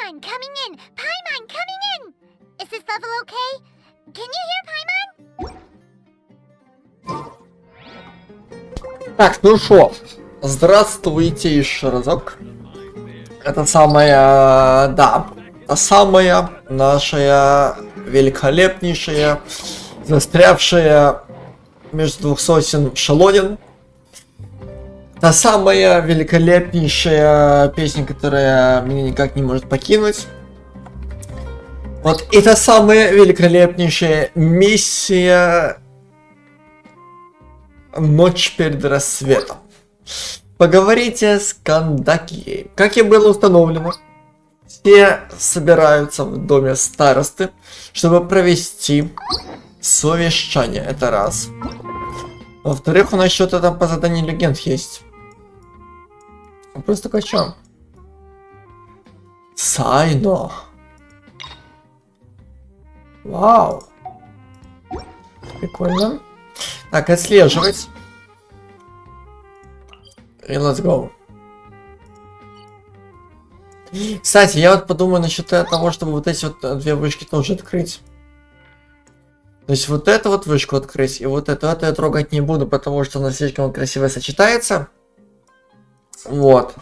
Paimon coming in! Paimon coming in! Is this level okay? Can you hear Paimon? Так, ну шо, здравствуйте еще разок. Это самая, да, та самая наша великолепнейшая, застрявшая между двух сосен шалонин. Та самая великолепнейшая песня, которая меня никак не может покинуть. Вот, и та самая великолепнейшая миссия «Ночь перед рассветом». Поговорите с Кандакией. Как и было установлено, все собираются в доме старосты, чтобы провести совещание. Это раз. Во-вторых, у нас что-то там по заданию легенд есть. Вопрос такой, чё? Сайно. Вау. Прикольно. Так, отслеживать. И let's go. Кстати, я вот подумаю насчет того, чтобы вот эти вот две вышки тоже открыть. То есть вот эту вот вышку открыть, и вот эту я трогать не буду, потому что она слишком красиво сочетается. Вот.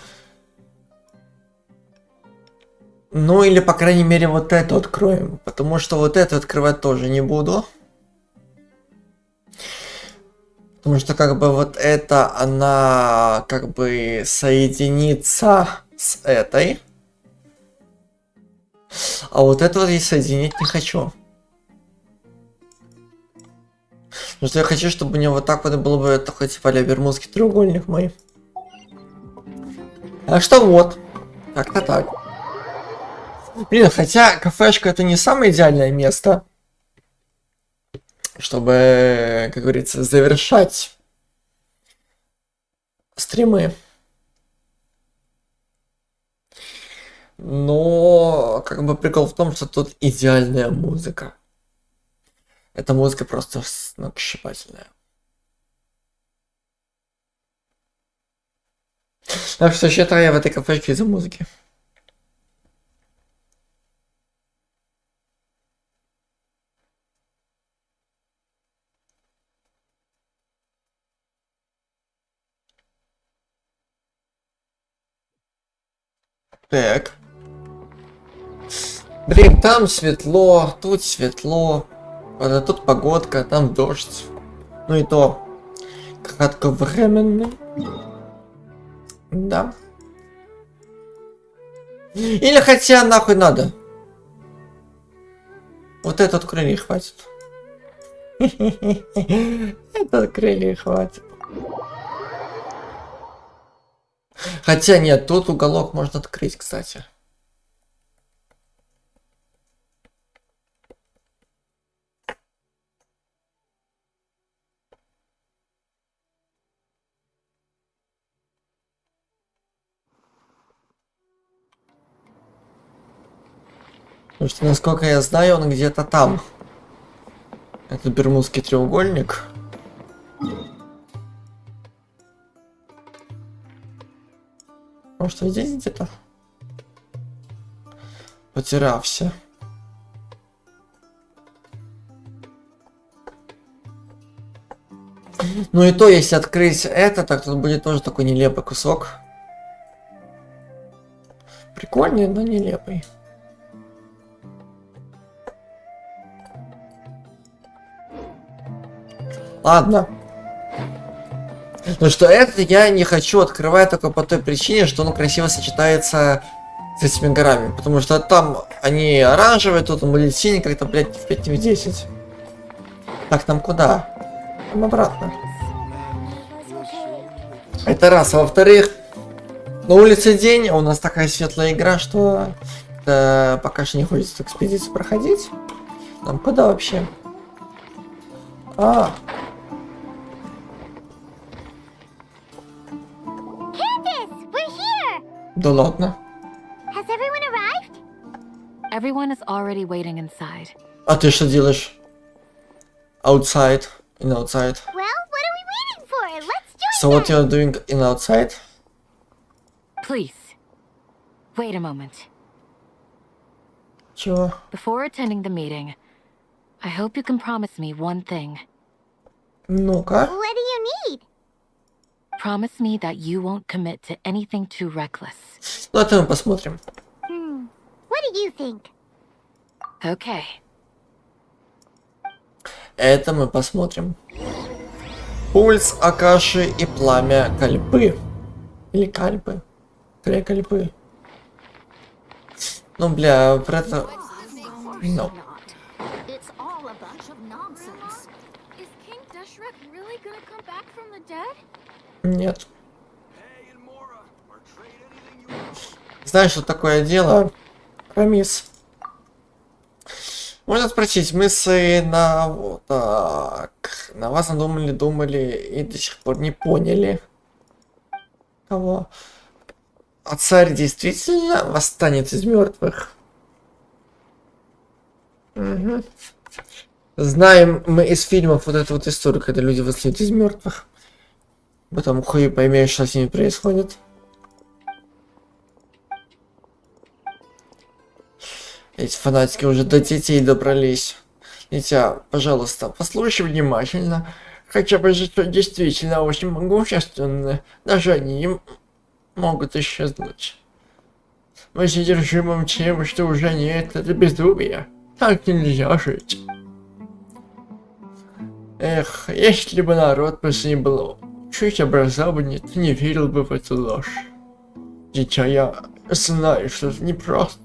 Ну или, по крайней мере, вот эту откроем, потому что вот эту открывать тоже не буду. Потому что как бы вот это, она как бы соединится с этой. А вот это вот я соединить не хочу. Потому что я хочу, чтобы у него вот так вот было бы такой типа бермудский треугольник мой. Так что вот. Как-то так. Блин, хотя кафешка это не самое идеальное место, чтобы, как говорится, завершать стримы. Но как бы прикол в том, что тут идеальная музыка. Эта музыка просто сногсшибательная. Так что считаю я в этой кафешке из-за музыки. Так. Блин, там светло, тут светло. А тут погодка, там дождь. Ну и то кратковременный. Да. Или хотя нахуй надо. Вот этот крылья хватит. Этот крылья хватит. Хотя нет, тут уголок можно открыть, кстати. Потому что, насколько я знаю, он где-то там. Это бермудский треугольник. Может, здесь где-то? Потерялся. Ну и то, если открыть это, так тут будет тоже такой нелепый кусок. Прикольный, но нелепый. Ладно. Ну что это я не хочу открывать только по той причине, что он красиво сочетается с этими горами. Потому что там они оранжевые, тут он будет синий, как-то, блядь, в 5 в 10. Так, нам куда? Там обратно. Это раз. А во-вторых, на улице день, а у нас такая светлая игра, что пока что не хочется экспедицию проходить. Нам куда вообще? А. Да ладно. Has everyone arrived? Everyone is already waiting inside. А ты что делаешь? Outside. In outside. Well, what are we waiting for? Let's join So what them. you're doing in outside? Please, wait a moment. Чего? Before attending the meeting, I hope you can promise me one thing. Ну-ка. What do you need? Promise me that you won't commit to anything too reckless. Ну, это мы посмотрим. What do you think? Okay. Это мы посмотрим. Пульс, Акаши и пламя Кальпы. Или Кальпы. Скорее Кальпы. Ну, бля, про это... No. It's all a bunch of nonsense. Is King Deshret really gonna come back from the dead? Нет. Знаешь, что такое дело? Рамис. Можно спросить, мы с на вот так. На вас думали и до сих пор не поняли. Кого? А царь действительно восстанет из мертвых? Угу. Знаем мы из фильмов вот эту вот историю, когда люди восстают из мертвых. Потом хуй поймешь, что с ними происходит. Эти фанатики уже до детей добрались. Дитя, пожалуйста, послушай внимательно. Хотя бы что действительно очень могущественны. Даже они могут исчезнуть. Мы содержимым тем, что уже нет, это безумие. Так нельзя жить. Эх, если бы народ после не был чуть образованнее, то не верил бы в эту ложь. Дитя, я знаю, что это непросто.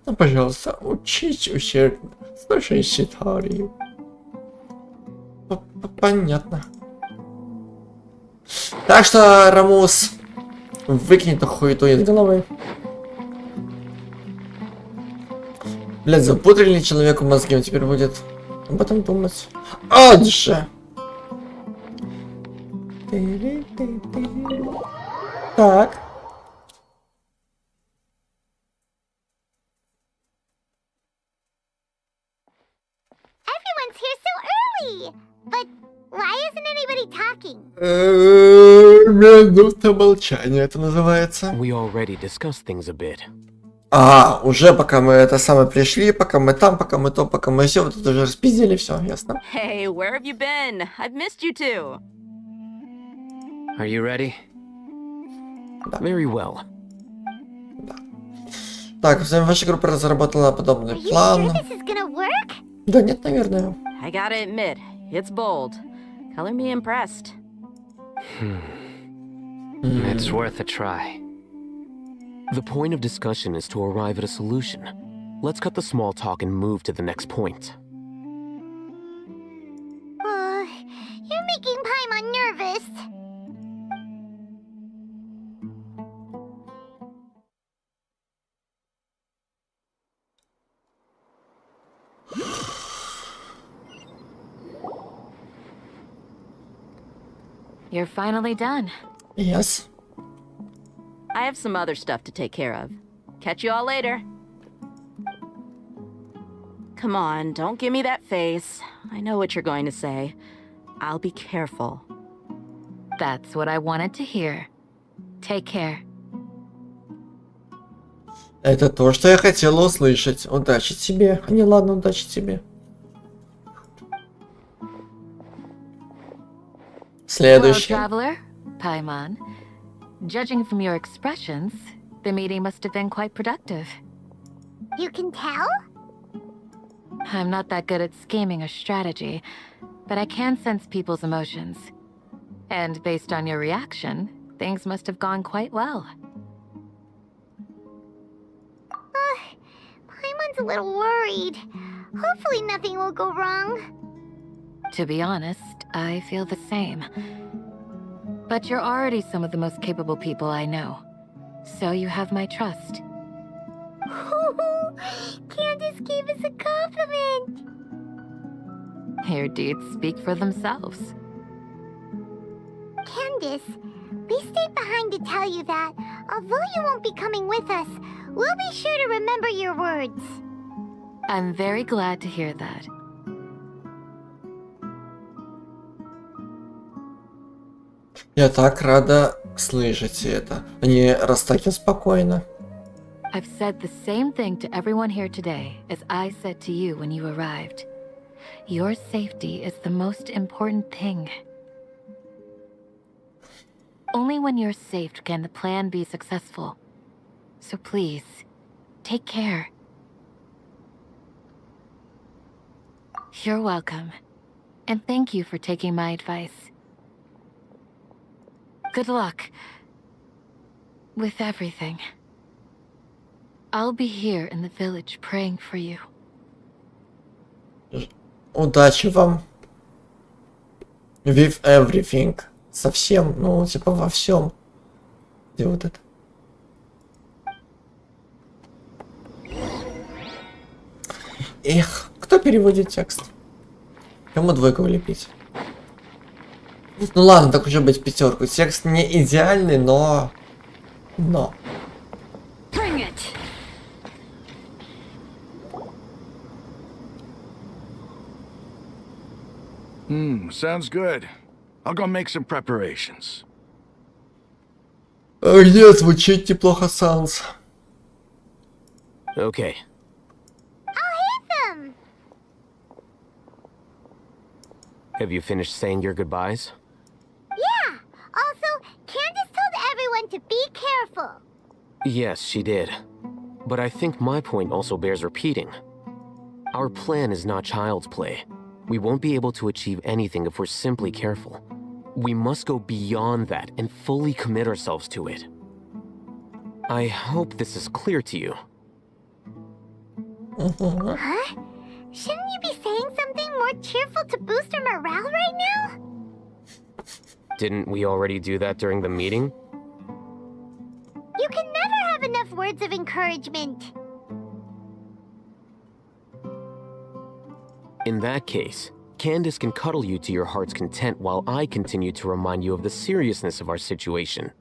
Но, пожалуйста, учись усердно. Слушай историю. Понятно. Так что, Рамус, выкинь эту хуету из головы. Блядь, запутали человеку мозги, он теперь будет об этом думать. Адже! Так. Everyone's here so early! But why isn't anybody talking? Минута молчания это называется. We already discussed things a bit. А, уже пока мы это самое пришли, пока мы там, пока мы то, пока мы все, вот тут уже распиздили, все, ясно. Hey, where have you been? I've missed you too. Are you ready? Very well. Так, ваша группа разработала подобный Are you план. sure this is gonna work? Да нет, наверное. I gotta admit, it's bold. Color me impressed. It's worth a try. The point of discussion is to arrive at a solution. Let's cut the small talk and move to the next point. You're making Paimon nervous. You're finally done. Yes. I have some other stuff to take care of. Catch you all later. Come on, don't give me that face. I know what you're going to say. I'll be careful. That's what I wanted to hear. Take care. Это то, что я хотела услышать. Удачи тебе. А не ладно, удачи тебе. Hello, Следующий. traveler. Paimon. Judging from your expressions, the meeting must have been quite productive. You can tell? I'm not that good at scheming or strategy, but I can sense people's emotions. And based on your reaction, things must have gone quite well. Paimon's a little worried. Hopefully nothing will go wrong. To be honest, I feel the same. But you're already some of the most capable people I know. So you have my trust. Candace gave us a compliment. Your deeds speak for themselves. Candace, we stayed behind to tell you that, although you won't be coming with us, we'll be sure to remember your words. I'm very glad to hear that. Я так рада слышать это. Не раз так и спокойно. I've said the same thing to everyone here today as I said to you when you arrived. Your safety is the most important thing. Only when you're safe can the plan be successful. So please, take care. You're welcome. And thank you for taking my advice. Good luck with everything. I'll be here in the village praying for you. Удачи вам. With everything. Совсем, ну, типа во всем. Где вот это? Эх, кто переводит текст? Кому двойку влепить? Ну ладно, так уже быть пятерку. Текст не идеальный, но... Bring it. Sounds good. I'll go make some preparations. Где звучит неплохо sounds. Okay. Them. Have you finished saying your goodbyes? Yeah. Also, Candace told everyone to be careful. Yes, she did. But I think my point also bears repeating. Our plan is not child's play. We won't be able to achieve anything if we're simply careful. We must go beyond that and fully commit ourselves to it. I hope this is clear to you. Huh? Shouldn't you be saying something more cheerful to boost our morale right now? Didn't we already do that during the meeting? You can never have enough words of encouragement. In that case, Candace can cuddle you to your heart's content while I continue to remind you of the seriousness of our situation.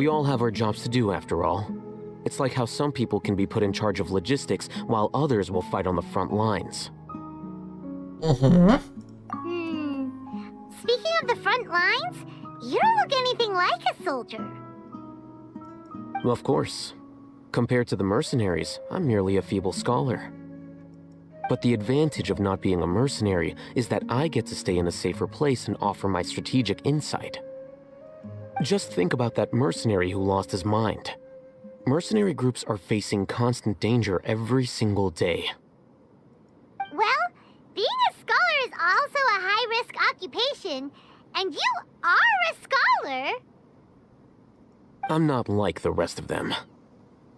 We all have our jobs to do after all. It's like how some people can be put in charge of logistics while others will fight on the front lines. Speaking of the front lines, you don't look anything like a soldier. Well, of course. Compared to the mercenaries, I'm merely a feeble scholar. But the advantage of not being a mercenary is that I get to stay in a safer place and offer my strategic insight. Just think about that mercenary who lost his mind. Mercenary groups are facing constant danger every single day. Well, being a scholar is also a high-risk occupation, and you are a scholar. I'm not like the rest of them.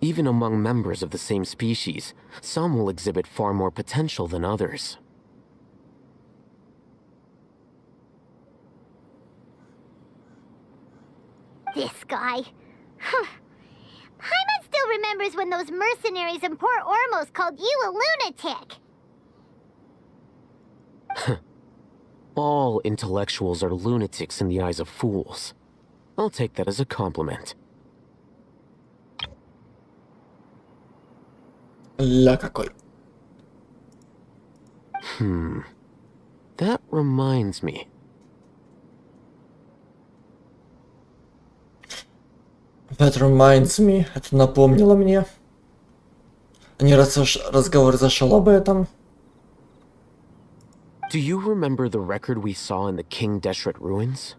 Even among members of the same species, some will exhibit far more potential than others. This guy. Paimon still remembers when those mercenaries in Port Ormos called you a lunatic. All intellectuals are lunatics in the eyes of fools. I'll take that as a compliment. Ля какой. That reminds me. That reminds me. Это напомнило мне. Не раз уж разговор зашел об этом. Do you remember the record we saw in the King Deshret ruins?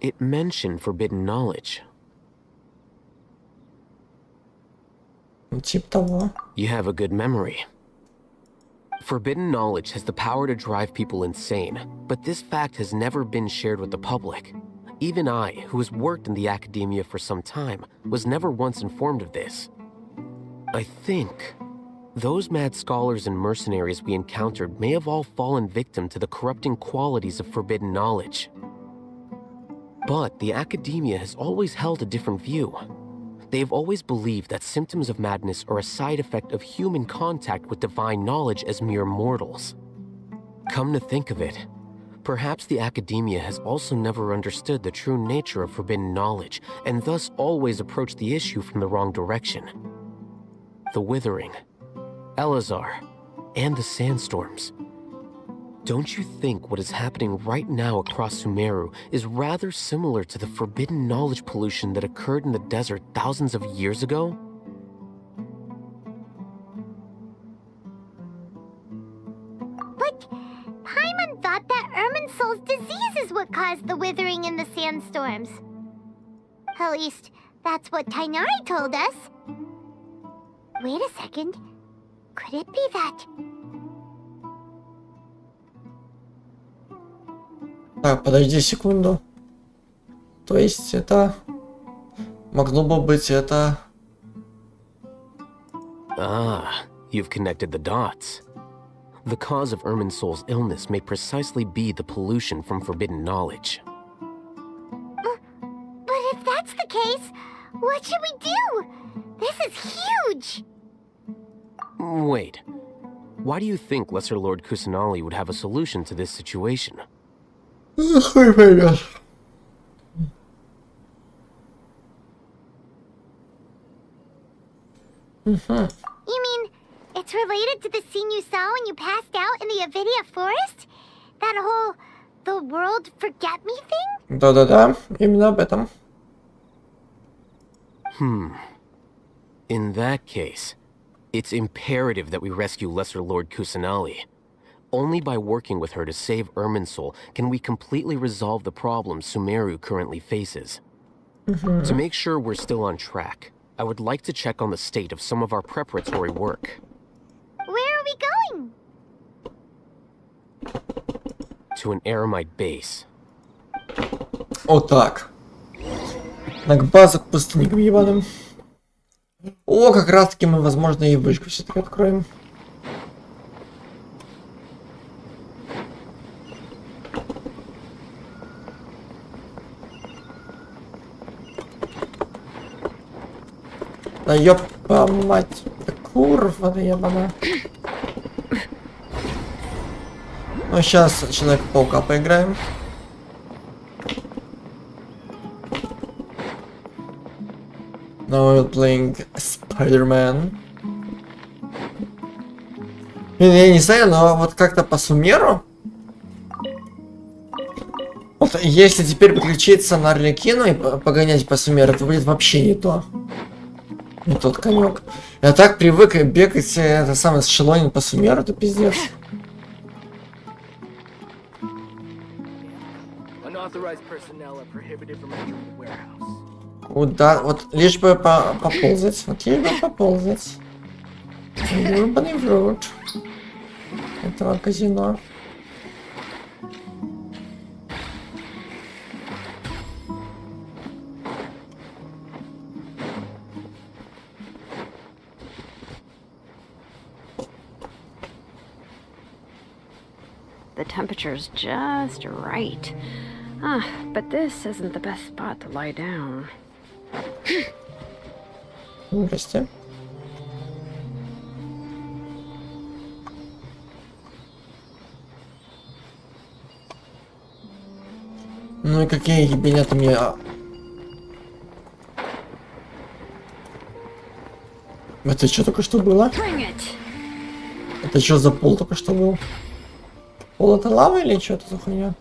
It mentioned forbidden knowledge. Типа того. You have a good memory. Forbidden knowledge has the power to drive people insane, but this fact has never been shared with the public. Even I, who has worked in the academia for some time, was never once informed of this. I think those mad scholars and mercenaries we encountered may have all fallen victim to the corrupting qualities of forbidden knowledge. But the academia has always held a different view. They have always believed that symptoms of madness are a side effect of human contact with divine knowledge as mere mortals. Come to think of it, perhaps the academia has also never understood the true nature of forbidden knowledge, and thus always approached the issue from the wrong direction. The Withering, Elazar, and the Sandstorms. Don't you think what is happening right now across Sumeru is rather similar to the forbidden knowledge pollution that occurred in the desert thousands of years ago? But Paimon thought that Irminsul's disease is what caused the withering in the sandstorms. At least, that's what Tainari told us. Wait a second. Could it be that... Так, подожди секунду. То есть это... Могло бы быть это... Ah, you've connected the dots. The cause of Irminsul's illness may precisely be the pollution from forbidden knowledge. But if that's the case, what should we do? This is huge! Wait. Why do you think Lesser Lord Kusanali would have a solution to this situation? Хуй поймешь. You mean, it's related to the scene you saw when you passed out in the Avidia forest? That whole... the world forget me thing? Да-да-да, именно об этом. In that case, it's imperative that we rescue Lesser Lord Kusanali. Only by working with her to save Irminsul can we completely resolve the problems Sumeru currently faces. To make sure we're still on track, I would like to check on the state of some of our preparatory work. Where are we going? To an Aramite base. Вот так. Так, базу к пустынникам ебаным. О, как раз таки мы, возможно, и вышку все-таки откроем. Да ёпа мать, да курва, да ебана. Ну, сейчас Человека-паука поиграем. Now we're playing Spider-Man. Я не знаю, но вот как-то по суммеру. Вот если теперь подключиться на Арлекину и погонять по суммеру, это будет вообще не то. Не тот конек. Я так привык бегать это самое с шелонин по суммеру, это пиздец. Куда? Вот лишь бы поползать. Вот лишь бы поползать. Гребаный в рот этого казино. The temperature's just right. But this isn't the best spot to lie down. Здрасте. Ну и какие ебенята мне... Это что только что было? Это что за пол только что был? Пол это лава или что это за хуйня?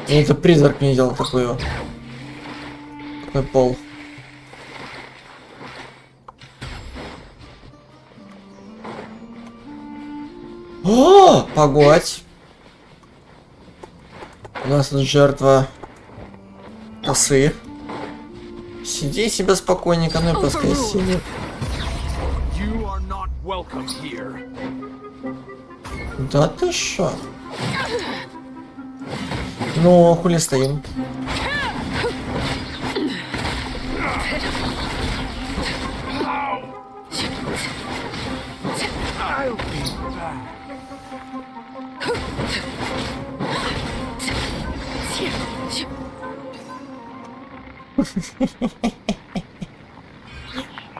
И это призрак мне делал такой пол. О, погодь. У нас тут жертва косы. Сиди себе спокойненько, ну и пускай сидит. Да ты шо? Ну, хули стоим?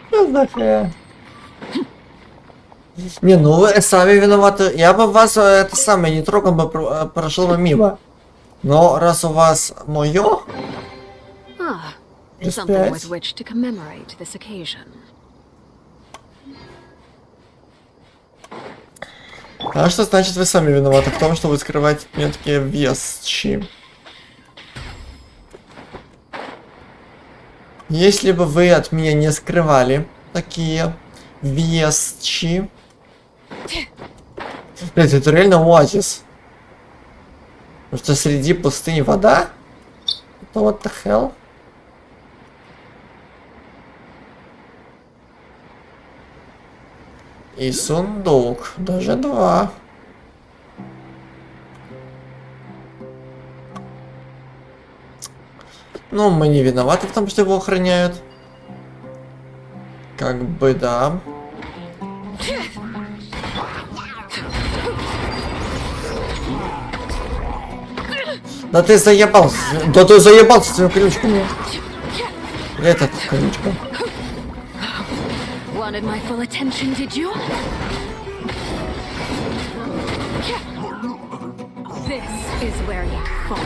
Что за хрень? Не, ну вы сами виноваты. Я бы вас это самое не трогал бы, прошел бы мимо. Но раз у вас моё, Something with which to commemorate this occasion. А что значит вы сами виноваты в том, что вы скрываете мне такие вещи? Если бы вы от меня не скрывали такие вещи... Блять, это реально оазис. Потому что среди пустыни вода? Это what the hell? И сундук. Даже два. Ну, мы не виноваты в том, что его охраняют. Как бы, да. Да ты заебался. Да ты заебался своим колючками. Этот колючка. Wanted my full attention, did you? This is where you fall.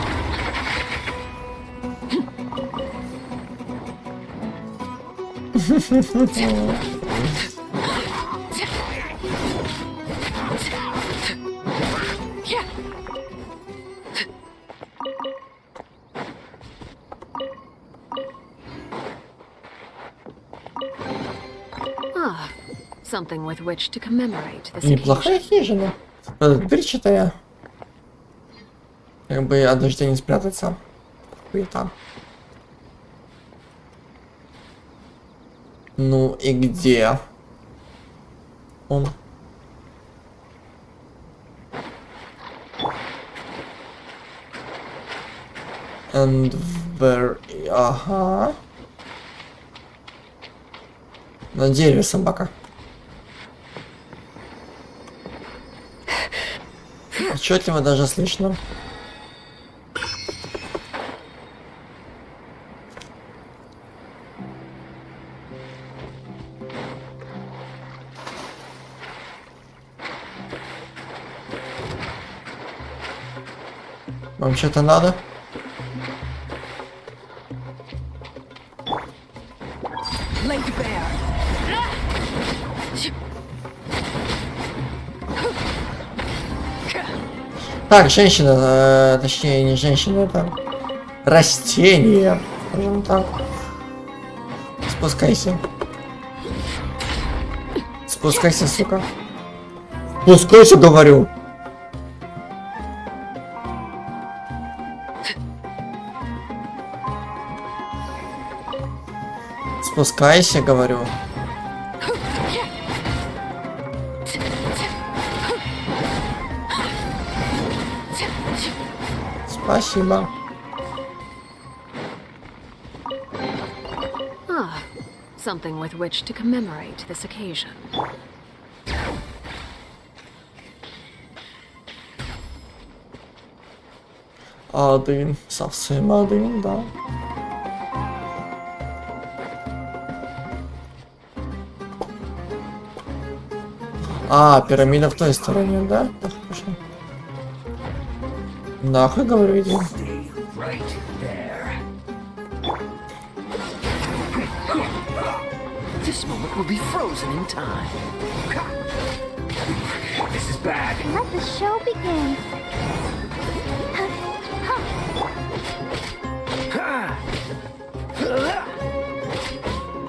Something with which to commemorate this occasion. Неплохая хижина. Теперь читая. Как бы от дождя не спрятаться. Хуета. Ну и где он? And where... Ага. На дереве собака. Отчетливо даже слышно. Вам что-то надо? Так, женщина, точнее не женщина, это растение, скажем так. Спускайся. Спускайся, сука. Спускайся, говорю. Спускайся, говорю. Спасибо. Ah, something with which to commemorate this occasion. Один, совсем один, да. А, пирамида в той стороне, да? Да, хорошо. Нахуй, говорю, иди. This moment will be frozen in time. This is bad. Let the show begin.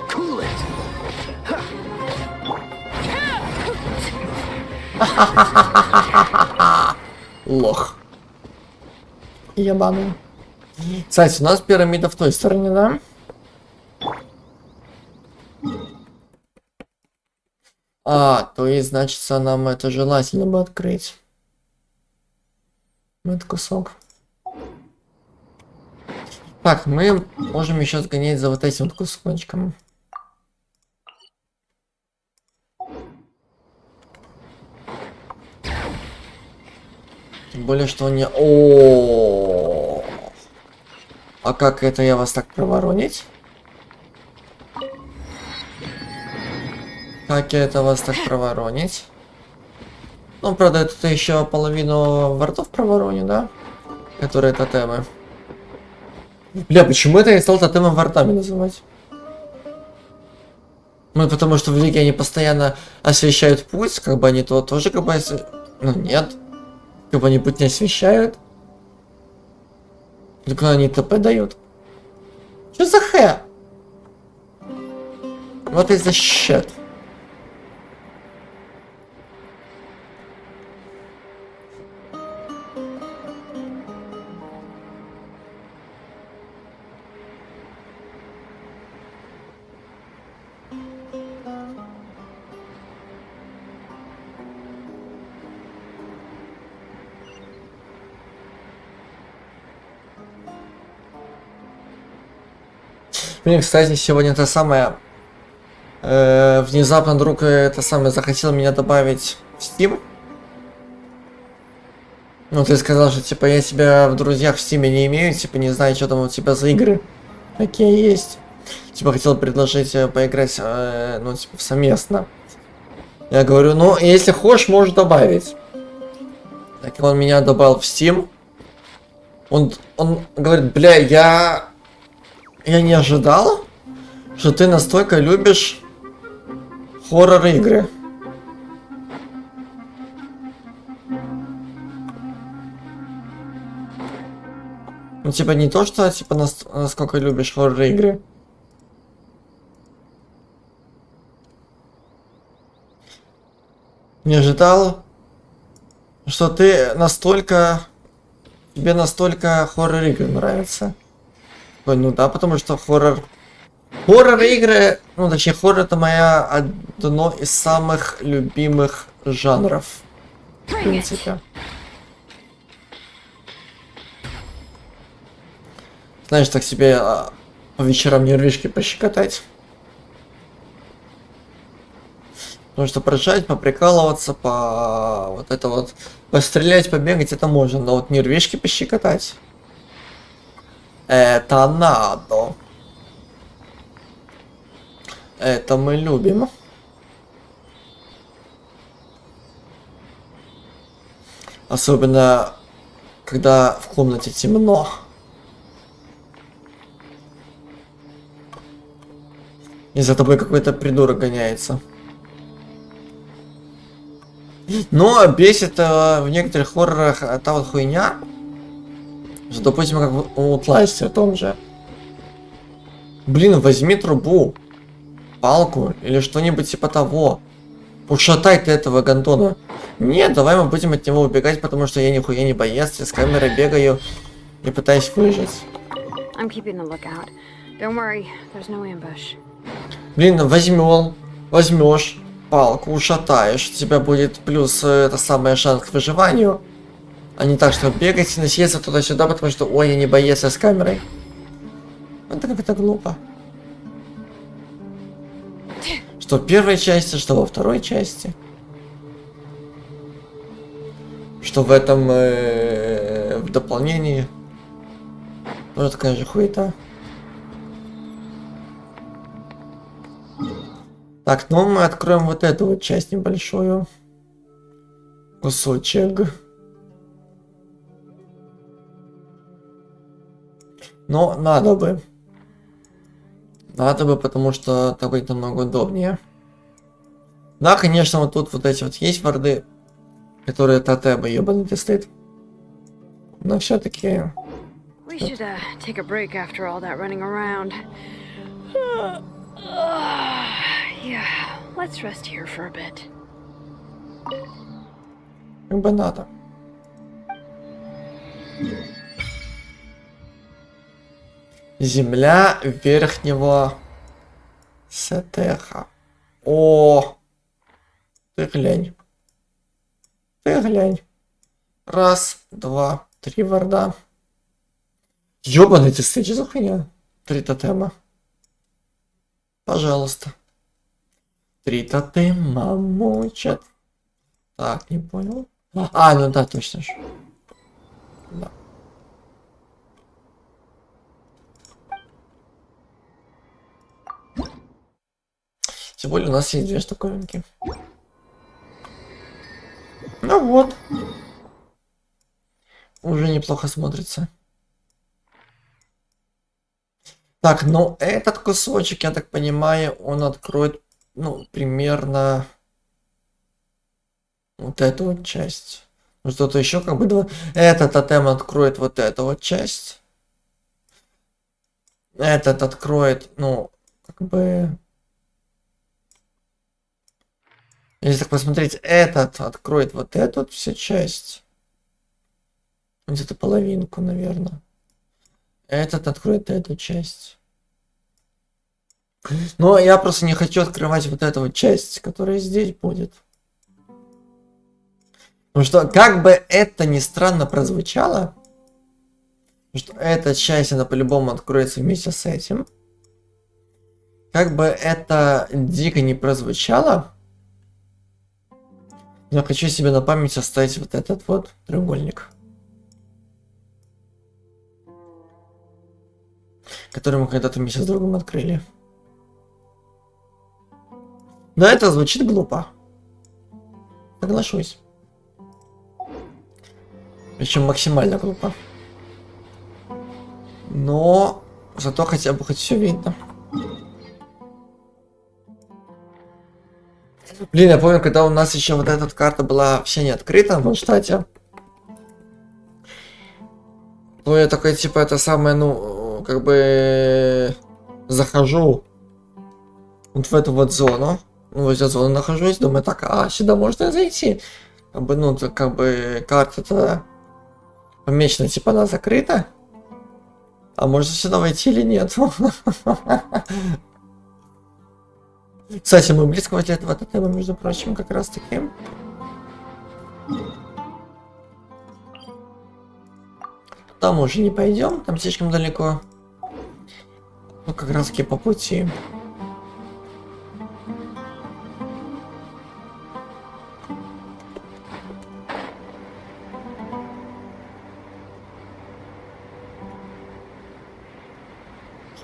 Cool it. Лох. Ебаный. Кстати, у нас пирамида в той стороне, да? А, то есть, значит, нам это желательно бы открыть. Этот кусок. Так, мы можем еще сгонять за вот этим вот кусочком. Тем более, что он не... О, а как это я вас так проворонить? Как я это вас так проворонить? Ну, правда, это еще половину вортов провороню, да? Которые тотемы. Бля, почему это я стал тотемом вортами называть? Ну, потому что в лиге они постоянно освещают путь, как бы они то тоже как бы... Ну, нет. Как бы они путь не освещают. Только они ТП дают. Что за хэ? Вот и за щет. Блин, кстати, сегодня это самое... внезапно друг это самое захотел меня добавить в Steam. Ну, ты сказал, что типа я тебя в друзьях в Steam не имею, типа не знаю, что там у тебя за игры. Какие есть. Типа хотел предложить поиграть, ну, типа совместно. Я говорю, ну, если хочешь, можешь добавить. Так он меня добавил в Steam. Он говорит, бля, я не ожидал, что ты настолько любишь хоррор-игры. Ну, типа, не то, что, типа, насколько любишь хоррор-игры. Не ожидал, что ты настолько... Тебе настолько хоррор-игры нравятся. Ой, ну да, потому что хоррор-игры, ну точнее хоррор это одно из самых любимых жанров. В принципе. Знаешь, так себе по вечерам нервишки пощекотать. Потому что поржать, поприкалываться, вот это вот, пострелять, побегать, это можно, но вот нервишки пощекотать. Это надо. Это мы любим. Особенно, когда в комнате темно. И за тобой какой-то придурок гоняется. Но бесит в некоторых хоррорах та вот хуйня, что, допустим, как в Outlast'е в том же. Блин, возьми трубу, палку или что-нибудь типа того. Ушатай ты этого гандона. Нет, давай мы будем от него убегать, потому что я нихуя не боец, я с камерой бегаю и пытаюсь выжить. I'm keeping a lookout. Don't worry, there's no ambush. Блин, возьмешь палку, ушатаешь, у тебя будет плюс это самое шанс к выживанию. А не так, что бегать и носиться туда-сюда, потому что, ой, я не боец, я с камерой. Это как-то глупо. Что в первой части, что во второй части. Что в этом, в дополнении. Тоже такая же хуета. Так, ну мы откроем вот эту вот часть небольшую. Кусочек. Но надо бы. Надо бы, потому что так будет намного удобнее. Да, конечно, вот тут вот эти вот есть варды, которые тотемы ебаный стыд. Но все-таки. We should take a break after all that running around. Yeah, let's rest here for a bit. Как бы надо. Земля верхнего сетеха. О, ты глянь. Ты глянь. Раз, два, три варда. Ёбаный ты стыд, что за хуйня? 3 тотема. Пожалуйста. 3 тотема мучат. Так, не понял. А, ну да, точно же. Да. Тем более у нас есть 2 штуковинки. Ну вот. Уже неплохо смотрится. Так, ну этот кусочек, я так понимаю, он откроет, ну, примерно вот эту вот часть. Ну, что-то еще как бы два. Этот тотем откроет вот эту вот часть. Этот откроет, ну, как бы... Если так посмотреть, этот откроет вот эту вот всю часть. Где-то половинку, наверное. Этот откроет эту часть. Но я просто не хочу открывать вот эту вот часть, которая здесь будет. Потому что, как бы это ни странно прозвучало, что эта часть, она по-любому откроется вместе с этим. Как бы это дико не прозвучало, я хочу себе на память оставить вот этот вот треугольник, который мы когда-то вместе с другом открыли. Да, это звучит глупо. Соглашусь. Причем максимально глупо. Но зато хотя бы хоть все видно. Блин, я помню, когда у нас еще вот эта карта была вся не открыта в штате. Ну, я такой, типа, это самое, ну, как бы захожу вот в эту вот зону. Ну, возле зоны нахожусь, думаю, так, а сюда можно зайти. Как бы, ну, как бы карта-то помечена, типа, она закрыта. А можно сюда войти или нет? Кстати, мы близко возле этого тотема, между прочим, как раз таки. Там уже не пойдем, там слишком далеко. Ну, как раз таки по пути.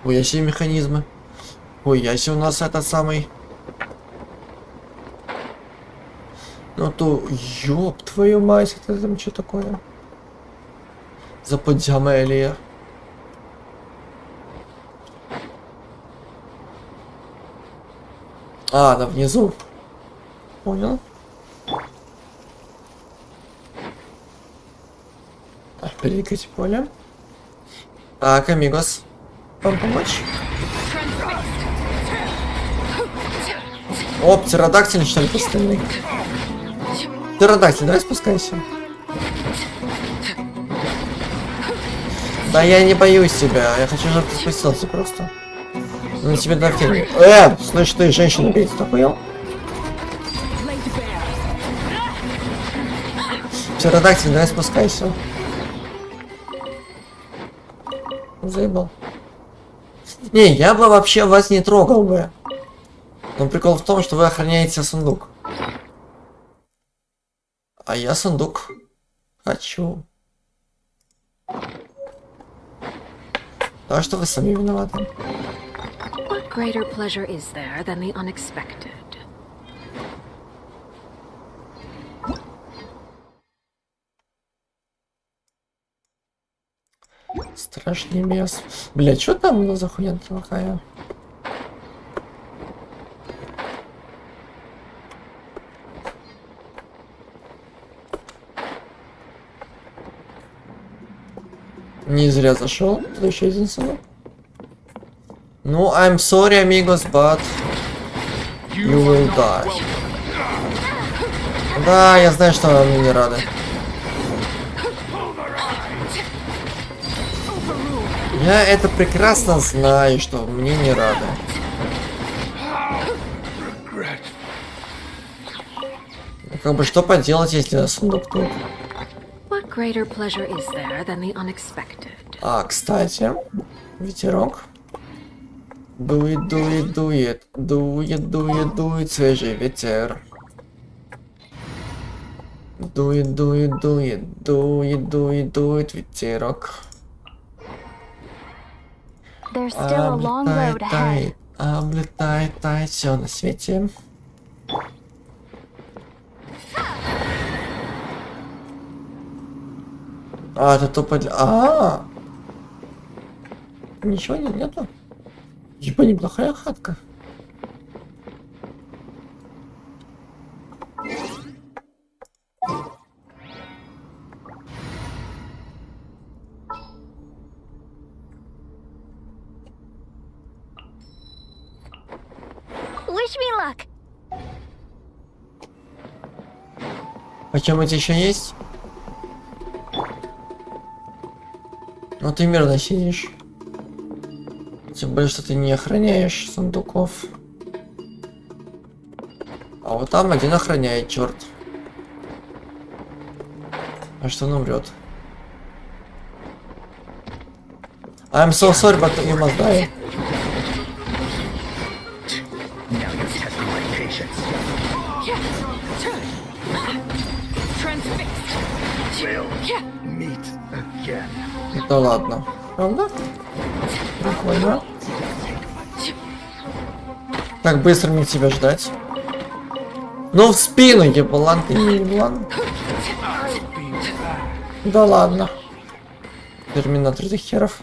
Ой, я себе механизмы. Ой, я себе у нас этот самый. Ну то, ёб твою мать, это там что такое? За подземелье. А, она внизу. Понял. Передвигайте поле. Так, амигос. Вам помочь? О, птеродактиль, что ли, остальные? Птеродактиль, давай спускайся. Да я не боюсь тебя, я хочу, чтобы ты спустился просто. На тебе дофиг. Слышь, ты женщину бить, ты охуел? Птеродактиль, давай спускайся. Заебал. Не, я бы вообще вас не трогал бы. Но прикол в том, что вы охраняете сундук. А я сундук хочу. Так что вы сами виноваты. What greater pleasure is there than the unexpected? Страшный бес. Бля, что там у нас за хуйня такая? Не зря зашел. Туда еще один сынок. Ну, I'm sorry, amigos, but you will die. Да, я знаю, что они не рады. Я это прекрасно знаю, что мне не рады. Ну, как бы что поделать, если сундук тут? What greater pleasure is there than the unexpected? А, кстати, ветерок. Дует, дует, дует, дует, дует, дует свежий ветер. Дует, дует, дует, дует, дует, дует ветерок. There's still a long road ahead. Облетает, тает все на свете. А, это тупо для... Ничего нету? Ебо, неплохая хатка. Wish me luck. Почему-то еще есть? Ну ты мирно сидишь. Тем более, что ты не охраняешь сундуков. А вот там один охраняет, черт. А что он умрет? I'm so sorry, but you must die. Now you're testing my patience. We'll meet again. Да ладно. Правда? Прикольно. Так быстро мне тебя ждать. Ну в спину, еблан, ты не еблан. Да ладно. Терминатор этих херов.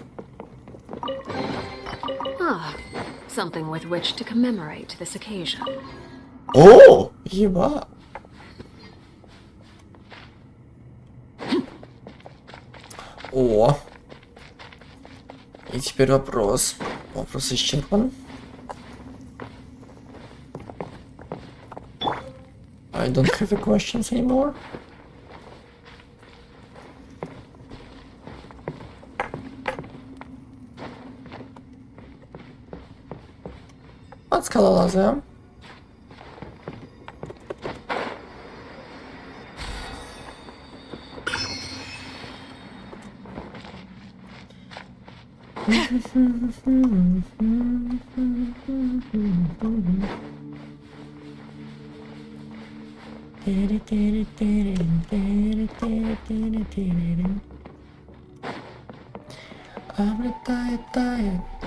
Something with which to commemorate this occasion. О, еба. О. И теперь вопрос. Вопрос исчерпан. I don't have the questions anymore. От скалолаза.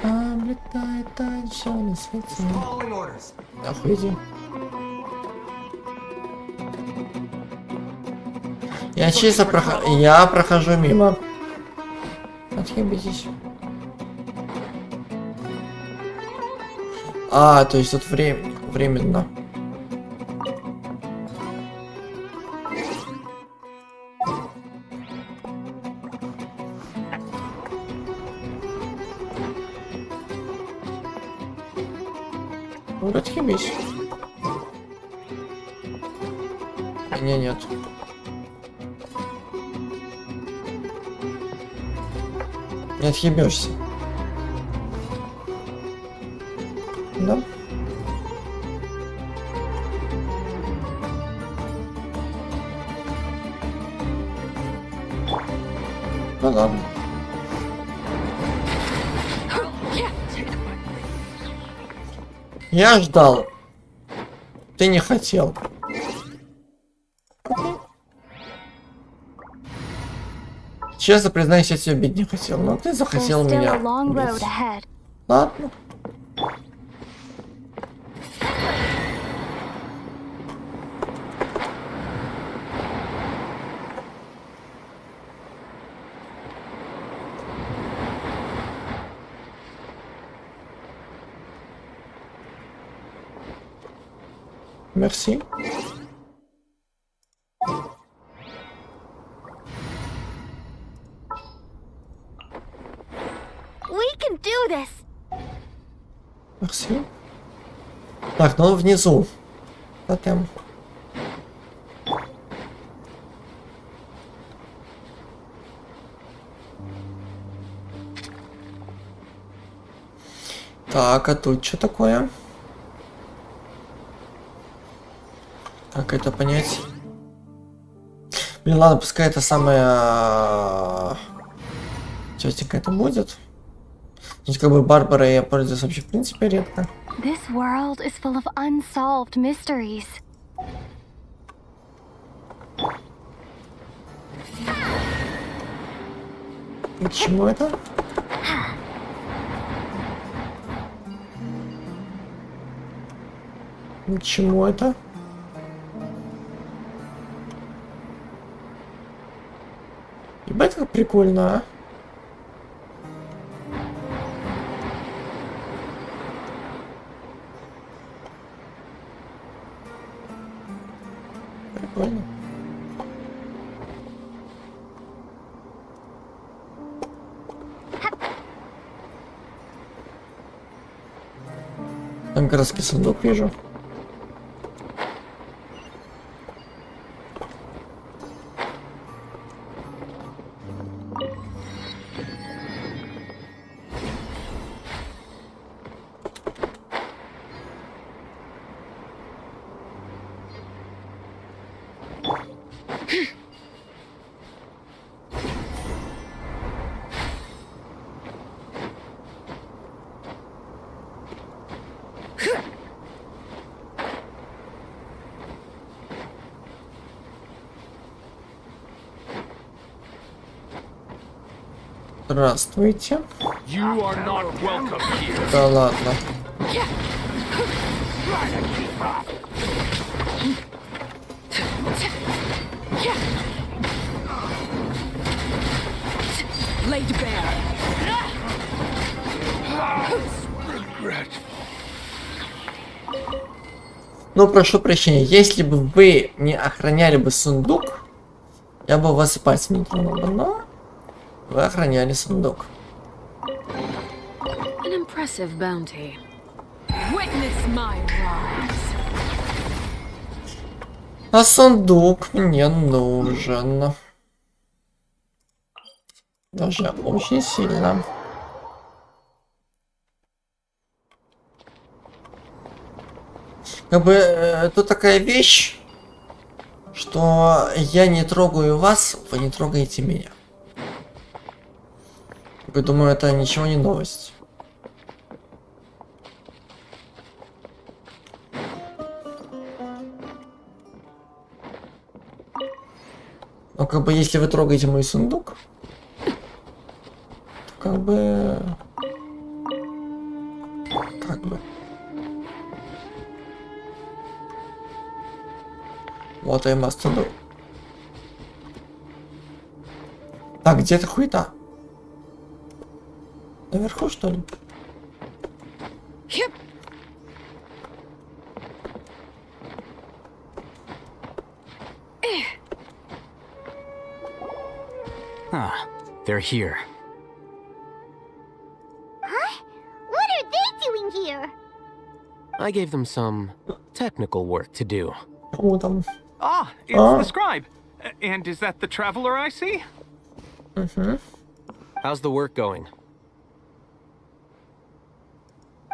Облетает, все на свете. Охуеть. Я чисто прохожу мимо. Отъебитесь. А, то есть тут временно. Отъебись. Не, нет. Не отъебешься. Да? Ну ладно. Я ждал. Ты не хотел. Честно признаюсь, я тебя бить не хотел, но ты захотел меня бить. Ладно. Мерси. Мерси. Так, ну внизу. Затем. Так, а тут что такое? Как это понять? Блин, ладно, пускай это самое частенько это будет. Здесь как бы Барбара я пользуюсь вообще в принципе редко. This world is full of unsolved mysteries. Почему это? Почему это? Ебать, как прикольно, а? Прикольно. Там городский сундук вижу. Здравствуйте. Да ладно. Ну, прошу прощения, если бы вы не охраняли бы сундук, я бы вас и пальцем не тронул бы, но вы охраняли сундук. An impressive bounty. Witness my rise. А сундук мне нужен. Даже очень сильно. Как бы тут такая вещь, что я не трогаю вас, вы не трогаете меня. Я думаю, это ничего не новость. Но как бы если вы трогаете мой сундук, то как бы... Вот I must do. Так, где эта хуета? Наверху, что ли? Yep. Ah, they're here. Huh? What are they doing here? I gave them some technical work to do. Кому там? Ah, it's Ah. the scribe. And is that the traveler I see? How's the work going?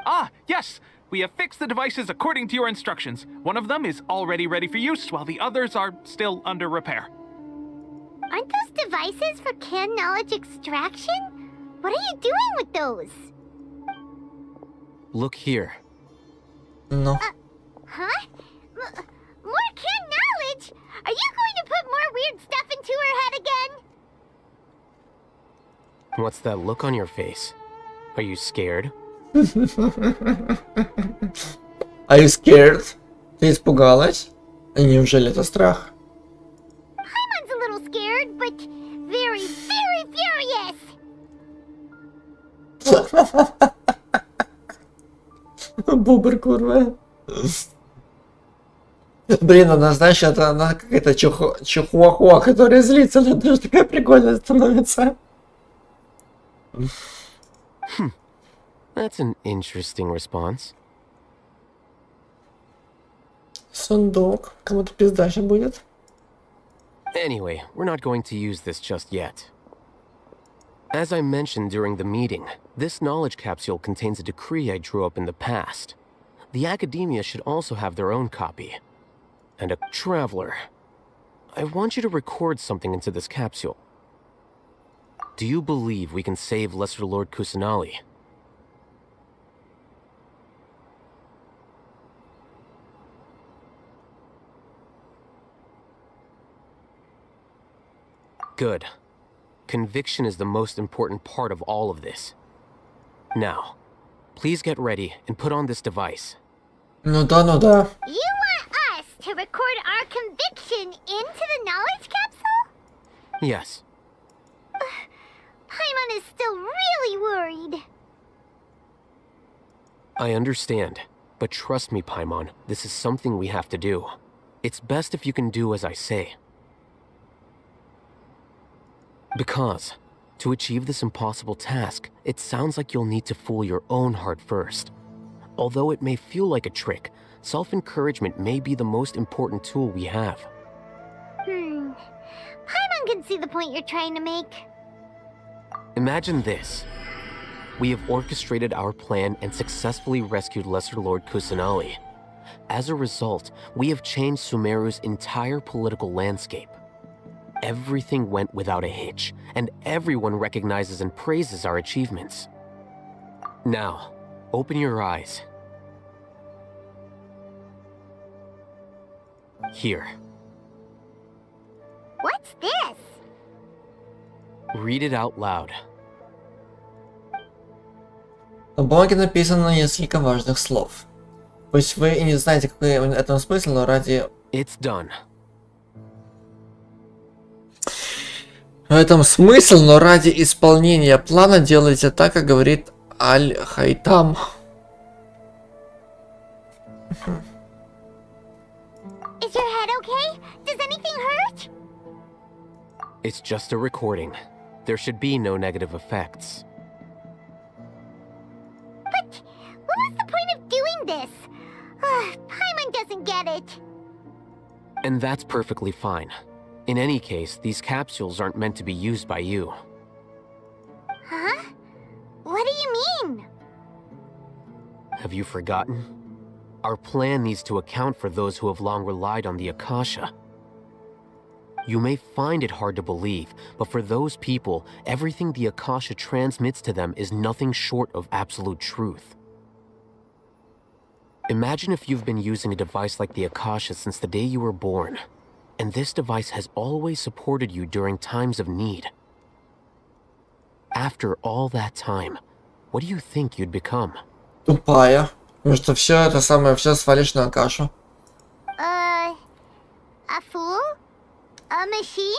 Ah, yes! We have fixed the devices according to your instructions. One of them is already ready for use, while the others are still under repair. Aren't those devices for canned knowledge extraction? What are you doing with those? Look here. Ну. Huh? More canned knowledge? Are you going to put more weird stuff into her head again? What's that look on your face? Are you scared? Are you scared? Ты испугалась? Неужели это страх? Paimon's a little scared, but very, very furious. Бубр, курва. Блин, она, знаешь, это она какая-то чихуахуа, которая злится, она даже такая прикольная становится. That's an interesting response. Сундук. Кому-то пизда сейчас будет. Anyway, we're not going to use this just yet. As I mentioned during the meeting, this knowledge capsule contains a decree I drew up in the past. The academia should also have their own copy. And a traveler. I want you to record something into this capsule. Do you believe we can save Lesser Lord Kusanali? Good. Conviction is the most important part of all of this. Now, please get ready and put on this device. Ну да, ну да. You want us to record our conviction into the knowledge capsule? Yes. Paimon is still really worried. I understand, but trust me, Paimon, this is something we have to do. It's best if you can do as I say. Because, to achieve this impossible task, it sounds like you'll need to fool your own heart first. Although it may feel like a trick, self-encouragement may be the most important tool we have. Paimon can see the point you're trying to make. Imagine this. We have orchestrated our plan and successfully rescued Lesser Lord Kusanali. As a result, we have changed Sumeru's entire political landscape. Everything went without a hitch, and everyone recognizes and praises our achievements. Now, open your eyes. Here. What's this? Read it out loud. На бумаге написано несколько важных слов. Пусть вы и не знаете, какой это смысл, но ради... It's done. В этом смысл, но ради исполнения плана делайте так, как говорит Аль-Хайтам. Is your head okay? Does anything hurt? It's just a recording. There should be no negative effects. But what was the point of doing this? Paimon doesn't get it. And that's perfectly fine. In any case, these capsules aren't meant to be used by you. Huh? What do you mean? Have you forgotten? Our plan needs to account for those who have long relied on the Akasha. You may find it hard to believe, but for those people, everything the Akasha transmits to them is nothing short of absolute truth. Imagine if you've been using a device like the Akasha since the day you were born, and this device has always supported you during times of need. After all that time, what do you think you'd become? Тупая. Потому что все это самое, все свалишь на Акашу. A fool? A machine?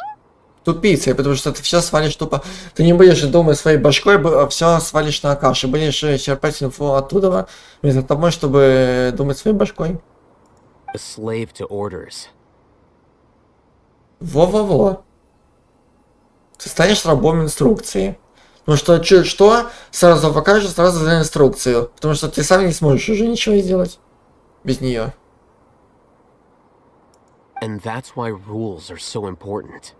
тупицей, потому что ты все свалишь тупо. Ты не будешь думать своей башкой, все свалишь на Акаши. Будешь черпать инфу оттуда, вместо того, чтобы думать своей башкой. A slave to orders. Во-во-во. Ты станешь рабом инструкции. Ну что, сразу покажешь, сразу за инструкцию. Потому что ты сам не сможешь уже ничего сделать без нее. And that's why rules are so important.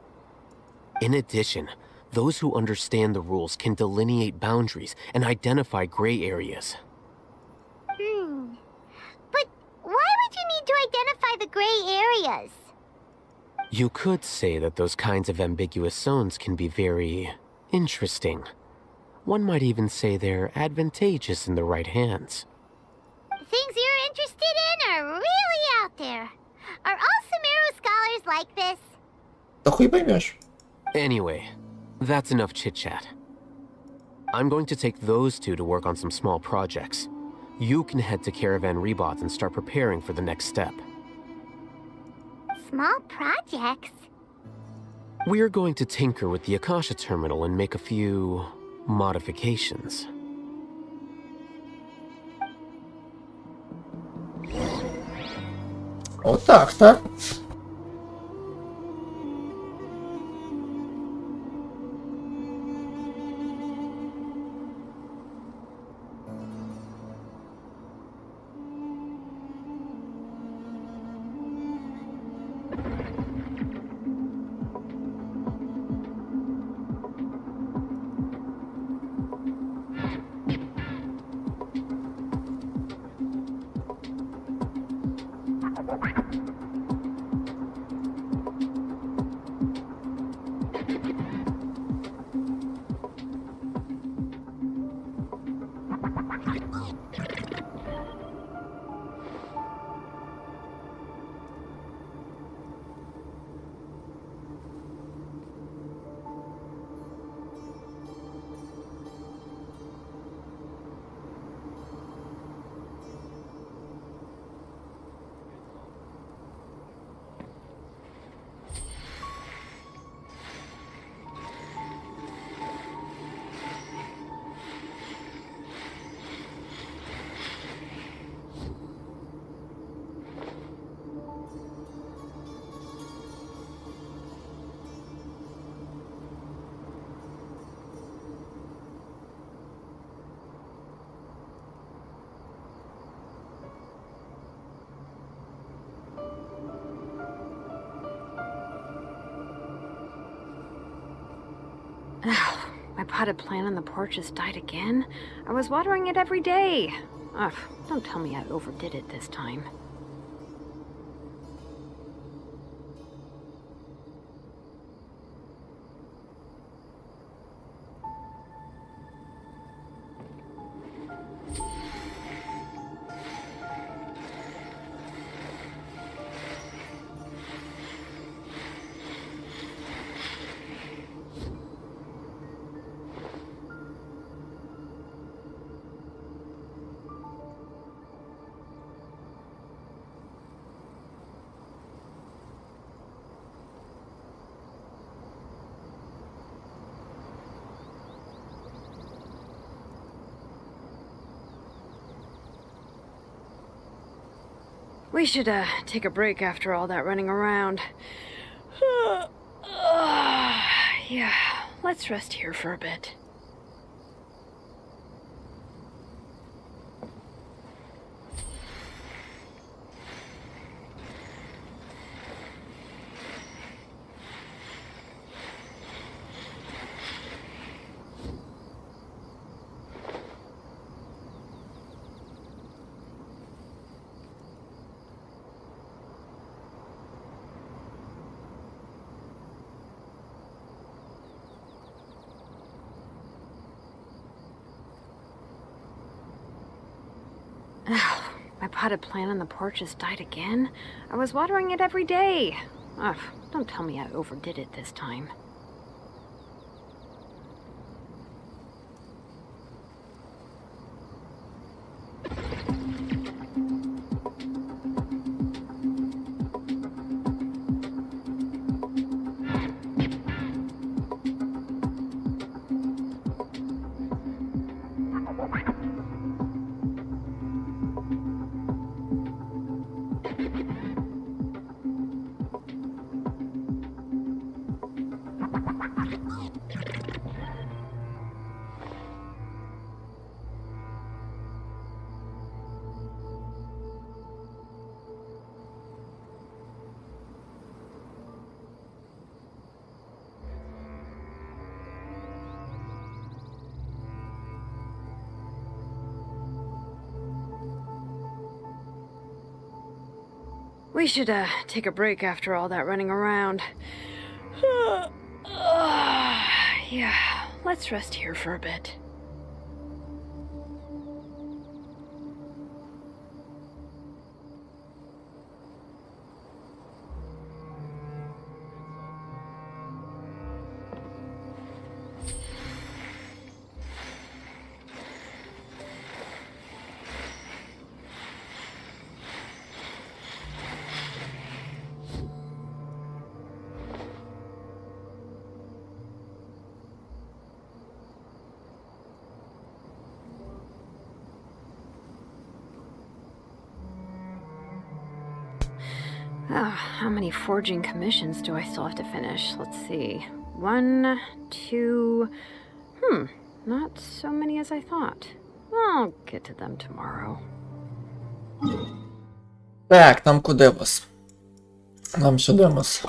In addition, those who understand the rules can delineate boundaries and identify gray areas. But why would you need to identify the gray areas? You could say that those kinds of ambiguous zones can be very interesting. One might even say they're advantageous in the right hands. Things you're interested in are really out there. Are all Sumeru scholars like this? Да хуй поймешь. Anyway, that's enough chit-chat. I'm going to take those two to work on some small projects. You can head to Caravan Rebot and start preparing for the next step. Small projects? We're going to tinker with the Akasha terminal and make a few modifications. Вот так-то. My potted plant on the porch has died again. I was watering it every day. Ugh, don't tell me I overdid it this time. We should, take a break after all that running around. Yeah, let's rest here for a bit. My potted plant on the porch has died again. I was watering it every day. Ugh, don't tell me I overdid it this time. We should, take a break after all that running around. Yeah, let's rest here for a bit. How many forging commissions do I still have to finish? Let's see. 1, 2... not so many as I thought. I'll get to them tomorrow. Так, нам куди вас? Нам сюди вас.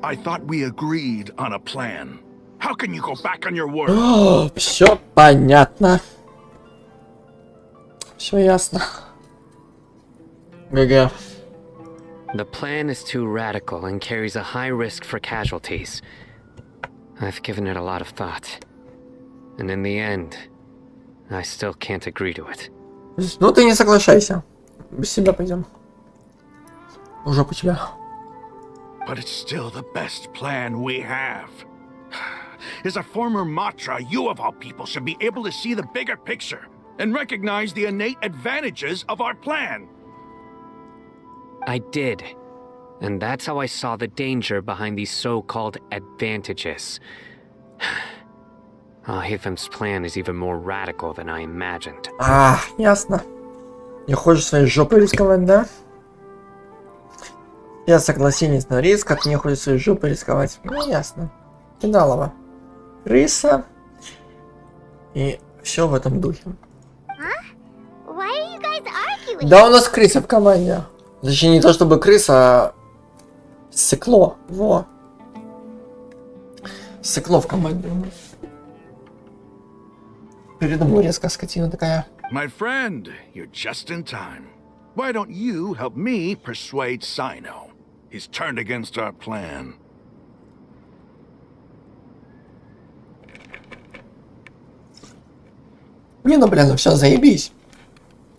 I thought we agreed on a plan. How can you go back on your word? Все понятно. Все ясно. ГГ. The plan is too radical and carries a high risk for casualties. I've given it a lot of thought. And in the end, I still can't agree to it. Ну ты не соглашайся. Без себя пойдем. Уже по тебя. But it's still the best plan we have. As a former Matra, you of all people should be able to see the bigger picture and recognize the innate advantages of our plan. I did. And that's how I saw the danger behind these so-called advantages. Alhaitham's plan is even more radical than I imagined. Ясно. Не хочешь своей жопой рисковать, да? Я согласились на риск, как не хочешь своей жопой рисковать. Ну, ясно. Кидалова. Крыса. И все в этом духе. Да, у нас крыса в команде. Точнее, не то чтобы крыса, а сыкло. Во. Сыкло в команде. Передо мной резко скотина такая. My friend, you're just in time. Why don't you help me persuade Sino? He's turned against our plan. Не, ну блин, ну все, заебись.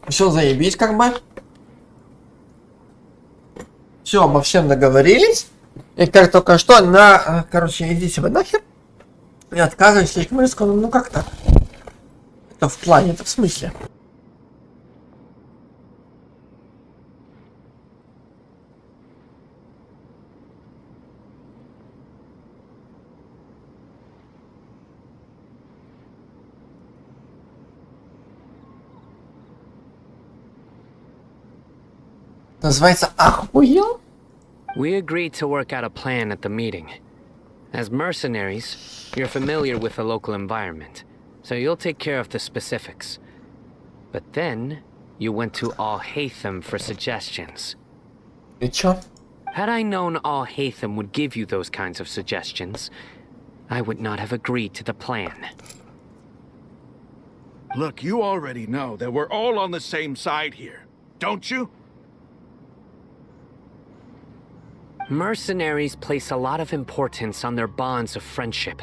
Все, заебись как бы. Все, обо всем договорились. И как только что, короче, идите вы нахер. И отказываюсь слишком рискованно. Ну как так? Это в плане, это в смысле? Называется «Охуел»? We agreed to work out a plan at the meeting. As mercenaries, you're familiar with the local environment, so you'll take care of the specifics. But then, you went to Alhaitham for suggestions. И чё? Had I known Alhaitham would give you those kinds of suggestions, I would not have agreed to the plan. Look, you already know that we're all on the same side here, don't you? Mercenaries place a lot of importance on their bonds of friendship.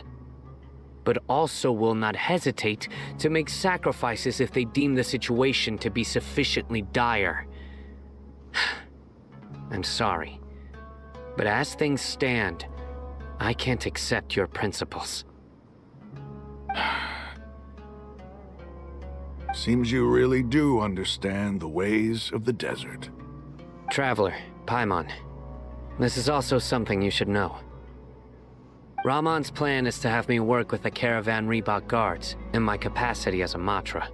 but also will not hesitate to make sacrifices if they deem the situation to be sufficiently dire. I'm sorry, but as things stand, I can't accept your principles. Seems you really do understand the ways of the desert. Traveler, Paimon, this is also something you should know. Ramon's plan is to have me work with the Caravan Reebok guards in my capacity as a Matra.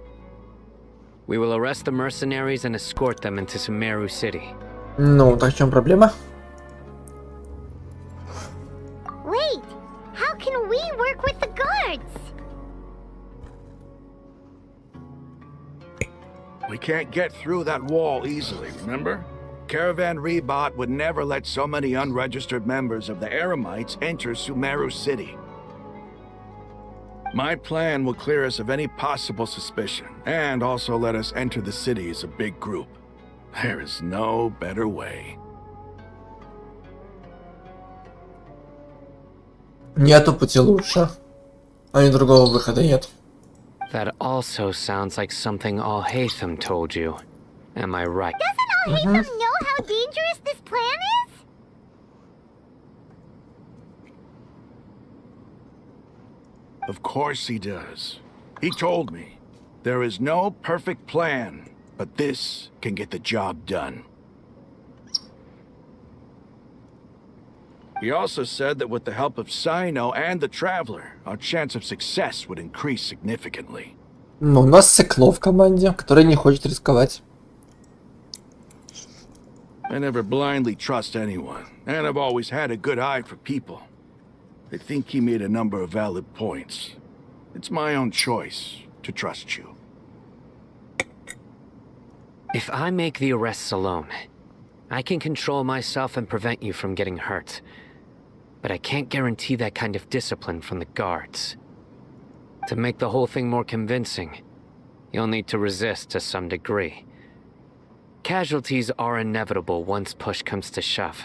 We will arrest the mercenaries and escort them into Meru City. Ну, так в чем проблема? Wait, how can we work with the guards? We can't get through that wall easily, remember? Caravan Rebot would never let so many unregistered members of the Eremites enter Sumeru City. My plan will clear us of any possible suspicion, and also let us enter the city as a big group. There is no better way. Нету пути лучше. А ни другого выхода нет. That also sounds like something Al-Haytham told you. Am I right? Doesn't Al-Haytham know how dangerous this plan is? Of course he does. He told me, there is no perfect plan, but this can get the job done. He also said that with the help of Sino and the Traveler, our chance of success would increase significantly. Ну, у нас Сикло в команде, который не хочет рисковать. I never blindly trust anyone, and I've always had a good eye for people. I think he made a number of valid points. It's my own choice to trust you. If I make the arrests alone, I can control myself and prevent you from getting hurt. But I can't guarantee that kind of discipline from the guards. To make the whole thing more convincing, you'll need to resist to some degree. Casualties are inevitable once push comes to shove.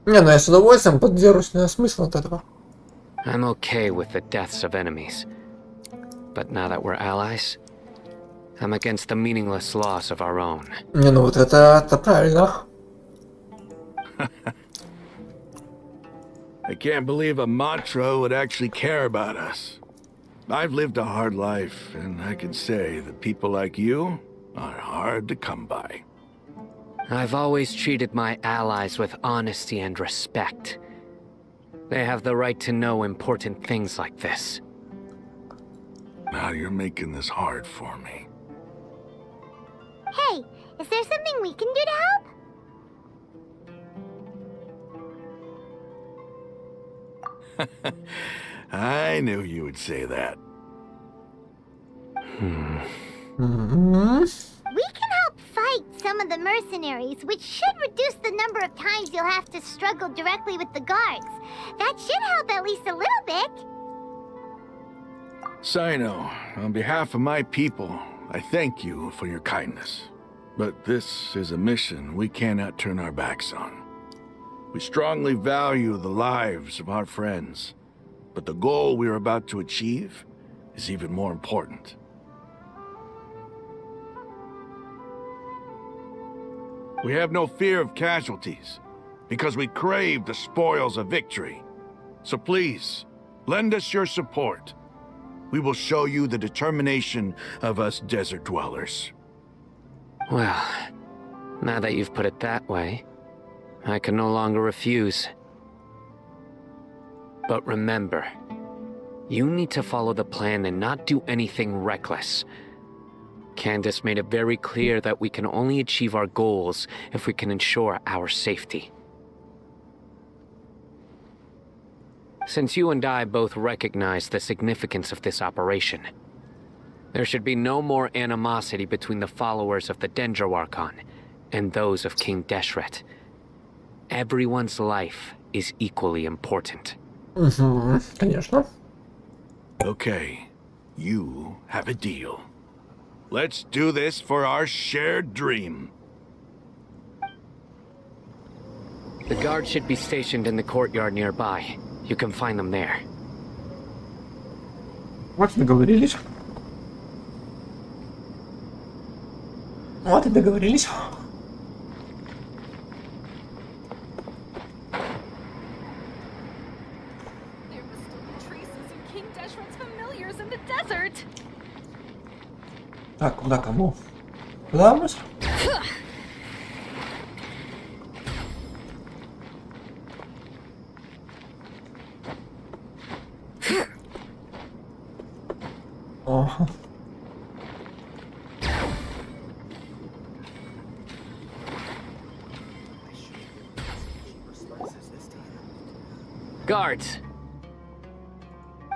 Не, ну я с удовольствием поддержусь, но смысл от этого. I'm okay with the deaths of enemies. But now that we're allies, I'm against the meaningless loss of our own. Не, ну вот это правильно. I can't believe a Matra would actually care about us. I've lived a hard life, and I can say that people like you are hard to come by. I've always treated my allies with honesty and respect. They have the right to know important things like this. Now you're making this hard for me. Hey, is there something we can do to help? I knew you would say that. We can help fight some of the mercenaries, which should reduce the number of times you'll have to struggle directly with the guards. That should help at least a little bit. Sino, on behalf of my people, I thank you for your kindness. But this is a mission we cannot turn our backs on. We strongly value the lives of our friends, but the goal we are about to achieve is even more important. We have no fear of casualties, because we crave the spoils of victory. So please, lend us your support. We will show you the determination of us desert dwellers. Well, now that you've put it that way, I can no longer refuse. But remember, you need to follow the plan and not do anything reckless. Candace made it very clear that we can only achieve our goals if we can ensure our safety. Since you and I both recognize the significance of this operation, there should be no more animosity between the followers of the Dendro Archon and those of King Deshret. Everyone's life is equally important. Конечно. Okay, you have a deal. Let's do this for our shared dream. The guard should be stationed in the courtyard nearby. You can find them there. Вот и договорились. Вот и договорились. Так, куда кому? Куда у нас? Ага. Guards!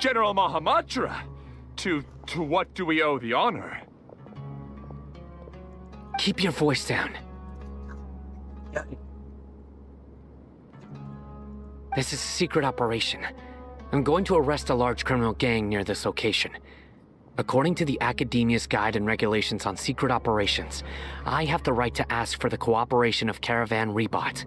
General Mahamatra! To what do we owe the honor? Keep your voice down. This is a secret operation. I'm going to arrest a large criminal gang near this location. According to the Academia's Guide and Regulations on Secret Operations, I have the right to ask for the cooperation of Caravan Rebot.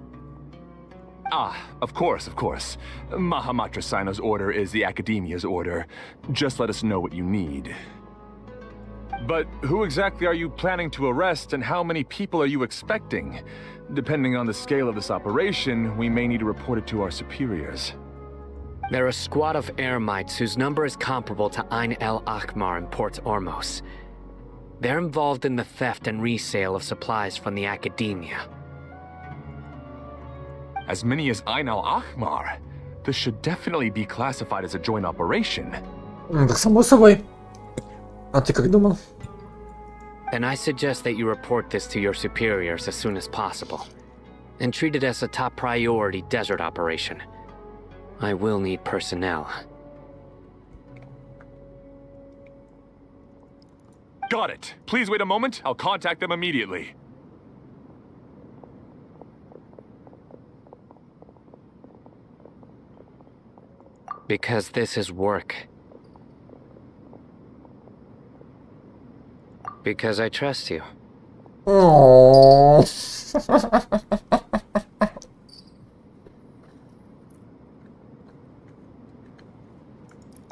Ah, of course, of course. Mahamatra Sino's order is the Academia's order. Just let us know what you need. But who exactly are you planning to arrest, and how many people are you expecting? Depending on the scale of this operation, we may need to report it to our superiors. They're a squad of Eremites whose number is comparable to Ain El Akhmar in Port Ormos. They're involved in the theft and resale of supplies from the Academia. As many as Ain Al Akhmar? This should definitely be classified as a joint operation. Так само собой. А ты как думал? And I suggest that you report this to your superiors as soon as possible, and treat it as a top priority desert operation. I will need personnel. Got it. Please wait a moment. I'll contact them immediately. Because this is work. Because I trust you. Oh.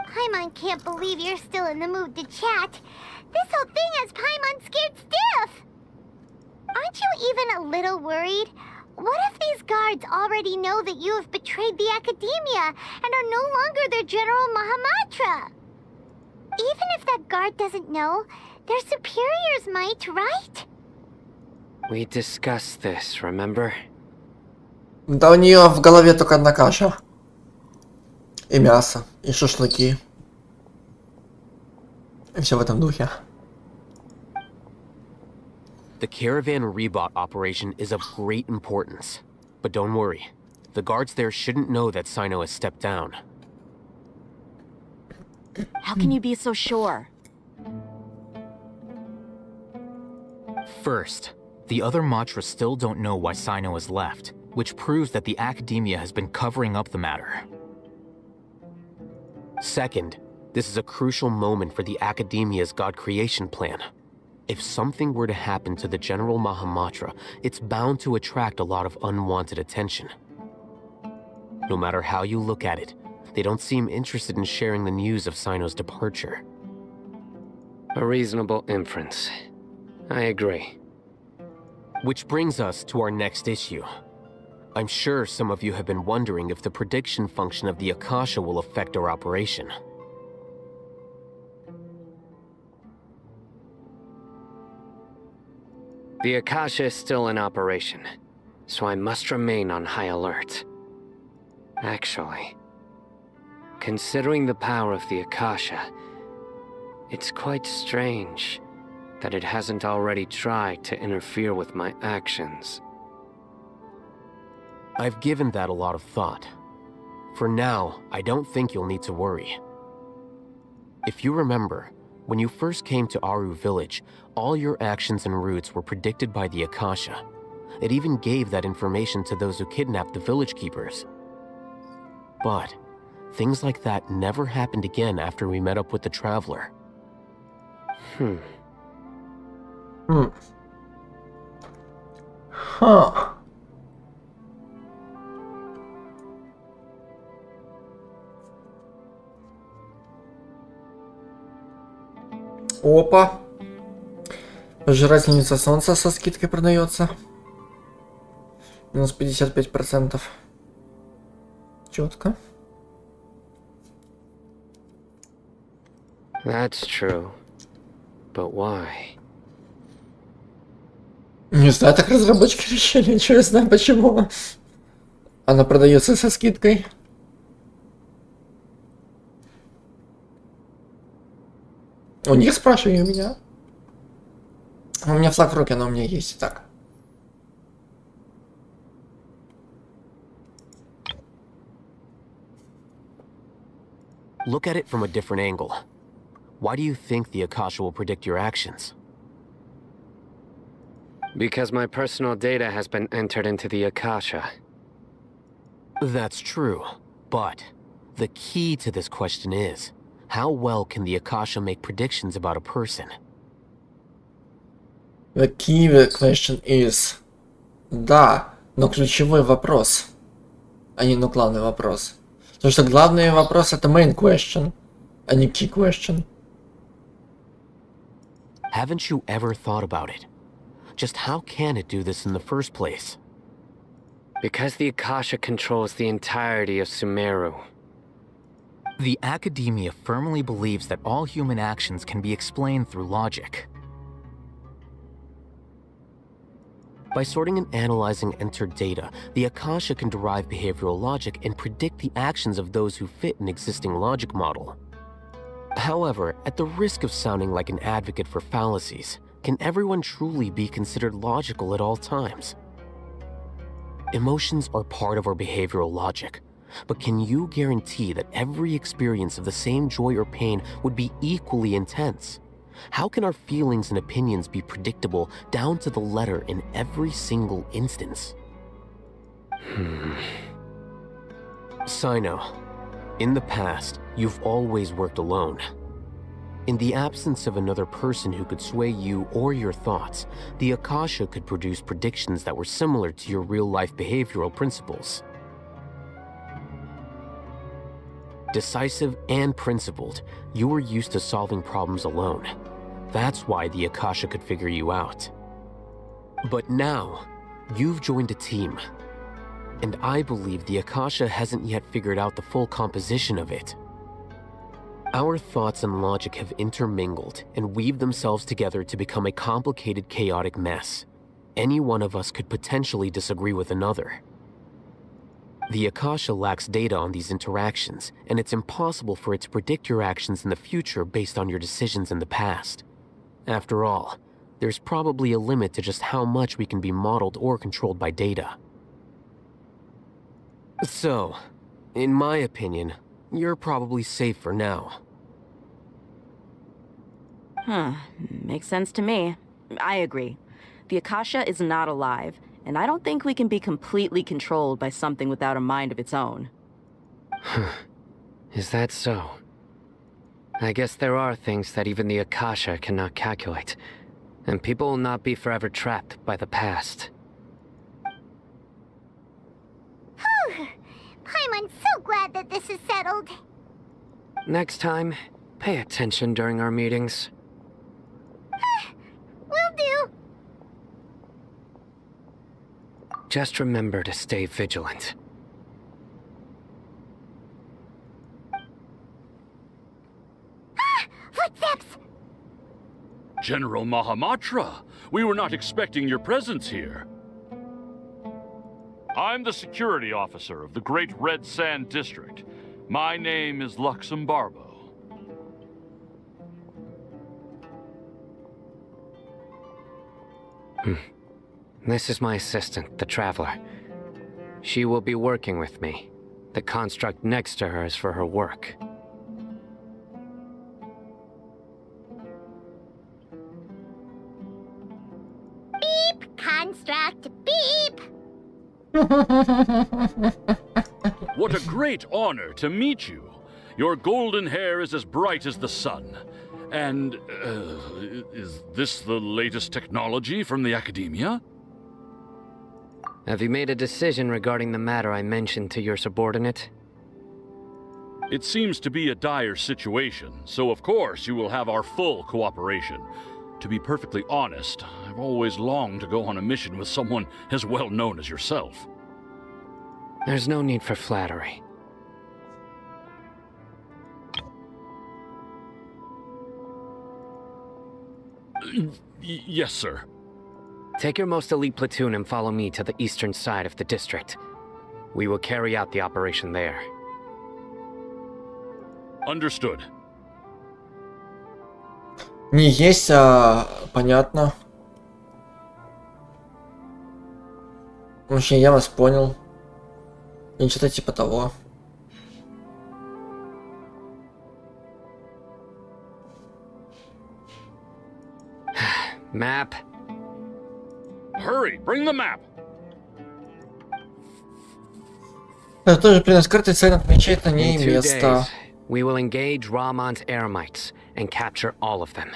Paimon can't believe you're still in the mood to chat. This whole thing has Paimon scared stiff. Aren't you even a little worried? What if these guards already know that you have betrayed the Academia and are no longer their General Mahamatra? Even if that guard doesn't know, their superiors might, right? We discussed this, remember? Да у нее в голове только одна каша. И мясо, и шашлыки. И все в этом духе. The Caravan Rebot operation is of great importance. But don't worry. The guards there shouldn't know that Sino has stepped down. How can you be so sure? First, the other Matra still don't know why Sino has left, which proves that the Academia has been covering up the matter. Second, this is a crucial moment for the Academia's God creation plan. If something were to happen to the General Mahamatra, it's bound to attract a lot of unwanted attention. No matter how you look at it, they don't seem interested in sharing the news of Sino's departure. A reasonable inference. I agree. Which brings us to our next issue. I'm sure some of you have been wondering if the prediction function of the Akasha will affect our operation. The Akasha is still in operation, so I must remain on high alert. Actually, considering the power of the Akasha, it's quite strange that it hasn't already tried to interfere with my actions. I've given that a lot of thought. For now, I don't think you'll need to worry. If you remember, when you first came to Aru village, all your actions and routes were predicted by the Akasha. It even gave that information to those who kidnapped the village keepers. But things like that never happened again after we met up with the Traveler. Huh. Опа. Пожирательница солнца со скидкой продается. Минус 55%. Четко. That's true. But why? Не знаю, так разработчики решили, ничего не знаю почему. Она продается со скидкой. У них спрашиваю, у меня. У меня флаг в руке, но у меня есть и так. Look at it from a different angle. Why do you think the Akasha will predict your actions? Because my personal data has been entered into the Akasha. That's true, but the key to this question is, how well can the Akasha make predictions about a person? The key to the question is... Да, но ключевой вопрос, а не главный вопрос. Потому что главный вопрос это main question, а не key question. Haven't you ever thought about it? Just how can it do this in the first place? Because the Akasha controls the entirety of Sumeru. The academia firmly believes that all human actions can be explained through logic. By sorting and analyzing entered data, the Akasha can derive behavioral logic and predict the actions of those who fit an existing logic model. However, at the risk of sounding like an advocate for fallacies, can everyone truly be considered logical at all times? Emotions are part of our behavioral logic, but can you guarantee that every experience of the same joy or pain would be equally intense? How can our feelings and opinions be predictable down to the letter in every single instance? Sino, in the past, you've always worked alone. In the absence of another person who could sway you or your thoughts, the Akasha could produce predictions that were similar to your real-life behavioral principles. Decisive and principled, you were used to solving problems alone. That's why the Akasha could figure you out. But now, you've joined a team. And I believe the Akasha hasn't yet figured out the full composition of it. Our thoughts and logic have intermingled and weaved themselves together to become a complicated, chaotic mess. Any one of us could potentially disagree with another. The Akasha lacks data on these interactions, and it's impossible for it to predict your actions in the future based on your decisions in the past. After all, there's probably a limit to just how much we can be modeled or controlled by data. So, in my opinion, you're probably safe for now. Makes sense to me. I agree. The Akasha is not alive, and I don't think we can be completely controlled by something without a mind of its own. Is that so? I guess there are things that even the Akasha cannot calculate, and people will not be forever trapped by the past. I'm so glad that this is settled. Next time, pay attention during our meetings. Will do. Just remember to stay vigilant. Footsteps! General Mahamatra, we were not expecting your presence here. I'm the security officer of the Great Red Sand District. My name is Luxembarbo. This is my assistant, the Traveler. She will be working with me. The construct next to her is for her work. Beep, construct, beep. What a great honor to meet you. Your golden hair is as bright as the sun. And, is this the latest technology from the academia? Have you made a decision regarding the matter I mentioned to your subordinate? It seems to be a dire situation, so of course you will have our full cooperation. To be perfectly honest, I've always longed to go on a mission with someone as well known as yourself. There's no need for flattery. Yes, sir. Take your most elite platoon and follow me to the eastern side of the district. We will carry out the operation there. Understood. Не есть, понятно. В общем, я вас понял. И что-то типа того. Map. Hurry, bring the map. Это тоже принос карты, цель отмечает на ней In 2 место. days, we will engage Ramon's Eremites and capture all of them.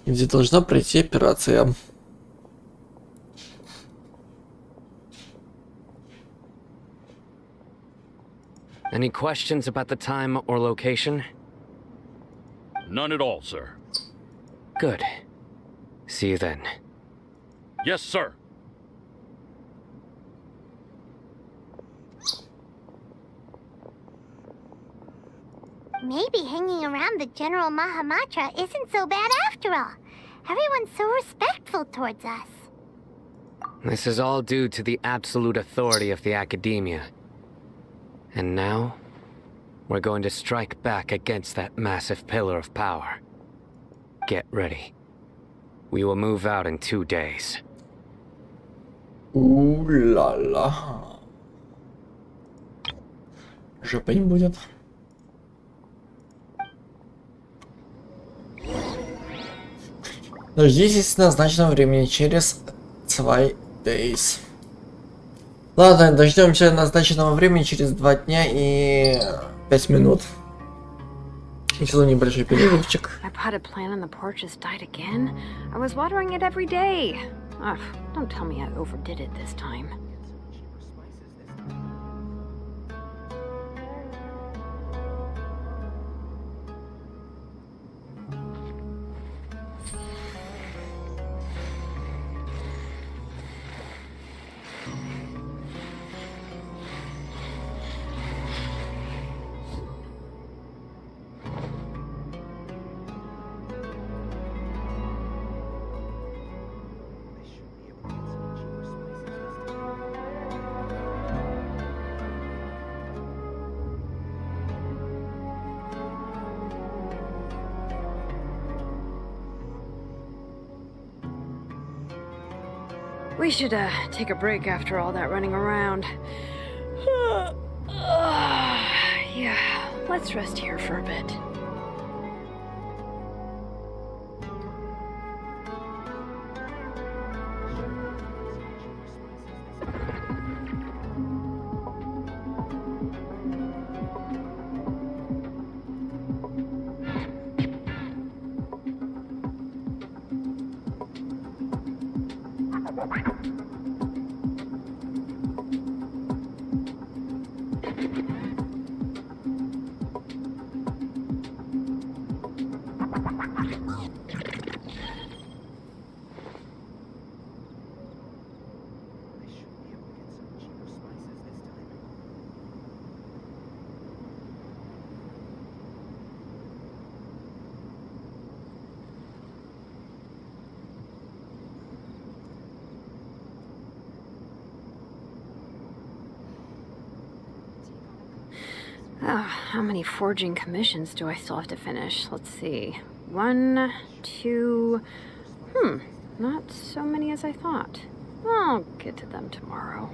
Где должна пройти операция. Any questions about the time or location? None at all, sir. Good. See you then. Yes, sir. Maybe hanging around the General Mahamatra isn't so bad after all. Everyone's so respectful towards us. This is all due to the absolute authority of the Academia. And now, we're going to strike back against that massive pillar of power. Get ready. We will move out in 2 days. У-ла-ла. Жопа не будет. Дождитесь назначенного времени через 2 days. Ладно, дождемся назначенного времени через 2 дня и 5 минут. Еще небольшой перерывчик. My potted plant on the porch has died again. I was watering it every day. Ugh, don't tell me I overdid it this time. We should take a break after all that running around. Yeah, let's rest here for a bit. How many forging commissions do I still have to finish? Let's see. 1, 2... not so many as I thought. I'll get to them tomorrow.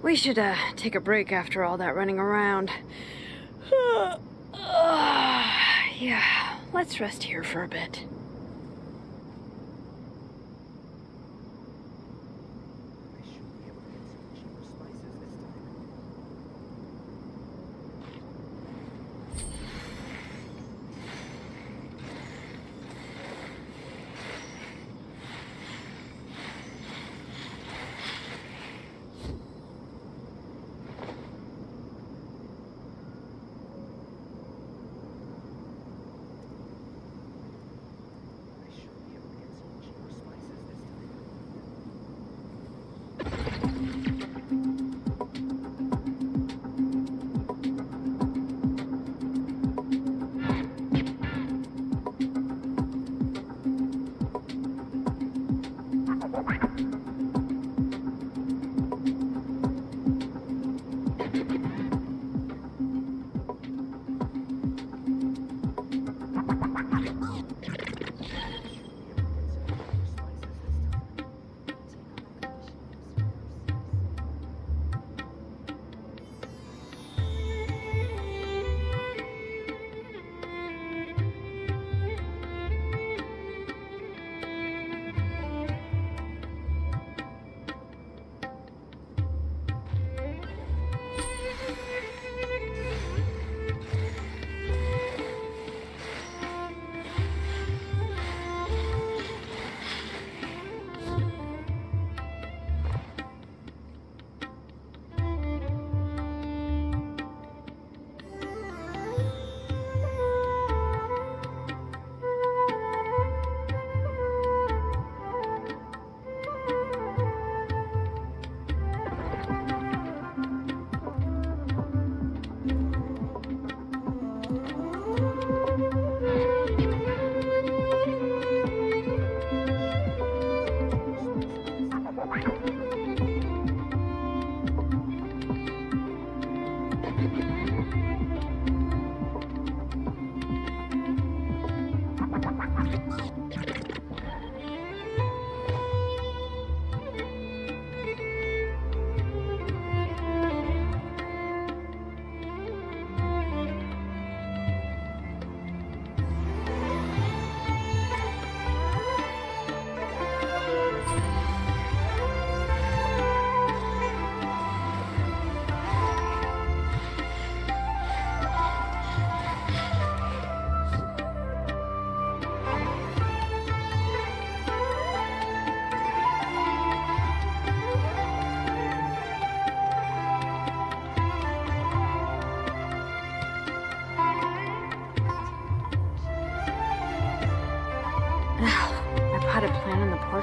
We should, take a break after all that running around. Yeah, let's rest here for a bit.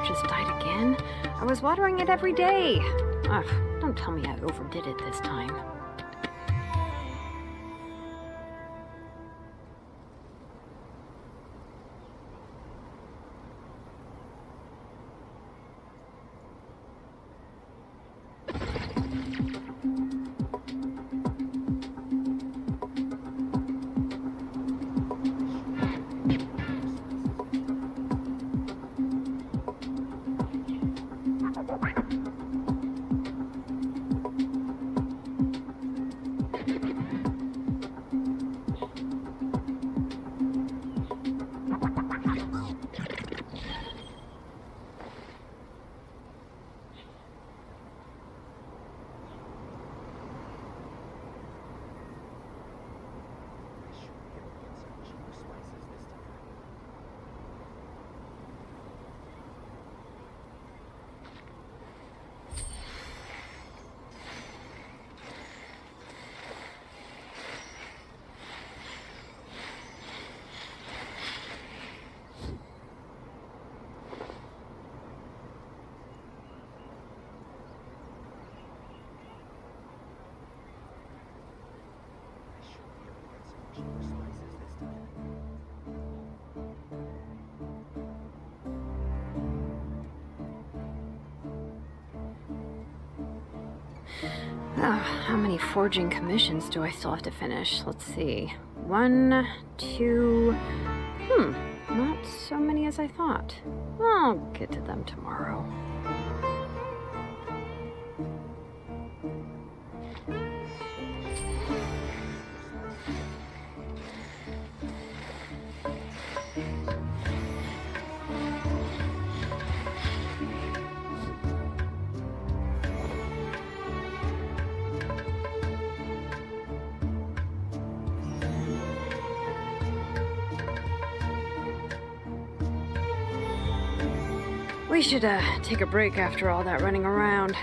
Just died again? I was watering it every day. Ugh, don't tell me I overdid it this time. How many forging commissions do I still have to finish? Let's see. 1, 2... not so many as I thought. I'll get to them tomorrow. We should take a break after all that running around.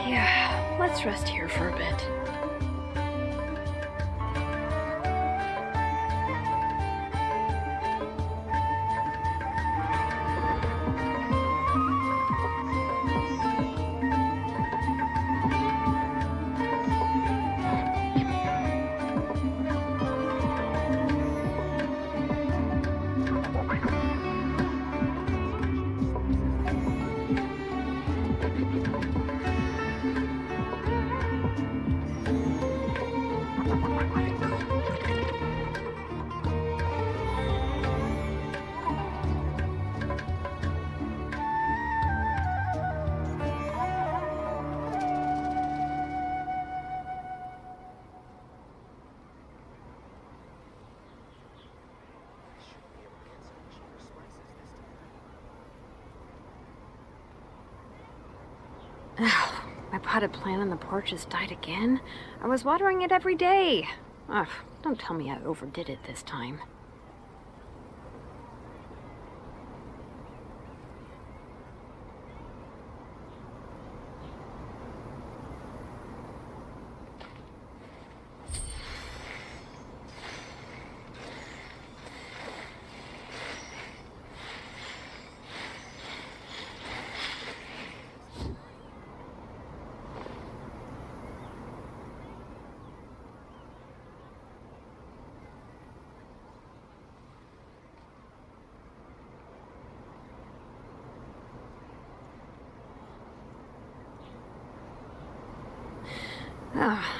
Yeah, let's rest here for a bit. My potted plant on the porch has died again. I was watering it every day. Ugh, don't tell me I overdid it this time.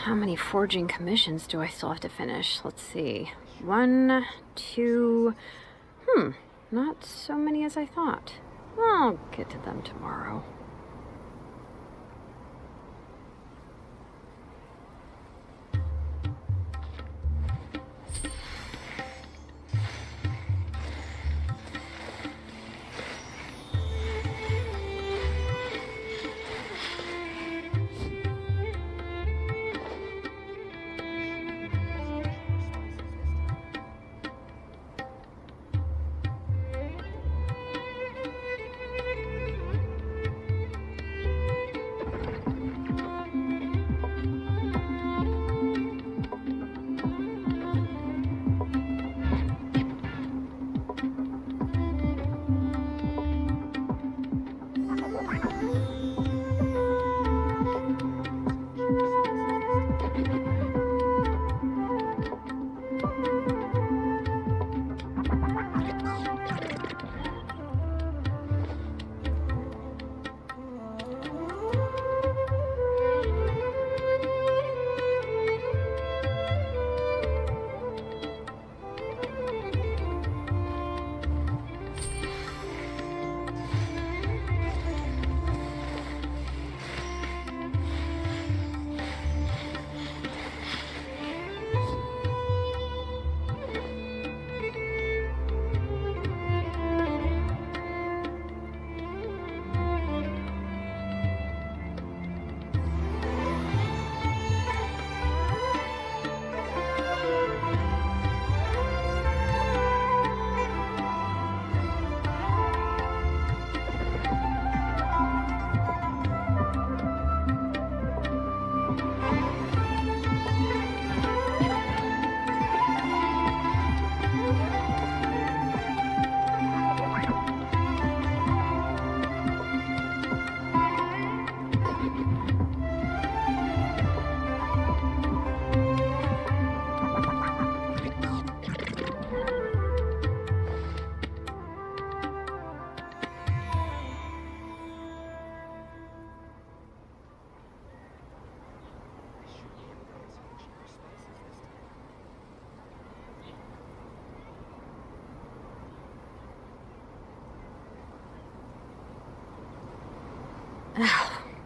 How many forging commissions do I still have to finish? Let's see. 1, 2... not so many as I thought. I'll get to them tomorrow.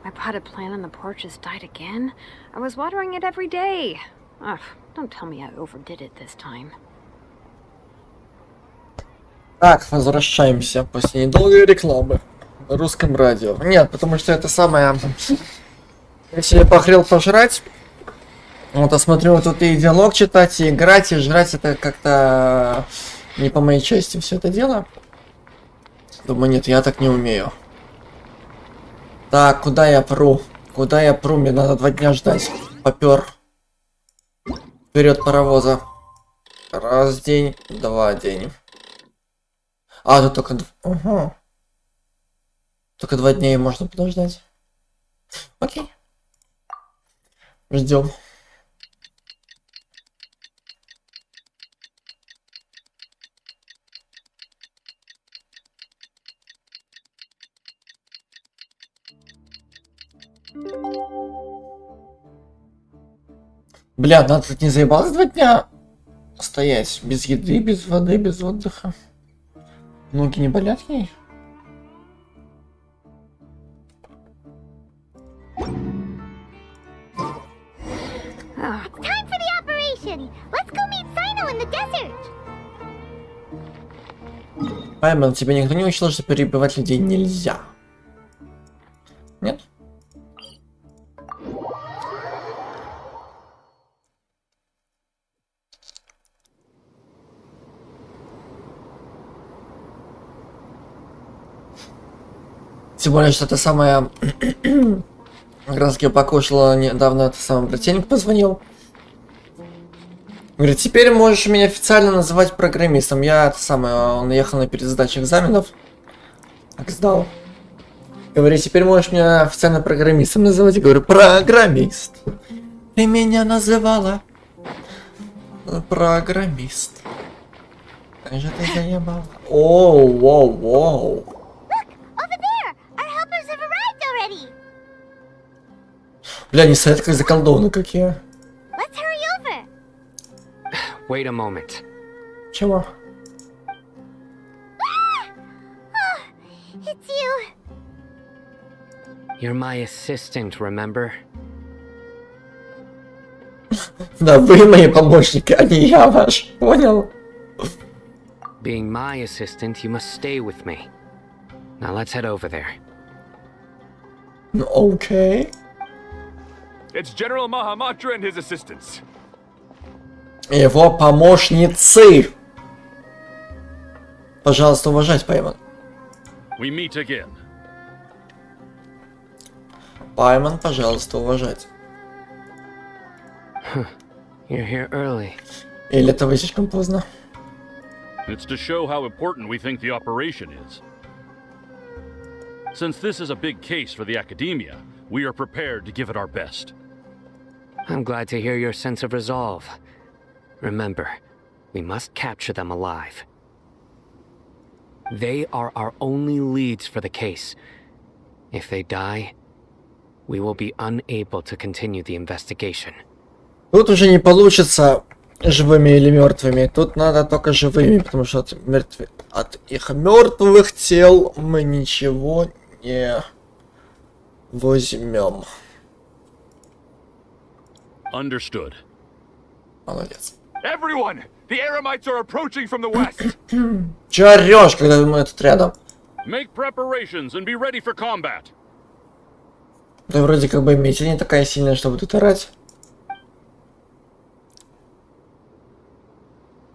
My potted plant on the porch has died again. I was watering it every day. Ugh, don't tell me I overdid it this time. Так, возвращаемся после недолгой рекламы на русском радио. Нет, потому что это самое... Если я похрел пожрать, вот я смотрю, тут и диалог читать, и играть, и жрать, это как-то не по моей части все это дело. Думаю, нет, я так не умею. Так, куда я пру? Куда я пру? Мне надо 2 дня ждать. Попер. Вперед паровоза. Раз день, 2 день. А, тут только... Угу. Только 2 дня и можно подождать. Окей. Ждем. Бля, надо тут не заебалось 2 дня стоять без еды, без воды, без отдыха. Ноги не болят ей? Time for the operation! Let's go meet Sino in the desert! Пайман, тебя никто не учил, что перебивать людей нельзя? Нет? Тем более, что это самое... Как раз я покушала недавно, это самый брательник позвонил. Говорит, теперь можешь меня официально называть программистом. Я это самое, он ехал на пересдачу экзаменов. Так сдал. Говорит, теперь можешь меня официально программистом называть. Я говорю, программист. Ты меня называла программист. Как же ты заебала. Оу, воу, воу. Бля, не совет, как заколдованы какие. Let's hurry over. Wait a moment. Чего? It's you. You're my assistant, remember? Да, вы мои помощники, а не я ваш. Понял? Being my assistant, you must stay with me. Now let's head over there. Окей. It's General Mahamatra and his assistants. Его помощницы. Пожалуйста, уважать, Пайман. We meet again. Пайман, пожалуйста, уважать. You're here early. Или это вы слишком поздно? It's to show how important we think the operation is. Since this is a big case for the academia, we are prepared to give it our best. I'm glad to hear your sense of resolve. Remember, we must capture them alive. They are our only leads for the case. If they die, we will be unable to continue the investigation. Тут уже не получится живыми или мертвыми. Тут надо только живыми, потому что от их мертвых тел мы ничего не возьмем. Understood. Молодец. Everyone! The Eremites are approaching from the west! Чё орёшь, когда мы тут рядом? Make preparations and be ready for combat. Да вроде как бы метель не такая сильная, чтобы тут орать.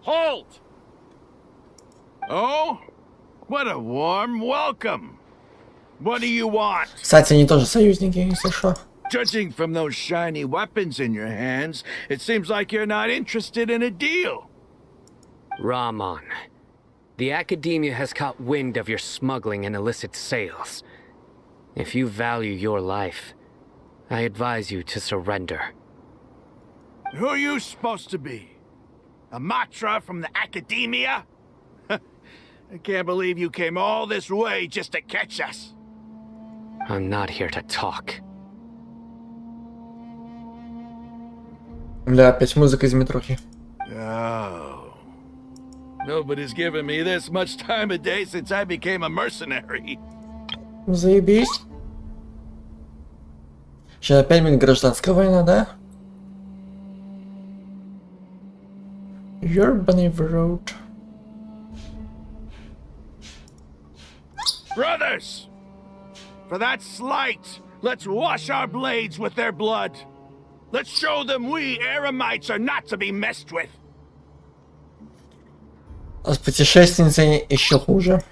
Halt! Oh? What a warm welcome! What do you want? Кстати, они тоже союзники, если что. Judging from those shiny weapons in your hands, it seems like you're not interested in a deal. Rahman, the academia has caught wind of your smuggling and illicit sales. If you value your life, I advise you to surrender. Who are you supposed to be? A Matra from the academia? I can't believe you came all this way just to catch us. I'm not here to talk. Бля, опять музыка из метрухи. Oh. Nobody's given me this much time of day since I became a mercenary. Заебись. Сейчас опять будет гражданская война, да? Ёбаный в рот. Brothers! For that slight, let's wash our blades with their blood. Let's show them we Eremites are not to be messed with. А с путешественницей еще хуже.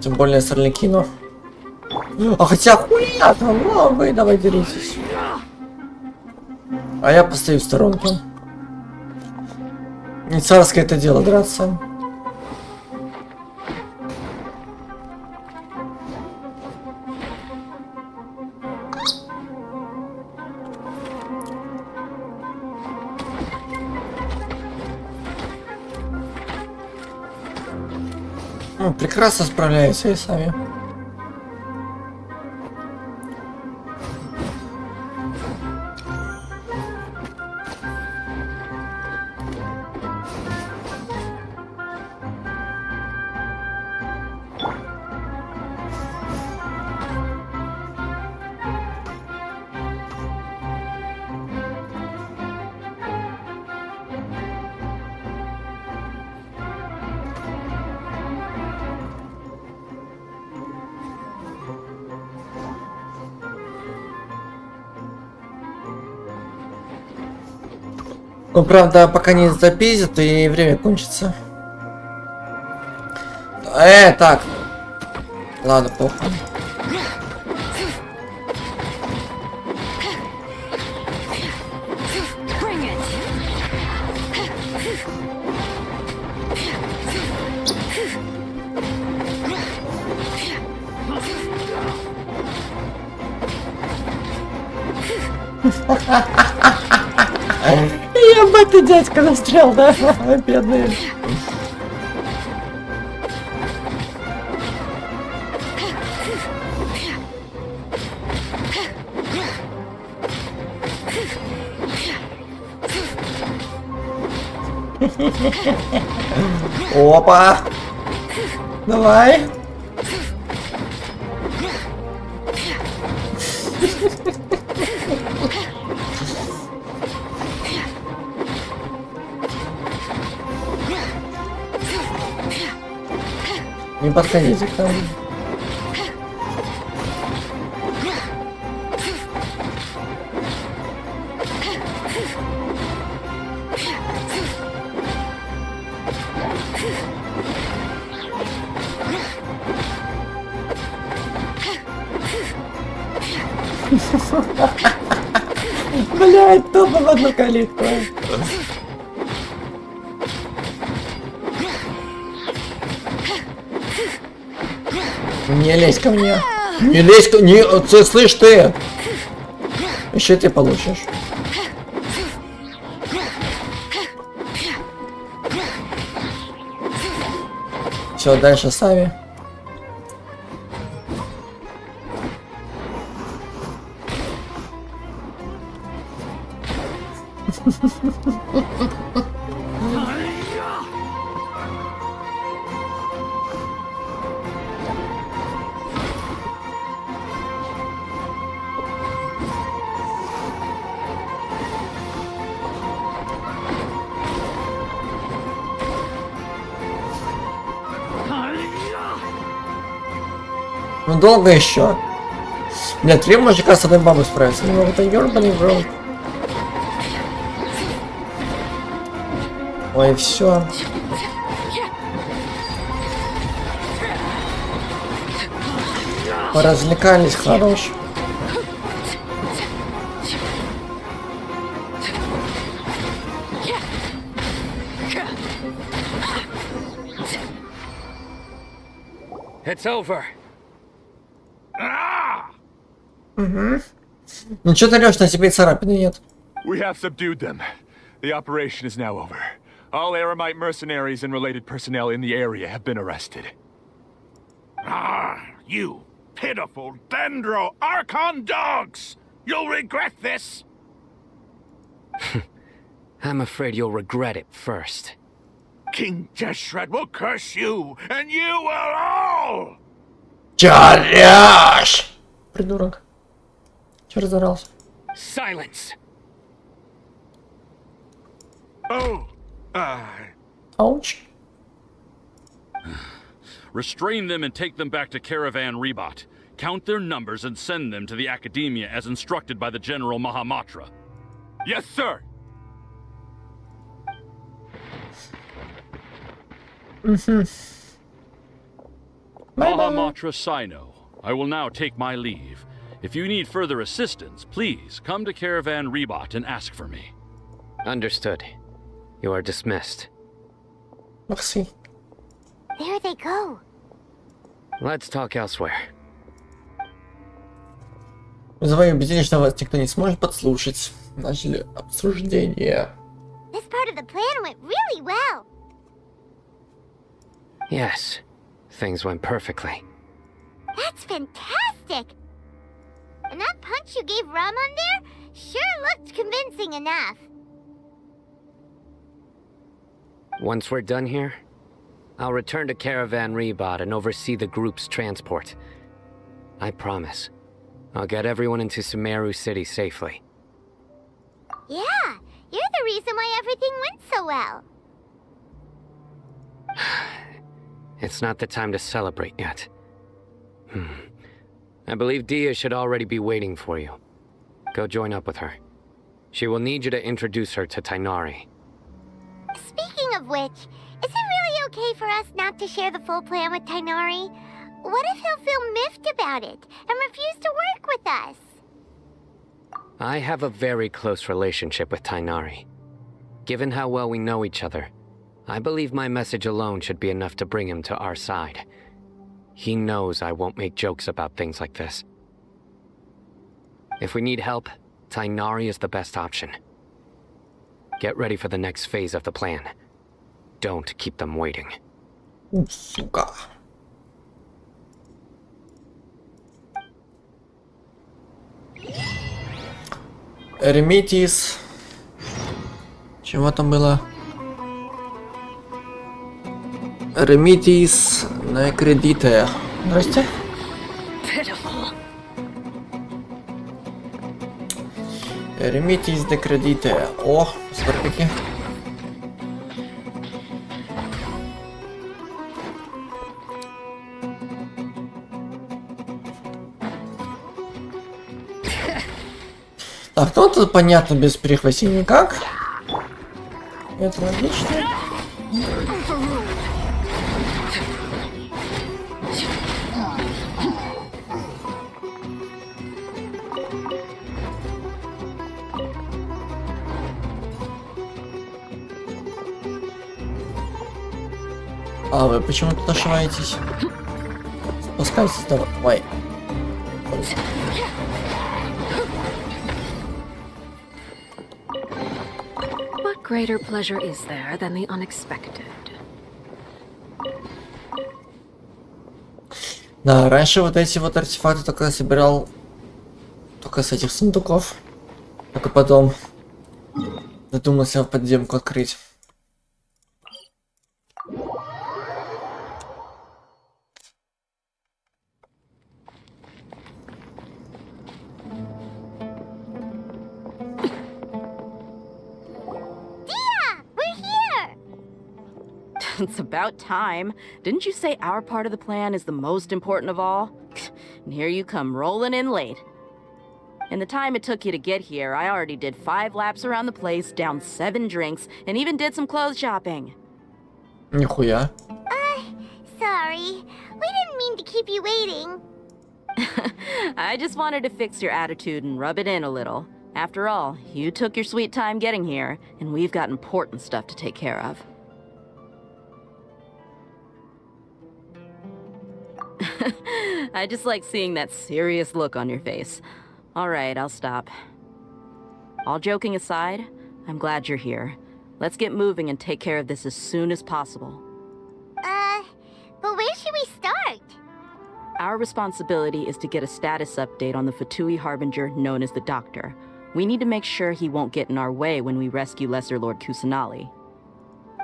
Тем более с Орликино. А хотя хуя там, ну вы давай деритесь. А я постою в сторонке. Не царское это дело драться. Ну, прекрасно справляются и сами. Ну, правда, пока не запиздят, и время кончится. Так. Ладно, похуй. Ебать, ты дядька настрел, да? Бедный. Опа! Давай! Не подходите к нам. Блять, тупо в одну калитку. Не лезь ко мне. Не лезь ко мне. Ты слышь ты. Еще ты получишь. Все, дальше сами. Ну долго еще. Бля, 3 мужика с одной бабой справиться. Не могут, ёрбаный в рот. Ой, все. Поразвлекались хорош. It's over. Угу. Ну что ты орёшь, на тебе царапины нет. We have subdued them. The operation is now over. All Eremite mercenaries and related personnel in the area have been arrested. Ah, you pitiful Dendro Archon dogs! You'll regret this! I'm afraid you'll regret it first. King Jeshred will curse you, and you will all! Чаряш! Придурок. Чё разорался? Silence! Oh, Ауч. Restrain them and take them back to Caravan Rebot. Count their numbers and send them to the Academia as instructed by the General Mahamatra. Yes, sir. Mahamatra Sino, I will now take my leave. If you need further assistance, please come to Caravan Rebot and ask for me. Understood. You are dismissed. Merci. There they go. Let's talk elsewhere. Вызываю убедились, что вас никто не сможет подслушать. Начали обсуждение. This part of the plan went really well. Yes, things went perfectly. That's fantastic. And that punch you gave Ram on there sure looked convincing enough. Once we're done here, I'll return to Caravan Rebot and oversee the group's transport. I promise. I'll get everyone into Sumeru City safely. Yeah, you're the reason why everything went so well. It's not the time to celebrate yet. I believe Dia should already be waiting for you. Go join up with her. She will need you to introduce her to Tainari. Speaking of which, is it really okay for us not to share the full plan with Tainari? What if he'll feel miffed about it and refuse to work with us? I have a very close relationship with Tainari. Given how well we know each other, I believe my message alone should be enough to bring him to our side. He knows I won't make jokes about things like this. If we need help, Tainari is the best option. Get ready for the next phase of the plan. Don't keep them waiting. Сука. Эрмитис. Чего там было? Ремитис на кредиты. Здрасте. Ремитис на кредиты. О, смотрите. Так, ну тут понятно, без прихвостей никак. Это логично. А вы почему тут ошибаетесь? Спускайтесь, давай. What greater pleasure is there than the unexpected? Да, раньше вот эти вот артефакты только собирал только с этих сундуков. Только потом задумался в подземку открыть. It's about time. Didn't you say our part of the plan is the most important of all? And here you come rolling in late. In the time it took you to get here, I already did 5 laps around the place, downed 7 drinks, and even did some clothes shopping. Нихуя. Sorry. We didn't mean to keep you waiting. I just wanted to fix your attitude and rub it in a little. After all, you took your sweet time getting here, and we've got important stuff to take care of. I just like seeing that serious look on your face. Alright, I'll stop. All joking aside, I'm glad you're here. Let's get moving and take care of this as soon as possible. But where should we start? Our responsibility is to get a status update on the Fatui Harbinger known as the Doctor. We need to make sure he won't get in our way when we rescue Lesser Lord Kusanali.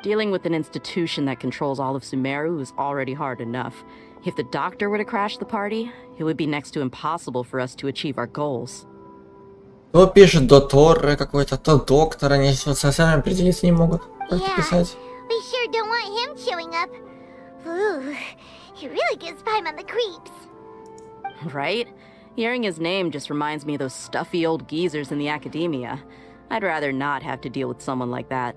Dealing with an institution that controls all of Sumeru is already hard enough. If the doctor were to crash the party, it would be next to impossible for us to achieve our goals. То пишет доктор какой-то, то доктор, они совсем определиться не могут. Как Yeah, писать? we sure don't want him showing up. Ooh, he really gives Paimon the creeps. Right? Hearing his name just reminds me of those stuffy old geezers in the academia. I'd rather not have to deal with someone like that.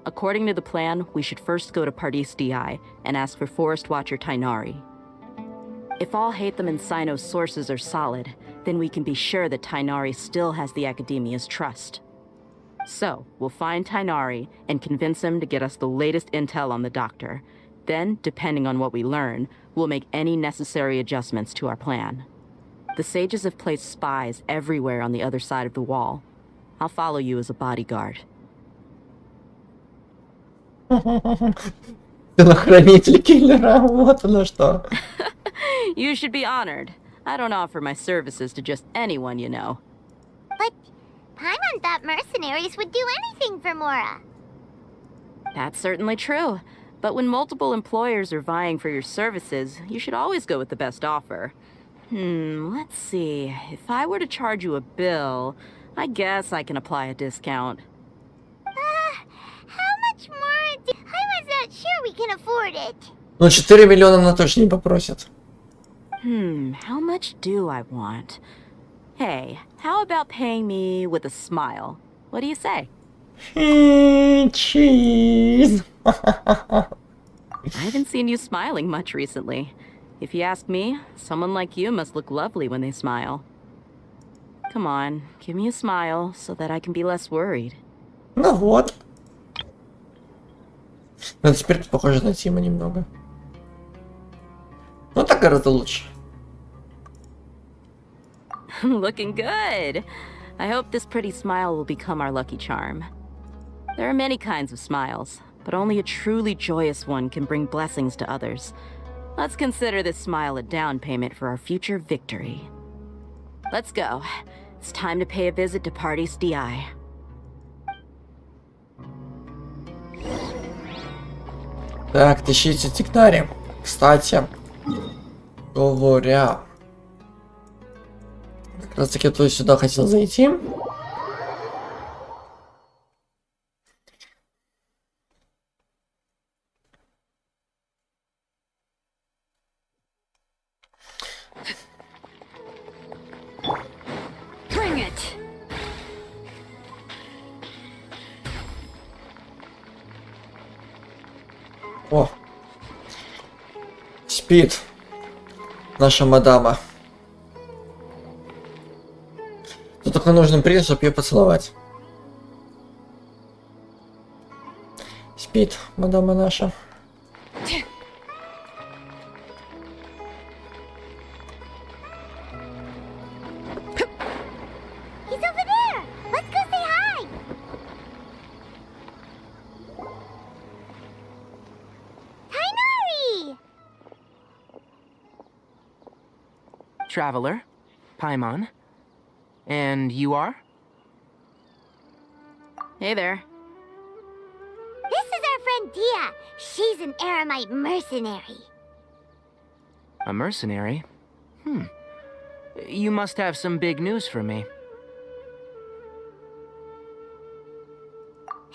According to the plan, we should first go to Pardis DI and ask for Forest Watcher Tainari. If all Hatham and Sino's sources are solid, then we can be sure that Tainari still has the Academia's trust. So, we'll find Tainari and convince him to get us the latest intel on the doctor. Then, depending on what we learn, we'll make any necessary adjustments to our plan. The sages have placed spies everywhere on the other side of the wall. I'll follow you as a bodyguard. Телохранитель киллера, вот оно что. You should be honored. I don't offer my services to just anyone you know. But Paimon thought mercenaries would do anything for Mora. That's certainly true. But when multiple employers are vying for your services, you should always go with the best offer. Let's see. If I were to charge you a bill, I guess I can apply a discount. How much more? Paimon's not sure we can afford it. Ну, 4 миллиона она точно не попросит. How much do I want? Hey, how about paying me with a smile? What do you say? Cheese. I haven't seen you smiling much recently. If you ask me, someone like you must look lovely when they smile. Come on, give me a smile so that I can be less worried. Ну вот. Но теперь похоже на Тима немного. Ну так гораздо лучше. Looking good. I hope this pretty smile will become our lucky charm. There are many kinds of smiles, but only a truly joyous one can bring blessings to others. Let's consider this smile a down payment for our future victory. Let's go. It's time to pay a visit to Pardis DI. Так, тащите тикнари. Кстати, говоря, как раз таки я сюда хотел зайти. Bring it. О, спит наша мадама. Тут только нужен принц, чтобы ее поцеловать. Спит мадама наша. He's over there. Let's go say hi. Tainari! Traveler, Paimon. And you are? Hey there. This is our friend Dia. She's an Aramite mercenary. A mercenary? You must have some big news for me.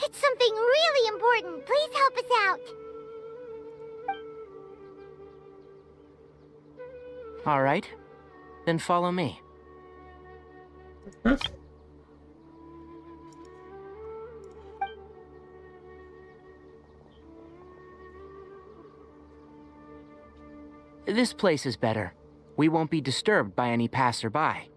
It's something really important. Please help us out. All right. Then follow me. This place is better. We won't be disturbed by any passerby.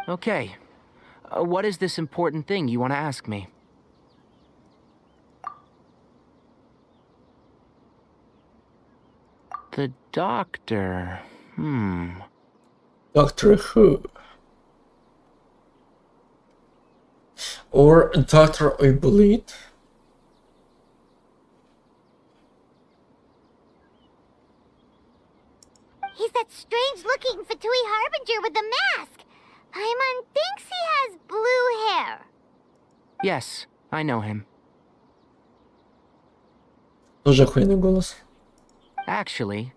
Okay. What is this important thing you want to ask me? The doctor. Doctor Who. Or Doctor Oibulid. He's that strange-looking Fatui Harbinger with the mask. Paimon thinks he has blue hair. Yes, I know him. Тоже охуенный голос. Actually,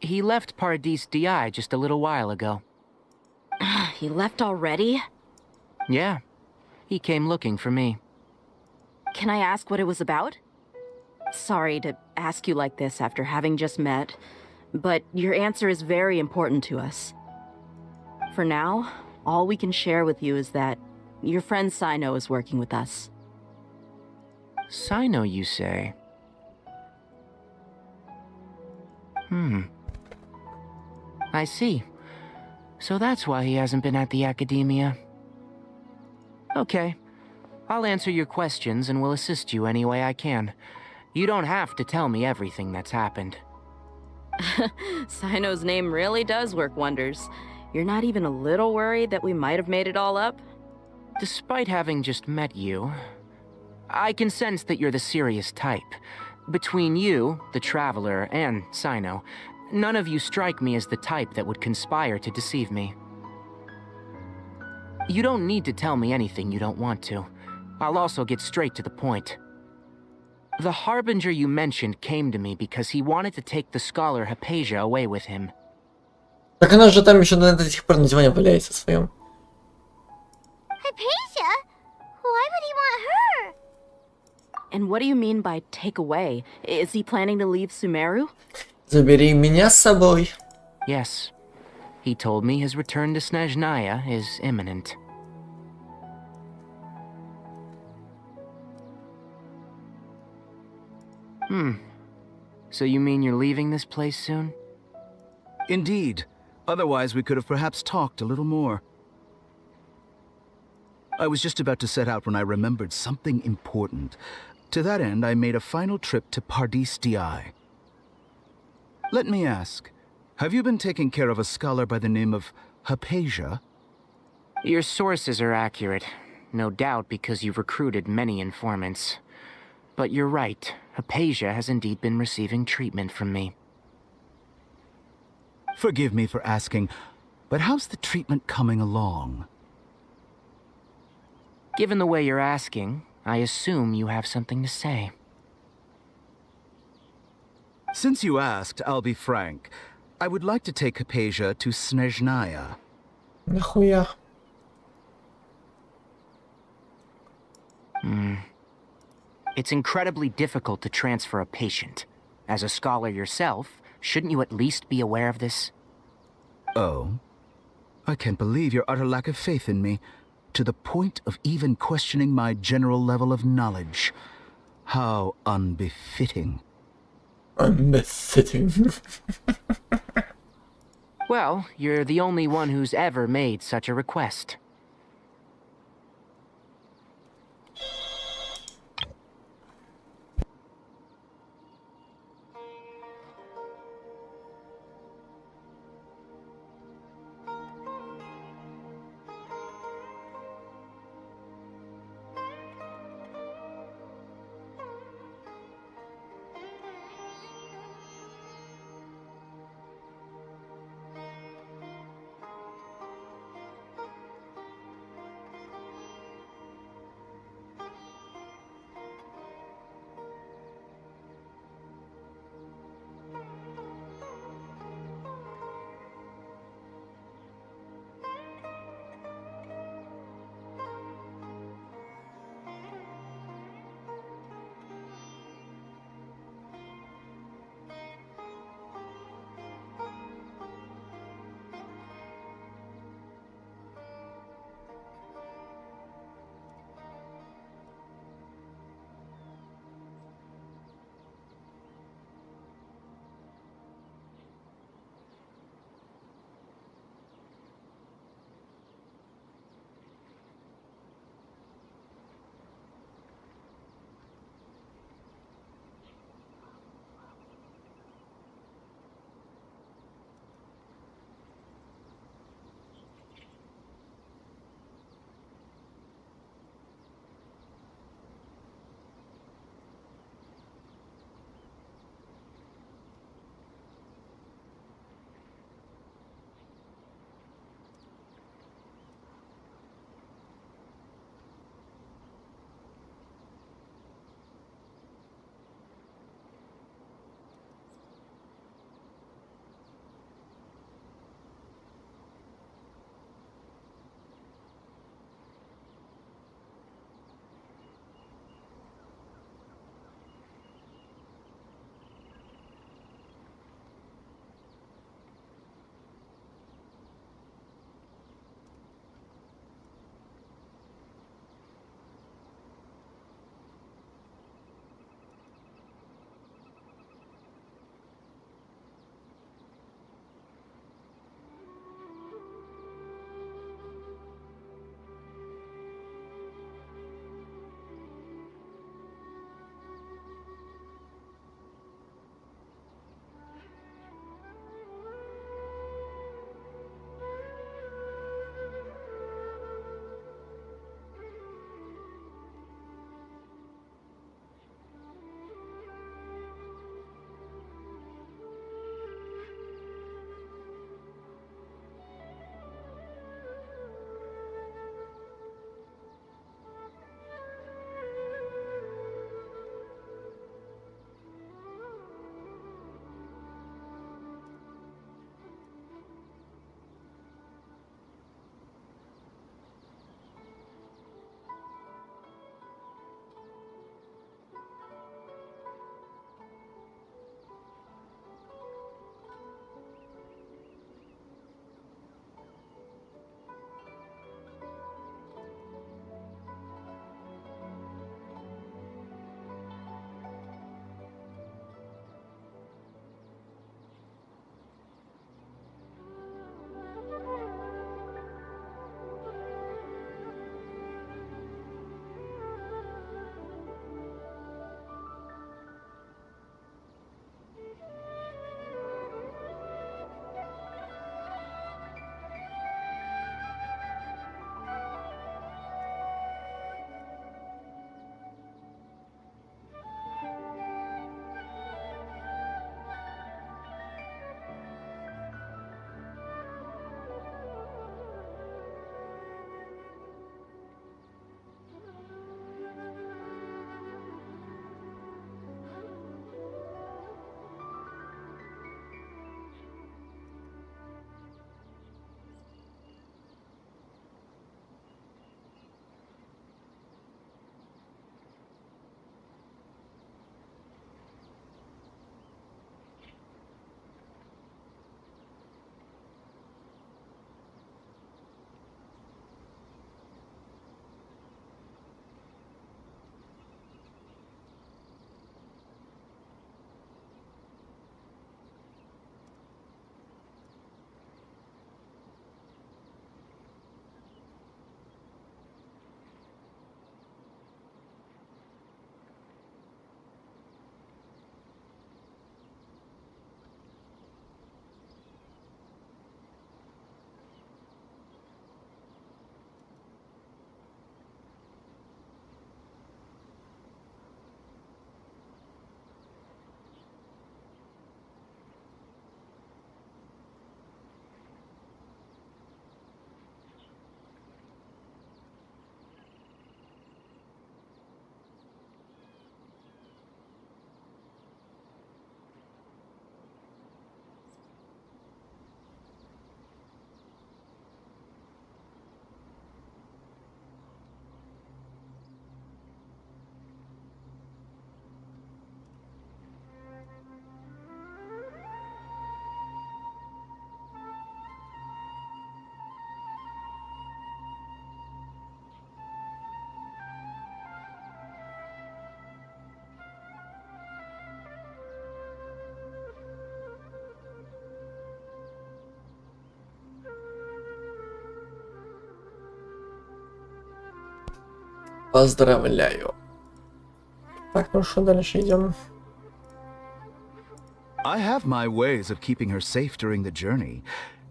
he left Paradis DI just a little while ago. He left already? Yeah, he came looking for me. Can I ask what it was about? Sorry to ask you like this after having just met, but your answer is very important to us. For now, all we can share with you is that your friend Sino is working with us. Sino, you say? I see. So that's why he hasn't been at the academia. Okay. I'll answer your questions and will assist you any way I can. You don't have to tell me everything that's happened. Sino's name really does work wonders. You're not even a little worried that we might have made it all up? Despite having just met you, I can sense that you're the serious type. Between you, the Traveler, and Sino, none of you strike me as the type that would conspire to deceive me. You don't need to tell me anything you don't want to. I'll also get straight to the point. The Harbinger you mentioned came to me because he wanted to take the scholar Hypatia away with him. Так она же там еще до сих пор на диване валяется в своем. Hypatia? Why would he want her? And what do you mean by take away? Is he planning to leave Sumeru? Забери меня с собой. Yes. He told me his return to Snezhnaya is imminent. So you mean you're leaving this place soon? Indeed. Otherwise, we could have perhaps talked a little more. I was just about to set out when I remembered something important. To that end, I made a final trip to Paradis DI. Let me ask, have you been taking care of a scholar by the name of Hypatia? Your sources are accurate. No doubt because you've recruited many informants. But you're right, Hypatia has indeed been receiving treatment from me. Forgive me for asking, but how's the treatment coming along? Given the way you're asking, I assume you have something to say. Since you asked, I'll be frank. I would like to take Hypatia to Snezhnaya. Нахуя? It's incredibly difficult to transfer a patient. As a scholar yourself, shouldn't you at least be aware of this? Oh? I can't believe your utter lack of faith in me, to the point of even questioning my general level of knowledge. How unbefitting. Unbefitting. Well, you're the only one who's ever made such a request. Поздравляю. Так, ну что, дальше идем. I have my ways of keeping her safe during the journey.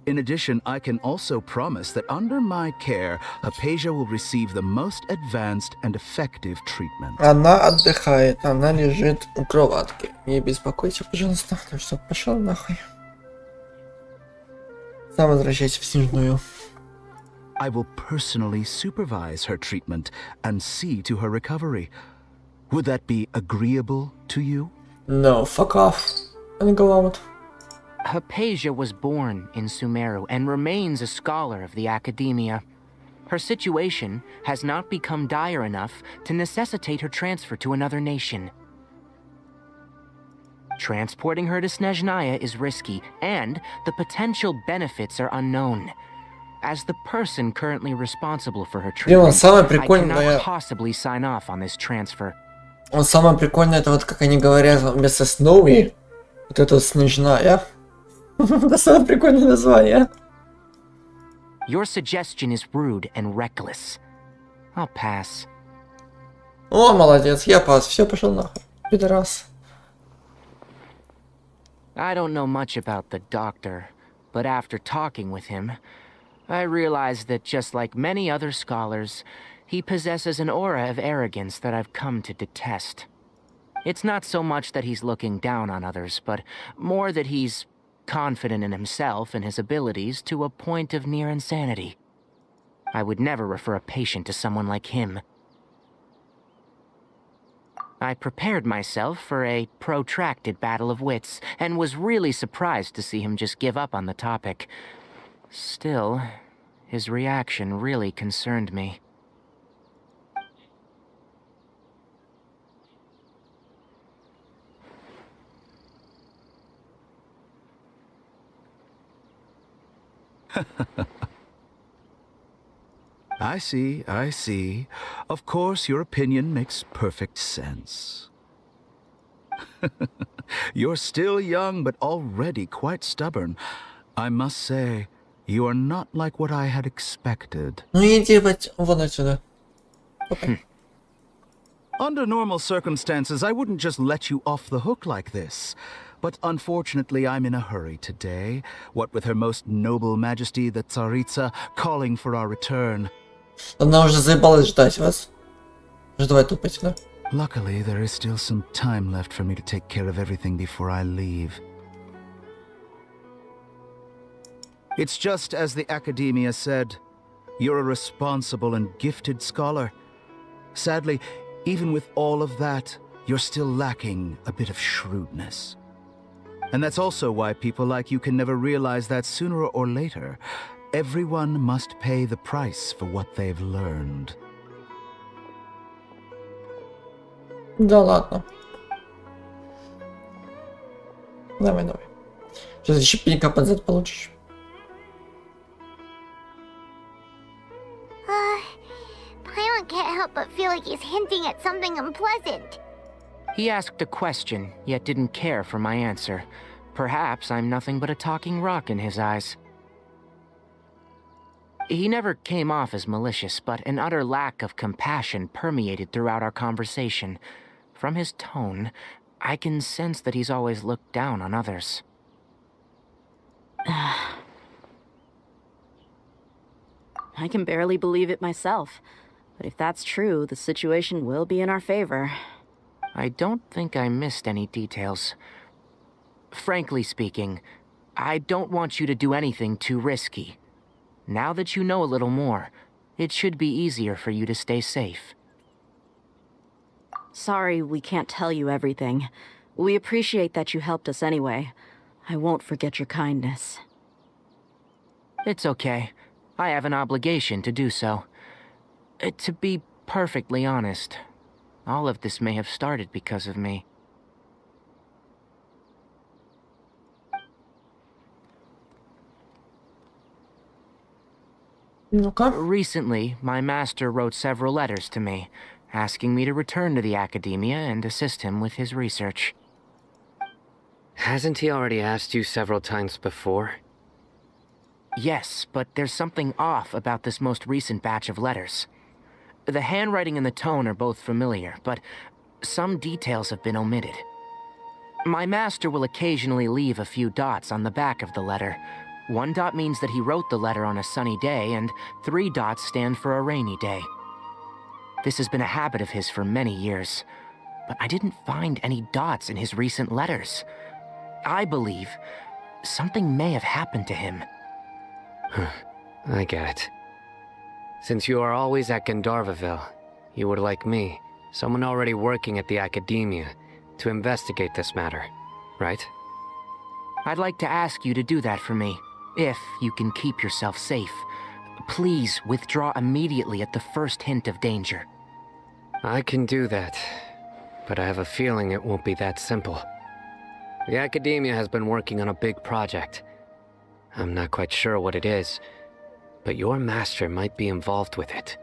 In addition, I can also promise that under my care, Hypatia will receive the most advanced and effective treatment. Она отдыхает, она лежит у кроватки. Не беспокойся, пожалуйста. Так что пошел нахуй. Сам возвращайся в Снежную. I will personally supervise her treatment and see to her recovery. Would that be agreeable to you? No, fuck off. And go out. Hypatia was born in Sumeru and remains a scholar of the academia. Her situation has not become dire enough to necessitate her transfer to another nation. Transporting her to Snezhnaya is risky, and the potential benefits are unknown. As the person currently responsible for her treatment, I cannot possibly sign off on this transfer. Самое прикольное, это вот как они говорят вместо Snowy, вот это Снежная. Это самое прикольное название. Your suggestion is rude and reckless. I'll pass. О, молодец, я пас. Все, пошел нахуй. Пидорас. I don't know much about the doctor, but after talking with him, I realized that just like many other scholars, he possesses an aura of arrogance that I've come to detest. It's not so much that he's looking down on others, but more that he's confident in himself and his abilities to a point of near insanity. I would never refer a patient to someone like him. I prepared myself for a protracted battle of wits, and was really surprised to see him just give up on the topic. Still, his reaction really concerned me. I see, I see. Of course, your opinion makes perfect sense. You're still young, but already quite stubborn. I must say, you are not like what I had expected. Under normal circumstances, I wouldn't just let you off the hook like this. But unfortunately, I'm in a hurry today, what with Her Most Noble Majesty the Tsaritsa calling for our return. Она уже заебалась ждать вас. Давай тупать, да? Luckily, there is still some time left for me to take care of everything before I leave. It's just as the Academia said, you're a responsible and gifted scholar. Sadly, even with all of that, you're still lacking a bit of shrewdness. And that's also why people like you can never realize that sooner or later, everyone must pay the price for what they've learned. Да ладно. Давай. Сейчас еще пенька под зад получишь. Paimon can't help but feel like he's hinting at something unpleasant. He asked a question, yet didn't care for my answer. Perhaps I'm nothing but a talking rock in his eyes. He never came off as malicious, but an utter lack of compassion permeated throughout our conversation. From his tone, I can sense that he's always looked down on others. I can barely believe it myself. But if that's true, the situation will be in our favor. I don't think I missed any details. Frankly speaking, I don't want you to do anything too risky. Now that you know a little more, it should be easier for you to stay safe. Sorry we can't tell you everything. We appreciate that you helped us anyway. I won't forget your kindness. It's okay. I have an obligation to do so. To be perfectly honest, all of this may have started because of me. Recently, my master wrote several letters to me, asking me to return to the Academia and assist him with his research. Hasn't he already asked you several times before? Yes, but there's something off about this most recent batch of letters. The handwriting and the tone are both familiar, but some details have been omitted. My master will occasionally leave a few dots on the back of the letter. 1 dot means that he wrote the letter on a sunny day, and 3 dots stand for a rainy day. This has been a habit of his for many years, but I didn't find any dots in his recent letters. I believe something may have happened to him. I get it. Since you are always at Gandharvaville, you would like me, someone already working at the Academia, to investigate this matter, right? I'd like to ask you to do that for me, if you can keep yourself safe. Please withdraw immediately at the first hint of danger. I can do that, but I have a feeling it won't be that simple. The Academia has been working on a big project. I'm not quite sure what it is, but your master might be involved with it.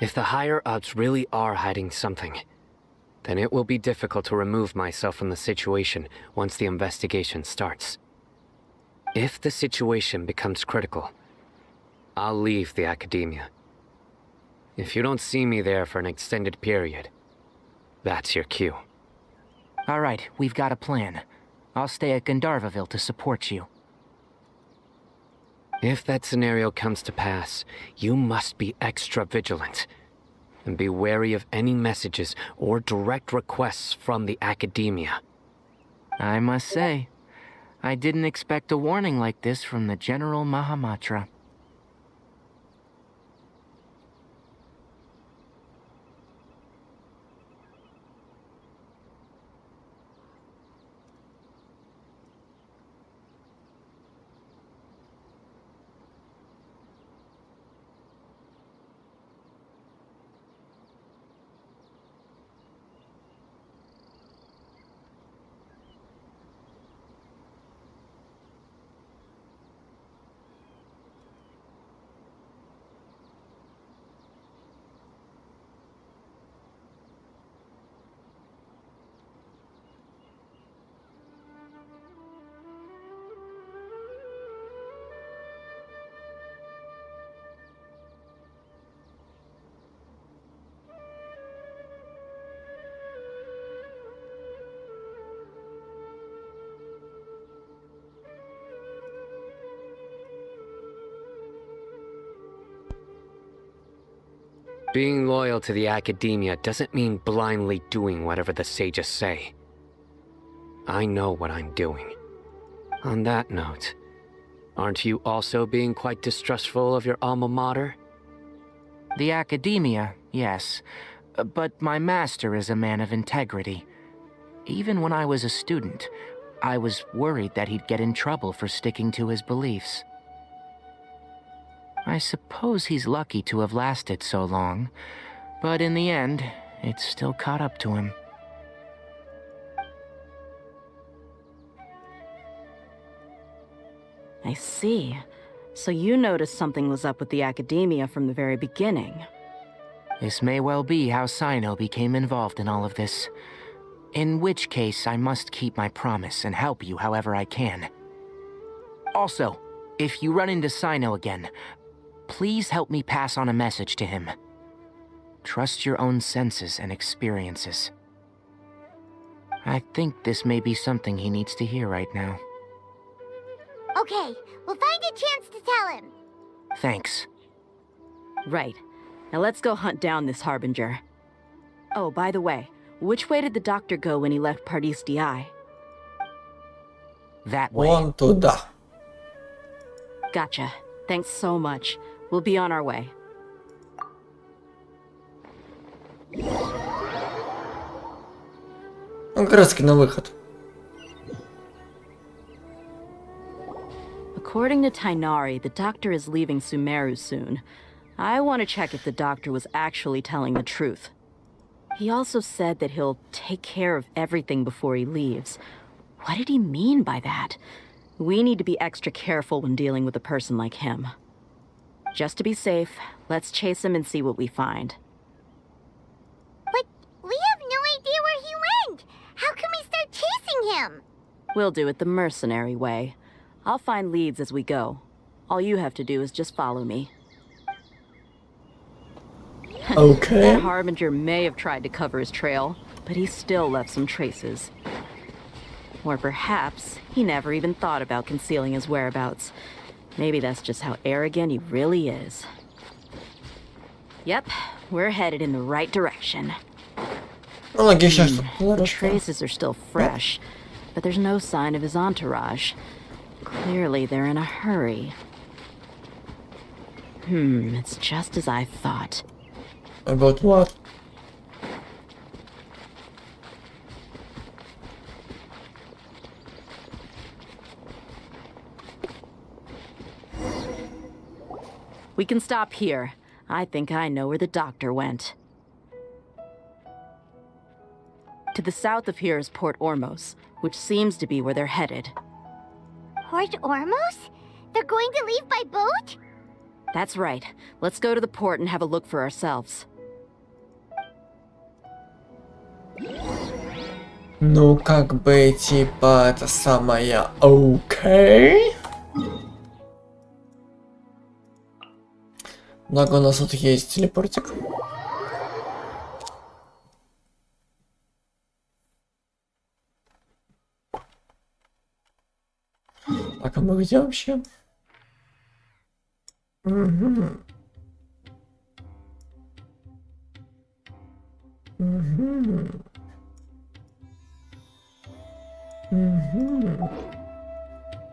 If the higher-ups really are hiding something, then it will be difficult to remove myself from the situation once the investigation starts. If the situation becomes critical, I'll leave the Academia. If you don't see me there for an extended period, that's your cue. All right, we've got a plan. I'll stay at Gandharvaville to support you. If that scenario comes to pass, you must be extra vigilant. And be wary of any messages or direct requests from the Academia. I must say, I didn't expect a warning like this from the General Mahamatra. Being loyal to the Academia doesn't mean blindly doing whatever the sages say. I know what I'm doing. On that note, aren't you also being quite distrustful of your alma mater? The Academia, yes. But my master is a man of integrity. Even when I was a student, I was worried that he'd get in trouble for sticking to his beliefs. I suppose he's lucky to have lasted so long, but in the end, it's still caught up to him. I see. So you noticed something was up with the Academia from the very beginning. This may well be how Sino became involved in all of this. In which case, I must keep my promise and help you however I can. Also, if you run into Sino again, please help me pass on a message to him. Trust your own senses and experiences. I think this may be something he needs to hear right now. Okay, we'll find a chance to tell him. Thanks. Right. Now let's go hunt down this Harbinger. Oh, by the way, which way did the doctor go when he left Pardis-Di? That way. Вон туда. Gotcha. Thanks so much. We'll be on our way. Ну, как раз таки на выход. According to Tighnari, the doctor is leaving Sumeru soon. I want to check if the doctor was actually telling the truth. He also said that he'll take care of everything before he leaves. What did he mean by that? We need to be extra careful when dealing with a person like him. Just to be safe, let's chase him and see what we find. But we have no idea where he went. How can we start chasing him? We'll do it the mercenary way. I'll find leads as we go. All you have to do is just follow me. Okay. That Harbinger may have tried to cover his trail, but he still left some traces. Or perhaps he never even thought about concealing his whereabouts. Maybe that's just how arrogant he really is. Yep, we're headed in the right direction. The traces are still fresh, but there's no sign of his entourage. Clearly they're in a hurry. It's just as I thought. About what? We can stop here. I think I know where the doctor went. To the south of here is Port Ormos, which seems to be where they're headed. Port Ormos? They're going to leave by boat? That's right. Let's go to the port and have a look for ourselves. Ну, как бы, типа, это самое... Окей. Благо у нас тут есть телепортик. Так, а мы где вообще? Угу. Угу. Угу.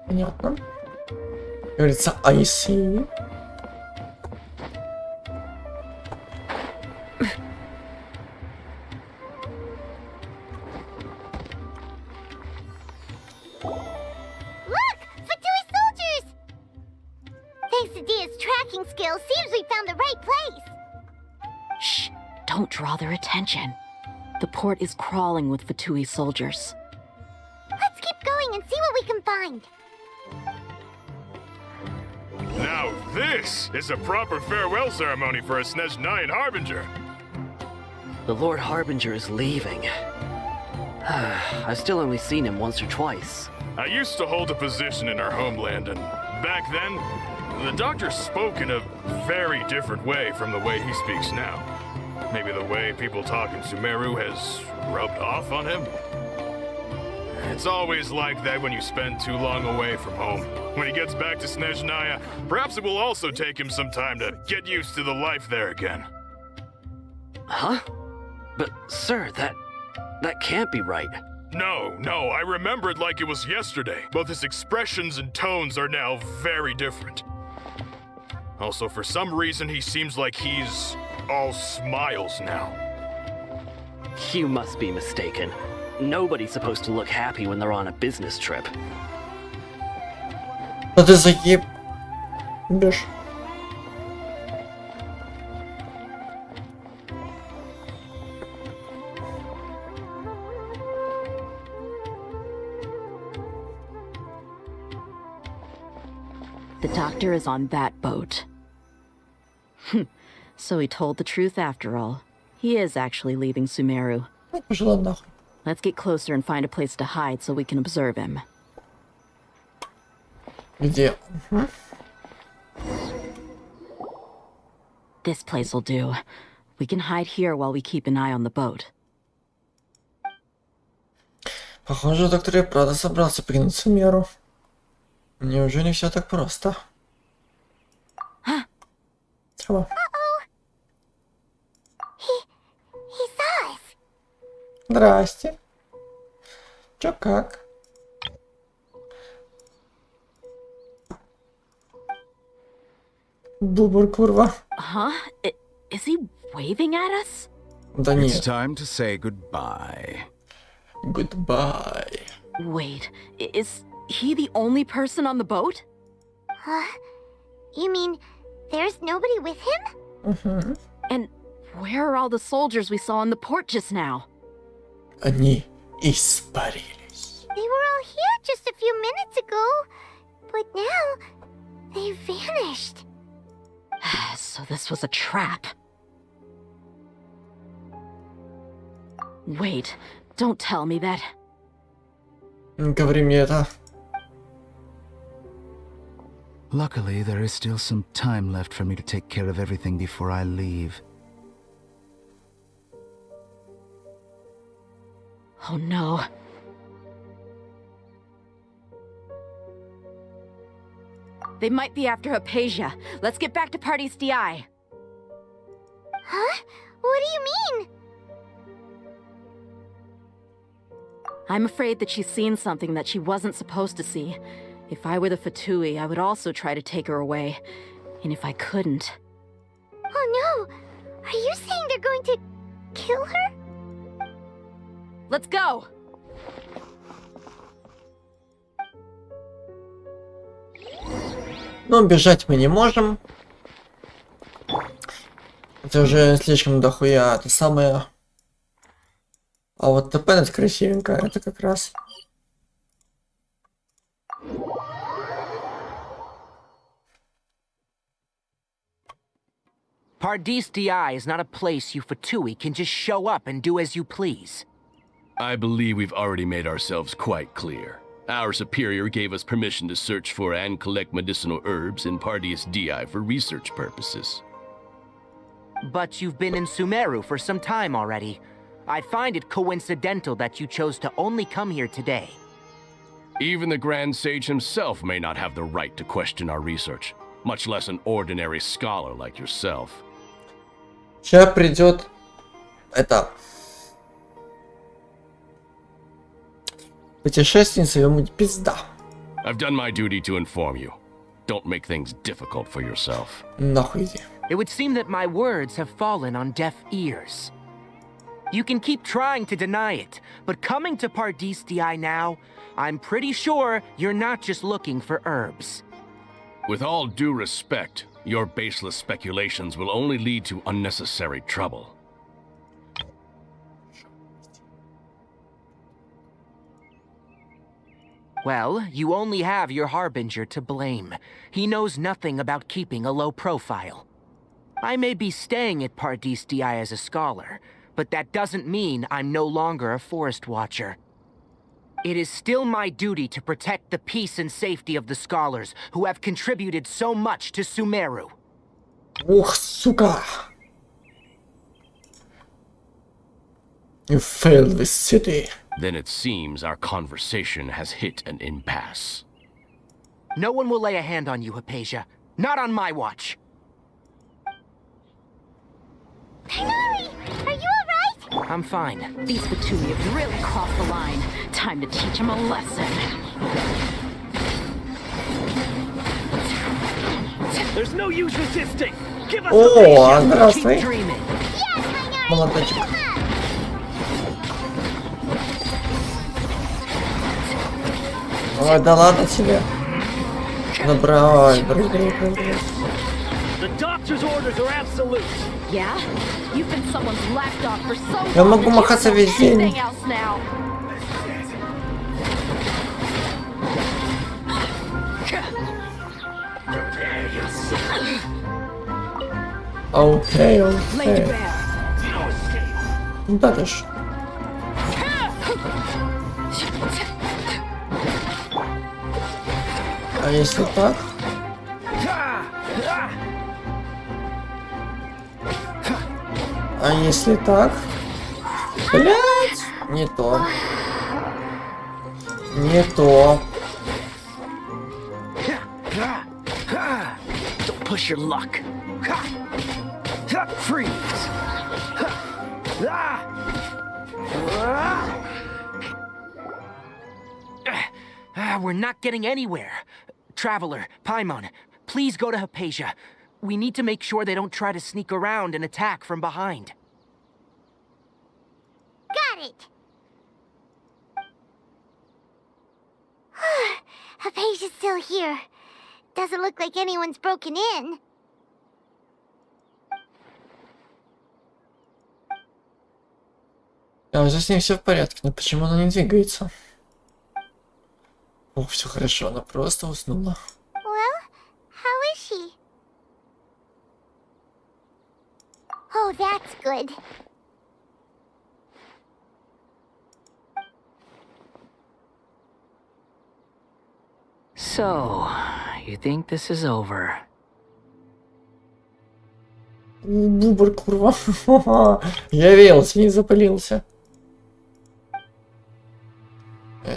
Понятно. Говорится, I see. Don't draw their attention. The port is crawling with Fatui soldiers. Let's keep going and see what we can find. Now this is a proper farewell ceremony for a Snezhnayan Harbinger. The Lord Harbinger is leaving. I've still only seen him once or twice. I used to hold a position in our homeland, and back then, the doctor spoke in a very different way from the way he speaks now. Maybe the way people talk in Sumeru has rubbed off on him? It's always like that when you spend too long away from home. When he gets back to Snezhnaya, perhaps it will also take him some time to get used to the life there again. Huh? But, sir, that can't be right. No, I remember it like it was yesterday. Both his expressions and tones are now very different. Also, for some reason, he seems like he's all smiles now. You must be mistaken. Nobody's supposed to look happy when they're on a business trip. Что ты заебешь? The doctor is on that boat. So he told the truth after all. He is actually leaving Sumeru. Let's get closer and find a place to hide so we can observe him. Где? This place will do. We can hide here while we keep an eye on the boat. Похоже, доктор и правда собрался покинуть Сумеру. Неужели все так просто? Чего? He saw us. Здрасте. Чё как? Бубр, курва. Huh? Is he waving at us? Да нет. It's time to say goodbye. Goodbye. Wait, is he the only person on the boat? You mean there's nobody with him? Mm-hmm. And where are all the soldiers we saw in the port just now? Они испарились. They were all here just a few minutes ago, but now they vanished. So this was a trap. Wait, don't tell me that. Говори мне это. Luckily, there is still some time left for me to take care of everything before I leave. Oh no. They might be after Hypatia. Let's get back to Party's DI. Huh? What do you mean? I'm afraid that she's seen something that she wasn't supposed to see. If I were the Fatui, I would also try to take her away. And if I couldn't... Oh no! Are you saying they're going to kill her? Let's go! Но бежать мы не можем. Это уже слишком дохуя. Это самое... А вот ТП красивенькая, это как раз... Pardee's DI is not a place you Fatui can just show up and do as you please. I believe we've already made ourselves quite clear. Our superior gave us permission to search for and collect medicinal herbs in Pardee's DI for research purposes. But you've been in Sumeru for some time already. I find it coincidental that you chose to only come here today. Even the Grand Sage himself may not have the right to question our research, much less an ordinary scholar like yourself. Сейчас придет это путешественница, ему пизда. I've done my duty to inform you. Don't make things difficult for yourself. Нахуй иди. It would seem that my words have fallen on deaf ears. You can keep trying to deny it, but coming to Pardee's DI now, I'm pretty sure you're not just looking for herbs. With all due respect, your baseless speculations will only lead to unnecessary trouble. Well, you only have your Harbinger to blame. He knows nothing about keeping a low profile. I may be staying at Pardee's DI as a scholar, but that doesn't mean I'm no longer a Forest Watcher. It is still my duty to protect the peace and safety of the scholars who have contributed so much to Sumeru. Ух, сука! You failed this city. Then it seems our conversation has hit an impasse. No one will lay a hand on you, Hypatia. Not on my watch. Tighnari, are you alright? I'm fine. These Fatui have really crossed the line. Time to teach them a lesson. There's no use resisting. Give us О, a здравствуй. Yes, Tighnari, Молодочек. come on! Ой, да ладно тебе. Доброй, The doctor's orders are absolute. Yeah? You've been someone's lapdog for so long. Я могу махаться весь день. Anything else now? Окей, окей. Да ты ж. А если так? А если так? Блять! Не то. Не то. Don't push your luck. Freeze. We're not getting anywhere. Traveler, Paimon, please go to Hypatia. We need to make sure they don't try to sneak around and attack from behind. Got it! Hypatia's still here. Doesn't look like anyone's broken in. А здесь с ней все в порядке, но почему она не двигается? О, все хорошо, она просто уснула. Well, how is she? Oh, that's good. So, you think this is over? Бубр, курва. Я велся, не запалился.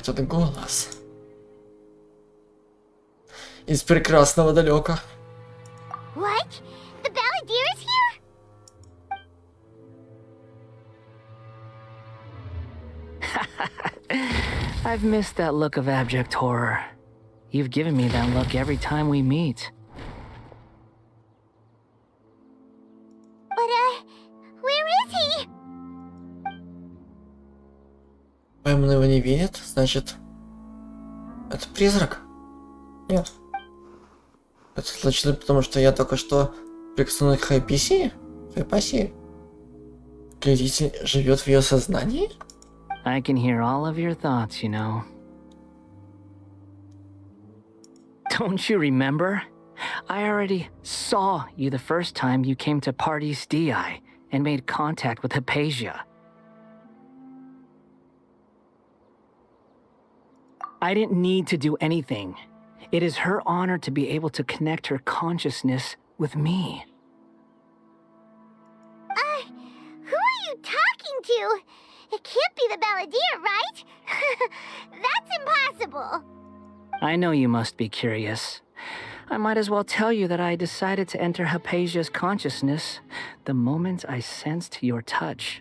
этот голос? Из прекрасного далека. What? The balladeer is here? I've missed that look of abject horror. You've given me that look every time we meet. But, where is he? Пойман его не видит, значит... Это призрак? Нет. Это случилось, потому что я только что прикоснулся к Хайпасии? Глядите, живет в ее сознании? I can hear all of your thoughts, you know. Don't you remember? I already saw you the first time you came to Party's DI and made contact with Hypatia. I didn't need to do anything. It is her honor to be able to connect her consciousness with me. Who are you talking to? It can't be the balladeer, right? That's impossible. I know you must be curious. I might as well tell you that I decided to enter Hypatia's consciousness the moment I sensed your touch.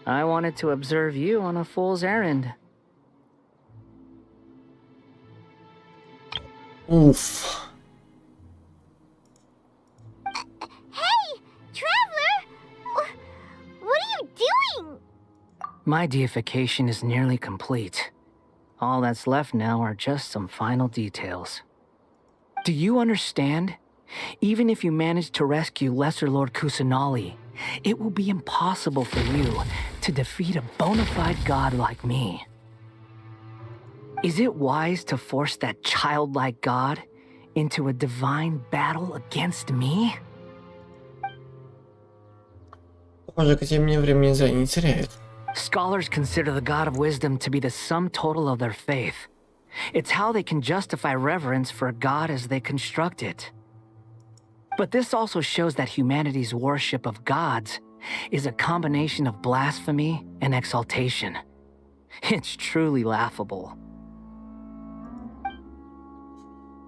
I wanted to observe you on a fool's errand. Oof. Hey, Traveler! What are you doing? My deification is nearly complete. All that's left now are just some final details. Do you understand? Even if you manage to rescue Lesser Lord Kusanali, it will be impossible for you to defeat a bona fide god like me. Is it wise to force that childlike god into a divine battle against me? Похоже, Академия времени зря не теряет. Scholars consider the God of Wisdom to be the sum total of their faith. It's how they can justify reverence for a god as they construct it. But this also shows that humanity's worship of gods is a combination of blasphemy and exaltation. It's truly laughable.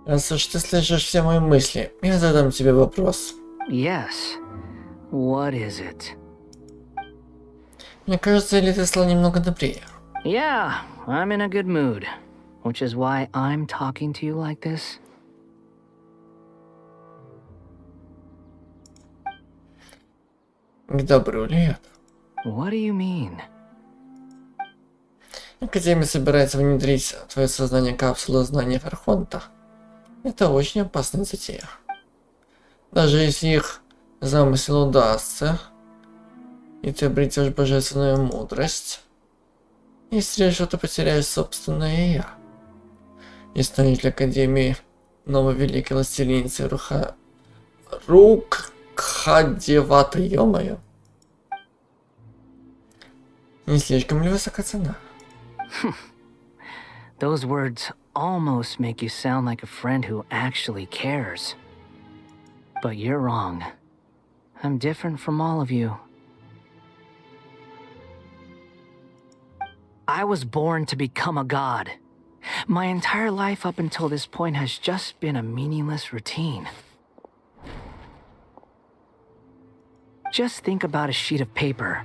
Раз уж ты слышишь все мои мысли, я задам тебе вопрос. Yes. What is it? Мне кажется, или ты стал немного добрее? Yeah, I'm in a good mood. Which is why I'm talking to you like this. К добру ли это? What do you mean? Академия собирается внедрить в твое сознание капсулу знаний Архонта. Это очень опасная затея. Даже если их замысел удастся, и ты обретешь божественную мудрость, есть риск, что ты потеряешь собственное я. И станешь для Академии новой великой властелиницей Рукхадевата, ё-моё. Не слишком ли высока цена? Those words almost make you sound like a friend who actually cares. But you're wrong. I'm different from all of you. I was born to become a god. My entire life up until this point has just been a meaningless routine. Just think about a sheet of paper.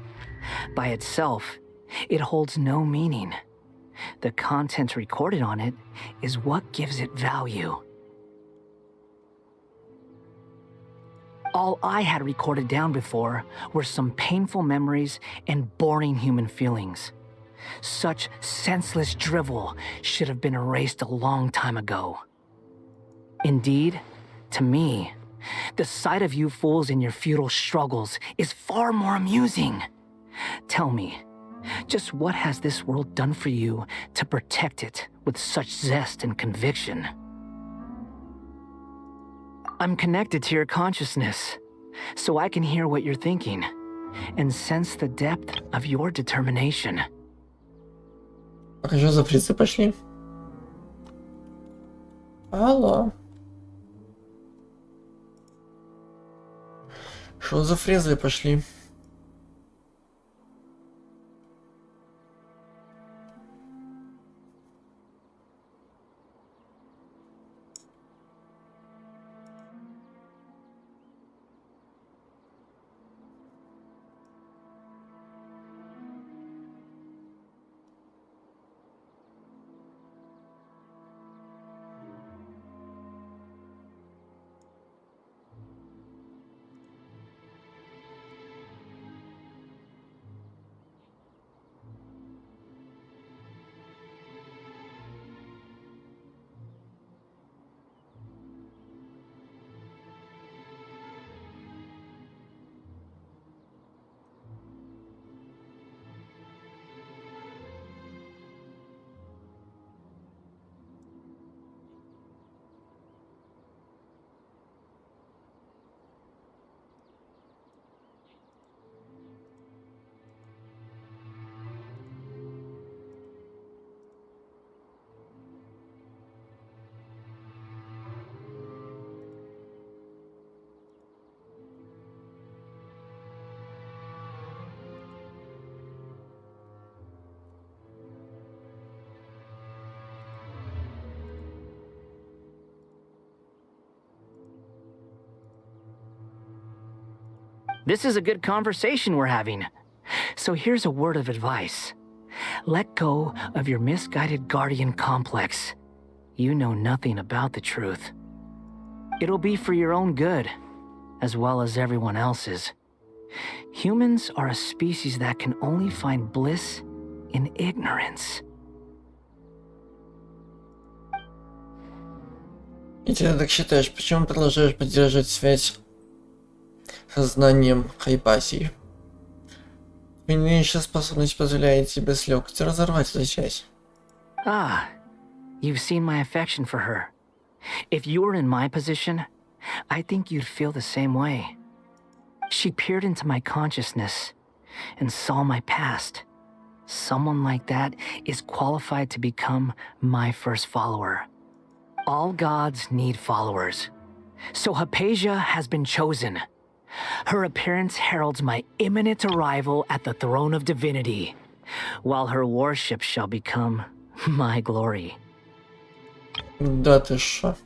By itself, it holds no meaning. The content recorded on it is what gives it value. All I had recorded down before were some painful memories and boring human feelings. Such senseless drivel should have been erased a long time ago. Indeed, to me, the sight of you fools in your futile struggles is far more amusing. Tell me, just what has this world done for you to protect it with such zest and conviction? I'm connected to your consciousness, so I can hear what you're thinking and sense the depth of your determination. А что за фрицы пошли? Алло. Что за фрезы пошли? This is a good conversation we're having. So here's a word of advice. Let go of your misguided guardian complex. You know nothing about the truth. It'll be for your own good, as well as everyone else's. Humans are a species that can only find bliss in ignorance. И ты так считаешь, почему продолжаешь поддерживать связь со знанием Хайпасии? Нынешняя способность позволяет тебе с легкостью разорвать эту связь. Ah, you've seen my affection for her. If you were in my position, I think you'd feel the same way. She peered into my consciousness and saw my past. Someone like that is qualified to become my first follower. All gods need followers. So Hypatia has been chosen. Her appearance heralds my imminent arrival at the throne of divinity, while her worship shall become my glory. Да ты шо?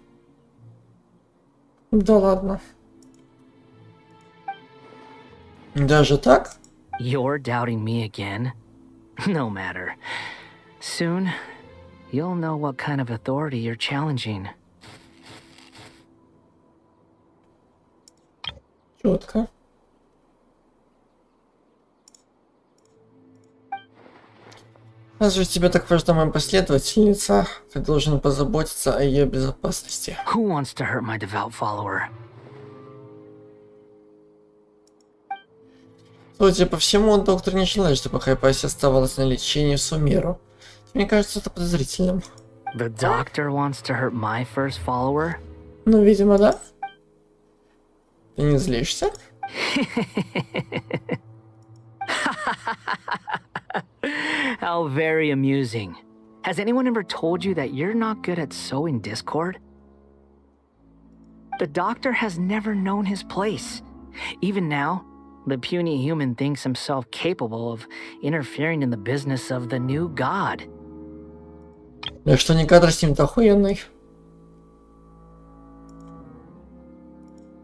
Да ладно. Даже так? You're doubting me again? No matter. Soon, you'll know what kind of authority you're challenging. Четко. Раз же тебе так важна моя последовательница, ты должен позаботиться о ее безопасности. Who wants to hurt my devout follower? Судя по всему, доктор не желает, чтобы Хайпаси оставалась на лечении в Сумеру. Мне кажется, это подозрительным. The doctor wants to hurt my first follower? Ну, видимо, да. Ты не злишься? How very amusing. Has anyone ever told you that you're not good at sowing discord? The doctor has never known his place. Even now, the puny human thinks himself capable of interfering in the business of the new god. Да что не кадр с ним-то охуенный.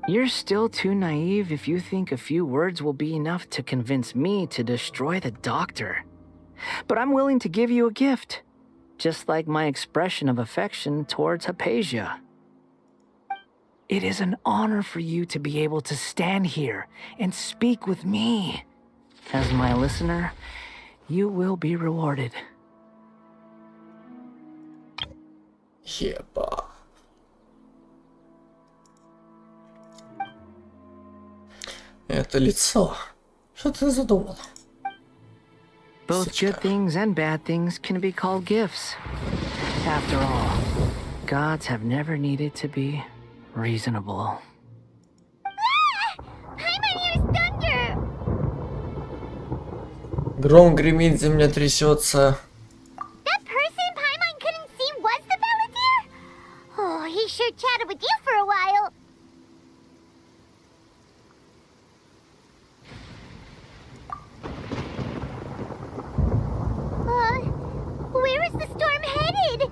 You're still too naive if you think a few words will be enough to convince me to destroy the doctor. But I'm willing to give you a gift, just like my expression of affection towards Hypatia. It is an honor for you to be able to stand here and speak with me. As my listener, you will be rewarded. Еба. Это лицо. Что ты задумал? Both good things and bad things can be called gifts. After all, gods have never needed to be reasonable. Гром гремит, земля трясется. That person Paimon couldn't see was the Balladeer? Oh, he sure chatted with you for a while. Where is the storm headed?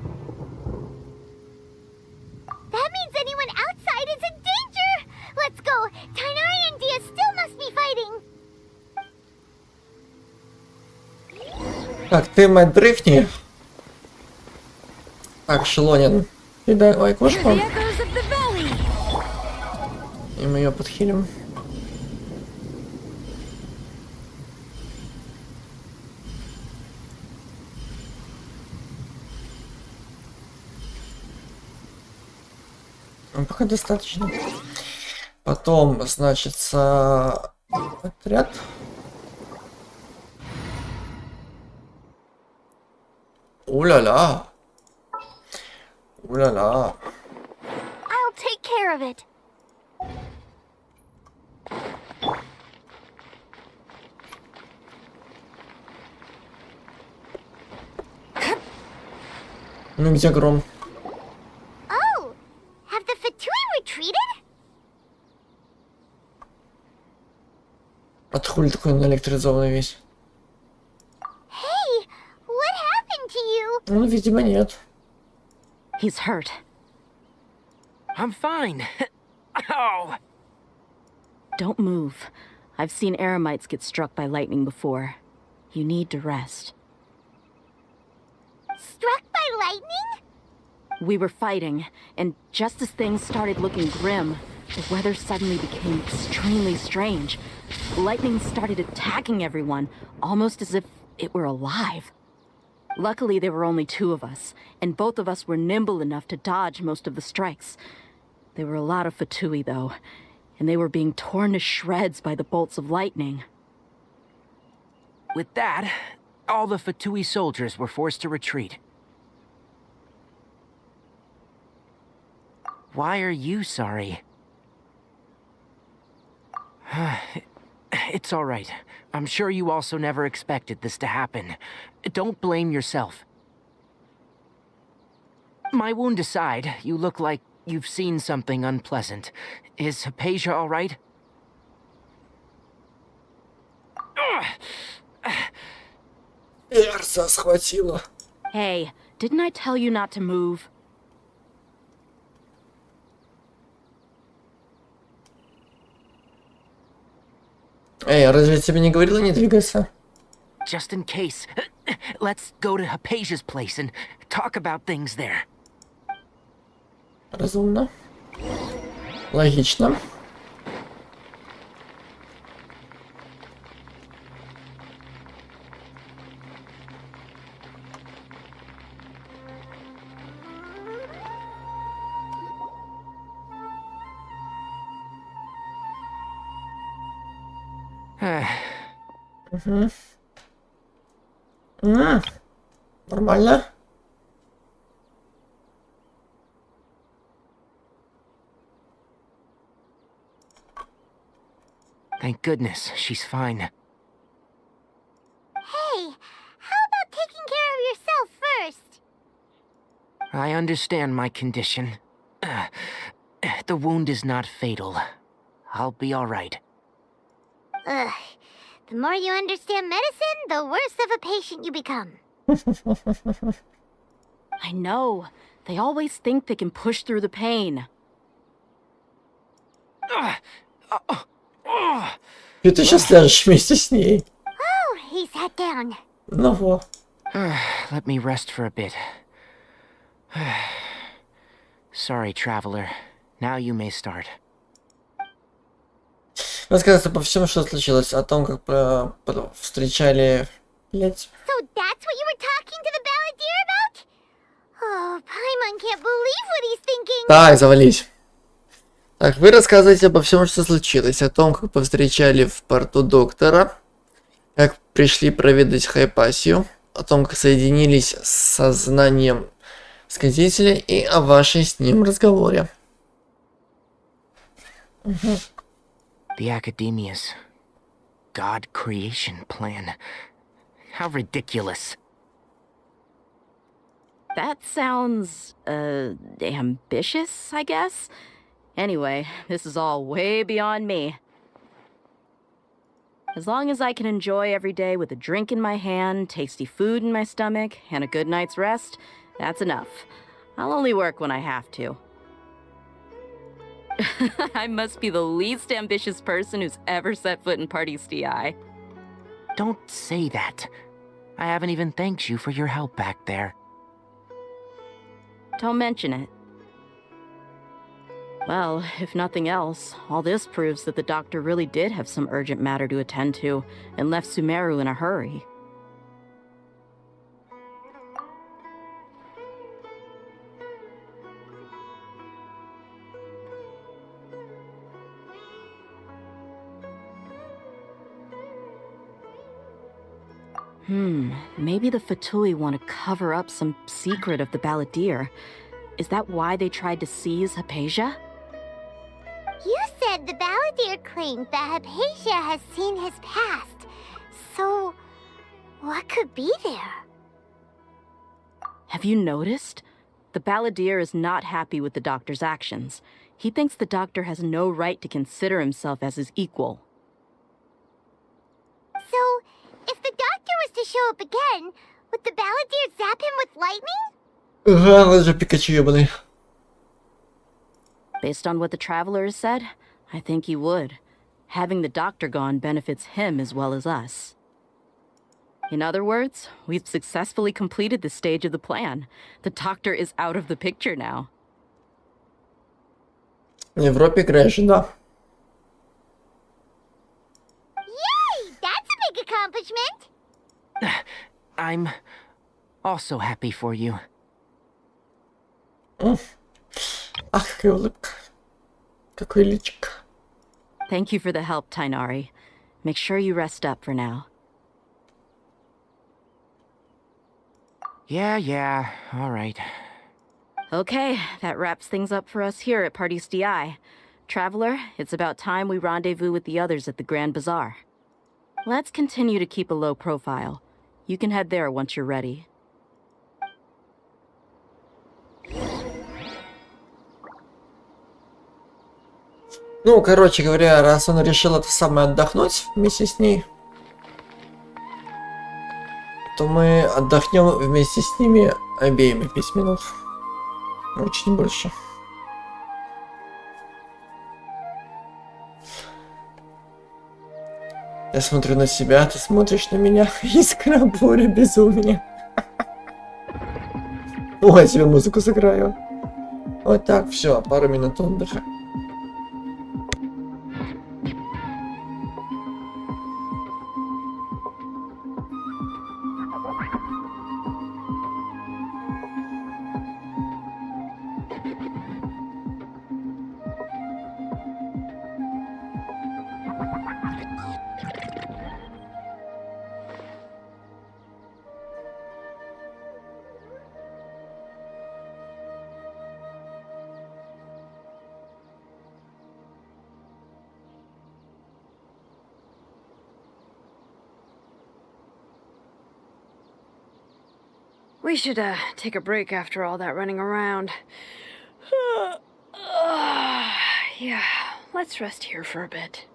That means anyone outside is in danger! Let's go! Tainari and Dia still must be fighting! Так, ты, мать, дрыхни. Так, Шелонин, ты давай кошку. И мы ее подхилим. Пока достаточно. Потом, значит, отряд. Уля-ля. Уля-ля. I'll take care of it. Ну где Гром? Oh, have the Fatui retreated? От хули такой наэлектризованный весь? Hey, what happened to you? Ну, видимо, нет. He's hurt. I'm fine. Ow! Don't move. I've seen eremites get struck by lightning before. You need to rest. Struck by lightning? We were fighting, and just as things started looking grim, the weather suddenly became extremely strange. Lightning started attacking everyone, almost as if it were alive. Luckily, there were only 2 of us, and both of us were nimble enough to dodge most of the strikes. There were a lot of Fatui, though, and they were being torn to shreds by the bolts of lightning. With that, all the Fatui soldiers were forced to retreat. Why are you sorry? It's all right. I'm sure you also never expected this to happen. Don't blame yourself. My wound aside, you look like you've seen something unpleasant. Is Hypatia all right? Сердце схватило. Hey, didn't I tell you not to move? Эй, разве я тебе не говорила не двигайся? Just in case, let's go to Hypatia's place and talk about things there. Разумно. Логично. Угу. Нормально. Thank goodness, she's fine. Hey, how about taking care of yourself first? I understand my condition. The wound is not fatal. I'll be all right. Ugh. The more you understand medicine, the worse of a patient you become. I know. They always think they can push through the pain. И ты сейчас ляжешь вместе с ней. Oh, he sat down. Ну вот. Let me rest for a bit. Sorry, traveler. Now you may start. Рассказывайте по всему, что случилось, о том, как встречали... Блять. So that's what you were talking to the balladeer about? Oh, Paimon can't believe what he's thinking. Так, завались. Так, вы рассказываете обо всем, что случилось, о том, как повстречали в порту доктора, как пришли проведать Хайпасию, о том, как соединились с сознанием сказителя и о вашей с ним разговоре. Угу. The Academia's God creation plan. How ridiculous. That sounds, ambitious, I guess? Anyway, this is all way beyond me. As long as I can enjoy every day with a drink in my hand, tasty food in my stomach, and a good night's rest, that's enough. I'll only work when I have to. I must be the least ambitious person who's ever set foot in Partystia. Don't say that. I haven't even thanked you for your help back there. Don't mention it. Well, if nothing else, all this proves that the doctor really did have some urgent matter to attend to and left Sumeru in a hurry. Maybe the Fatui want to cover up some secret of the balladeer. Is that why they tried to seize Hypatia? You said the balladeer claimed that Hypatia has seen his past. So, what could be there? Have you noticed? The balladeer is not happy with the doctor's actions. He thinks the doctor has no right to consider himself as his equal. So, if the doctor was to show up again, would the balladeer zap him with lightning? Ага, он же Пикачу ебаный. Based on what the traveler has said, I think he would. Having the doctor gone benefits him as well as us. In other words, we've successfully completed this stage of the plan. The doctor is out of the picture now. В Европе Грэш, да. Yay! That's a big accomplishment! I'm also happy for you. Ах, какая улыбка. Какой личик. Thank you for the help, Tainari. Make sure you rest up for now. Yeah, all right. Okay, that wraps things up for us here at Party's DI. Traveler, it's about time we rendezvous with the others at the Grand Bazaar. Let's continue to keep a low profile. You can head there once you're ready. Ну, короче говоря, раз он решил это самое отдохнуть вместе с ней, то мы отдохнем вместе с ними обеими 5 минут. Очень больше. Я смотрю на себя, ты смотришь на меня. Искра, буря, безумие. Ой, я себе музыку сыграю. Вот так, все, пару минут отдыха. We should, take a break after all that running around. Yeah, let's rest here for a bit.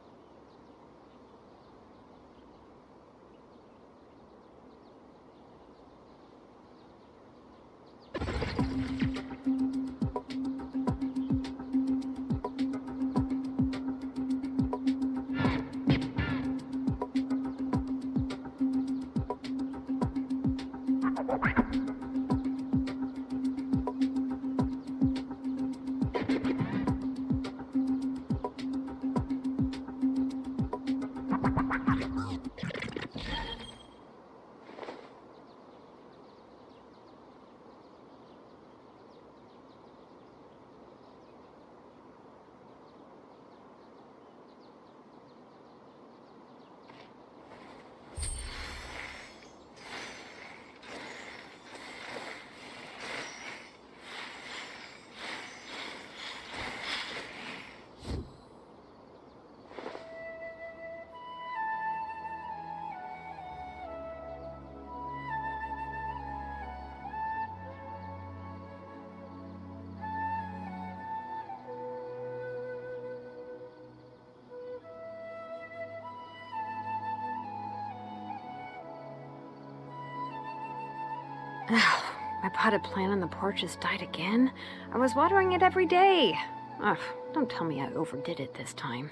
My potted plant on the porch has died again. I was watering it every day. Ugh, don't tell me I overdid it this time.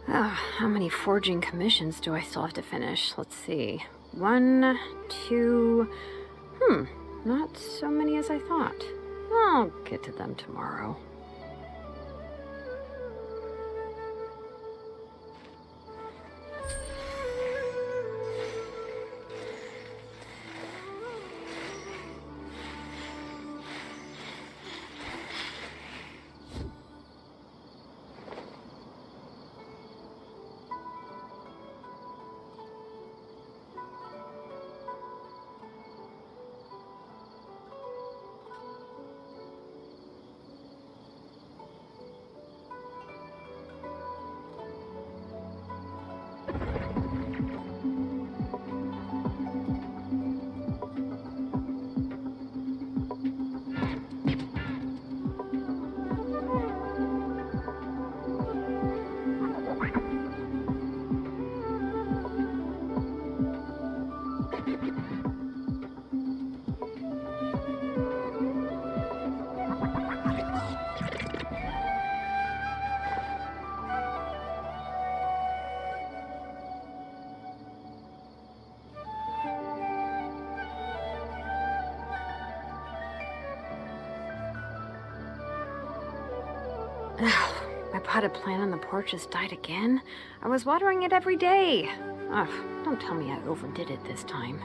How many forging commissions do I still have to finish? Let's see. 1, 2... not so many as I thought. I'll get to them tomorrow. My potted plant on the porch has died again. I was watering it every day. Ugh, don't tell me I overdid it this time.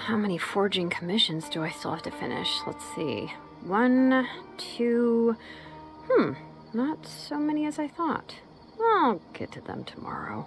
How many forging commissions do I still have to finish? Let's see. 1, 2... not so many as I thought. I'll get to them tomorrow.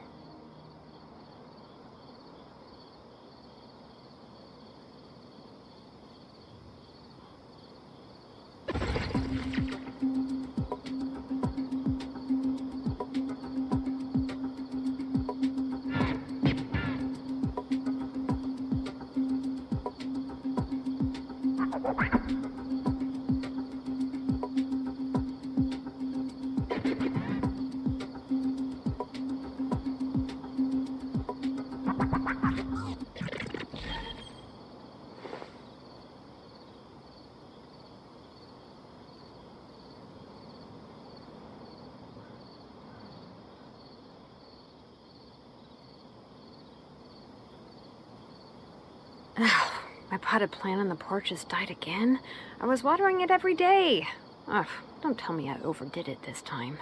My potted plant on the porch has died again. I was watering it every day. Ugh, don't tell me I overdid it this time.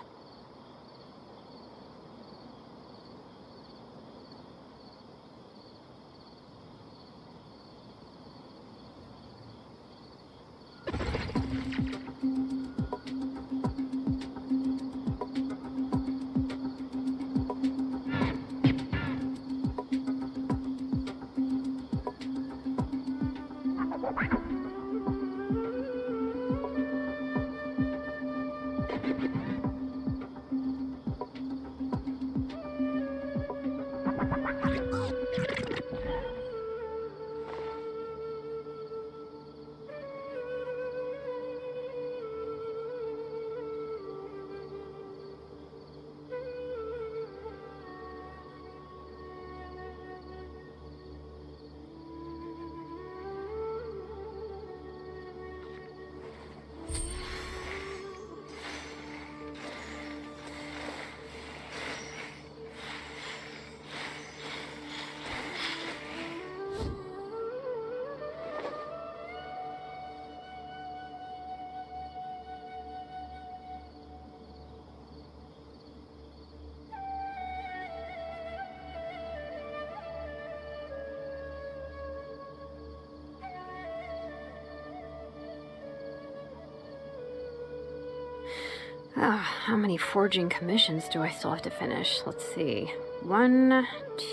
How many forging commissions do I still have to finish? Let's see. 1,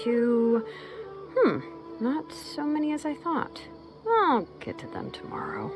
2... not so many as I thought. I'll get to them tomorrow.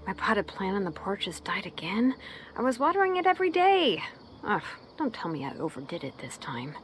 My potted plant on the porch has died again. I was watering it every day. Ugh, don't tell me I overdid it this time.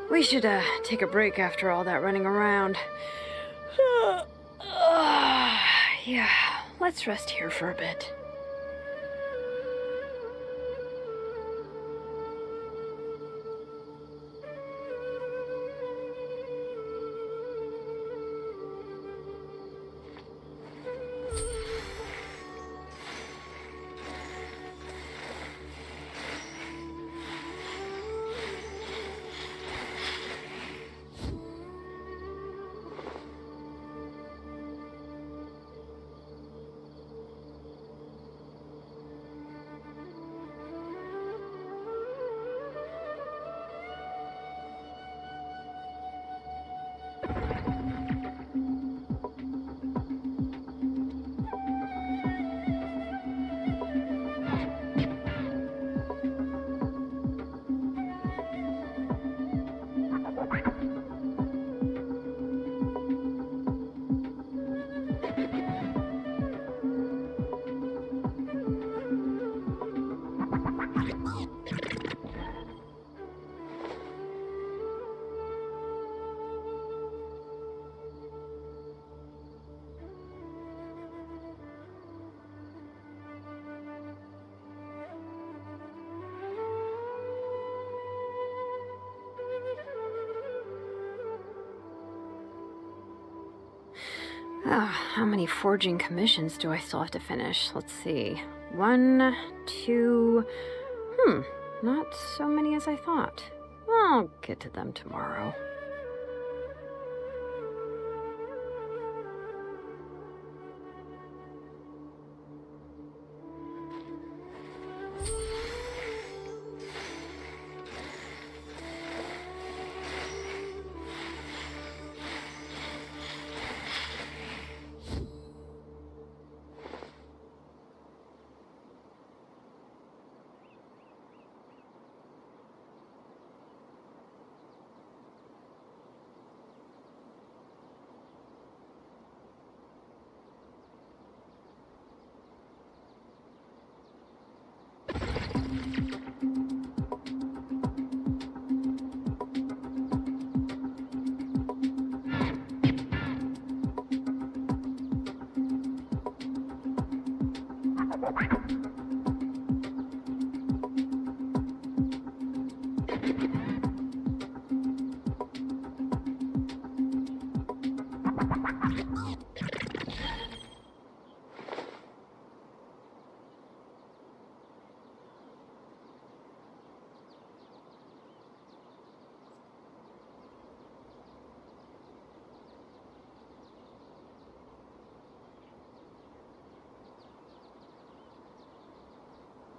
We should, take a break after all that running around. Yeah, let's rest here for a bit. Oh, how many forging commissions do I still have to finish? Let's see. 1, 2... not so many as I thought. I'll get to them tomorrow.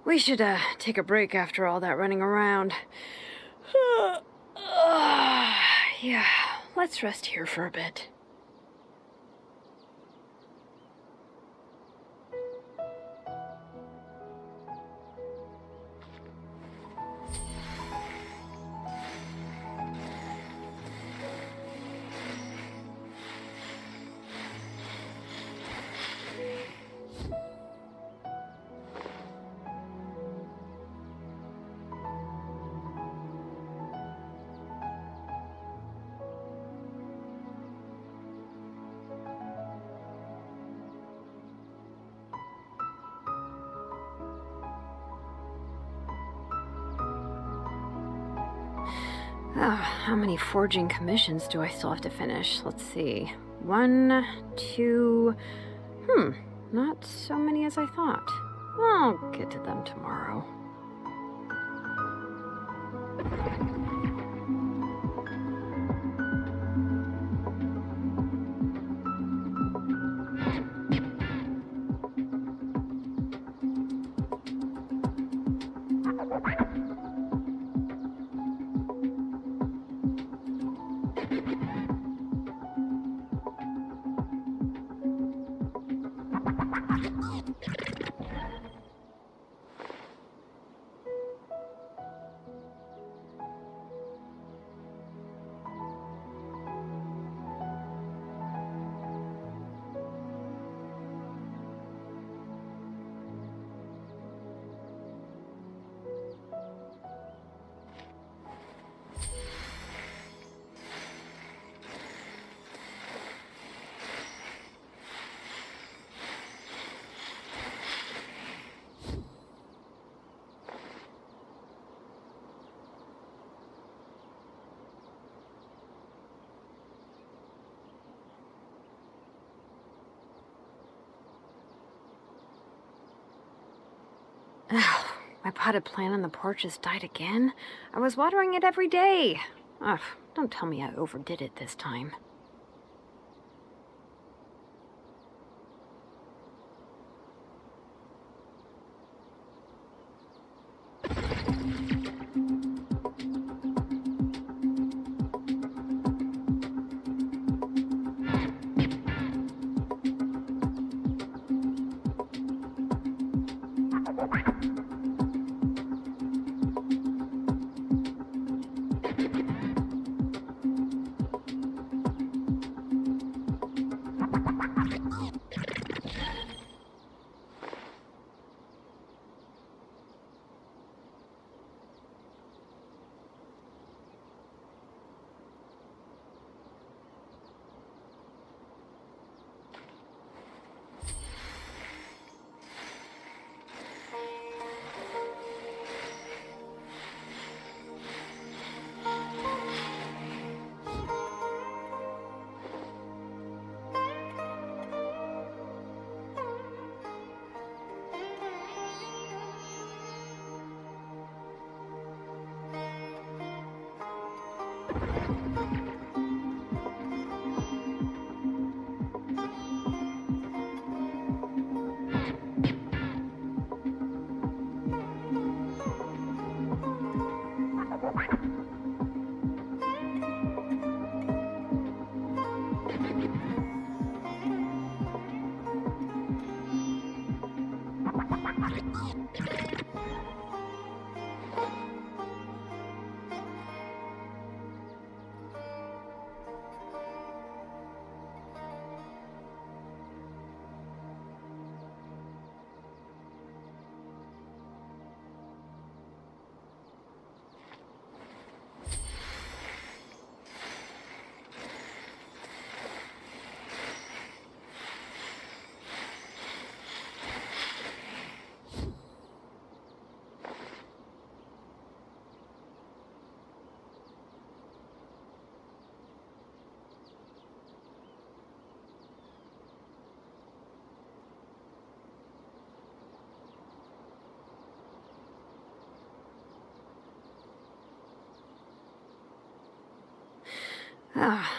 We should, take a break after all that running around. Yeah, let's rest here for a bit. Oh, how many forging commissions do I still have to finish? Let's see. 1, 2... not so many as I thought. I'll get to them tomorrow. My potted plant on the porch has died again. I was watering it every day. Ugh, don't tell me I overdid it this time.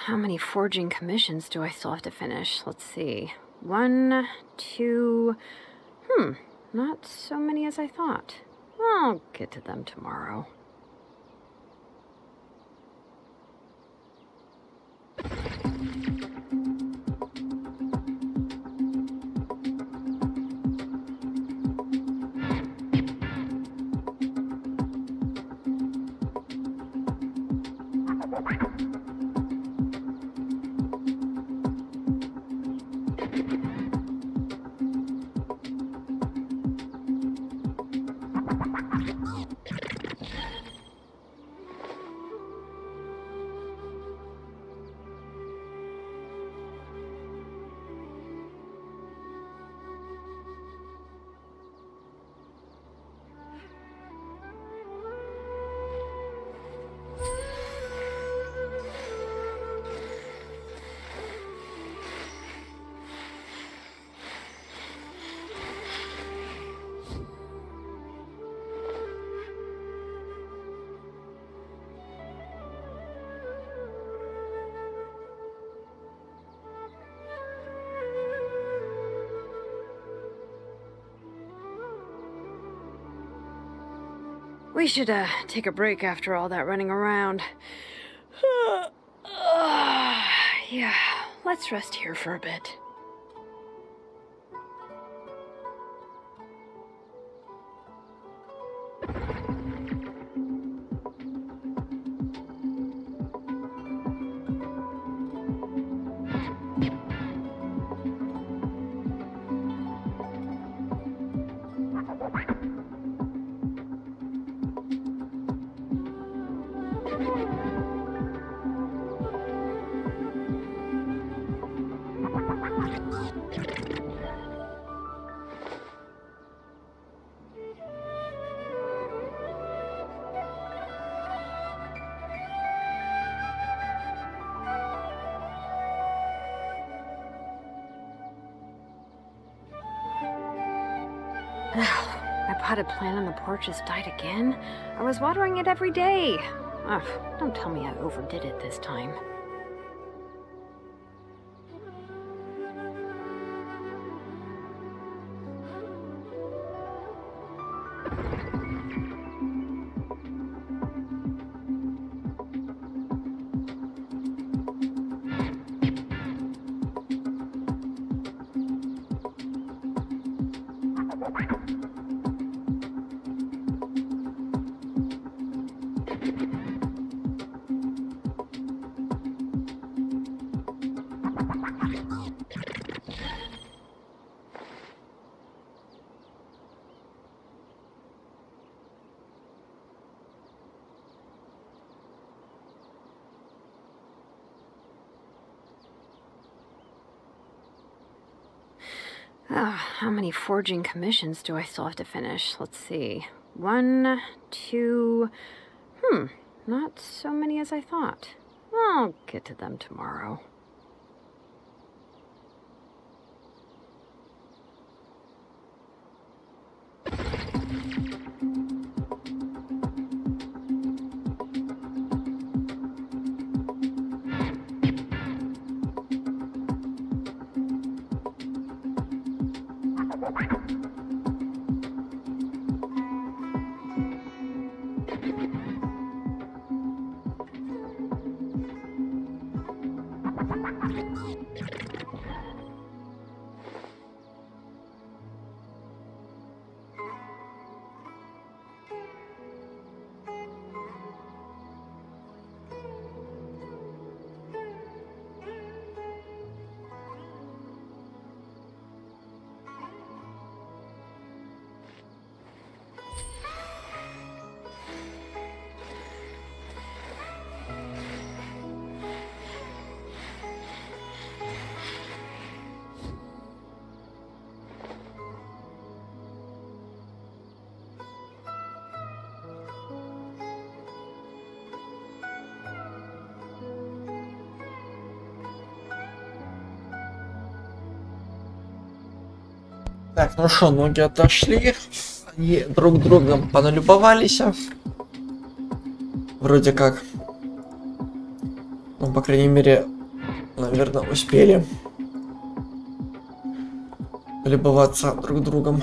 How many forging commissions do I still have to finish? Let's see. 1, 2... not so many as I thought. I'll get to them tomorrow. We should, take a break after all that running around. Yeah, let's rest here for a bit. My potted plant on the porch has died again. I was watering it every day. Ugh, don't tell me I overdid it this time. How many forging commissions do I still have to finish? Let's see. 1, 2... not so many as I thought. I'll get to them tomorrow. Так, ну что, ноги отошли. Они друг другом поналюбовались. Вроде как. Ну, по крайней мере, наверное, успели полюбоваться друг другом.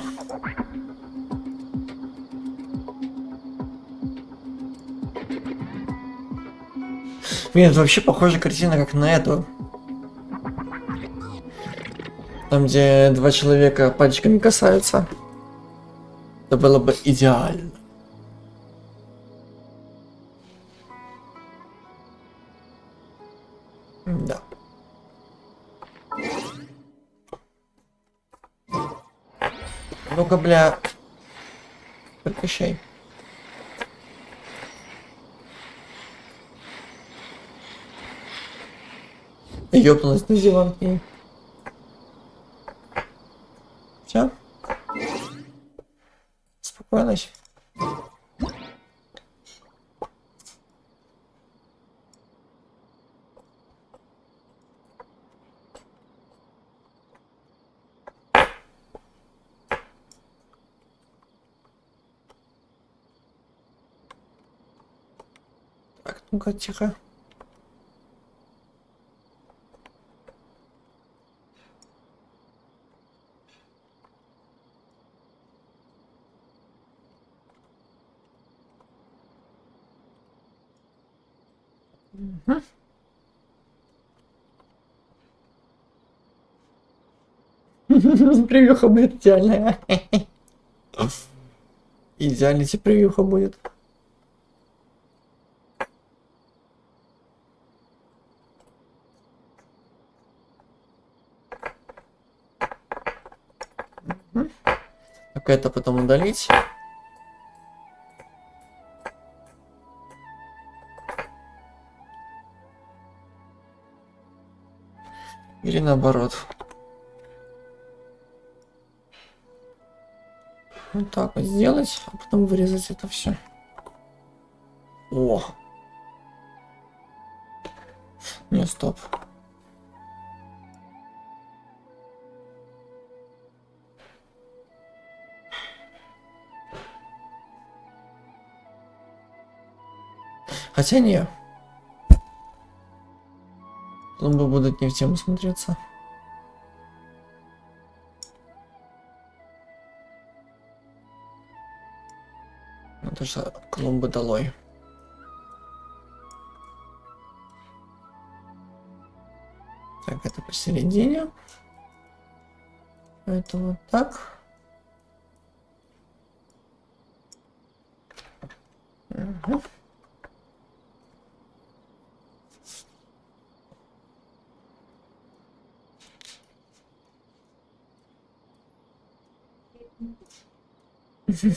Блин, это вообще похожая картина, как на эту. Там, где два человека пальчиками касаются. Это было бы идеально. Да. Ну-ка, бля. Прекращай. Ёбнулась на диван к ней. Все? Спокойно. Так, ну-ка, тихо. Превьюха будет идеальная. Идеальная превьюха будет. Как это потом удалить? Или наоборот. Вот так вот сделать, а потом вырезать это все. О! Не, стоп. Хотя не. Клумбы будут не в тему смотреться. Это же клумбы долой. Так, это посередине. Это вот так. Угу.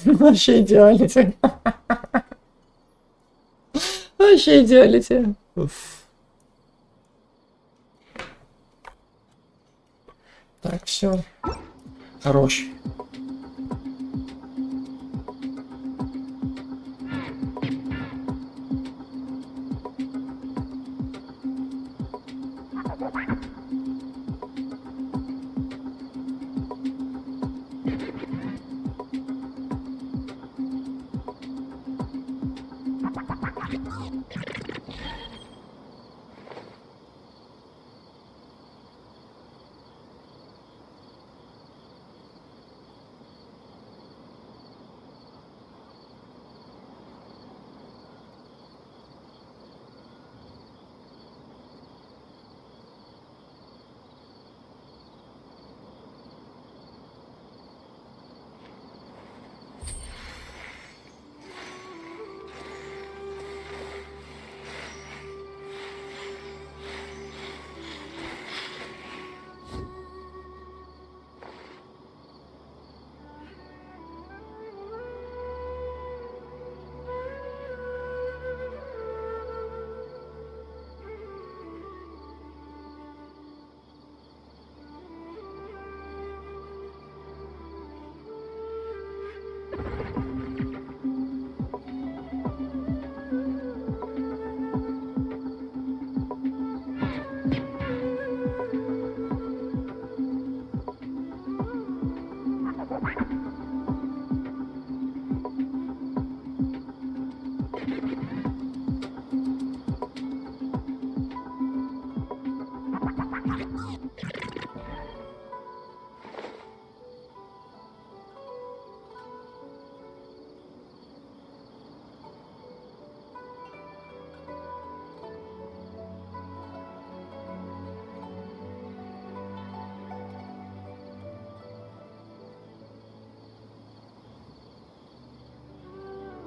Вообще идеалити. Вообще идеалити. Так, все. Хорош.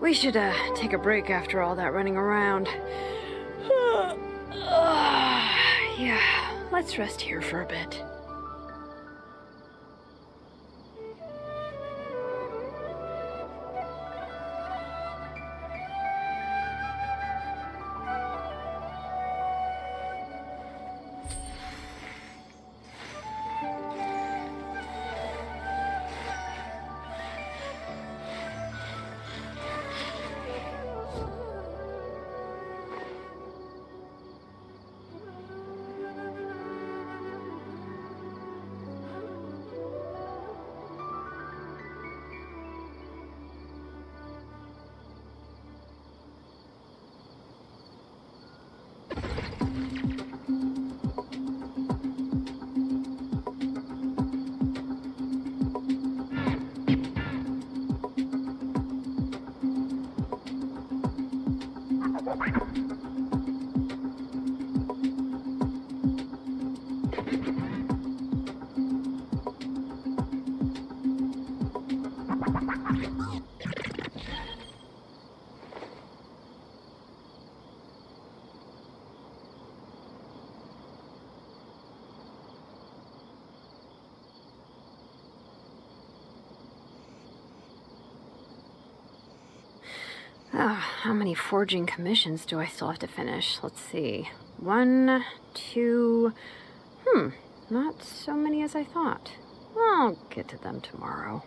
We should take a break after all that running around. Yeah, let's rest here for a bit. How many forging commissions do I still have to finish? Let's see. 1, 2... not so many as I thought. I'll get to them tomorrow.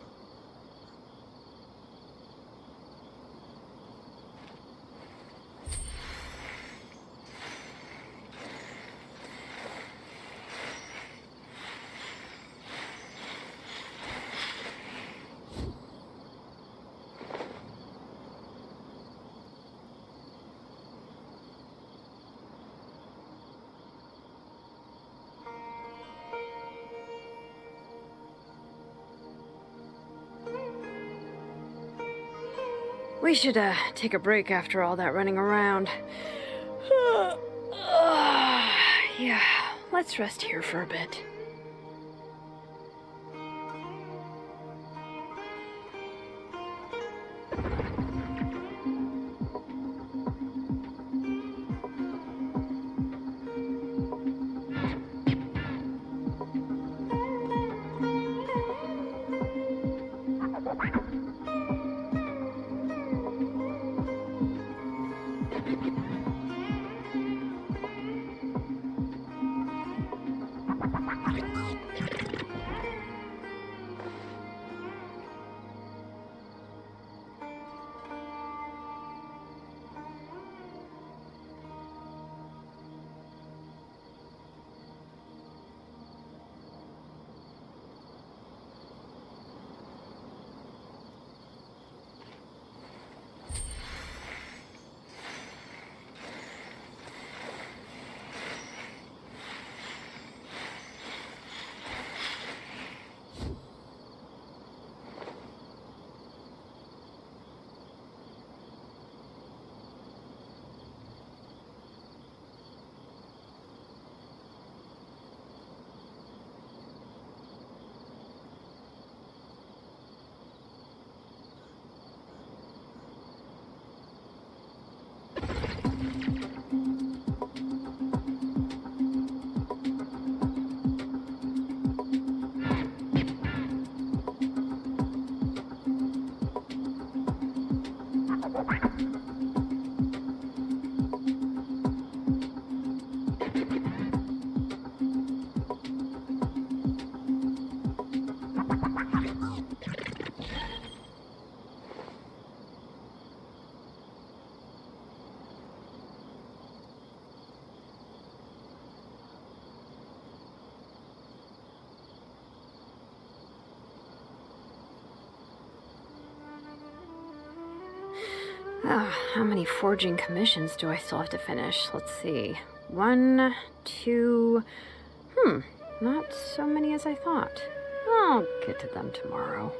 We should take a break after all that running around. Yeah, let's rest here for a bit. How many forging commissions do I still have to finish? Let's see. 1, 2... not so many as I thought. I'll get to them tomorrow.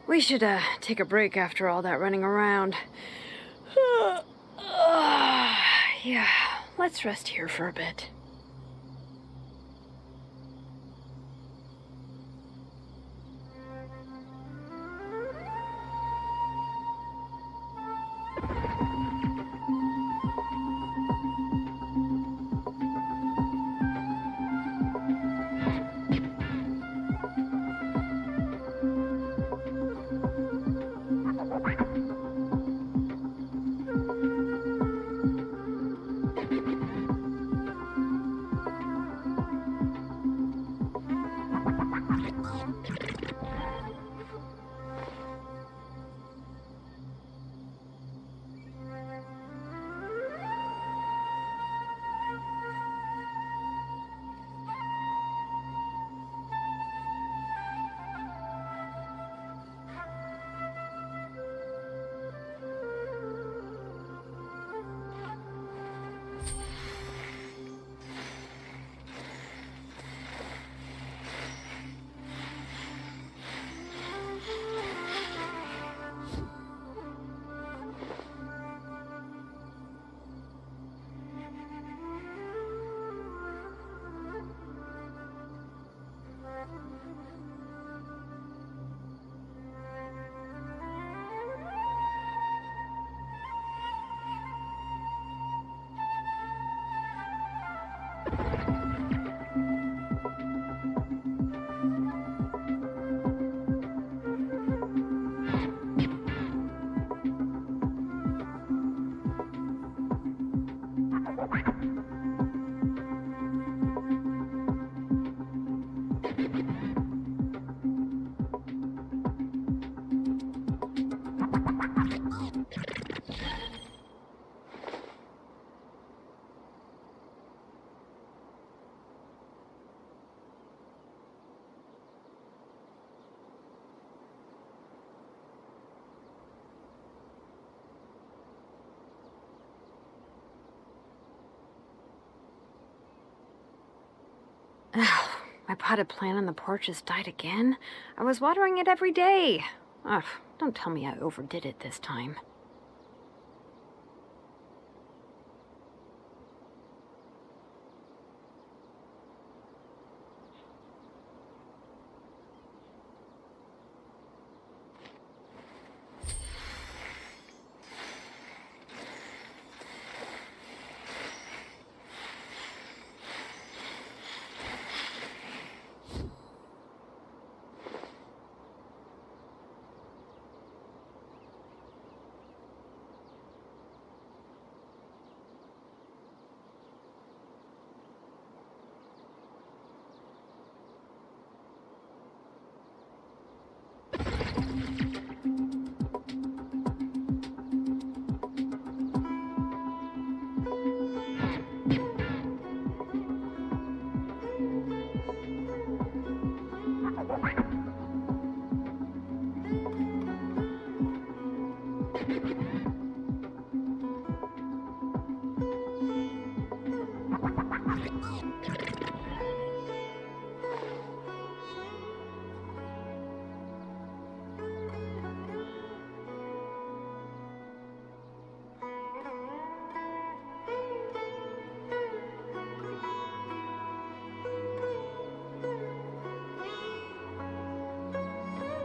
We should take a break after all that running around. Yeah, let's rest here for a bit. My potted plant on the porch has died again. I was watering it every day. Ugh, don't tell me I overdid it this time.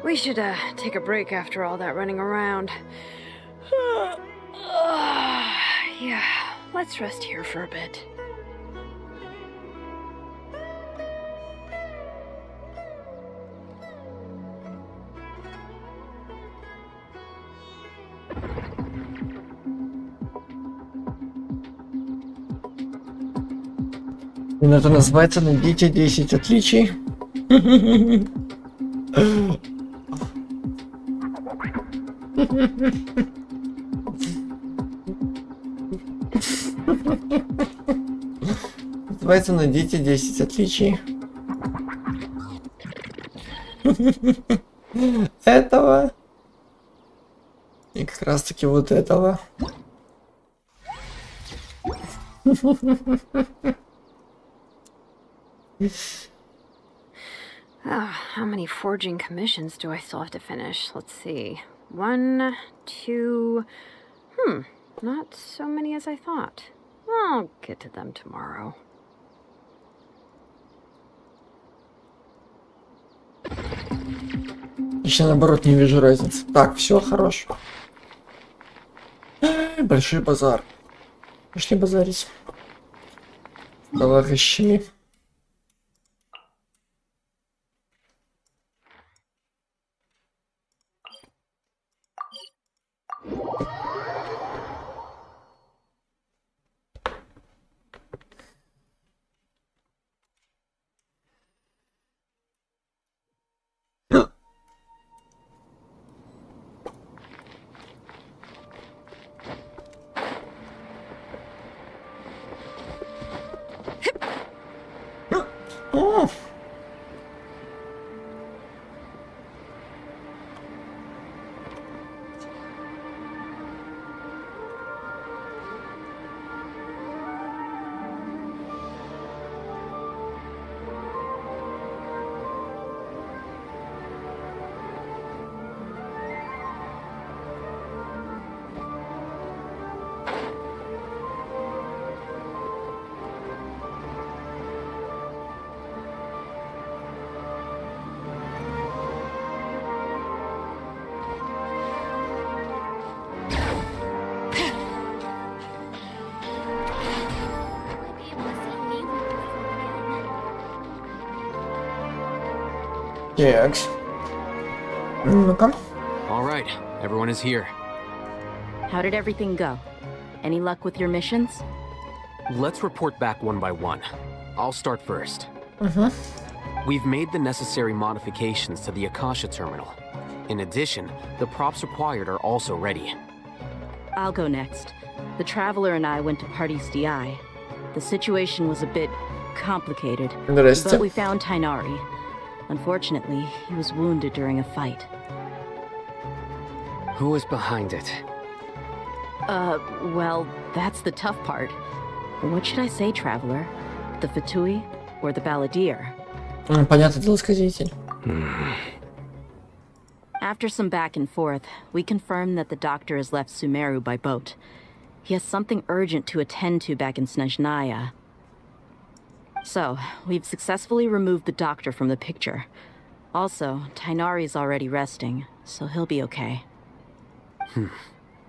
We should take a break after all that running around. Yeah, let's rest here for a bit. Это называется «Найдите 10 отличий». Называется «Найдите 10 отличий». Этого. И как раз таки вот этого. How many forging commissions do I still have to finish? Let's see. 1, 2... not so many as I thought. I'll get to them tomorrow. Еще наоборот не вижу разницы. Так, все, хорош. Большой базар. Пошли базарить. Товарищами. Текс. Ну-ка. All right, everyone is here. How did everything go? Any luck with your missions? Let's report back one by one. I'll start first. Uh-huh. We've made the necessary modifications to the AKASHI terminal. In addition, the props required are also ready. I'll go next. The Traveler and I went to Party's DI. The situation was a bit complicated, but we found Tainari. Unfortunately, he was wounded during a fight. Who was behind it? Well, that's the tough part. What should I say, Traveler? The Fatui or the Balladeer? Понятно, дело, сказитель. After some back and forth, we confirmed that the doctor has left Sumeru by boat. He has something urgent to attend to back in Snezhnaya. So, we've successfully removed the doctor from the picture. Also, Tainari's already resting, so he'll be okay.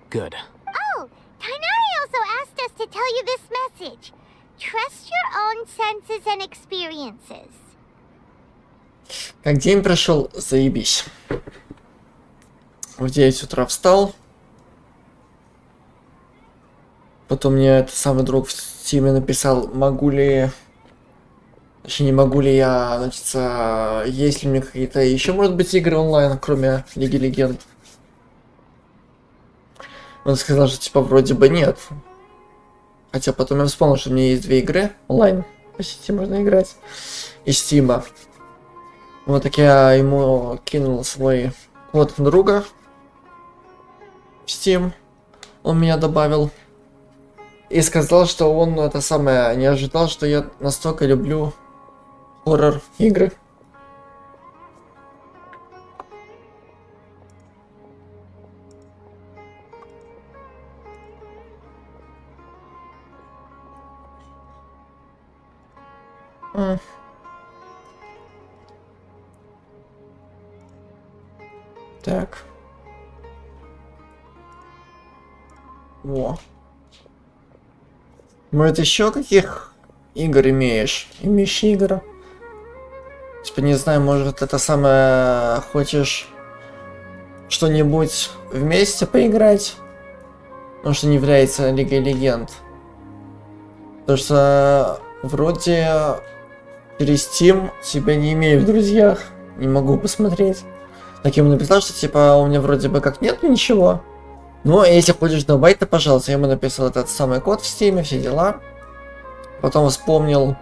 Good. Oh, Tainari also asked us to tell you this message. Trust your own senses and experiences. Как день прошел, заебись. В 9 утра встал. Потом мне этот самый друг в Steam написал, могу ли... Точнее, не могу ли я, значит, есть ли у меня какие-то еще, может быть, игры онлайн, кроме Лиги Легенд. Он сказал, что типа вроде бы нет. Хотя потом я вспомнил, что у меня есть 2 игры онлайн. По сети можно играть. Из Steam. Вот так я ему кинул свой код друга в Steam. Он меня добавил. И сказал, что он это самое не ожидал, что я настолько люблю хоррор игры. Так. Во. Может, еще каких игр имеешь? Имеешь игр? Типа, не знаю, может, это самое... Хочешь что-нибудь вместе поиграть? Ну, что не является Лигой Легенд. Потому что вроде через Steam себя не имею в друзьях. Не могу посмотреть. Так ему написал, что типа у меня вроде бы как нет ничего. Но если хочешь добавить, то пожалуйста. Я ему написал этот самый код в Steam, все дела. Потом вспомнил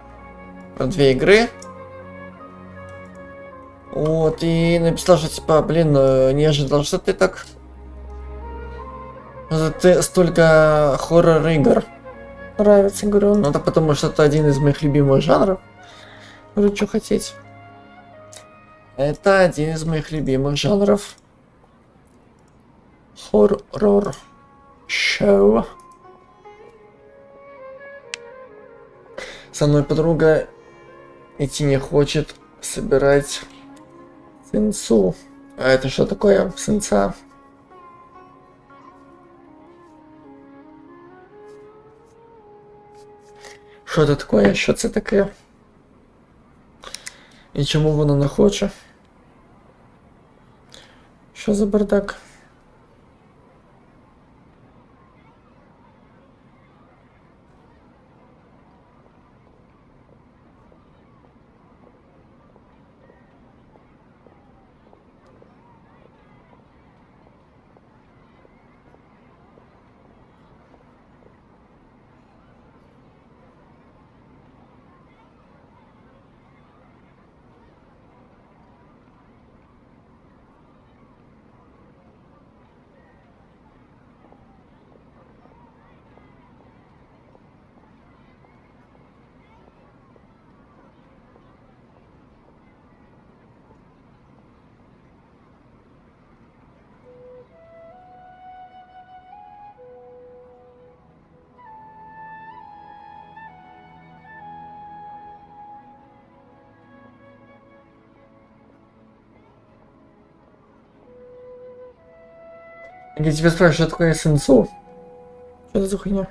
про 2 игры. Вот, и написал, что типа, блин, не ожидал, что ты так... Ты столько хоррор-игр нравится, говорю. Ну, это потому что это один из моих любимых жанров. Говорю, что хотеть. Это один из моих любимых жанров. Хоррор шоу. Со мной подруга идти не хочет собирать сынцу. А это что такое сынца? Що це таке? Що це таке? І чому вона не хоче? Що за бардак? Я тебя спрашиваю, что такое сенсу? Что это за хуйня?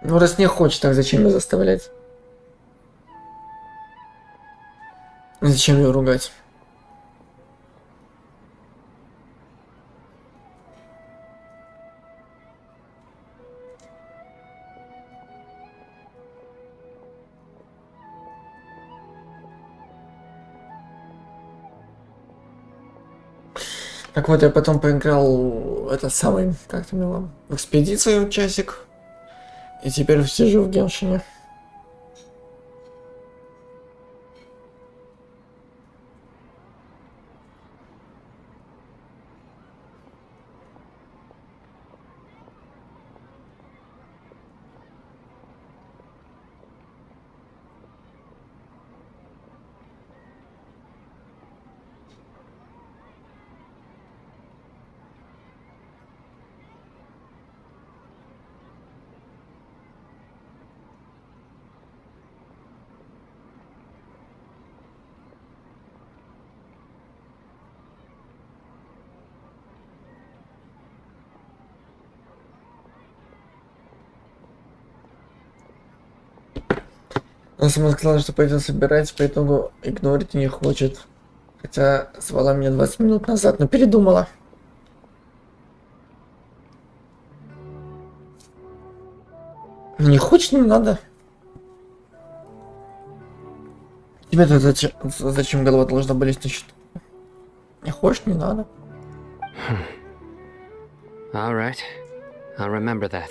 Ну раз не хочет, так зачем ее заставлять? Зачем ее ругать? Так вот, я потом поиграл этот самый, как там его, в экспедицию часик. И теперь сижу в Геншине. Она сама сказала, что пойдет собирать, по итогу игнорить не хочет. Хотя звала меня 20 минут назад, но передумала. Не хочет, не надо. Тебе-то зачем голова должна болеть на счету? Не хочешь, не надо. All right, I'll remember that.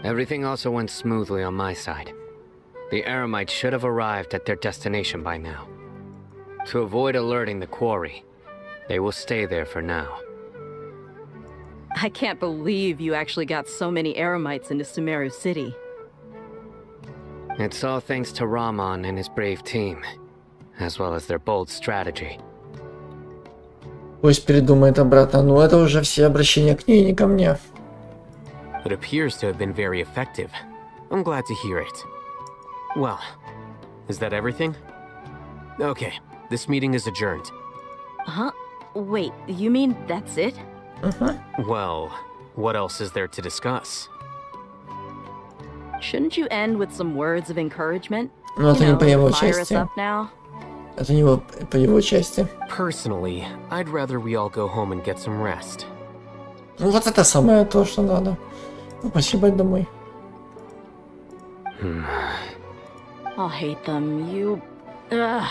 Everything also went smoothly on my side. The Eremites should have arrived at their destination by now. To avoid alerting the quarry, they will stay there for now. I can't believe you actually got so many Eremites into Sumeru City. It's all thanks to Rahman and his brave team, as well as their bold strategy. Пусть передумает обратно, но это уже все обращения к ней, не ко мне. It appears to have been very effective. I'm glad to hear it. Well, is that everything? Okay, this meeting is adjourned. Huh? Wait, you mean that's it? Well, what else is there to discuss? Shouldn't you end with some words of encouragement? Ну, это не по его fire us части. up now? Это не его, по его части. Personally, I'd rather we all go home and get some rest. Ну вот это самое то, что надо. Ну, спасибо домой. I'll hate them. You... Ugh.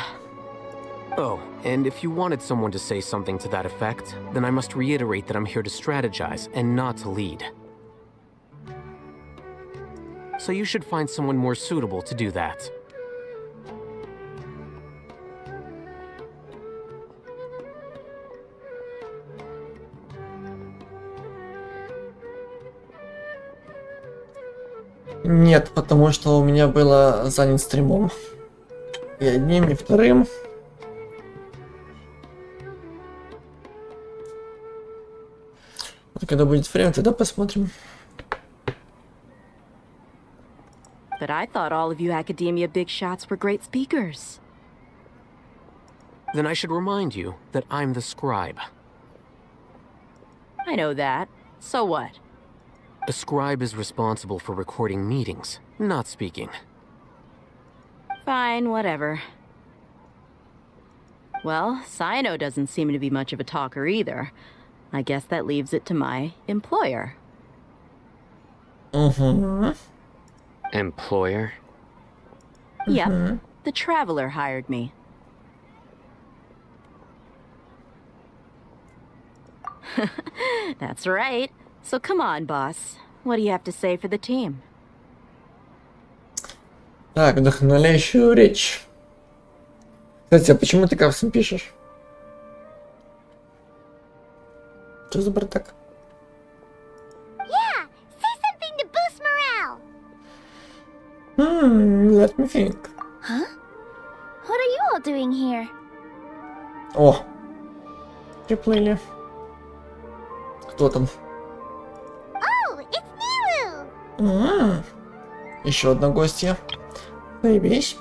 Oh, and if you wanted someone to say something to that effect, then I must reiterate that I'm here to strategize and not to lead. So you should find someone more suitable to do that. Нет, потому что у меня было занят стримом. И одним, и вторым. Вот когда будет время, тогда посмотрим. But I thought all of you academia big shots were great speakers. Then I should remind you that I'm the scribe. I know that. So what? A scribe is responsible for recording meetings, not speaking. Fine, whatever. Well, Sino doesn't seem to be much of a talker either. I guess that leaves it to my employer. Employer? Yep, the Traveler hired me. That's right. So come on, boss. What do you have to say for the team? Так, вдохновляющую речь. Кстати, а почему ты капсом пишешь? Что за бардак? Yeah, say something to boost morale. Let me think. Huh? What are you all doing here? О, приплыли. Кто там? Oh, it's Miru. Еще одна гостья. Заебись.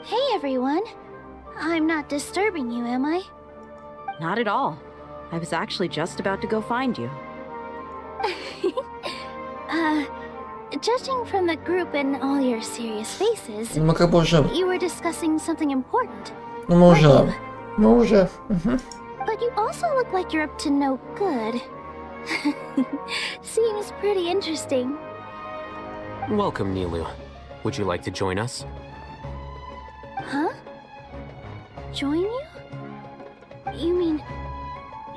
Hey everyone. I'm not disturbing you, am I? Not at all. I was actually just about to go find you. Judging from the group and all your serious faces, Мы как бы уже... you were discussing something important. Ну мы уже... Мы уже... But you also look like you're up to no good. Seems pretty interesting. Welcome, Nilu. Would you like to join us? Huh? Join you? You mean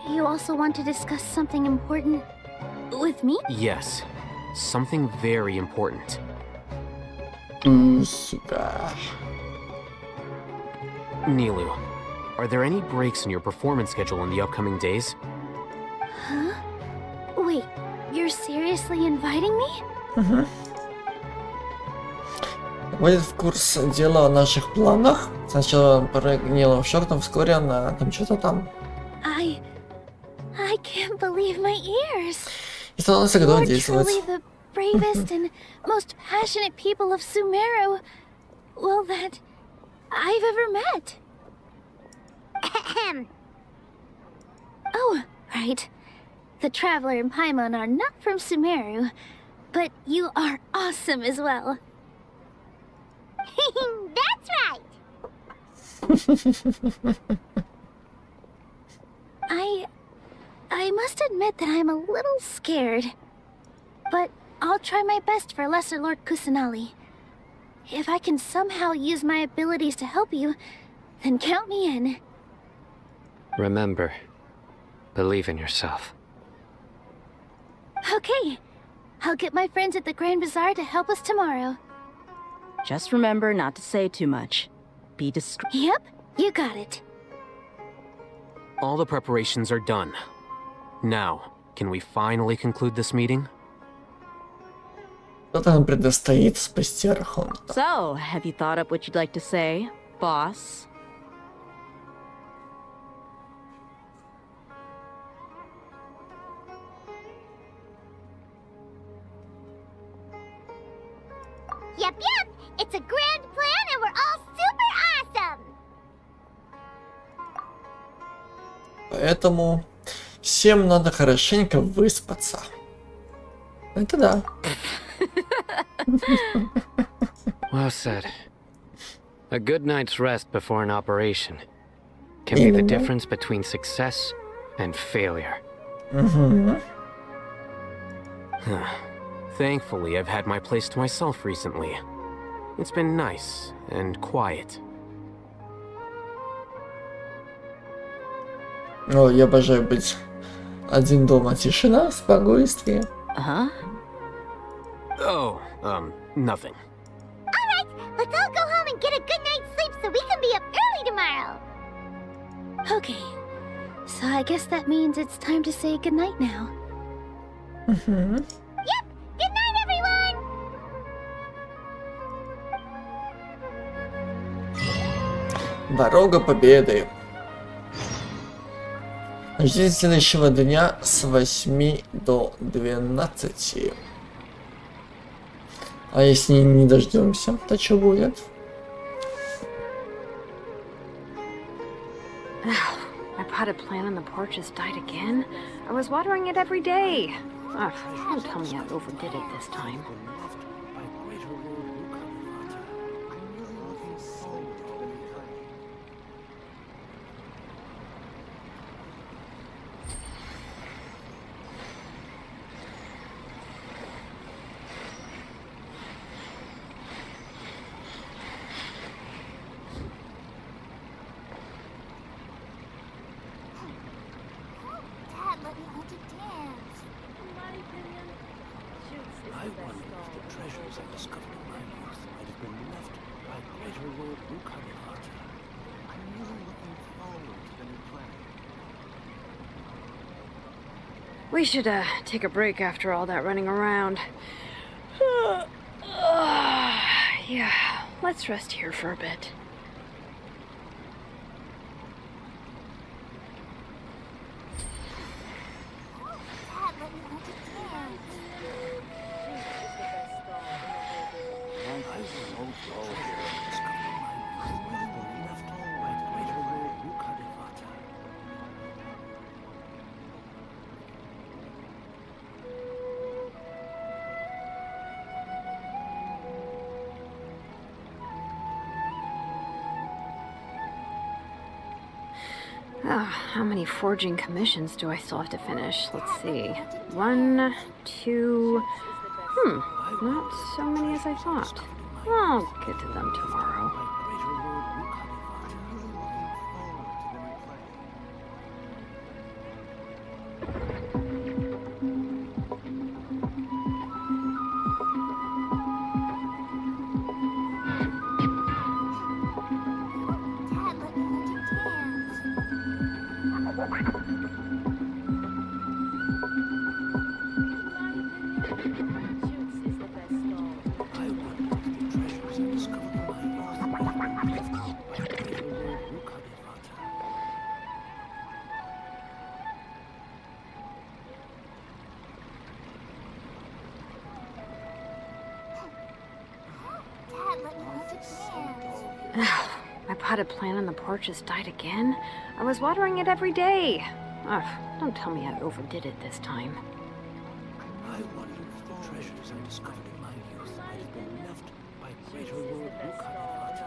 you also want to discuss something important with me? Yes. Something very important. Nilu, are there any breaks in your performance schedule in the upcoming days? Huh? Wait, you're seriously inviting me? Вводит в курс дела о наших планах. Сначала прогнила в шортом, вскоре она там что-то там. I can't believe my ears. И становится готова You're действовать. truly the bravest and most passionate people of Sumeru, well, that I've ever met. Oh, right. The Traveler and Paimon are not from Sumeru, but you are awesome as well. That's right. I must admit that I'm a little scared. But I'll try my best for Lesser Lord Kusanali. If I can somehow use my abilities to help you, then count me in. Remember, believe in yourself. Okay. I'll get my friends at the Grand Bazaar to help us tomorrow. Just remember not to say too much. Be discreet. Yep, you got it. All the preparations are done. Now, can we finally conclude this meeting? Что нам предстоит спасти Архонта? So, have you thought up what you'd like to say, boss? Yep, it's a grand plan and we're all super awesome. Поэтому всем надо хорошенько выспаться. Это да. Well said. A good night's rest before an operation can be the difference between success and failure. Thankfully, I've had my place to myself recently. It's been nice and quiet. О, я обожаю быть один дома. Тишина, спокойствие. Huh? Oh, nothing. Alright, let's all go home and get a good night's sleep so we can be up early tomorrow. Okay, so I guess that means it's time to say goodnight now. Yep, good night, everyone! Дорога победы. Ждите следующего дня с 8 до 12. А если не дождемся, то что будет? My potted plant on the porch has died again. I was watering it every day. Ugh, don't tell me I overdid it this time. Dad, let me hold you dance. In my opinion, Shoots is the best doll. The treasures I discovered in my youth might have been left by greater Lord Rukkhadevata. I'm really looking forward to the new plan. We should, take a break after all that running around. Yeah, let's rest here for a bit. Dad, let me hold you dance. How many forging commissions do I still have to finish? Let's see. 1, 2... not so many as I thought. I'll get to them tomorrow. My potted plant on the porch has died again. I was watering it every day. Ugh, don't tell me I overdid it this time. I wonder if the treasures I discovered in my youth might have been left by greater Lord Rukkhadevata.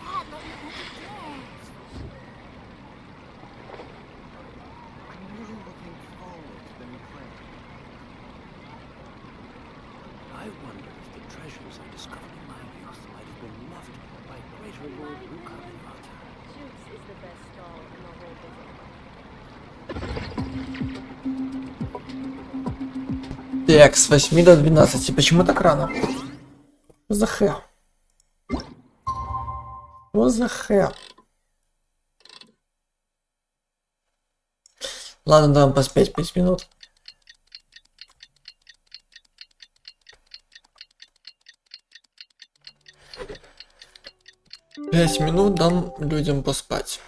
Dad, let me hold you dance. I'm really looking forward to the new plan. I wonder if the treasures I discovered in my youth might have been left by greater Lord Rukkhadevata. Shoots is the best doll in the whole business. Так, с 8 до 12. Почему так рано? Что за хэ? Что за хэ? Ладно, дам поспеть 5 минут. Пять минут дам людям поспать.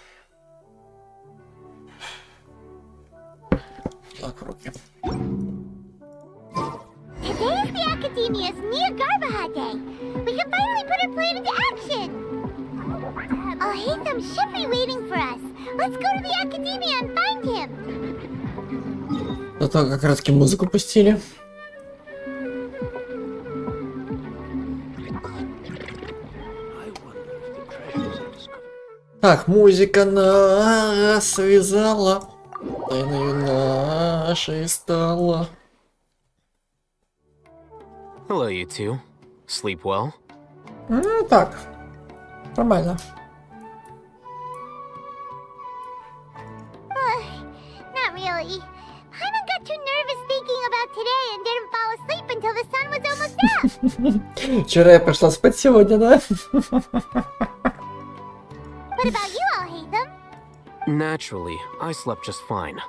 Так, руки. Today is the Academia's Nia Garbaha Day. We can finally put our plan into action. Haytham should be waiting for us. Let's go to the Academia and find him. Зато как раз таки музыку пустили. Так, музыка нас связала, тайною нашей стала. Hello, you two. Sleep well? Так, нормально. Not really. Paimon got too nervous thinking about today and didn't fall asleep until the sun was almost up. Вчера я пошла спать, сегодня, да? What about you all, Haytham? Naturally, I slept just fine.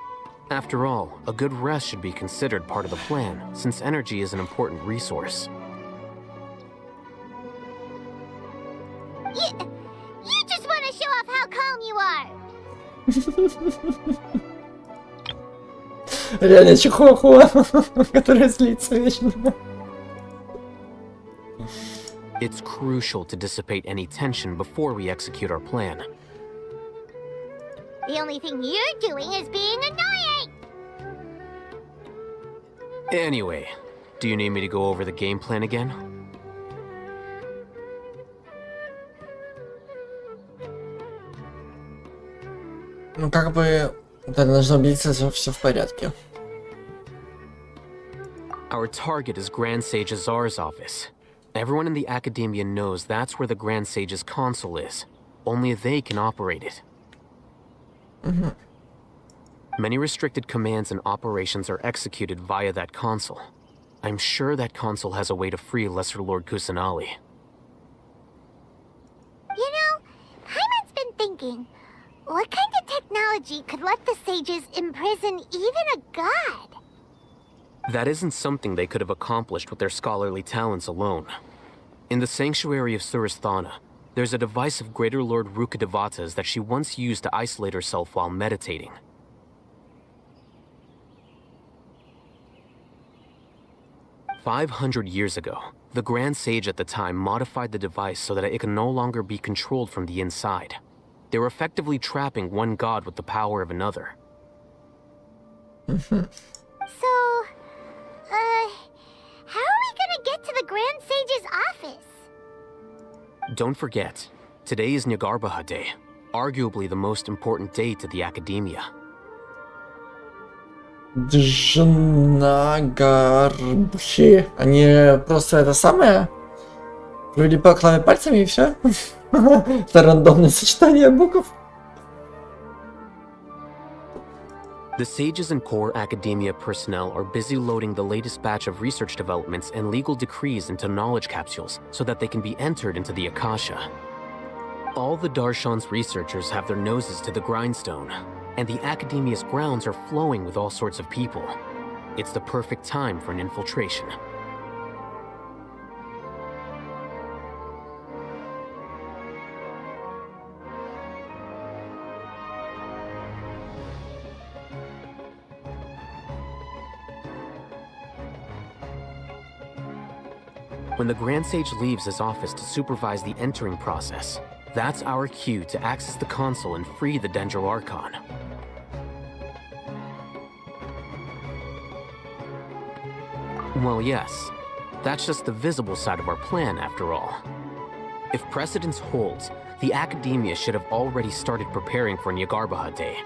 After all, a good rest should be considered part of the plan, since energy is an important resource. You just want to show off how calm you are. Реально чихуахуа, которая злится вечно. It's crucial to dissipate any tension before we execute our plan. The only thing you're doing is being annoying. Anyway, do you need me to go over the game plan again? Ну, как бы, это должно убедиться, что все в порядке. Our target is Grand Sage Azar's office. Everyone in the Academia knows that's where the Grand Sage's console is. Only they can operate it. Many restricted commands and operations are executed via that console. I'm sure that console has a way to free Lesser Lord Kusanali. You know, Paimon's been thinking, what kind of technology could let the sages imprison even a god? That isn't something they could have accomplished with their scholarly talents alone. In the sanctuary of Surasthana, there's a device of Greater Lord Rukkhadevata's that she once used to isolate herself while meditating. "500 years ago, the Grand Sage at the time modified the device so that it can no longer be controlled from the inside. They were effectively trapping one god with the power of another. So, how are we gonna get to the Grand Sage's office? Don't forget, today is Nyagarbha Day, arguably the most important day to the Academia. Джнагарбхи. Они просто это самое? Вроде по клаве пальцами и все. Это рандомное сочетание букв. The sages and core Academia personnel are busy loading the latest batch of research developments and legal decrees into knowledge capsules so that they can be entered into the Akasha. All the Darshan's researchers have their noses to the grindstone, and the Academia's grounds are flowing with all sorts of people. It's the perfect time for an infiltration. When the Grand Sage leaves his office to supervise the entering process, that's our cue to access the console and free the Dendro Archon. Well, yes, that's just the visible side of our plan, after all. If precedence holds, the Academia should have already started preparing for Nyagarbha Day.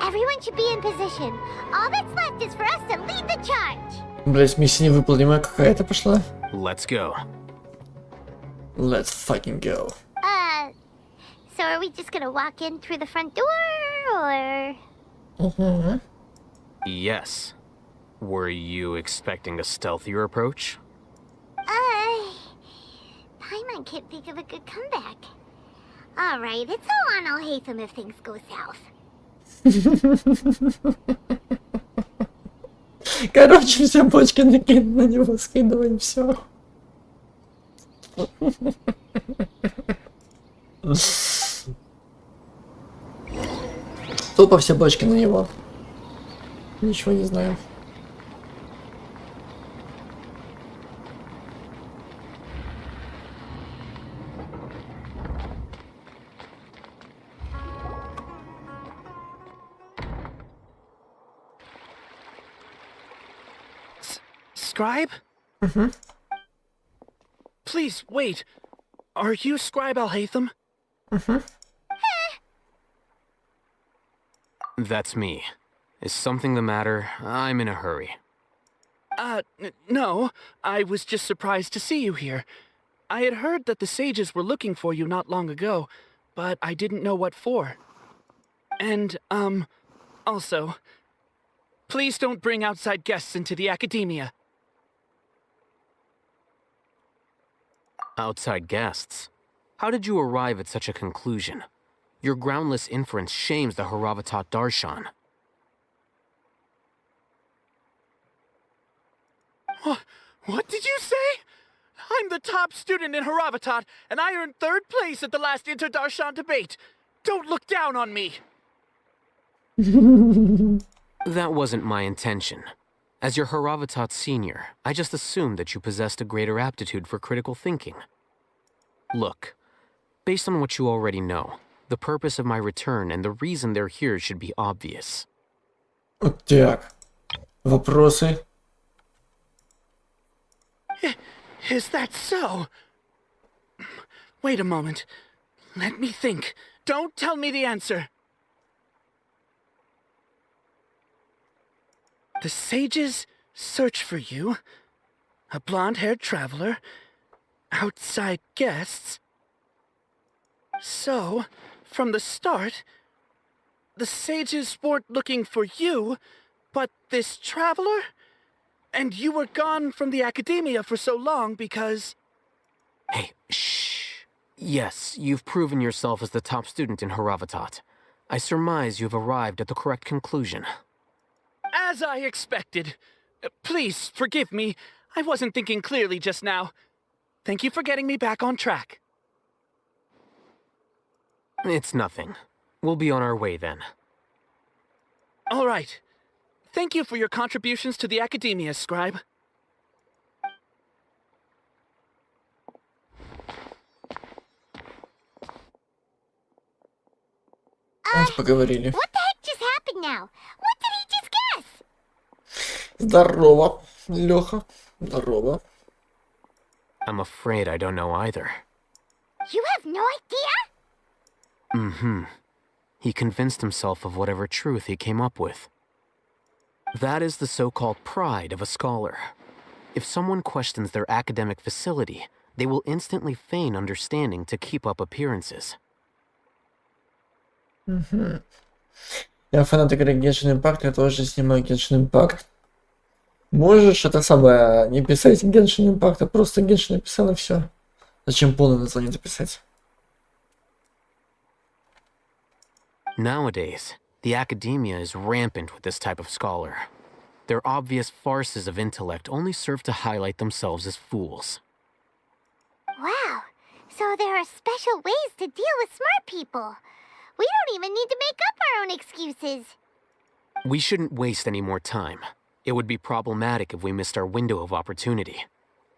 Everyone should be in position. All that's left is for us to lead the charge. Блять, миссия невыполнимая какая-то пошла. Let's go. Let's fucking go. So are we just gonna walk in through the front door, or? Yes. Were you expecting a stealthier approach? Paimon can't think of a good comeback. Alright, it's all on Al-Haytham if things go south. Короче, все бочки накинь на него, скидываем все. Тупо все бочки на него. Ничего не знаю. Scribe? Please, wait. Are you Scribe Alhaitham? That's me. Is something the matter? I'm in a hurry. No. I was just surprised to see you here. I had heard that the sages were looking for you not long ago, but I didn't know what for. And, also, please don't bring outside guests into the academia. Outside guests? How did you arrive at such a conclusion? Your groundless inference shames the Haravatat Darshan. What did you say? I'm the top student in Haravatat, and I earned 3rd place at the last Inter-Darshan debate. Don't look down on me. That wasn't my intention. As your Haravatat senior, I just assumed that you possessed a greater aptitude for critical thinking. Look, based on what you already know, the purpose of my return and the reason they're here should be obvious. Так. Вопросы? Is that so? Wait a moment. Let me think. Don't tell me the answer. The sages search for you. A blonde-haired traveler. Outside guests. So, from the start, the sages weren't looking for you, but this traveler? And you were gone from the academia for so long because... Hey, shh. Yes, you've proven yourself as the top student in Haravatat. I surmise you've arrived at the correct conclusion. As I expected. Please, forgive me. I wasn't thinking clearly just now. Thank you for getting me back on track. It's nothing. We'll be on our way then. All right. Thank you for your contributions to the academia, Scribe. Поговорили. What the heck just happened now? What did he just guess? Здорово, Леха. Здорово. I'm afraid I don't know either. You have no idea? He convinced himself of whatever truth he came up with. That is the so-called pride of a scholar. If someone questions their academic facility, they will instantly feign understanding to keep up appearances. Я фанат игры Genshin Impact, я тоже снимаю Genshin Impact. Можешь это самое, не писать Genshin Impact, а просто Genshin написал и все. Зачем полное название дописать? Nowadays, the academia is rampant with this type of scholar. Their obvious farces of intellect only serve to highlight themselves as fools. Wow, so there are special ways to deal with smart people. We don't even need to make up our own excuses. We shouldn't waste any more time. It would be problematic if we missed our window of opportunity.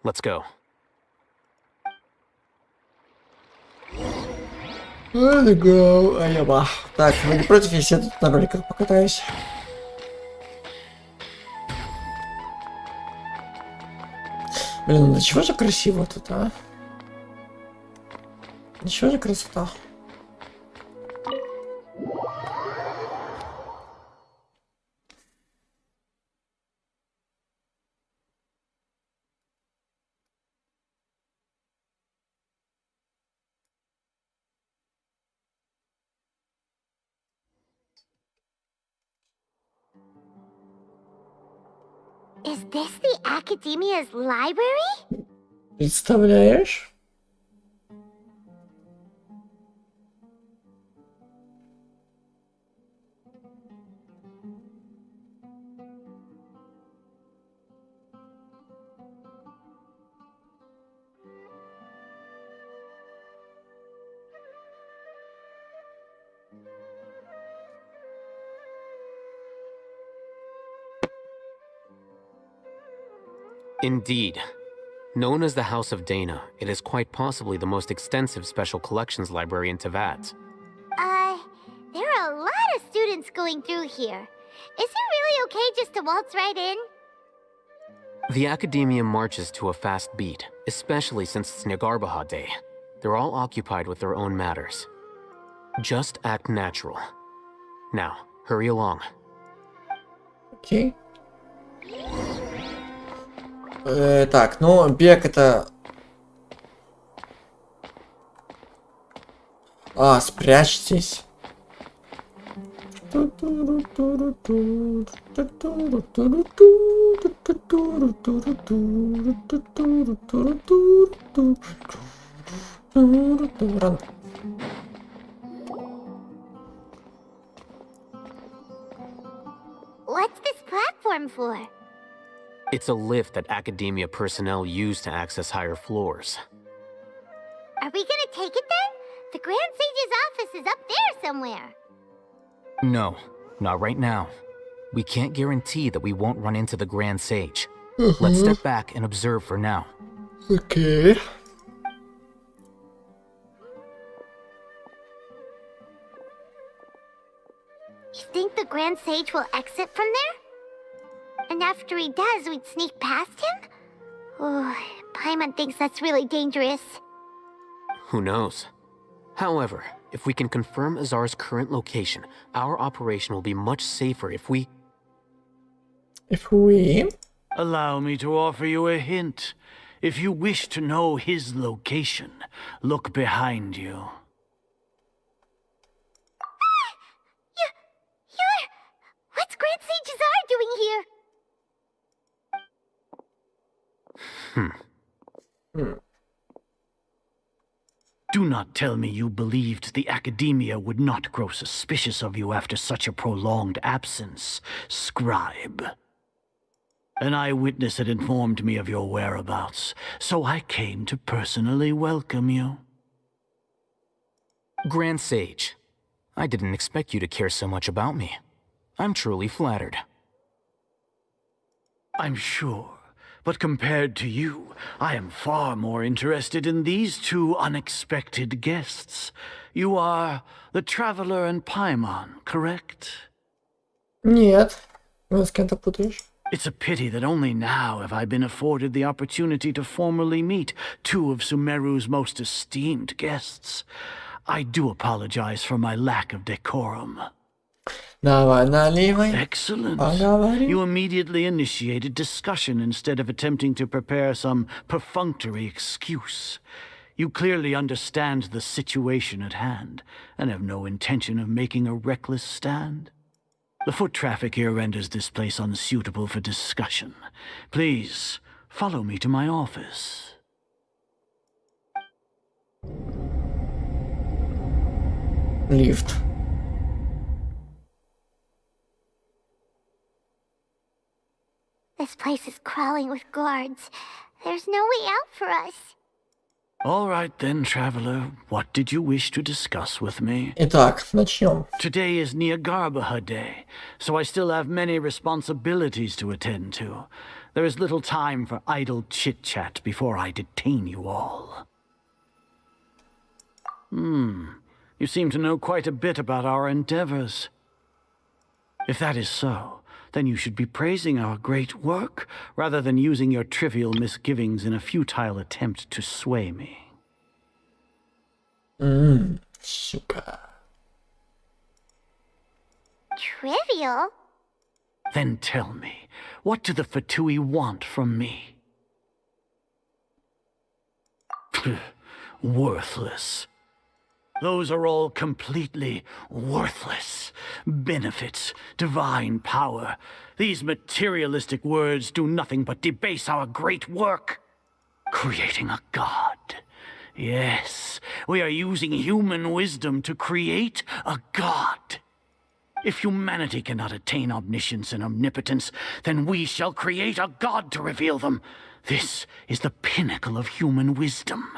Let's go. Let's go. Так, вы не против, если я тут на роликах покатаюсь? Блин, ну чего же красиво тут, а? Ничего же красота. Is this the Academia's library? Представляешь? Indeed. Known as the House of Dana, it is quite possibly the most extensive special collections library in Teyvat. There are a lot of students going through here. Is it really okay just to waltz right in? The academia marches to a fast beat, especially since it's Nagarbaha Day. They're all occupied with their own matters. Just act natural. Now, hurry along. Окей. Так, ну, бег это... А, спрячьтесь. What's this platform for? It's a lift that academia personnel use to access higher floors. Are we gonna take it then? The Grand Sage's office is up there somewhere. No, not right now. We can't guarantee that we won't run into the Grand Sage. Let's step back and observe for now. Okay. You think the Grand Sage will exit from there? And after he does, we'd sneak past him? Oh, Paimon thinks that's really dangerous. Who knows? However, if we can confirm Azar's current location, our operation will be much safer if we... Allow me to offer you a hint. If you wish to know his location, look behind you. What's Grand Sage Azar doing here? Do not tell me you believed the Academia would not grow suspicious of you after such a prolonged absence, scribe. An eyewitness had informed me of your whereabouts, so I came to personally welcome you. Grand Sage, I didn't expect you to care so much about me. I'm truly flattered. I'm sure, but compared to you, I am far more interested in these two unexpected guests. You are the Traveler and Paimon, correct? Нет, с кем-то путаешь. It's a pity that only now have I been afforded the opportunity to formally meet two of Sumeru's most esteemed guests. I do apologize for my lack of decorum. Excellent. You immediately initiated discussion instead of attempting to prepare some perfunctory excuse. You clearly understand the situation at hand and have no intention of making a reckless stand. The foot traffic here renders this place unsuitable for discussion. Please, follow me to my office. Lift. This place is crawling with guards. There's no way out for us. All right then, Traveler. What did you wish to discuss with me? Итак, начнем. Today is Nagarbaha Day, so I still have many responsibilities to attend to. There is little time for idle chit-chat before I detain you all. You seem to know quite a bit about our endeavors. If that is so, then you should be praising our great work, rather than using your trivial misgivings in a futile attempt to sway me. Сука. Trivial? Then tell me, what do the Fatui want from me? Worthless. Those are all completely worthless. Benefits, divine power. These materialistic words do nothing but debase our great work. Creating a god. Yes, we are using human wisdom to create a god. If humanity cannot attain omniscience and omnipotence, then we shall create a god to reveal them. This is the pinnacle of human wisdom.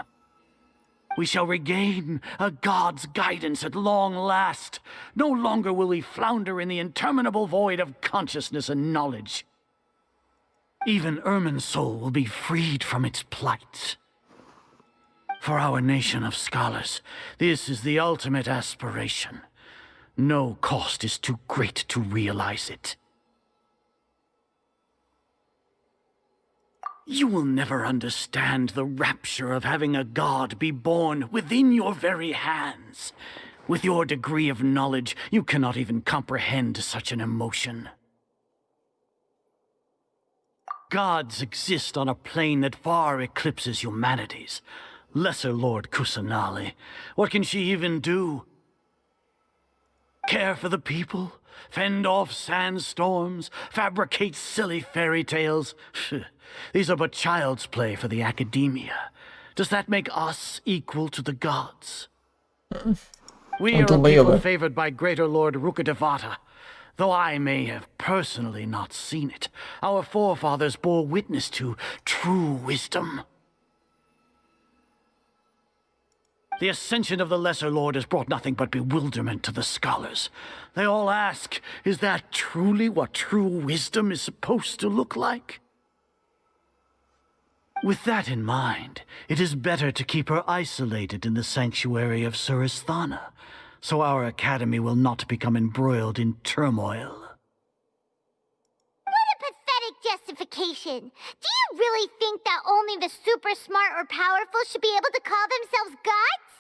We shall regain a god's guidance at long last. No longer will we flounder in the interminable void of consciousness and knowledge. Even Ermin's soul will be freed from its plight. For our nation of scholars, this is the ultimate aspiration. No cost is too great to realize it. You will never understand the rapture of having a god be born within your very hands. With your degree of knowledge, you cannot even comprehend such an emotion. Gods exist on a plane that far eclipses humanity's. Lesser Lord Kusanali, what can she even do? Care for the people? Fend off sandstorms? Fabricate silly fairy tales? These are but child's play for the academia. Does that make us equal to the gods? We are a people favored by Greater Lord Rukkhadevata. Though I may have personally not seen it, our forefathers bore witness to true wisdom. The ascension of the Lesser Lord has brought nothing but bewilderment to the scholars. They all ask, is that truly what true wisdom is supposed to look like? With that in mind, it is better to keep her isolated in the sanctuary of Suristhana, so our academy will not become embroiled in turmoil. What a pathetic justification! Do you really think that only the super smart or powerful should be able to call themselves gods?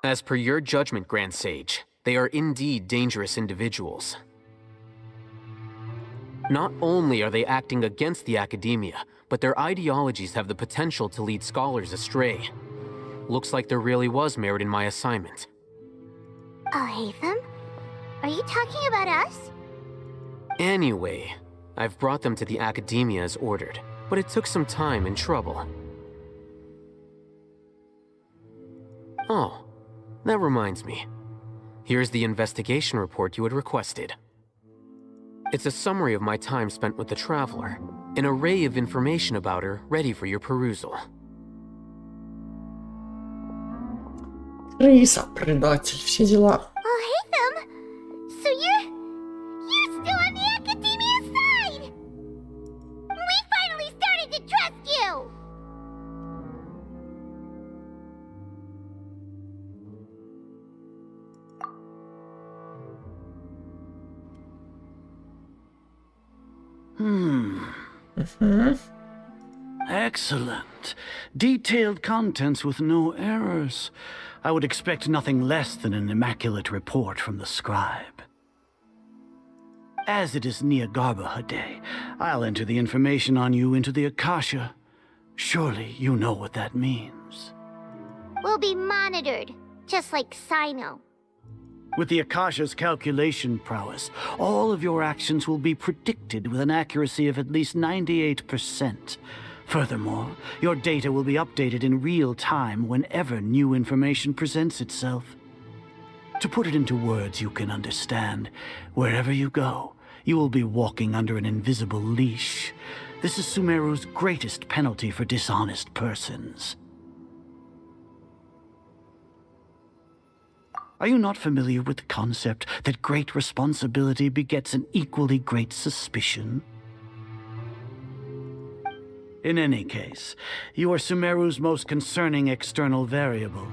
As per your judgment, Grand Sage, they are indeed dangerous individuals. Not only are they acting against the academia, but their ideologies have the potential to lead scholars astray. Looks like there really was merit in my assignment. Oh, Hatham? Are you talking about us? Anyway, I've brought them to the academia as ordered, but it took some time and trouble. Oh, that reminds me. Here's the investigation report you had requested. It's a summary of my time spent with the Traveler, an array of information about her ready for your perusal. Крыса, предатель, все дела. Oh, Hatham! So you're still on the academia side! We finally started to trust you! Excellent. Detailed contents with no errors. I would expect nothing less than an immaculate report from the scribe. As it is Niagarbaha Day, I'll enter the information on you into the Akasha. Surely you know what that means. We'll be monitored, just like Sino. With the Akasha's calculation prowess, all of your actions will be predicted with an accuracy of at least 98%. Furthermore, your data will be updated in real time whenever new information presents itself. To put it into words you can understand, wherever you go, you will be walking under an invisible leash. This is Sumeru's greatest penalty for dishonest persons. Are you not familiar with the concept that great responsibility begets an equally great suspicion? In any case, you are Sumeru's most concerning external variable.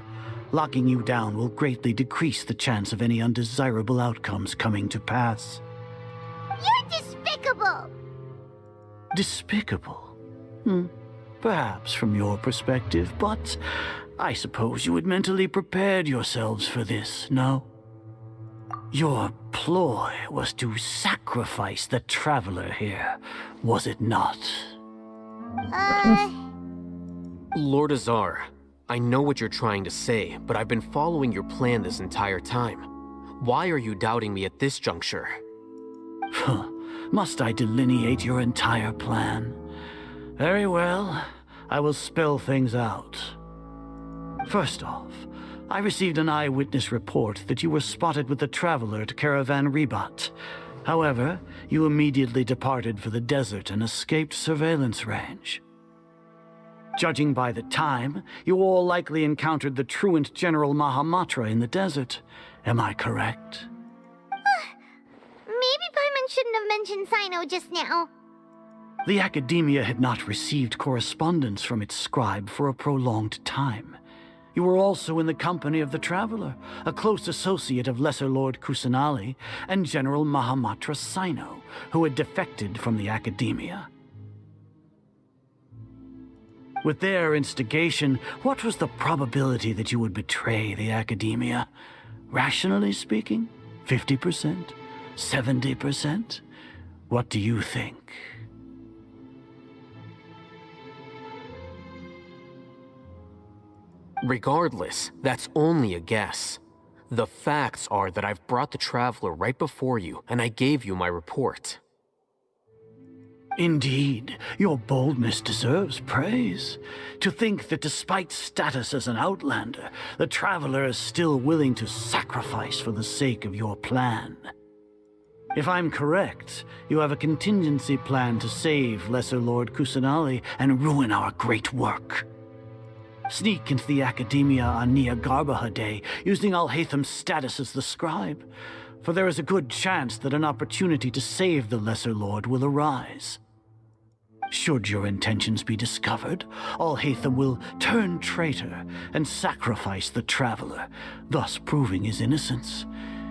Locking you down will greatly decrease the chance of any undesirable outcomes coming to pass. You're despicable! Despicable? Perhaps from your perspective, but I suppose you had mentally prepared yourselves for this, no? Your ploy was to sacrifice the Traveler here, was it not? Lord Azar, I know what you're trying to say, but I've been following your plan this entire time. Why are you doubting me at this juncture? Must I delineate your entire plan? Very well, I will spell things out. First off, I received an eyewitness report that you were spotted with the Traveler at Caravan Ribat. However, you immediately departed for the desert and escaped surveillance range. Judging by the time, you all likely encountered the truant General Mahamatra in the desert. Am I correct? Maybe Paimon shouldn't have mentioned Sino just now. The Academia had not received correspondence from its scribe for a prolonged time. You were also in the company of the Traveler, a close associate of Lesser Lord Kusanali and General Mahamatra Sino, who had defected from the Academia. With their instigation, what was the probability that you would betray the Academia? Rationally speaking, 50%? 70%? What do you think? Regardless, that's only a guess. The facts are that I've brought the Traveler right before you, and I gave you my report. Indeed, your boldness deserves praise. To think that despite status as an outlander, the Traveler is still willing to sacrifice for the sake of your plan. If I'm correct, you have a contingency plan to save Lesser Lord Kusanali and ruin our great work. Sneak into the Academia on Nia Garbaha Day, using Alhaitham's status as the scribe, for there is a good chance that an opportunity to save the Lesser Lord will arise. Should your intentions be discovered, Alhaitham will turn traitor and sacrifice the Traveler, thus proving his innocence.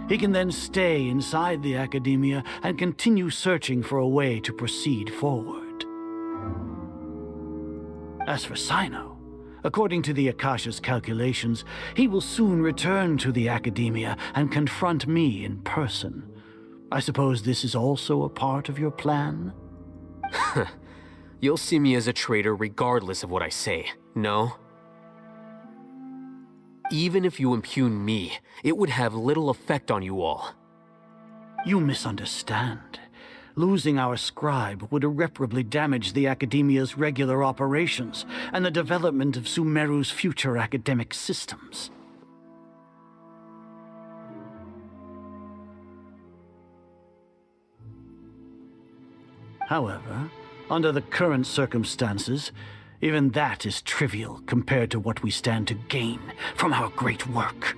He can then stay inside the Academia and continue searching for a way to proceed forward. As for Sino, according to the Akasha's calculations, he will soon return to the Academia and confront me in person. I suppose this is also a part of your plan? You'll see me as a traitor regardless of what I say, no? Even if you impugn me, it would have little effect on you all. You misunderstand. Losing our scribe would irreparably damage the Academia's regular operations and the development of Sumeru's future academic systems. However, under the current circumstances, even that is trivial compared to what we stand to gain from our great work.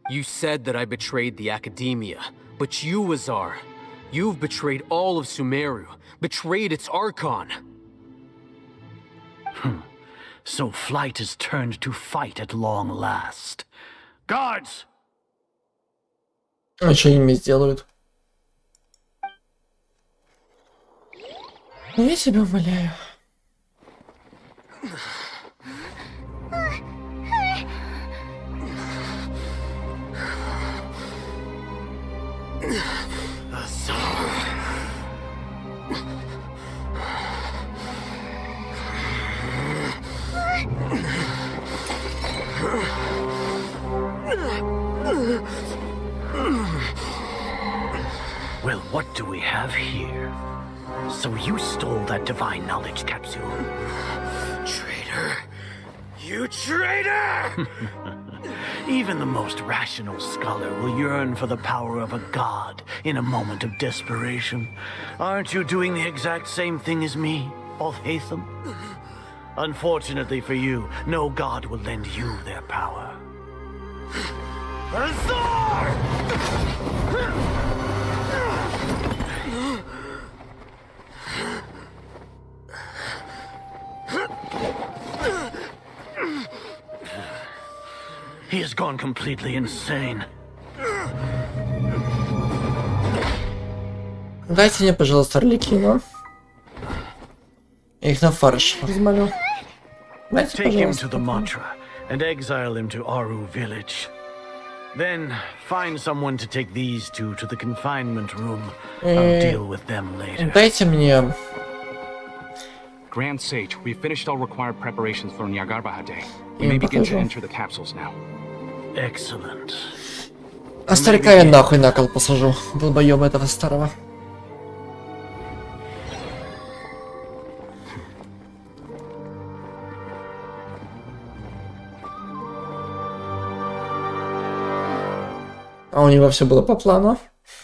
You said that I betrayed the Academia, but you, Azar, you've betrayed all of Sumeru, betrayed its Archon. So flight is turned to fight at long last. Guards! А что они мне сделают? Я себя умоляю. Well, what do we have here? So you stole that divine knowledge capsule. Traitor! You traitor! Even the most rational scholar will yearn for the power of a god in a moment of desperation. Aren't you doing the exact same thing as me, Alhaitham? Unfortunately for you, no god will lend you their power. Azar! He has gone completely insane. Дайте мне, пожалуйста, Арлекина. Я их на фарш размолю. Дайте, Take him to пожалуйста. the Matra and exile him to Aru village. Then find someone to take these two to the confinement room. I'll deal with them later. Дайте мне. Grand Sage, we've finished all required preparations for Nyagarbha Day. We may begin to enter the capsules now. Excellent. А старика я нахуй на кол посажу. Долбоёба этого старого. А у него все было по плану.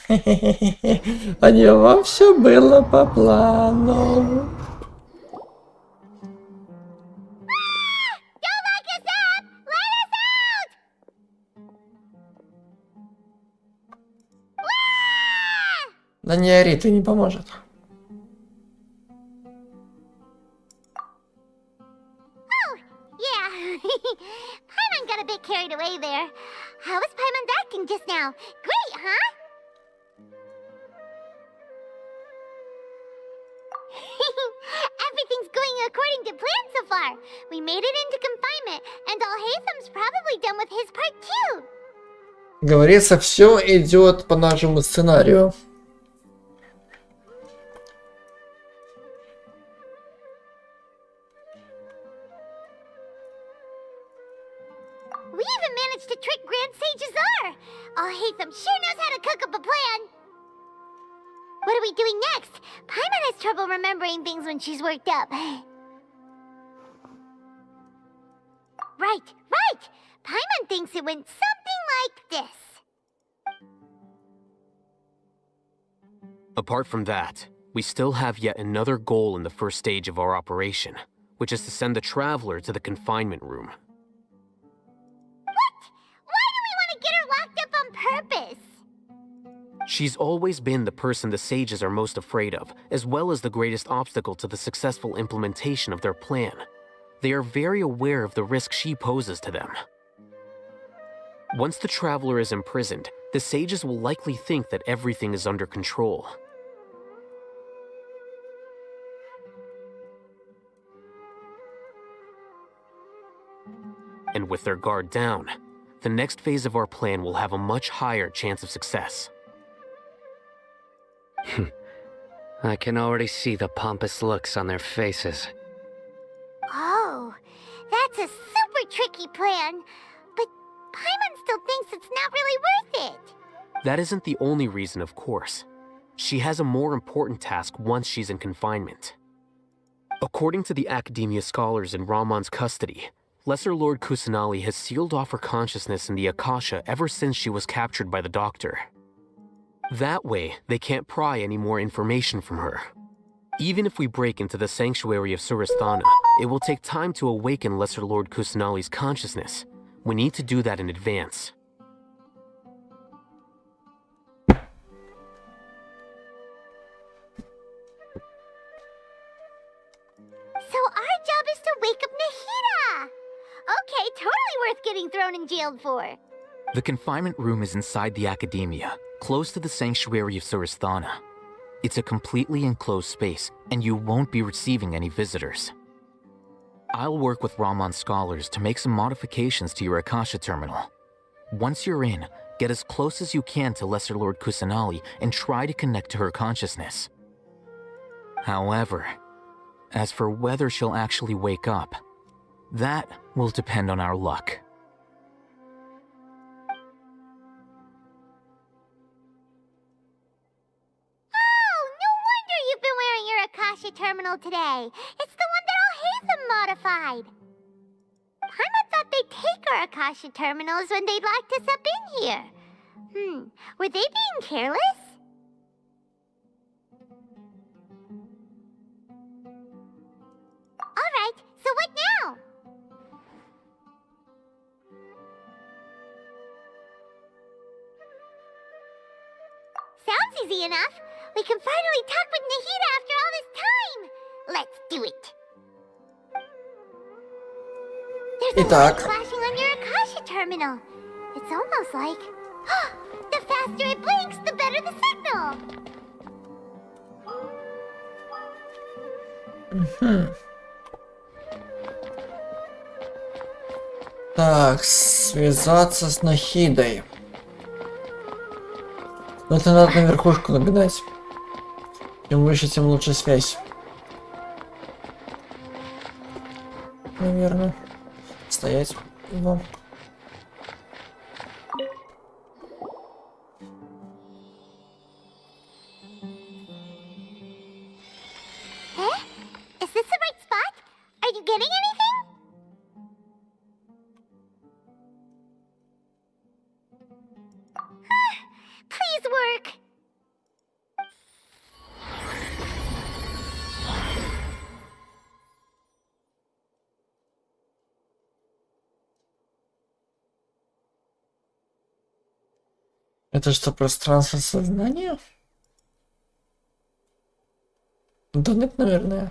У него все было по плану. Да не ори, ты не поможет. Yeah. How was Paimon's acting just now? Great, huh? Everything's going according to plan so far. We made it into confinement, and Alhaitham's probably done with his part too. Говорится, все идет по нашему сценарию. We even managed to trick Grand Sage Azar. Alhaitham sure knows how to cook up a plan. What are we doing next? Paimon has trouble remembering things when she's worked up. Right. Paimon thinks it went something like this. Apart from that, we still have yet another goal in the first stage of our operation, which is to send the Traveler to the confinement room. What? Why do we want to get her locked up on purpose? She's always been the person the sages are most afraid of, as well as the greatest obstacle to the successful implementation of their plan. They are very aware of the risk she poses to them. Once the Traveler is imprisoned, the sages will likely think that everything is under control. And with their guard down, the next phase of our plan will have a much higher chance of success. I can already see the pompous looks on their faces. Oh, that's a super tricky plan. But Paimon still thinks it's not really worth it. That isn't the only reason, of course. She has a more important task once she's in confinement. According to the Academia scholars in Ramon's custody, Lesser Lord Kusanali has sealed off her consciousness in the Akasha ever since she was captured by the Doctor. That way, they can't pry any more information from her. Even if we break into the sanctuary of Surasthana, it will take time to awaken Lesser Lord Kusanali's consciousness. We need to do that in advance. So our job is to wake up Nahida! Okay, totally worth getting thrown in jail for. The confinement room is inside the Academia, close to the sanctuary of Surasthana. It's a completely enclosed space, and you won't be receiving any visitors. I'll work with Ramon's scholars to make some modifications to your Akasha terminal. Once you're in, get as close as you can to Lesser Lord Kusanali and try to connect to her consciousness. However, as for whether she'll actually wake up, that will depend on our luck. You've been wearing your Akasha terminal today. It's the one that Alhaitham modified. Paimon thought they'd take our Akasha terminals when they'd locked us up in here. Were they being careless? Alright, so what now? Sounds easy enough. We can finally talk with Nahida after all this time! Let's do it! There's a light flashing on your Akasha terminal. It's almost like... the faster it blinks, the better the signal! Так, связаться с Нахидой. Но это надо на верхушку нагнать. Чем выше, тем лучше связь. Наверное. Стоять. Его. Is this the right spot? Are you getting anything? Please work. Это что, пространство сознания? Да нет, наверное.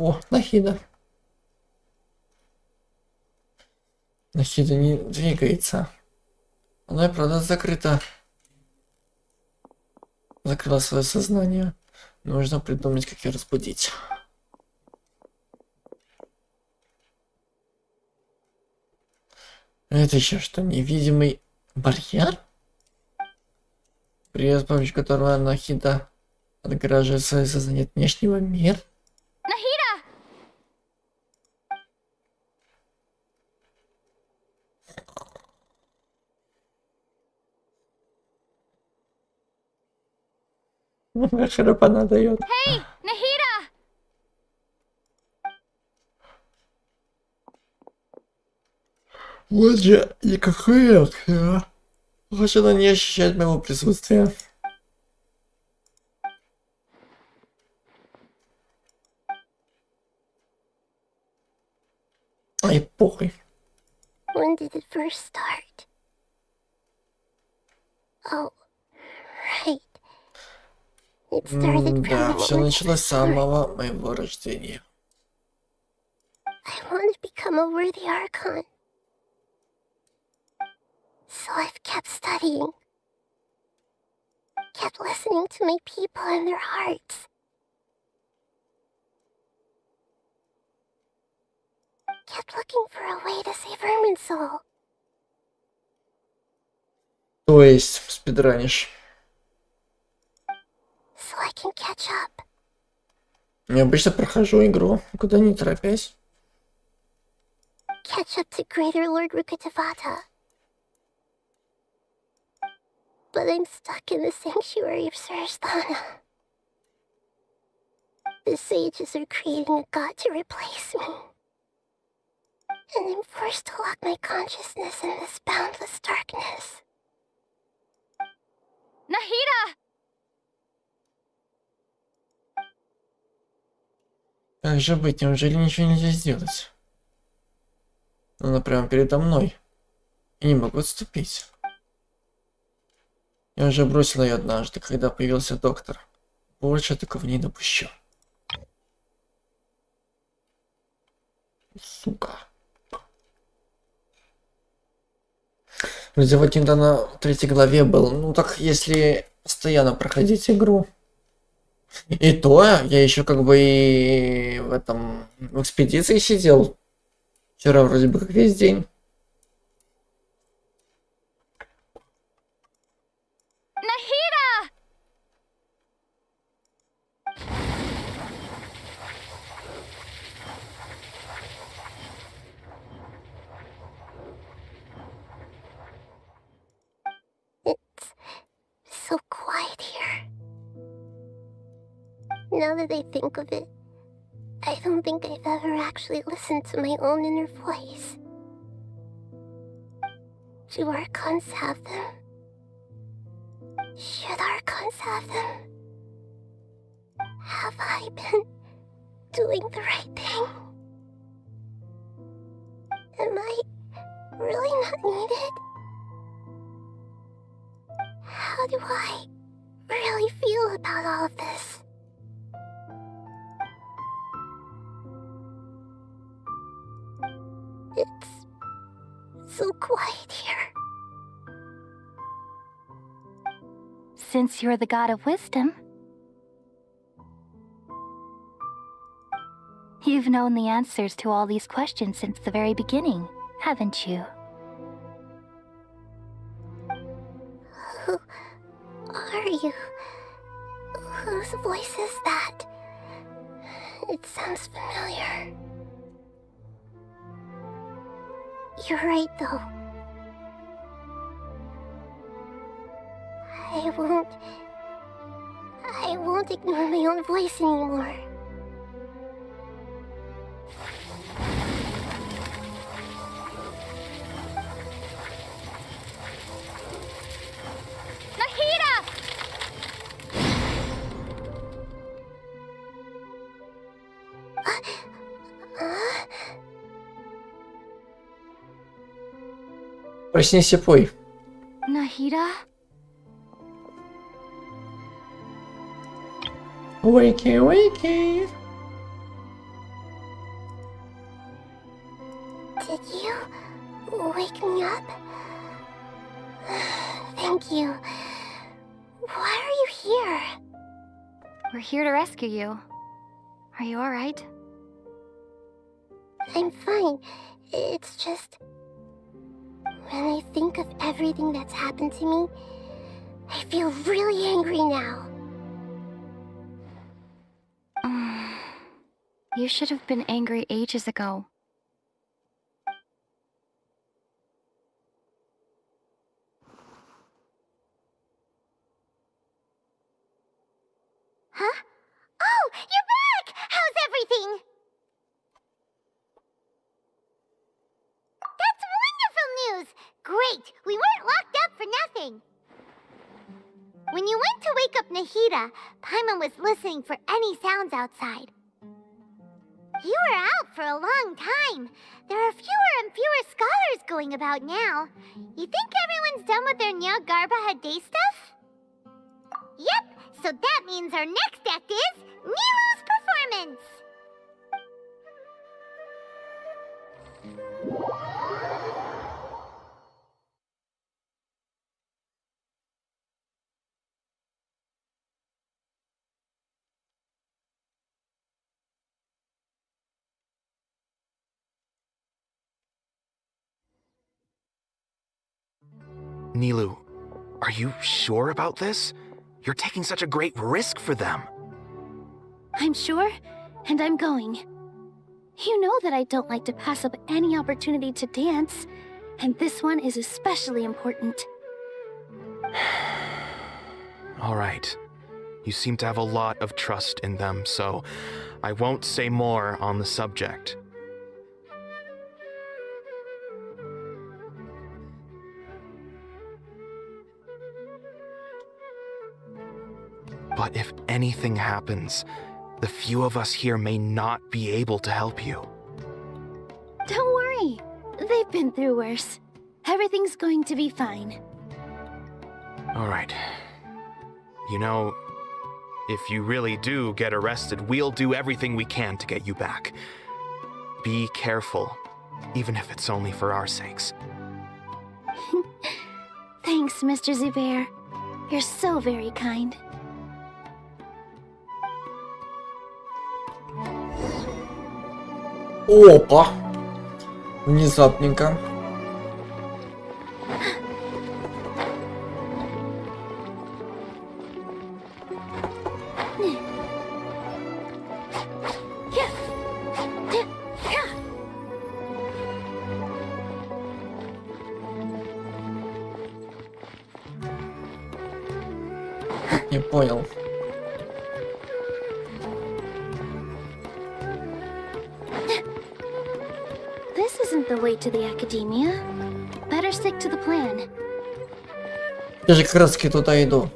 О, Нахида. Нахида не двигается. Она, правда, закрыта. Закрыла свое сознание. Нужно придумать, как ее разбудить. Это еще что, невидимый барьер? При помощи которого Нахида отгораживает свое сознание от внешнего мира? Nahida! Шарапана дает. Hey, Nahida! Вот же никакая реакция. Хоть она не ощущает моего присутствия. Ай, похуй. When did it first start? Oh, right. It started from Да, the все moment началось с самого моего рождения. I want to become a worthy Archon. So I've kept studying. Kept listening to my people and their hearts. Kept looking for a way to save Irminsul. То есть, спидранишь. So I can catch up. Я обычно прохожу игру, куда не торопясь. Catch up to Greater Lord Rukkhadevata. But I'm stuck in the sanctuary of Sarasthana. The sages are creating a god to replace me. And I'm forced to lock my consciousness in this boundless darkness. Nahida! Как же быть, неужели ничего нельзя сделать? Она прямо передо мной. И не могу отступить. Я уже бросила ее однажды, когда появился доктор. Больше такого не допущу. Сука. Вроде вот недавно в 3 главе был. Ну так если постоянно проходить игру. И то я еще как бы и в этом в экспедиции сидел. Вчера вроде бы как весь день. Nahida! It's so quiet here. Now that I think of it, I don't think I've ever actually listened to my own inner voice. Do Archons have them? Should Archons have them? Have I been doing the right thing? Am I really not needed? How do I really feel about all of this? It's so quiet here. Since you're the god of wisdom, you've known the answers to all these questions since the very beginning, haven't you? Who are you? Whose voice is that? It sounds familiar. You're right, though. I won't ignore my own voice anymore. Nahida! Проснись и пой. Nahida? Wakey, wakey. Did you wake me up? Thank you. Why are you here? We're here to rescue you. Are you alright? I'm fine. It's just... when I think of everything that's happened to me, I feel really angry now. You should have been angry ages ago. Huh? Oh, you're back! How's everything? That's wonderful news! Great! We weren't locked up for nothing! When you went to wake up Nahida, Paimon was listening for any sounds outside. You were out for a long time. There are fewer and fewer scholars going about now. You think everyone's done with their Nya Garba Hade stuff? Yep, so that means our next act is Nilu's performance! Nilu, are you sure about this? You're taking such a great risk for them. I'm sure, and I'm going. You know that I don't like to pass up any opportunity to dance, and this one is especially important. All right. You seem to have a lot of trust in them, so I won't say more on the subject. But if anything happens, the few of us here may not be able to help you. Don't worry. They've been through worse. Everything's going to be fine. All right. You know, if you really do get arrested, we'll do everything we can to get you back. Be careful, even if it's only for our sakes. Thanks, Mr. Zubair. You're so very kind. Опа! Внезапненько. Не понял. This isn't the way to the academia. Better stick to the plan. Я же как раз таки туда иду.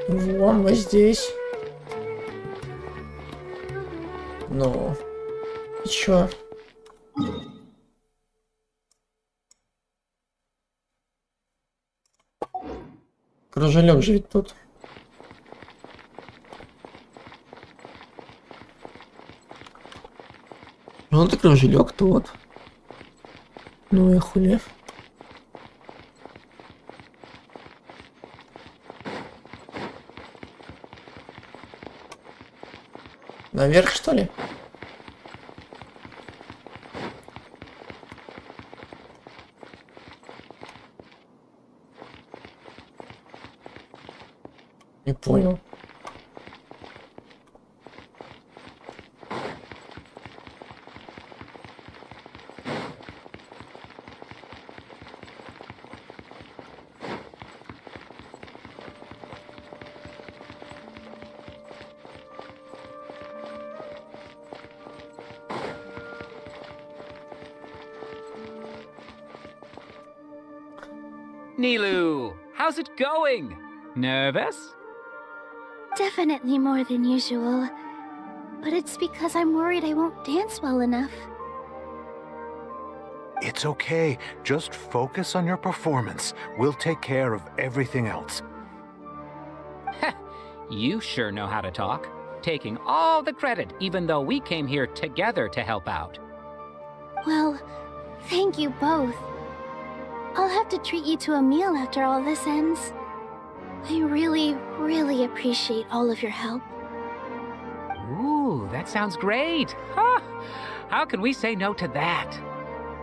Вон мы здесь. Ну. И чё? Кружелёк же ведь тут. Ну ты кружелёк тут. Ну и хули. Наверх, что ли? Не понял. Nilu, how's it going? Nervous? Definitely more than usual. But it's because I'm worried I won't dance well enough. It's okay. Just focus on your performance. We'll take care of everything else. You sure know how to talk. taking all the credit, even though we came here together to help out. Well, thank you both. I'll have to treat you to a meal after all this ends. I really, really appreciate all of your help. Ooh, that sounds great. Huh? How can we say no to that?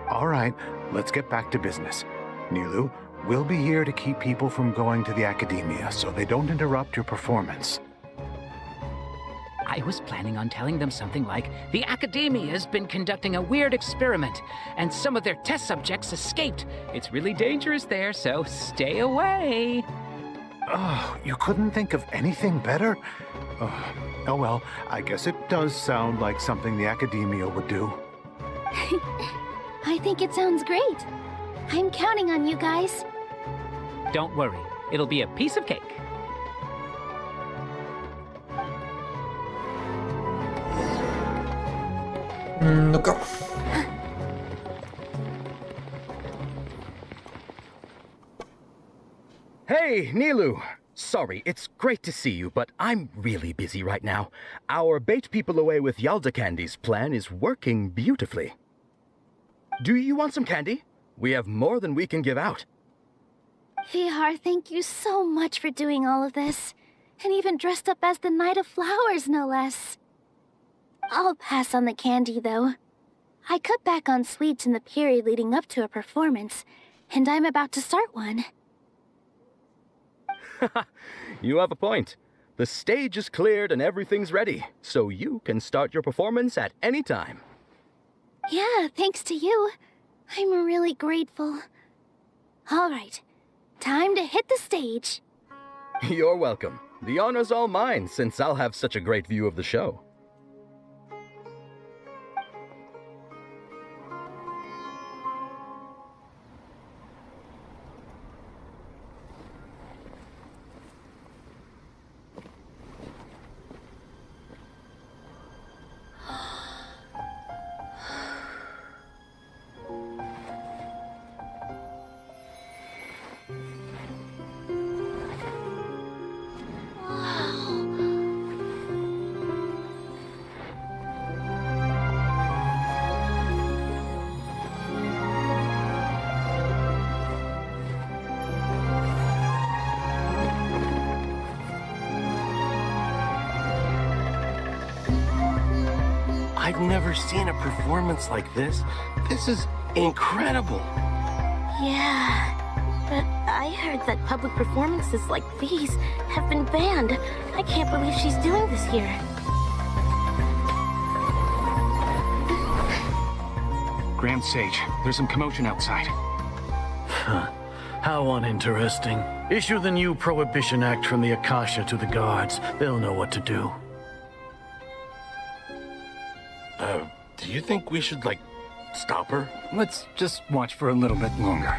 All right, let's get back to business. Nilu, we'll be here to keep people from going to the academia so they don't interrupt your performance. I was planning on telling them something like, the Academia has been conducting a weird experiment, and some of their test subjects escaped. It's really dangerous there, so stay away. Oh, you couldn't think of anything better? Oh well, I guess it does sound like something the Academia would do. I think it sounds great. I'm counting on you guys. Don't worry, it'll be a piece of cake. Ну-ка. Hey, Nilu! Sorry, it's great to see you, but I'm really busy right now. Our Bait People Away with Yalda Candies plan is working beautifully. Do you want some candy? We have more than we can give out. Vihar, thank you so much for doing all of this. And even dressed up as the Knight of Flowers, no less. I'll pass on the candy, though. I cut back on sweets in the period leading up to a performance, and I'm about to start one. You have a point. The stage is cleared and everything's ready, so you can start your performance at any time. Yeah, thanks to you. I'm really grateful. All right, time to hit the stage. You're welcome. The honor's all mine, since I'll have such a great view of the show. I've never seen a performance like this. This is incredible. Yeah, but I heard that public performances like these have been banned. I can't believe she's doing this here. Grand Sage, there's some commotion outside. How uninteresting. Issue the new Prohibition Act from the Akasha to the guards. They'll know what to do. Do you think we should, like, stop her? Let's just watch for a little bit longer.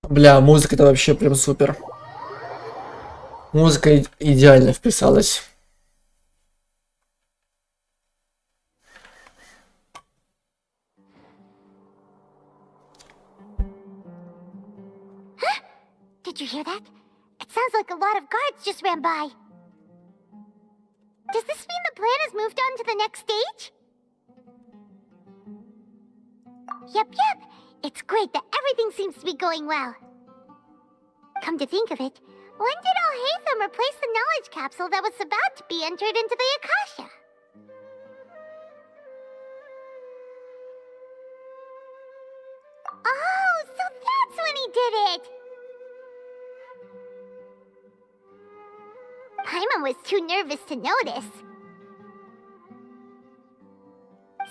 Бля, музыка-то вообще прям супер. Музыка идеально вписалась. Did you hear that? It sounds like a lot of guards just ran by. Does this mean the plan has moved on to the next stage? Yep. It's great that everything seems to be going well. Come to think of it, when did Alhaitham replace the knowledge capsule that was about to be entered into the Akasha? Oh, so that's when he did it! Paimon was too nervous to notice.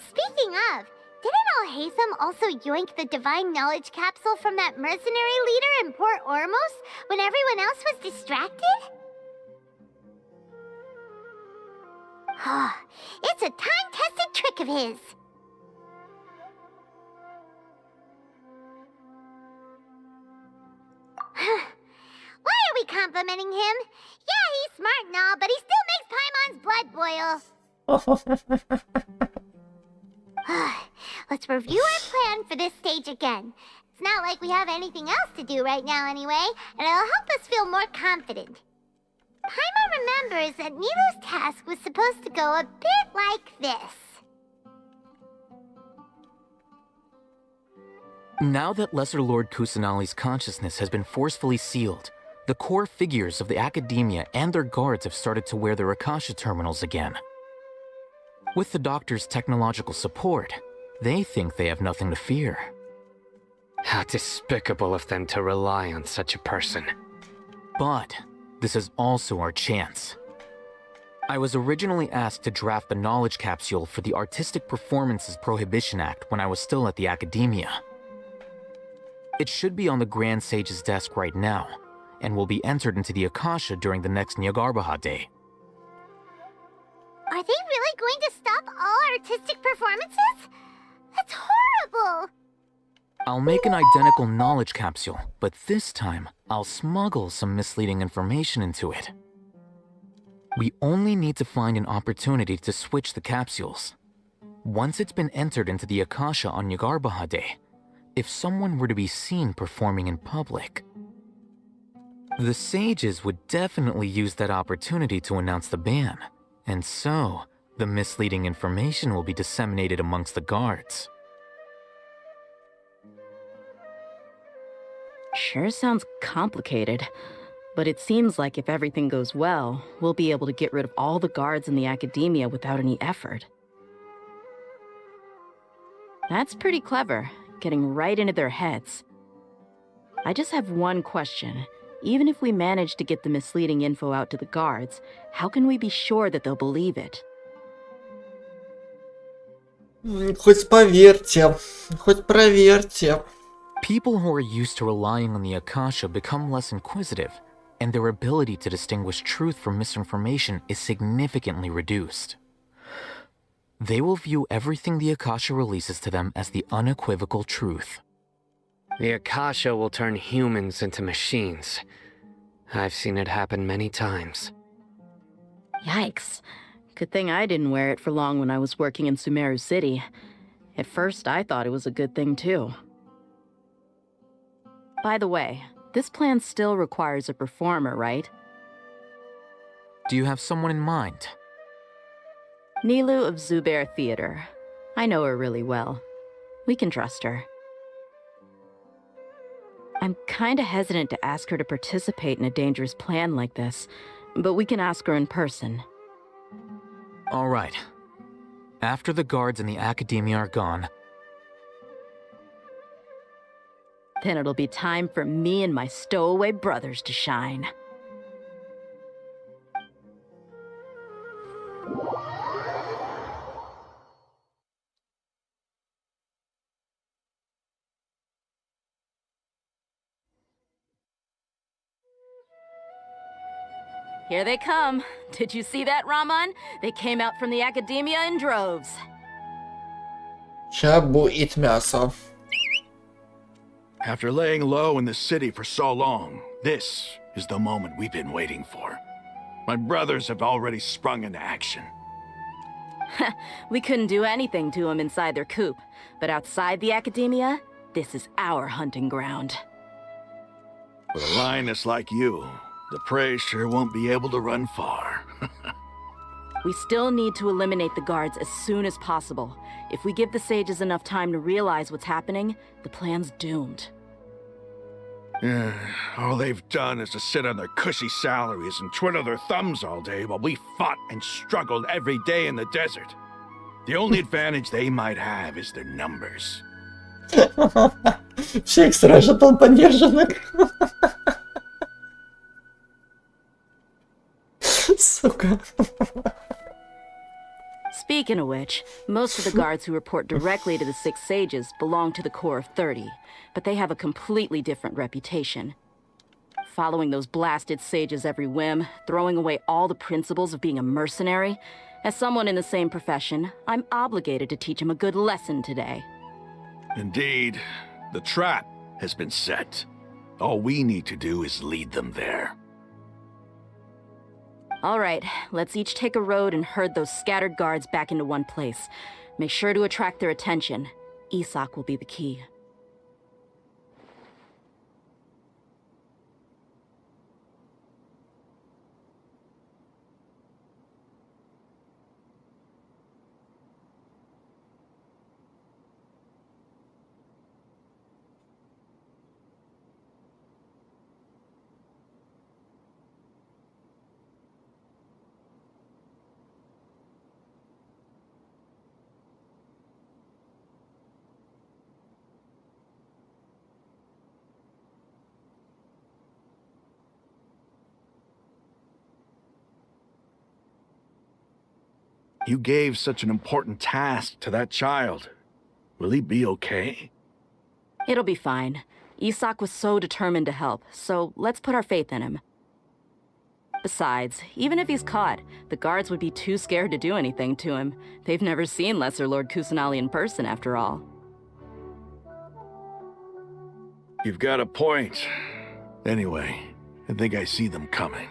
Speaking of, didn't Al-Haytham also yoink the divine knowledge capsule from that mercenary leader in Port Ormos when everyone else was distracted? It's a time-tested trick of his. Why are we complimenting him? Yeah, he's smart and all, but he still makes Paimon's blood boil. Let's review our plan for this stage again. It's not like we have anything else to do right now anyway, and it'll help us feel more confident. Paimon remembers that Nilu's task was supposed to go a bit like this. Now that Lesser Lord Kusanali's consciousness has been forcefully sealed, the core figures of the Academia and their guards have started to wear their Akasha terminals again. With the Doctor's technological support, they think they have nothing to fear. How despicable of them to rely on such a person. But this is also our chance. I was originally asked to draft the knowledge capsule for the Artistic Performances Prohibition Act when I was still at the Academia. It should be on the Grand Sage's desk right now, and will be entered into the Akasha during the next Nyargarbaha Day. Are they really going to stop all artistic performances? That's horrible! I'll make an identical knowledge capsule, but this time, I'll smuggle some misleading information into it. We only need to find an opportunity to switch the capsules. Once it's been entered into the Akasha on Nyargarbaha Day, if someone were to be seen performing in public, the sages would definitely use that opportunity to announce the ban, and so the misleading information will be disseminated amongst the guards. Sure sounds complicated, but it seems like if everything goes well, we'll be able to get rid of all the guards in the Academia without any effort. That's pretty clever, getting right into their heads. I just have one question. Even if we manage to get the misleading info out to the guards, how can we be sure that they'll believe it? Хоть поверьте, хоть проверьте. People who are used to relying on the Akasha become less inquisitive, and their ability to distinguish truth from misinformation is significantly reduced. They will view everything the Akasha releases to them as the unequivocal truth. The Akasha will turn humans into machines. I've seen it happen many times. Yikes. Good thing I didn't wear it for long when I was working in Sumeru City. At first, I thought it was a good thing too. By the way, this plan still requires a performer, right? Do you have someone in mind? Nilu of Zubair Theater. I know her really well. We can trust her. I'm kinda hesitant to ask her to participate in a dangerous plan like this, but we can ask her in person. All right. After the guards in the Academia are gone, then it'll be time for me and my stowaway brothers to shine. Here they come. Did you see that, Raman? They came out from the Academia in droves. Shabu eat мясо. After laying low in the city for so long, this is the moment we've been waiting for. My brothers have already sprung into action. We couldn't do anything to them inside their coop, but outside the Academia, this is our hunting ground. With a lioness like you, the prey sure won't be able to run far. We still need to eliminate the guards as soon as possible. If we give the sages enough time to realize what's happening, the plan's doomed. All they've done is to sit on their cushy salaries and twiddle their thumbs all day while we fought and struggled every day in the desert. The only advantage they might have is their numbers. Всех сразу толпа поддержанных. Сука. Speaking of which, most of the guards who report directly to the 6 sages belong to the core of 30, but they have a completely different reputation. Following those blasted sages every whim, throwing away all the principles of being a mercenary. As someone in the same profession, I'm obligated to teach him a good lesson today. Indeed, the trap has been set. All we need to do is lead them there. All right, let's each take a road and herd those scattered guards back into one place. Make sure to attract their attention. Isak will be the key. You gave such an important task to that child. Will he be okay? It'll be fine. Isak was so determined to help, so let's put our faith in him. Besides, even if he's caught, the guards would be too scared to do anything to him. They've never seen Lesser Lord Kusanali in person, after all. You've got a point. Anyway, I think I see them coming.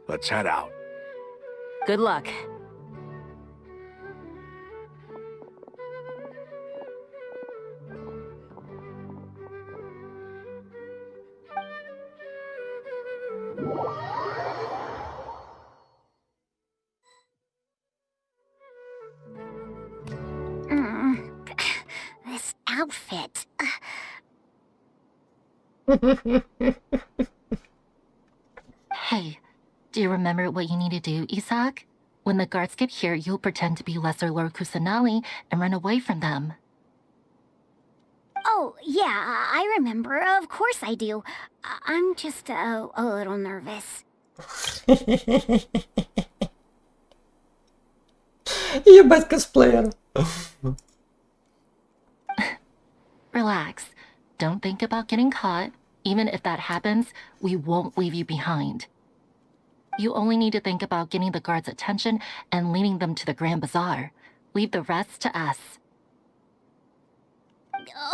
Let's head out. Good luck. This outfit. Hey, do you remember what you need to do, Isak? When the guards get here, you'll pretend to be Lesser Lord Kusanali and run away from them. Oh, yeah, I remember. Of course I do. I'm just a little nervous. Ебать косплеер. Relax. Don't think about getting caught. Even if that happens, we won't leave you behind. You only need to think about getting the guards' attention and leading them to the Grand Bazaar. Leave the rest to us.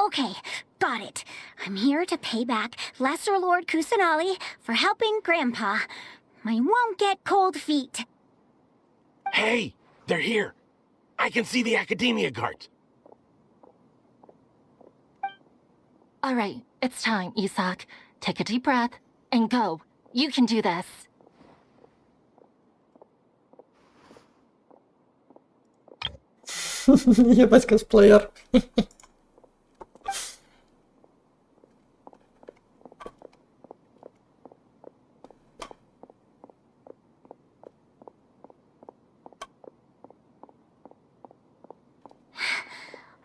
Okay, got it. I'm here to pay back Lesser Lord Kusanali for helping Grandpa. I won't get cold feet. Hey, they're here. I can see the Academia guards. All right, it's time, Isak. Take a deep breath and go. You can do this. Ебать косплеер.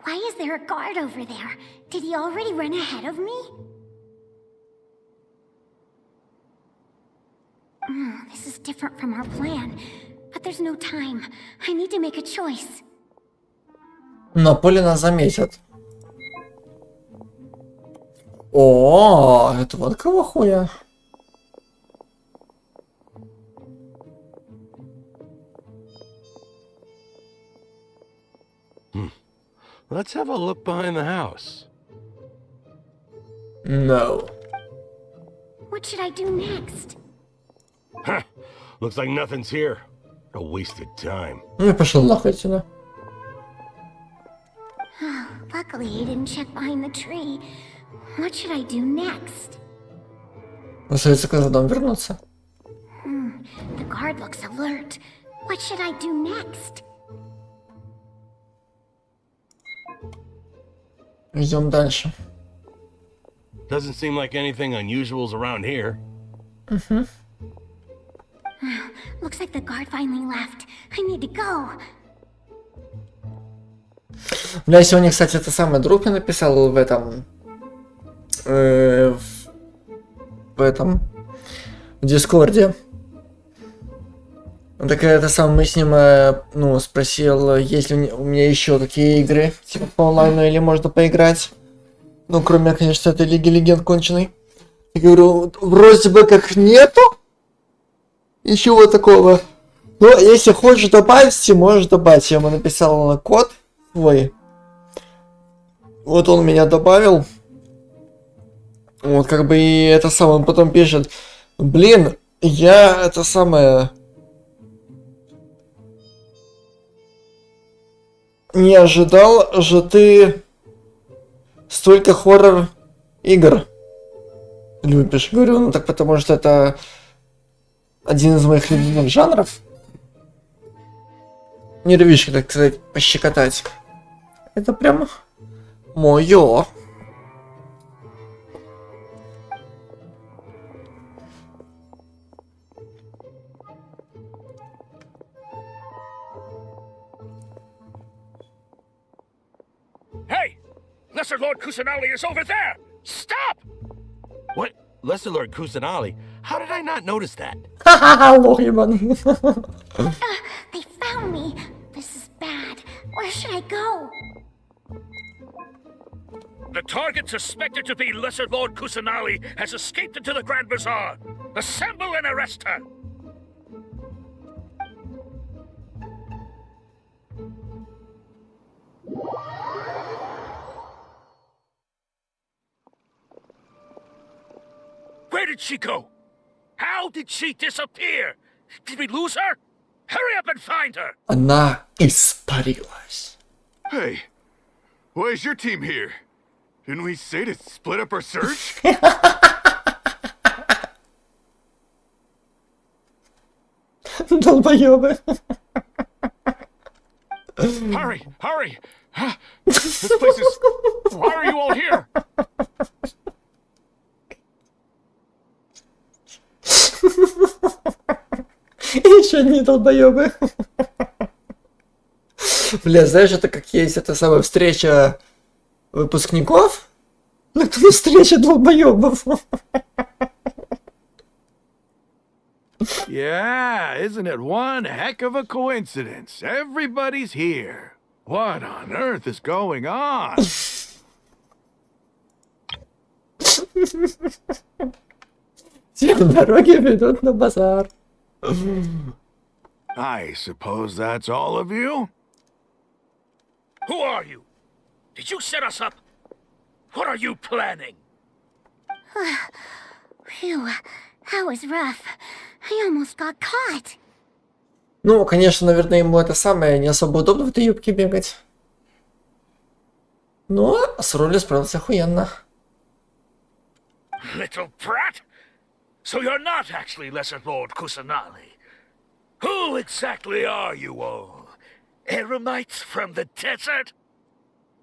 Why is there a guard over there? Did he already run ahead of me? This is different from our plan. But there's no time. I need to make a choice. На поле нас заметят. О, это вот кого хуя? Let's have a look behind the house. No. What should I do next? Huh. Looks like nothing's here. A wasted time. Ну я пошел нахуй отсюда. Luckily, he didn't check behind the tree. What should I do next? Остается к дом вернуться. The guard looks alert. What should I do next? Идем дальше. Doesn't seem like anything unusual's around here. Looks like the guard finally left. I need to go. Бля, сегодня, кстати, это самый друг мне написал в этом... в этом... в Дискорде. Так это сам мы с ним, ну, спросил, есть ли у меня еще какие игры, типа по онлайну, или можно поиграть. Ну, кроме, конечно, этой Лиги Легенд конченой. Я говорю, вроде бы как нету ничего такого. Но если хочешь добавить, можешь добавить. Я ему написал код свой. Вот он меня добавил. Вот как бы и это самое, он потом пишет, блин, я это самое... Не ожидал же ты столько хоррор игр любишь. Говорю, ну так потому что это один из моих любимых жанров. Нервишки, так сказать, пощекотать. Это прям моё. Hey! Lesser Lord Kusanali is over there! Stop! What? Lesser Lord Kusanali? How did I not notice that? Haha, лох ебаный. They found me. This is bad. Where should I go? The target suspected to be Lesser Lord Kusanali has escaped into the Grand Bazaar. Assemble and arrest her! Where did she go? How did she disappear? Did we lose her? Hurry up and find her! Она испарилась. Hey, why is your team here? Didn't we say to split up our search? Долбоёбы. Hurry, hurry! This place is... Why are you all here? Еще одни долбоёбы. Бля, знаешь, это как есть эта самая встреча выпускников, но это встреча долбоёбов. Yeah, isn't it one heck of a coincidence? Everybody's here. What on earth is going on? Все дороги ведут на базар. I suppose that's all of you? Who are you? Did you set us up? What are you planning? Phew, that was rough. I almost got caught. Ну, конечно, наверное, ему это самое не особо удобно в этой юбке бегать. Но с ролью справился охуенно. Little brat? So you're not actually Lesser Lord Kusanali. Who exactly are you all? Eremites from the desert?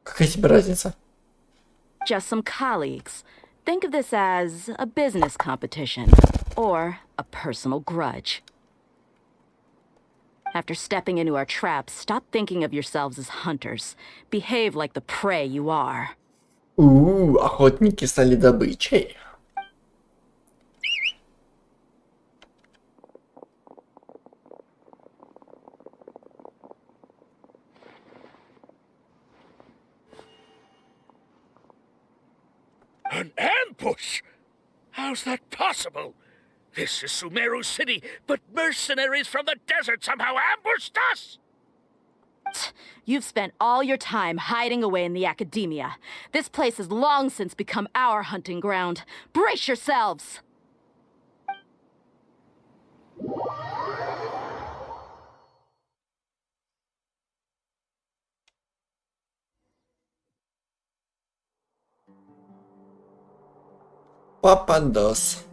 Какая тебе разница? Just some colleagues. Think of this as a business competition or a personal grudge. After stepping into our traps, stop thinking of yourselves as hunters. Behave like the prey you are. Охотники стали добычей. An ambush? How's that possible? This is Sumeru City, but mercenaries from the desert somehow ambushed us! You've spent all your time hiding away in the academia. This place has long since become our hunting ground. Brace yourselves! Папандос.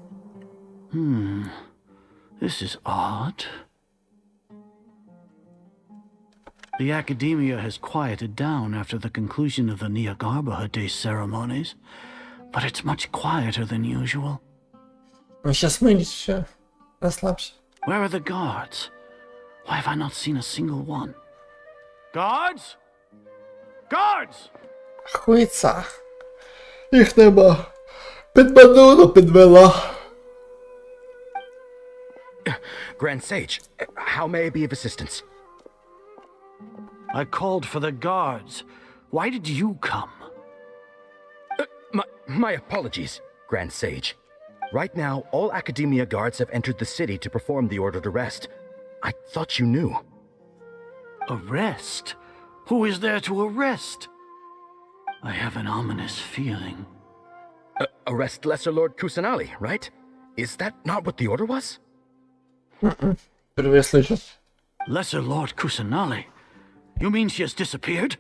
This is odd. The academia has quieted down after the conclusion of the Niagarbha Day ceremonies, but it's much quieter than usual. Ну сейчас мылись, все. Расслабься. Where are the guards? Why have I not seen a single one? Guards? Guards! Хуйца. Їх нема. Підмануло, підвела. Grand Sage, how may I be of assistance? I called for the guards. Why did you come? My apologies, Grand Sage. Right now, all Academia guards have entered the city to perform the ordered arrest. I thought you knew. Arrest? Who is there to arrest? I have an ominous feeling. Arrest Lesser Lord Kusanali, right? Is that not what the order was? Впервые слышу. Lesser Lord Kusanali? You mean she has disappeared?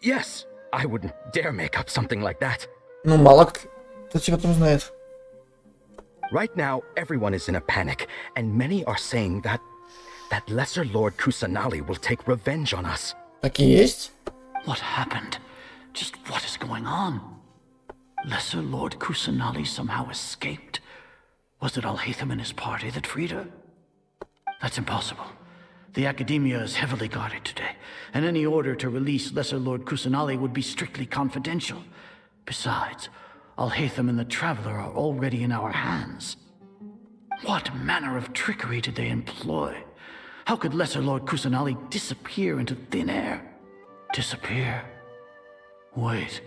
Yes, I wouldn't dare make up something like that. Ну, мало кто тебя там знает. Right now, everyone is in a panic, and many are saying that Lesser Lord Kusanali will take revenge on us. Так и есть. What happened? Just what is going on? Lesser Lord Kusanali somehow escaped? Was it Alhaitham and his party that freed her? That's impossible. The Academia is heavily guarded today, and any order to release Lesser Lord Kusanali would be strictly confidential. Besides, Alhaitham and the Traveler are already in our hands. What manner of trickery did they employ? How could Lesser Lord Kusanali disappear into thin air? Disappear? Wait.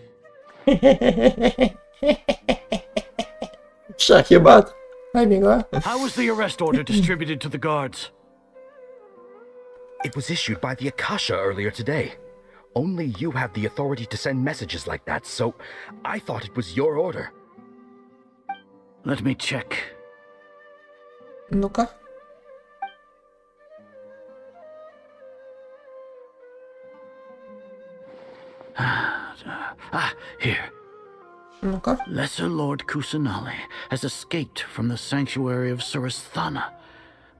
Шахибат. Amigo. How was the arrest order distributed to the guards? It was issued by the Akasha earlier today. Only you have the authority to send messages like that, so I thought it was your order. Let me check. Ну-ка. Here. Ну-ка. Lesser Lord Kusanali has escaped from the sanctuary of Surasthana.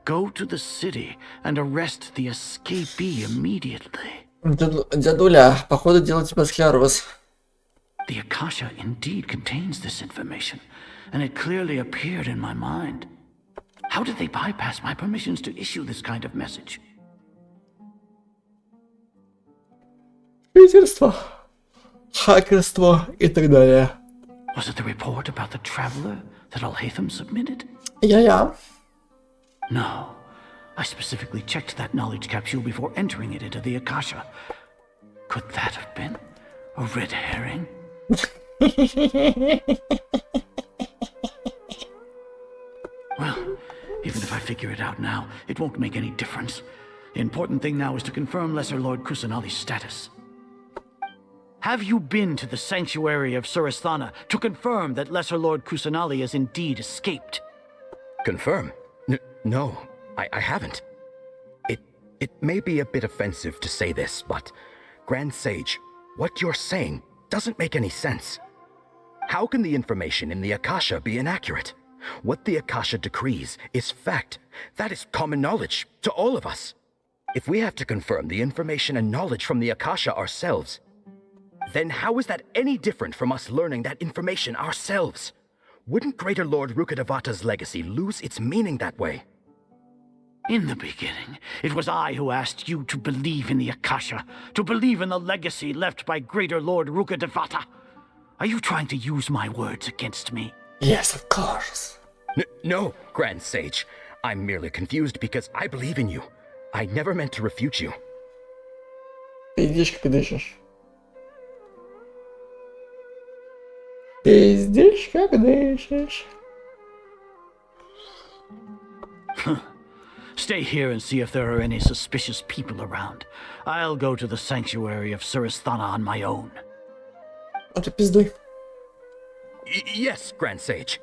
Go to the city and arrest the escapee immediately. Дядуля, походу дело тебя схлярвас. The Akasha indeed contains this information, and it clearly appeared in my mind. How did they bypass my permissions to issue this kind of message? Читерство, хакерство и так далее. Was it the report about the Traveler that Alhaitham submitted? Я. No. I specifically checked that knowledge capsule before entering it into the Akasha. Could that have been a red herring? Well, even if I figure it out now, it won't make any difference. The important thing now is to confirm Lesser Lord Kusanali's status. Have you been to the sanctuary of Surasthana to confirm that Lesser Lord Kusanali has indeed escaped? Confirm? No, I haven't. It may be a bit offensive to say this, but Grand Sage, what you're saying doesn't make any sense. How can the information in the Akasha be inaccurate? What the Akasha decrees is fact. That is common knowledge to all of us. If we have to confirm the information and knowledge from the Akasha ourselves, then how is that any different from us learning that information ourselves? Wouldn't Greater Lord Rukkhadevata's legacy lose its meaning that way? In the beginning, it was I who asked you to believe in the Akasha, to believe in the legacy left by Greater Lord Rukkhadevata. Are you trying to use my words against me? Yes, of course. No, Grand Sage. I'm merely confused because I believe in you. I never meant to refute you. Пиздишь, как дышишь. Пиздишь, как дышишь. Stay here and see if there are any suspicious people around. I'll go to the sanctuary of Surasthana on my own. А ты пиздуй. Yes, Grand Sage.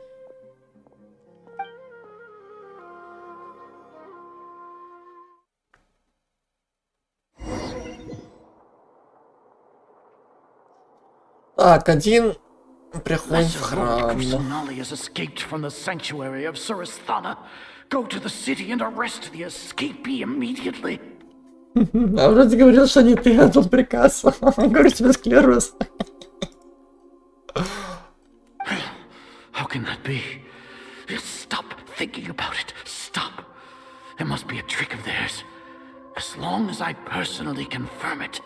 Так, один приходит в Lesser храм. Kusanali has escaped from the sanctuary of Surasthana. Go to the city and arrest the escapee immediately. А вроде говорил, что не ты отдал приказ. Говорю, тебе склероз. How can that be? Stop thinking about it. Stop. It must be a trick of theirs. As long as I personally confirm it.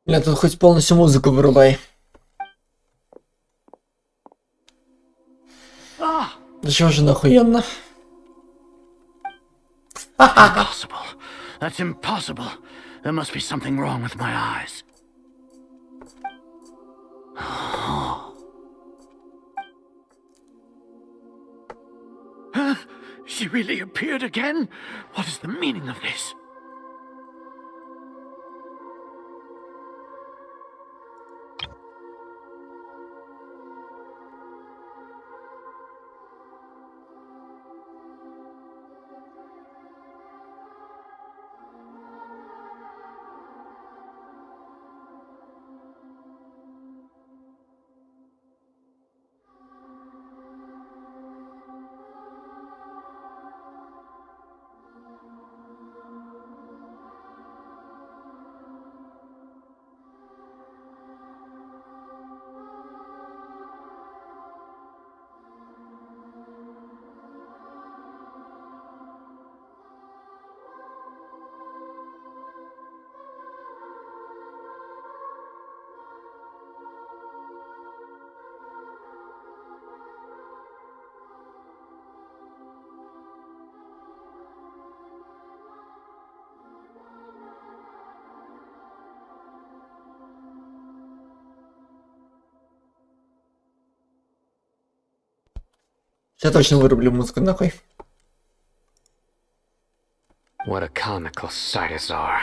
Бля, тут хоть полностью музыку вырубай. Да чего же нахуенно? Impossible. That's impossible. There must be something wrong with my eyes. Huh? She really appeared again? What is the meaning of this? Я точно вырублю музыку нахуй. What a comical sight is our.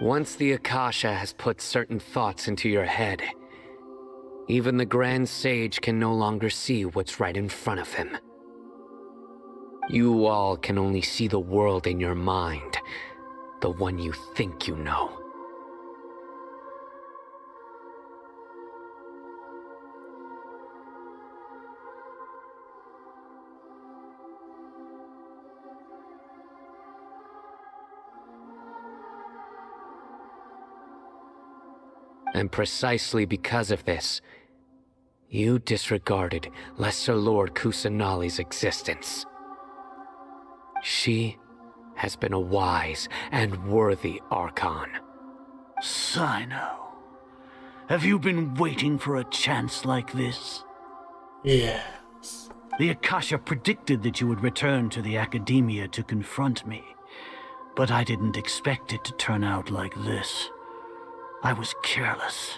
Once the Akasha has put certain thoughts into your head, even the Grand Sage can no longer see what's right in front of him. You all can only see the world in your mind, the one you think you know. And precisely because of this, you disregarded Lesser Lord Kusanali's existence. She has been a wise and worthy Archon. Sino, have you been waiting for a chance like this? Yes. The Akasha predicted that you would return to the Academia to confront me, but I didn't expect it to turn out like this. I was careless.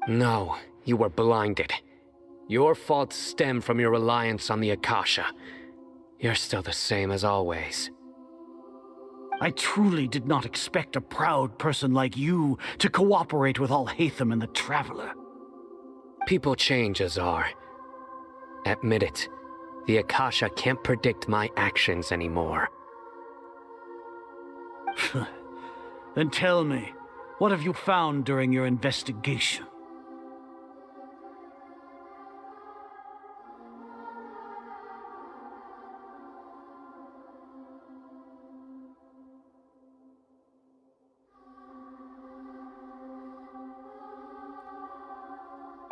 No, you were blinded. Your faults stem from your reliance on the Akasha. You're still the same as always. I truly did not expect a proud person like you to cooperate with Alhaitham and the Traveler. People change, Azar. Admit it. The Akasha can't predict my actions anymore. Then tell me, what have you found during your investigation?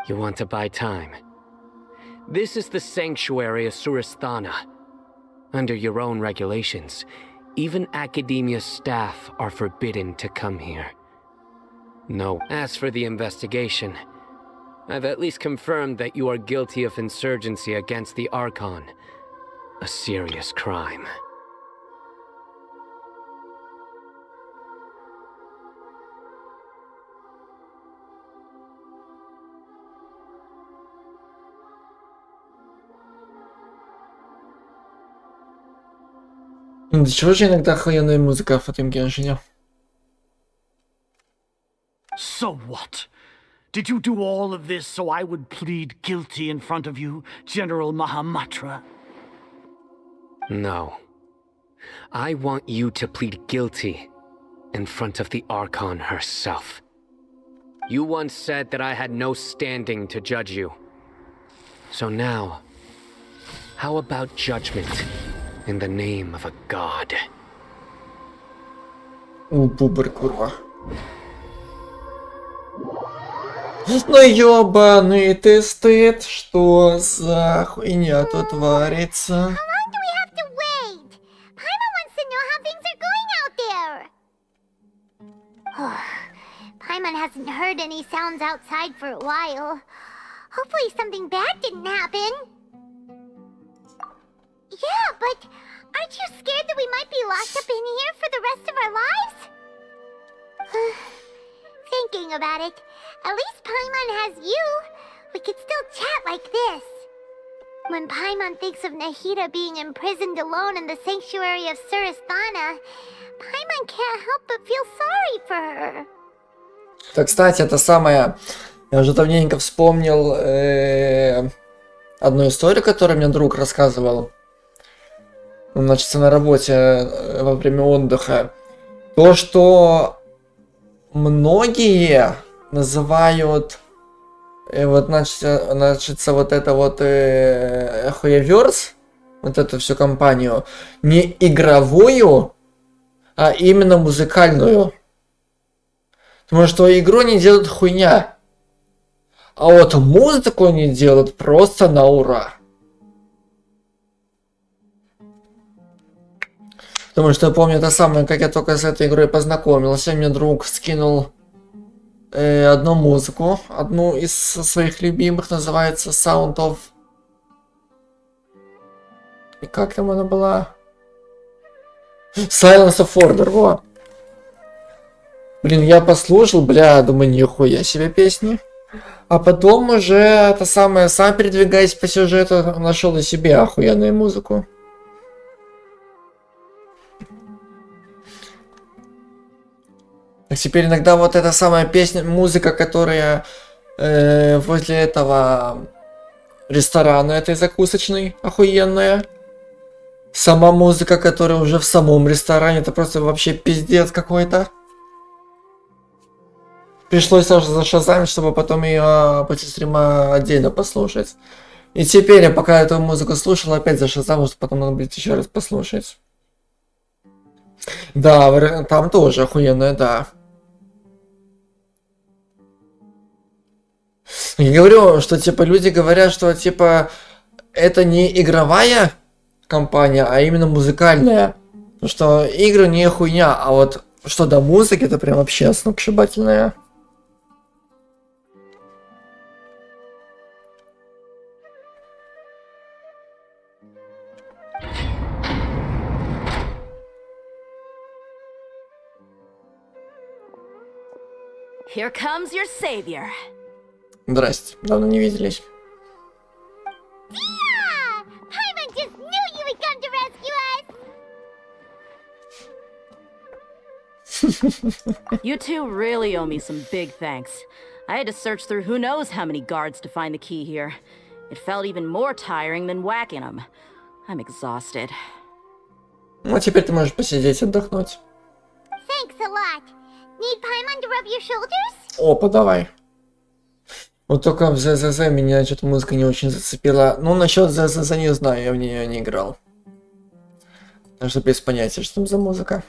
You want to buy time? This is the sanctuary of Suristhana. Under your own regulations, even Academia staff are forbidden to come here. No. As for the investigation, I've at least confirmed that you are guilty of insurgency against the Archon. A serious crime. До чего же иногда охуенная музыка в этом Геншине? So what? Did you do all of this so I would plead guilty in front of you, General Mahamatra? No. I want you to plead guilty in front of the Archon herself. You once said that I had no standing to judge you. So now, how about judgment in the name of a god? Бубр, курва. Ну ёбаный ты стыд, что за хуйня тут творится? Paimon hasn't heard any sounds outside for a while. Hopefully something bad didn't happen. Yeah, but aren't you scared that we might be locked up in here for the rest of our lives? Thinking about it, at least Paimon has you. We could still chat like this. When Paimon thinks of Nahida being imprisoned alone in the sanctuary of Suristhana, Paimon can't help but feel sorry for her. Так, кстати, это самое... Я уже давненько вспомнил одну историю, которую мне друг рассказывал. Значит, на работе во время отдыха. То, что многие называют вот, значит, вот это вот хуеверс, вот эту всю компанию, не игровую, а именно музыкальную. Потому что игру не делают хуйня. А вот музыку они делают просто на ура. Потому что я помню это самое, как я только с этой игрой познакомился. Мне друг скинул одну музыку, одну из своих любимых, называется Sound of... И как там она была? Silence of Order, во. Блин, я послушал, бля, думаю, нихуя себе песни. А потом уже это самое, сам передвигаясь по сюжету, нашел и себе охуенную музыку. А теперь иногда вот эта самая песня, музыка, которая возле этого ресторана этой закусочной, охуенная. Сама музыка, которая уже в самом ресторане, это просто вообще пиздец какой-то. Пришлось аж зашазамить, чтобы потом ее после стрима отдельно послушать. И теперь я пока эту музыку слушал, опять зашазамил, что потом надо будет еще раз послушать. Да, там тоже охуенная, да. Я говорю, что типа люди говорят, что типа это не игровая компания, а именно музыкальная. Потому что игры не хуйня, а вот что до музыки, это прям вообще сногсшибательная. Here comes your savior. Здрасте, давно не виделись. Yeah! Paimon just knew you would come to rescue us! You two really owe me some big thanks. I had to search through who knows how many guards to find the key here. It felt even more tiring than whacking them. I'm exhausted. Ну, а теперь ты можешь посидеть, отдохнуть. Thanks a lot. Need Paimon to rub your shoulders? Опа, давай. Вот только в ЗЗЗ меня что-то музыка не очень зацепила. Ну, насчет ЗЗЗ не знаю, я в нее не играл. Так что без понятия, что там за музыка.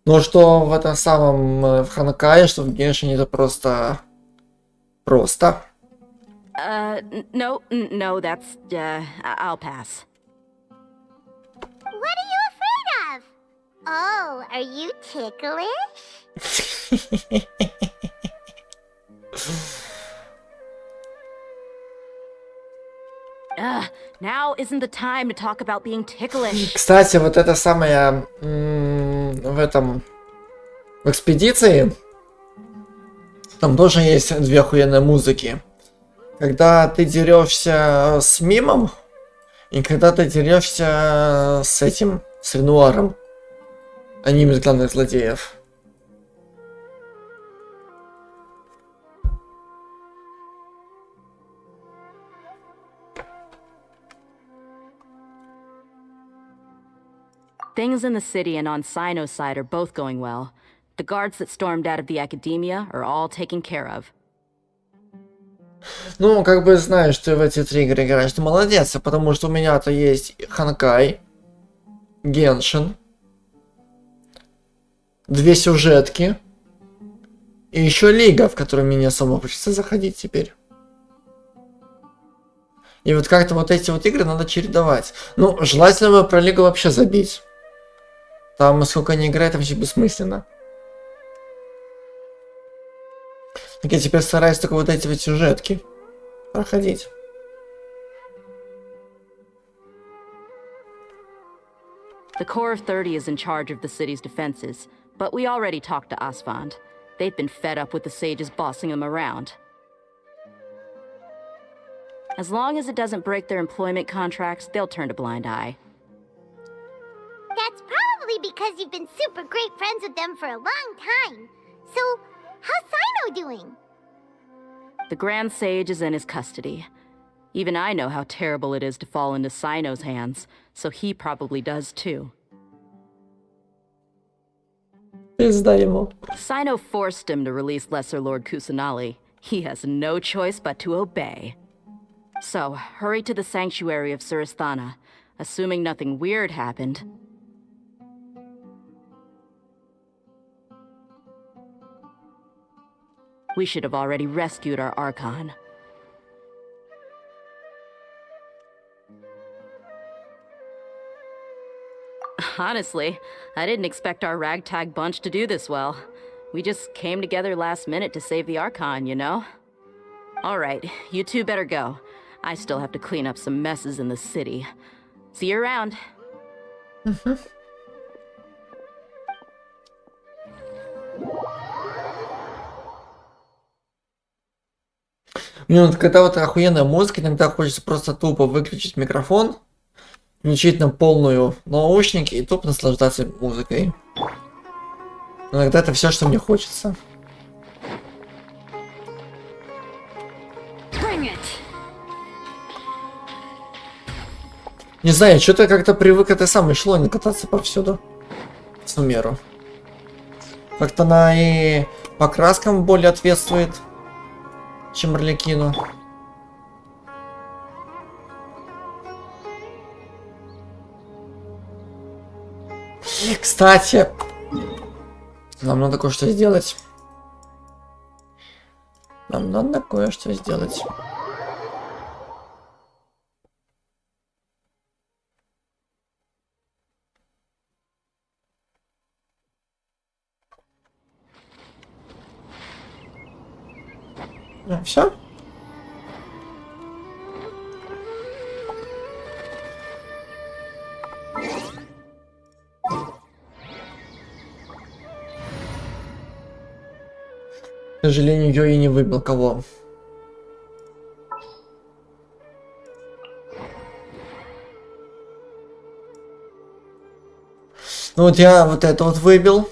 Ну, что в этом самом, в Ханкае, что в Геншине, это просто... Просто. No, that's, I'll pass. What are you afraid of? Oh, are you ticklish? Now isn't the time to talk about being ticklish. Кстати, вот это самое в этом в экспедиции там тоже есть две охуенные музыки. Когда ты дерешься с мимом и когда ты дерешься с этим, с Ренуаром. Одним из главных злодеев. Things in the city and on Sino's side are both going well. The guards that stormed out of the academia are all taken care of. Ну, как бы знаешь, что ты в эти три игры играешь, ты молодец, потому что у меня-то есть Ханкай, Геншин, две сюжетки и еще Лига, в которую мне самому хочется заходить теперь. И вот как-то вот эти вот игры надо чередовать. Ну, желательно бы про Лигу вообще забить. Там, сколько они играют, вообще бессмысленно. Так я теперь стараюсь только вот эти вот сюжетки проходить. The Corps of 30 is in charge of the city's defenses, but we already talked to Asfand. They've been fed up with the sages bossing them around. As long as it doesn't break their employment contracts, they'll turn a blind eye. That's probably because you've been super great friends with them for a long time. So, how's Sino doing? The Grand Sage is in his custody. Even I know how terrible it is to fall into Sino's hands, so he probably does too. Sino forced him to release Lesser Lord Kusanali. He has no choice but to obey. So, hurry to the sanctuary of Surasthana. Assuming nothing weird happened. We should have already rescued our Archon. Honestly, I didn't expect our ragtag bunch to do this well. We just came together last minute to save the Archon, you know? Alright, you two better go. I still have to clean up some messes in the city. See you around. Мне вот когда вот охуенная музыка, иногда хочется просто тупо выключить микрофон, включить на полную наушники и тупо наслаждаться музыкой. Иногда это все, что мне хочется. Не знаю, что-то как-то привык это самое шло, кататься повсюду. В меру. Как-то она и по краскам более ответствует, чем Арлекину. Кстати, нам надо кое-что сделать. Нам надо кое-что сделать. Все? К сожалению, я и не выбил кого. Ну вот я вот это вот выбил.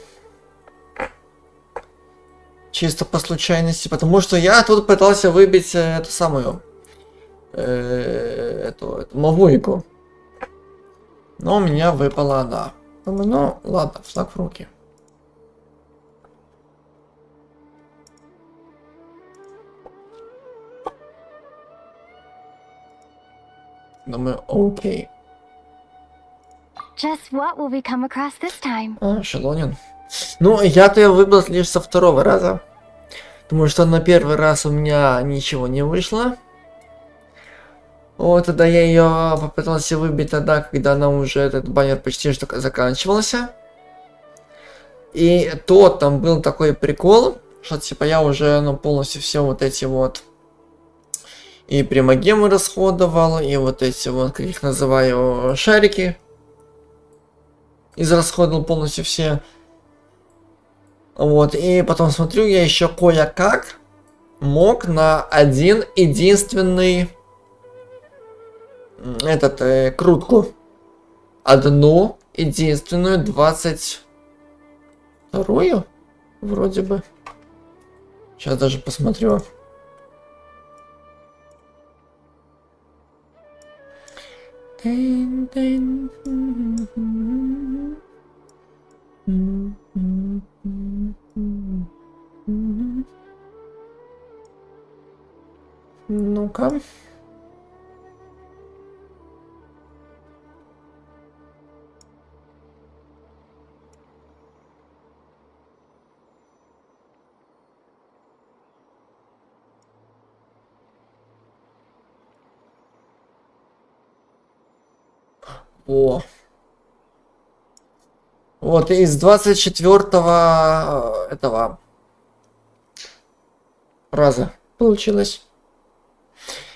Чисто по случайности, потому что я тут пытался выбить эту самую эту мавуйку. Но у меня выпала она. Думаю, ну ладно, флаг в руки. Думаю, окей. Just what will we come across this time? Шелонин. Ну, я-то ее выбрал лишь со второго раза. Потому что на первый раз у меня ничего не вышло. Вот тогда я ее попытался выбить тогда, когда она уже, этот баннер почти что заканчивался. И то там был такой прикол, что типа я уже полностью все вот эти вот и примагемы расходовал, и вот эти вот, как их называю, шарики. Израсходовал полностью все. Вот, и потом смотрю, я еще кое-как мог на один единственный крутку. Одну единственную 22-ю вроде бы. Сейчас даже посмотрю. Ну-ка. О. Вот из 24-го этого раза получилось.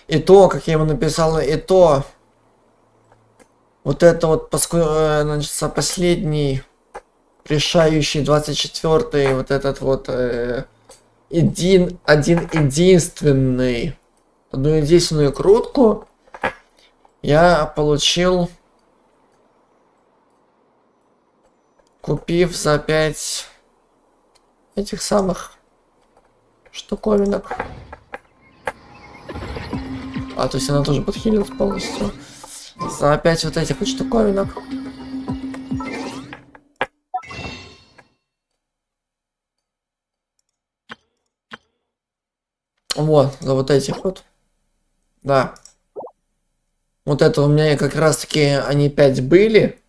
И то, как я ему написал, и то вот это вот, значит, последний решающий 24-й вот этот вот одну единственную крутку я получил, купив за 5 этих самых штуковинок. А, то есть она тоже подхилилась полностью. За 5 вот этих вот штуковинок. Вот, за вот этих вот. Да. Вот это у меня как раз таки они 5 были.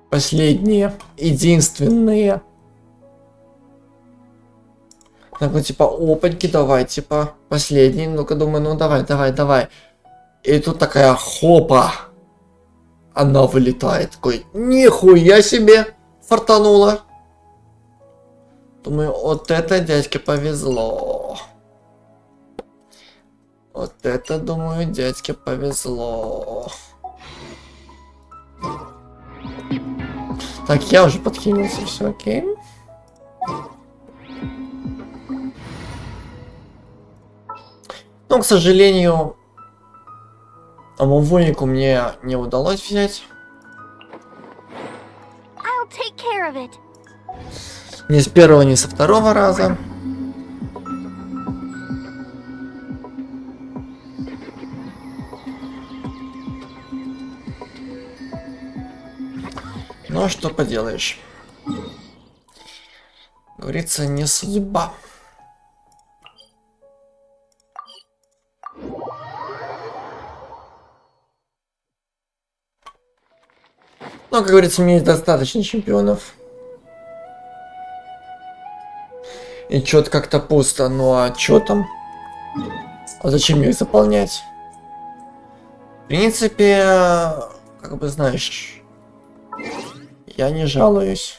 Последние, единственные. Так, ну типа опаньки, давай, типа последний. Ну-ка, думаю, ну давай. И тут такая хопа. Она вылетает. Такой, нихуя себе фартанула. Думаю, вот это дядьке повезло. Вот это, думаю, дядьке повезло. Так, я уже подкинулся, все окей. Но, к сожалению, омовойнику мне не удалось взять. I'll take care of it. Ни с первого, ни со второго раза. Ну, что поделаешь. Говорится, не судьба. Но, как говорится, у меня есть достаточно чемпионов. И чё-то как-то пусто. Ну а чё там? А зачем их заполнять? В принципе, как бы знаешь, я не жалуюсь.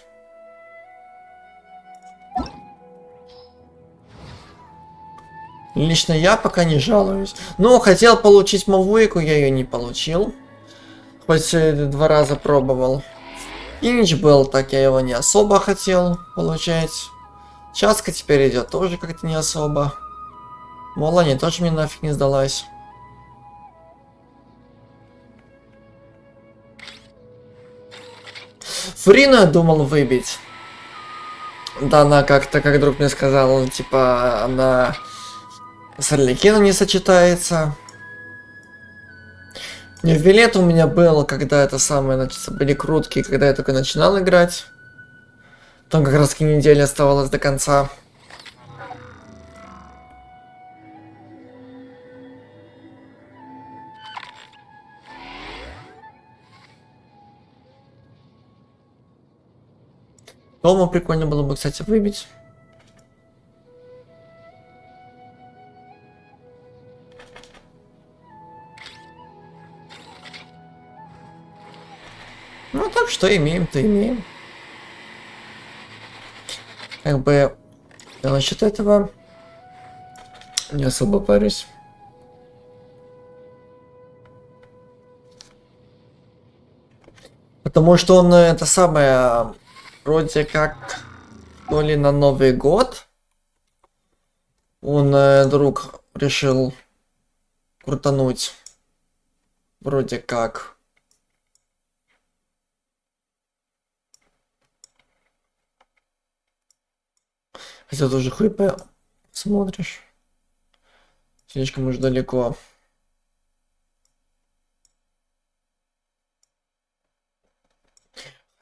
Лично я пока не жалуюсь. Но хотел получить мавуику, я ее не получил. Хоть 2 раза пробовал. Инч был, так я его не особо хотел получать. Часка теперь идет тоже как-то не особо. Молания тоже мне нафиг не сдалась. Фрину я думал выбить. Да, она как-то, как друг мне сказал, типа, она с Арлекином не сочетается. Не в билет у меня был, когда это самое, значит, были крутки, когда я только начинал играть. Там как раз недели оставалось до конца. Дома прикольно было бы, кстати, выбить. Ну так что имеем, то имеем. Как бы я насчет этого не особо парюсь. Потому что он это самое вроде как то ли на Новый год он друг решил крутануть вроде как. Хотя тоже хуй смотришь. Слишком уж далеко.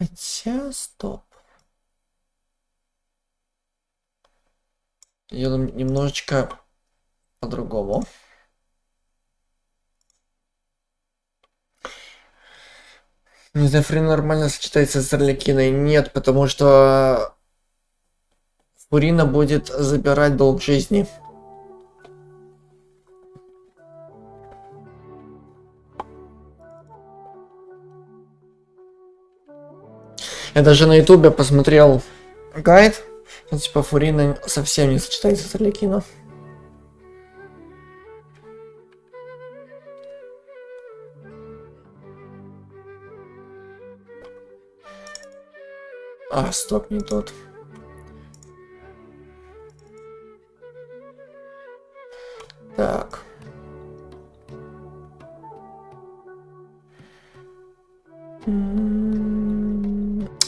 Хотя, стоп. Делаем немножечко по-другому. Не знаю, Фрин нормально сочетается с Арлекиной. Нет, потому что Фурина будет забирать долг жизни. Я даже на ютубе посмотрел гайд. Типа Фурина совсем не сочетается с Арлекино. А, стоп, не тот. Так.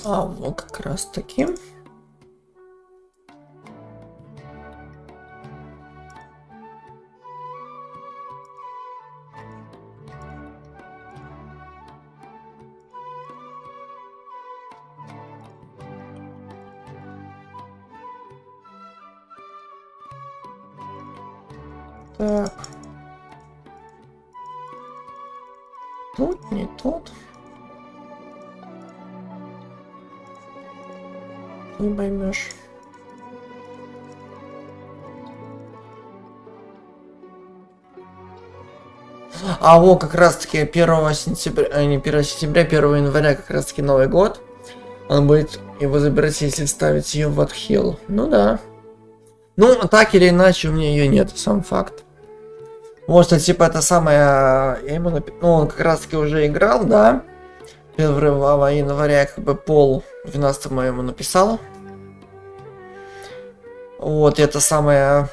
А, вот как раз таки. Так. Тут не тут. Не поймешь. А вот как раз таки 1 сентября, не 1 сентября, 1 января как раз таки Новый год. Он будет его забирать, если вставить ее в отхил. Ну да. Ну, так или иначе, у меня ее нет, сам факт. Может, типа это самое, я ему ну, он как раз таки уже играл, да. 1 января, как бы пол 12 я ему написал. Вот, это самое,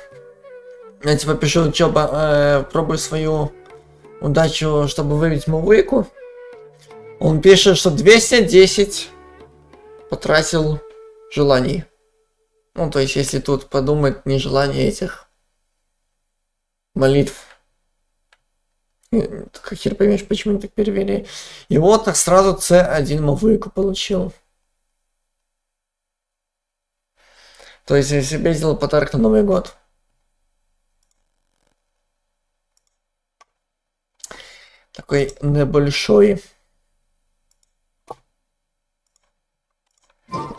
я типа пишу, что пробую свою удачу, чтобы выбить мувыку. Он пишет, что 210 потратил желаний. Ну, то есть, если тут подумать, не желание этих молитв. Как хер поймешь, почему они так перевели. И вот так сразу C1 мувыку получил. То есть, я себе сделал подарок на Новый год. Такой небольшой.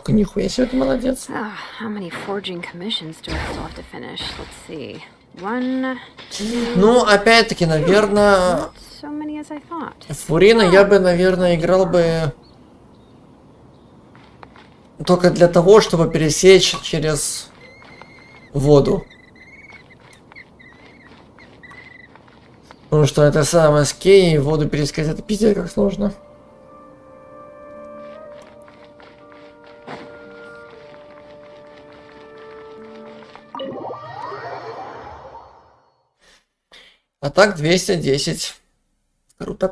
Нихуя себе, ты молодец. How many forging commissions do I still have to finish? Let's see. 1, 2. Ну, опять-таки, наверное, So many as I thought. Фурина я бы, наверное, играл бы только для того, чтобы пересечь через воду. Потому что это самое с Кей, воду перескать, это пиздец как сложно. А так 210. Круто.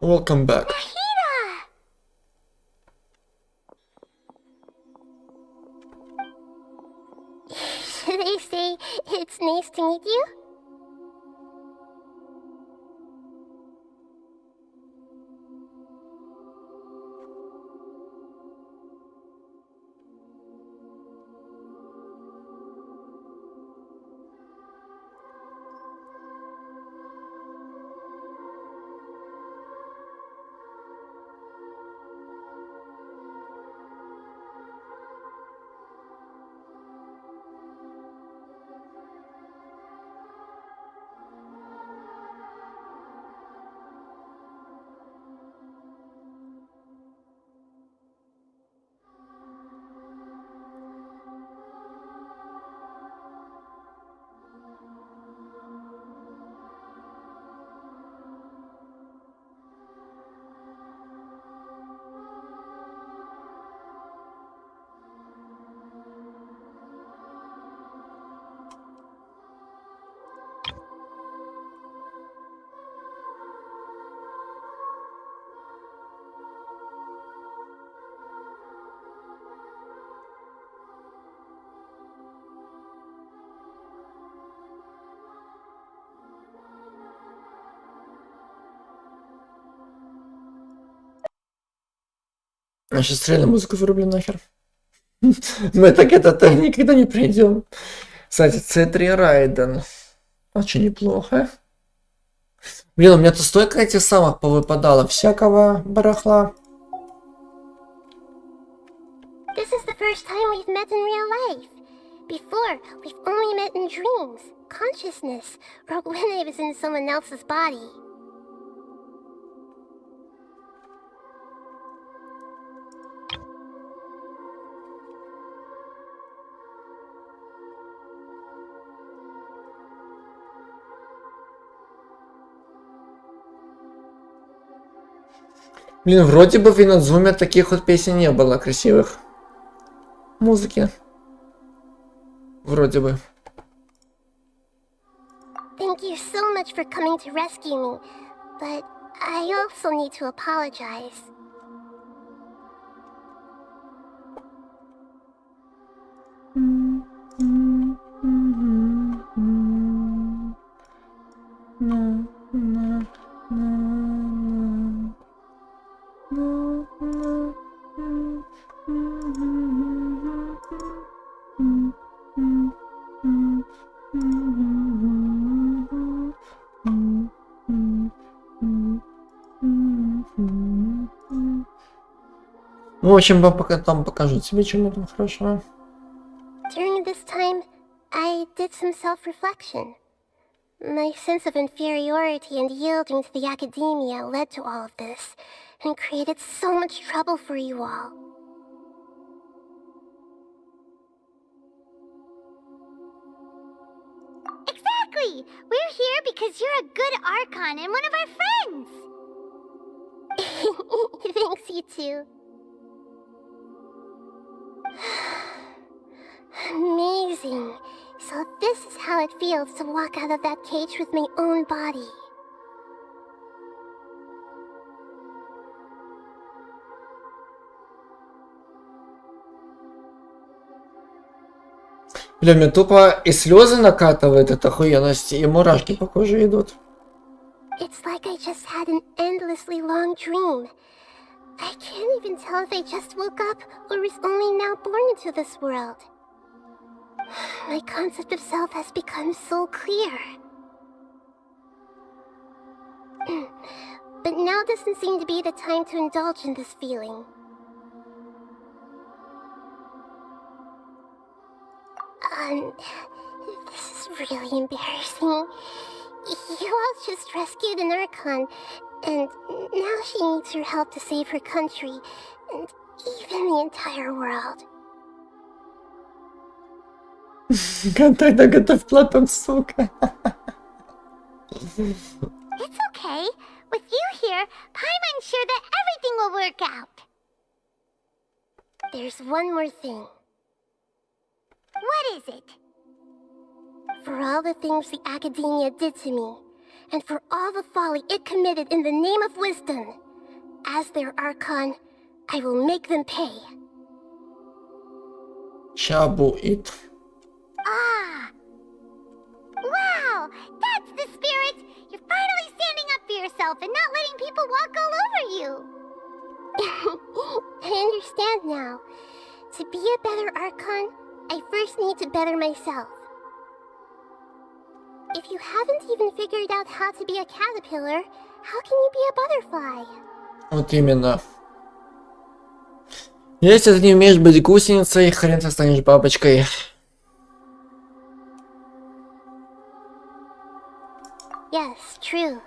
Welcome back. Should I say it's nice to meet you? Я сейчас реально музыку вырублю нахер. Мы так это никогда не пройдем. Кстати, C3 Райден. Очень неплохо. Блин, у меня тут столько этих самых повыпадало всякого барахла. This is the first time we've met in real life. Before, we've only met in dreams, consciousness, or when I was in someone else's body. Блин, вроде бы в Инадзуме таких вот песен не было красивых. Музыки. Вроде бы. Thank you so much for coming to rescue me, but I also need to apologize. Ну, в общем, пока там покажу тебе, чем это хорошо. During this time, I did some self-reflection. My sense of inferiority and yielding to the academia led to all of this, and created so much trouble for you all. Exactly! We're here because you're a good Archon and one of our friends! Thanks, you too. Amazing. So this is how it feels to walk out of that cage with my own body. Бля, мне тупо и слезы накатывает от охуенности, и мурашки по коже идут. It's like I just had an endlessly long dream. I can't even tell if I just woke up or was only now born into this world. My concept of self has become so clear. But now doesn't seem to be the time to indulge in this feeling. This is really embarrassing. You all just rescued an Archon, and now she needs your help to save her country, and even the entire world. Тогда готов платок, сука. It's okay. With you here, Paimon's sure that everything will work out. There's one more thing. What is it? For all the things the Academia did to me, and for all the folly it committed in the name of wisdom, as their Archon, I will make them pay. Chabu it. Ah! Wow! That's the spirit! You're finally standing up for yourself and not letting people walk all over you! I understand now. To be a better Archon, I first need to better myself. If you haven't even figured out how to be a caterpillar, how can you be a butterfly? Вот именно. Если ты не умеешь быть гусеницей, хрен ты станешь бабочкой. Yes, true.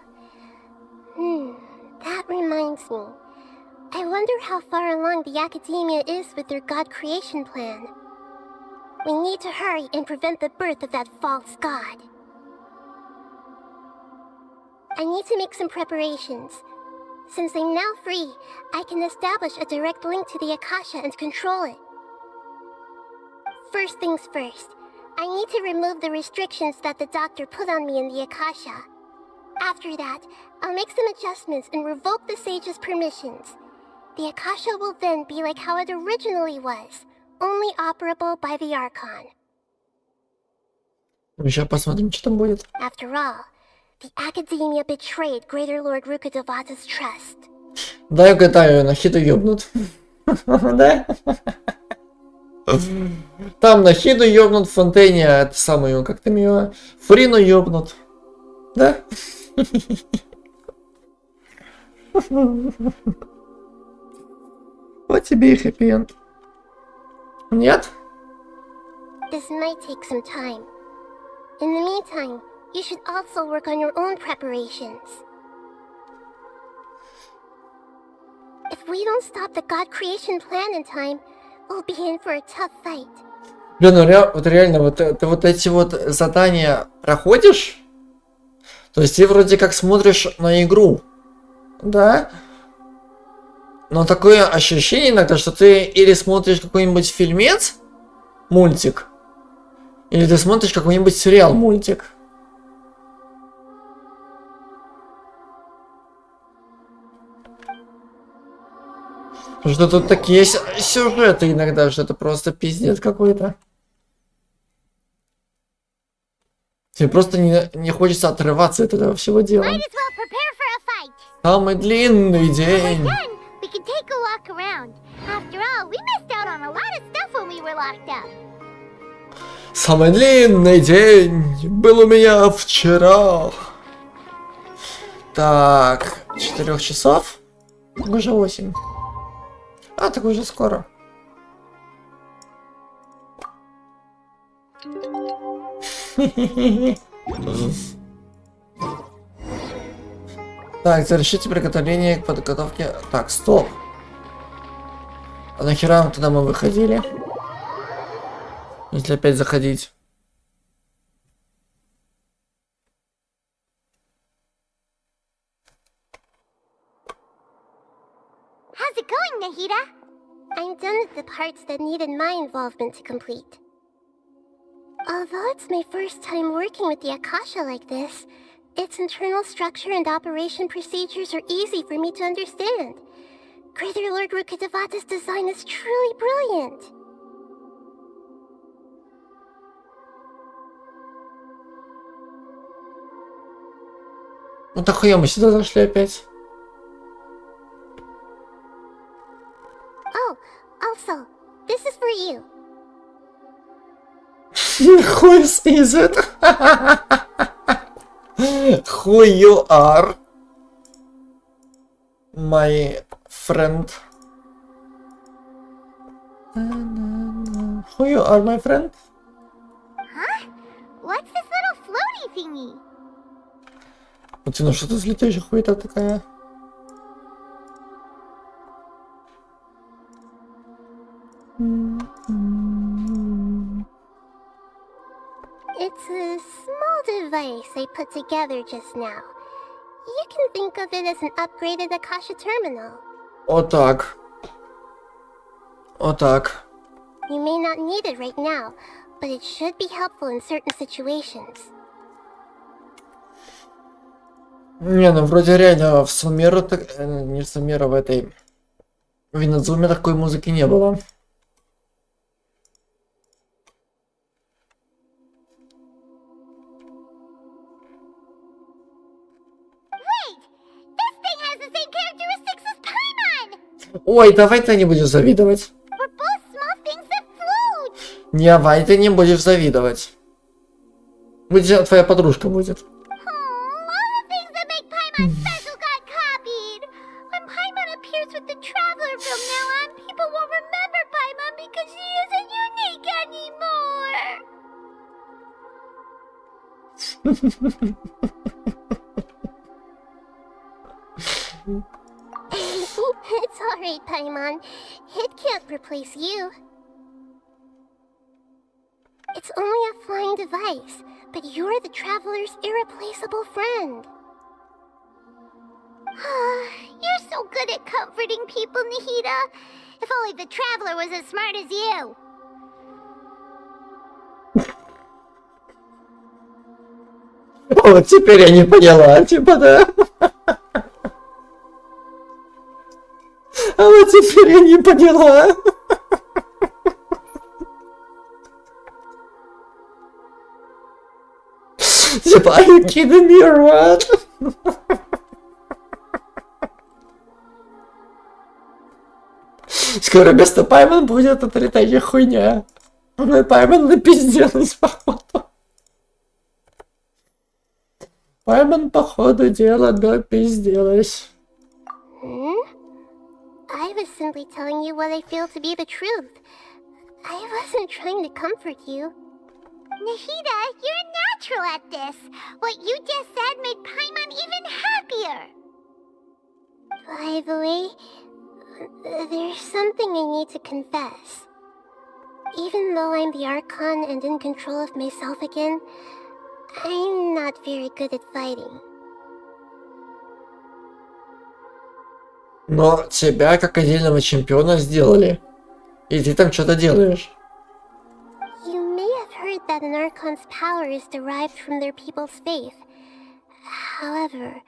That reminds me. I wonder how far along the Academia is with their god creation plan. We need to hurry and prevent the birth of that false god. I need to make some preparations. Since I'm now free, I can establish a direct link to the Akasha and control it. First things first, I need to remove the restrictions that the doctor put on me in the Akasha. After that, I'll make some adjustments and revoke the sage's permissions. The Akasha will then be like how it originally was, only operable by the Archon. Сейчас посмотрим, что там будет. After all, the Academia betrayed Greater Lord Rukkhadevata's trust. Да, я угадаю, на Хиду ёбнут. Да? Там на Хиду ёбнут, в Фонтейне, это самую, как там ее, Фрину ёбнут. Да? Вот тебе и хэппи-энд. Нет? This might take some time. In the meantime, you should also work on your own preparations. If we don't stop the God creation plan in time, we'll be in for a tough fight. Блин, ну вот реально, вот ты вот эти вот задания проходишь? То есть ты вроде как смотришь на игру, да? Но такое ощущение иногда, что ты или смотришь какой-нибудь фильмец, мультик, или ты смотришь какой-нибудь сериал, мультик. Потому что тут такие сюжеты иногда, что это просто пиздец какой-то. Тебе просто не хочется отрываться от этого всего дела. Самый длинный день. Самый длинный день был у меня вчера. Так, 4 часов? Уже 8. А, так уже скоро. Так, завершите приготовление к подготовке. Так, стоп. А нахера туда мы выходили? Если опять заходить. How's it going, Nahida? I'm done with the parts that needed my involvement to complete. Although it's my first time working with the Akasha like this, its internal structure and operation procedures are easy for me to understand. Greater Lord Rukkhadevata's design is truly brilliant. Ну так хуя мы сюда зашли опять. Oh, also, this is for you. Who is it? Who you are, my friend? Who you are, my friend? Huh? What's this little floaty thingy? Вот ну что-то за летающая хуета такая. It's a small device I put together just now. You can think of it as an upgraded Akasha terminal. Вот так. Вот так. You may not need it right now, but it should be helpful in certain situations. Не, ну вроде реально в Сумеру, не в Сумеру, в этой... В Инадзуме такой музыки не было. Ой, давай ты не будешь завидовать. Не, давай ты не будешь завидовать. Будет твоя подружка будет. It's alright, Paimon. It can't replace you. It's only a flying device, but you're the Traveler's irreplaceable friend. You're so good at comforting people, Nahida. If only the Traveler was as smart as you. Вот теперь я не поняла, типа, да? А вот теперь я не поняла. Типа, are you kidding me or what? Скоро вместо Пайман будет эта летающая хуйня. Ну и Пайман напизделась, походу. Пайман, походу, дело допизделась. I was simply telling you what I feel to be the truth. I wasn't trying to comfort you. Nahida, you're natural at this. What you just said made Paimon even happier. By the way, there's something I need to confess. Even though I'm the Archon and in control of myself again, I'm not very good at fighting. Но тебя как отдельного чемпиона сделали. И ты там что-то делаешь. You may have heard that an Archon's power is derived from their people's faith. However,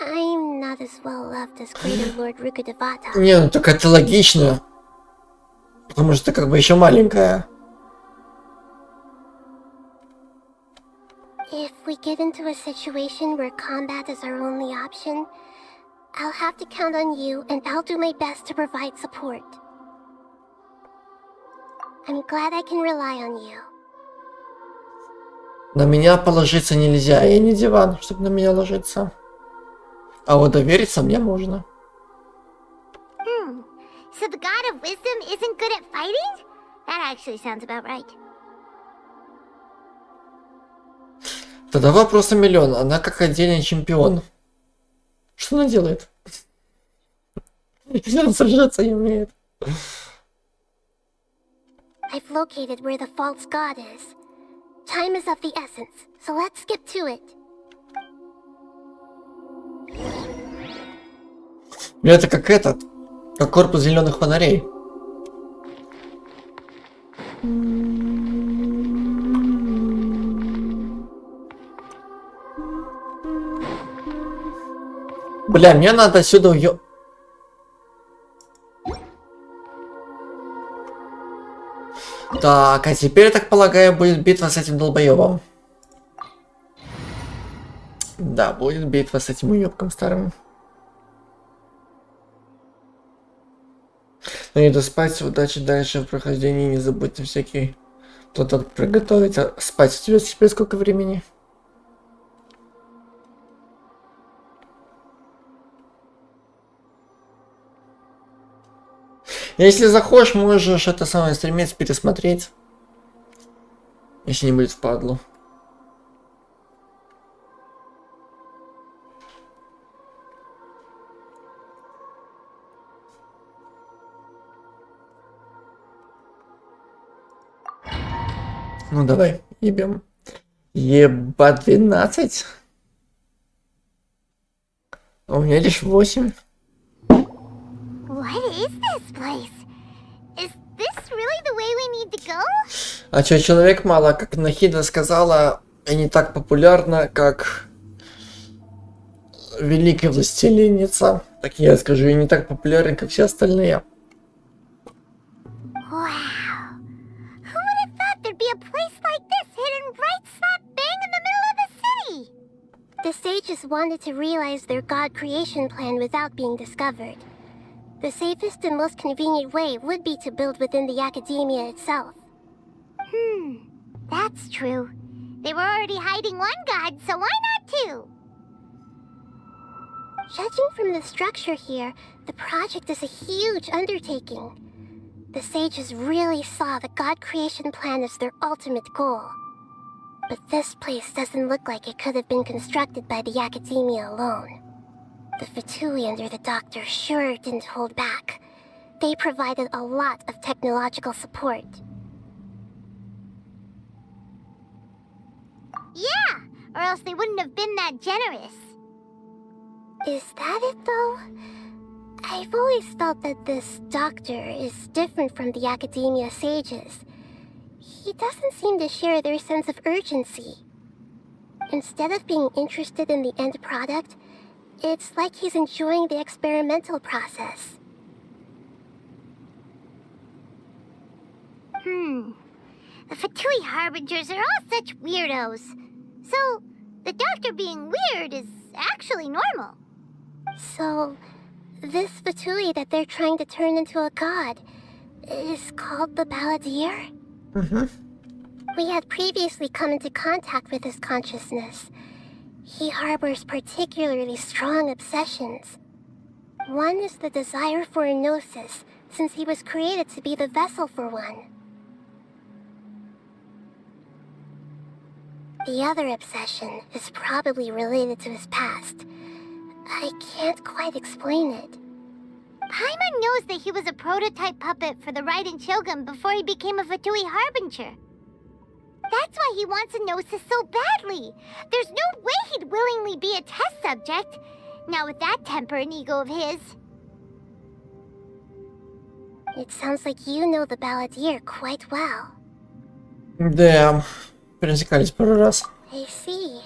I'm not as well loved as Greater Lord Rukkhadevata. Не, ну так это логично. Потому что ты как бы еще маленькая. If we get into a situation where combat is our only option, I'll have to count on you, and I'll do my best to provide support. I'm glad I can rely on you. На меня положиться нельзя, я не диван, чтобы на меня ложиться. А вот довериться мне можно. So the god of wisdom isn't good at fighting? That actually sounds about right. Тогда вопрос о миллион. Она как отдельный чемпион. Что она делает? Если она сражаться не умеет. I've located where the false god is. Time is of the essence, so let's skip to it. Это как этот. Как корпус зеленых фонарей. Бля, мне надо отсюда уё... Так, а теперь, так полагаю, будет битва с этим долбоёбом. Да, будет битва с этим уёбком старым. Ну иду спать, удачи дальше в прохождении, не забудьте всякий... Кто-то приготовить, а спать у тебя теперь сколько времени? Если захочешь, можешь это самое стримец пересмотреть. Если не будет впадлу. Ну давай, ебем. Еба 12. А у меня лишь 8. What is this place? Is this really the way we need to go? А чё, человек мало, как Нахида сказала, и не так популярна, как Великая Властелиница. Так я скажу, и не так популярен, как все остальные. Wow. Who would have thought there'd be a place like this hidden right slap bang in the middle of the city? The sages wanted to realize their god creation plan without being discovered. The safest and most convenient way would be to build within the academia itself. That's true. They were already hiding one god, so why not two? Judging from the structure here, the project is a huge undertaking. The sages really saw the god creation plan as their ultimate goal. But this place doesn't look like it could have been constructed by the academia alone. The Fatui under the doctor sure didn't hold back. They provided a lot of technological support. Yeah, or else they wouldn't have been that generous. Is that it, though? I've always thought that this doctor is different from the academia sages. He doesn't seem to share their sense of urgency. Instead of being interested in the end product, it's like he's enjoying the experimental process. The Fatui Harbingers are all such weirdos. So, the doctor being weird is actually normal. So, this Fatui that they're trying to turn into a god is called the Balladeer? We had previously come into contact with his consciousness. He harbors particularly strong obsessions. One is the desire for a gnosis, since he was created to be the vessel for one. The other obsession is probably related to his past. I can't quite explain it. Paimon knows that he was a prototype puppet for the Raiden Shogun before he became a Fatui Harbinger. That's why he wants a gnosis so badly. There's no way he'd willingly be a test subject. Not with that temper and ego of his. It sounds like you know the Balladeer quite well. Да, пересекались пару раз. I see.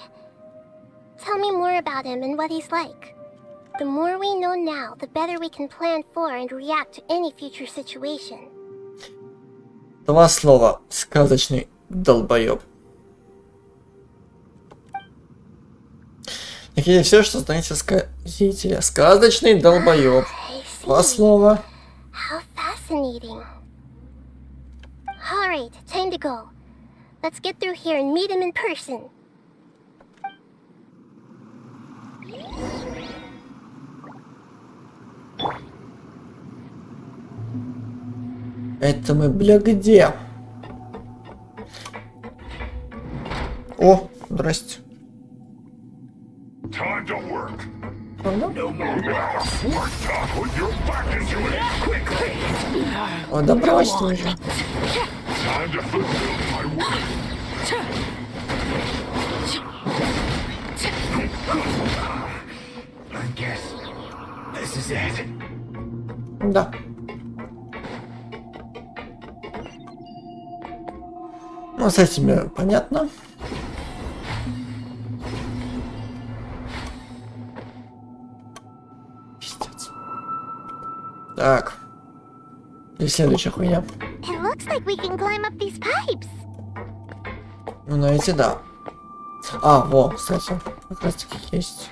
Tell me more about him and what he's like. The more we know now, the better we can plan for and react to any future situation. Два слова. Сказочный долбоёб. Такие все, что знаете зрителя. Сказочный долбоёб. Два слова. How fascinating. Alright, time to go. Let's get through here and meet him in person. Это мы, бля, где? О, здрасте. О, да брось ты уже. Да. Ну, с этими понятно. Пиздец. Так. И следующая хуйня. Ну, на эти да. А, во, кстати, как раз таки есть.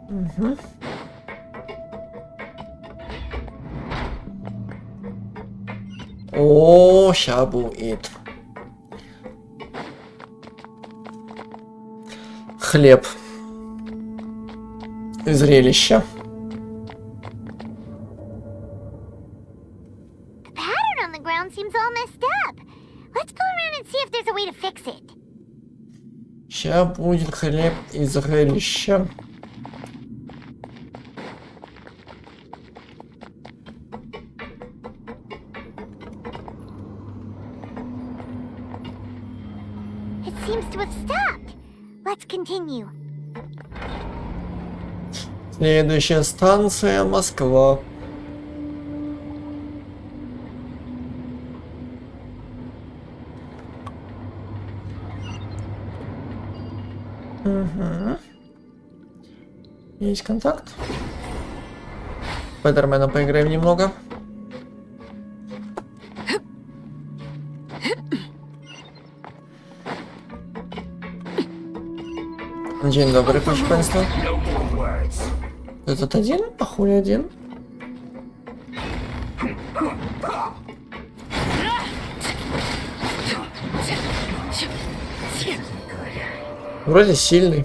Угу. О, ща будет. Хлеб. И зрелище. Ща будет хлеб и зрелище. Следующая станция Москва. Угу. Есть контакт. Спайдермена поиграем немного. День добрый, прошу państwa. Этот один? А хули один? Вроде сильный.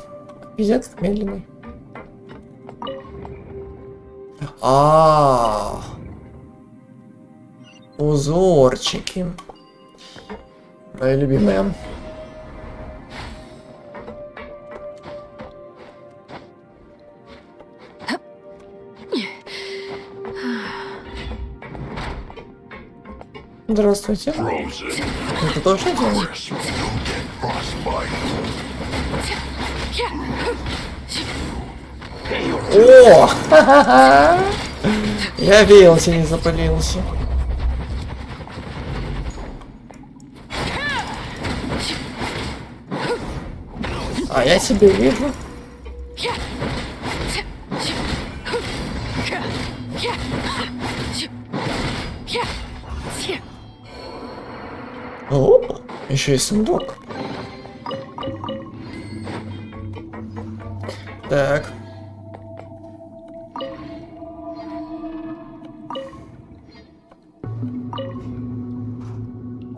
Пиздец, медленный. Узорчики. Мои любимые. Здравствуйте. Это тоже дело? О! Я веялся, не запалился. А я себе вижу. О, еще и сундук. Так.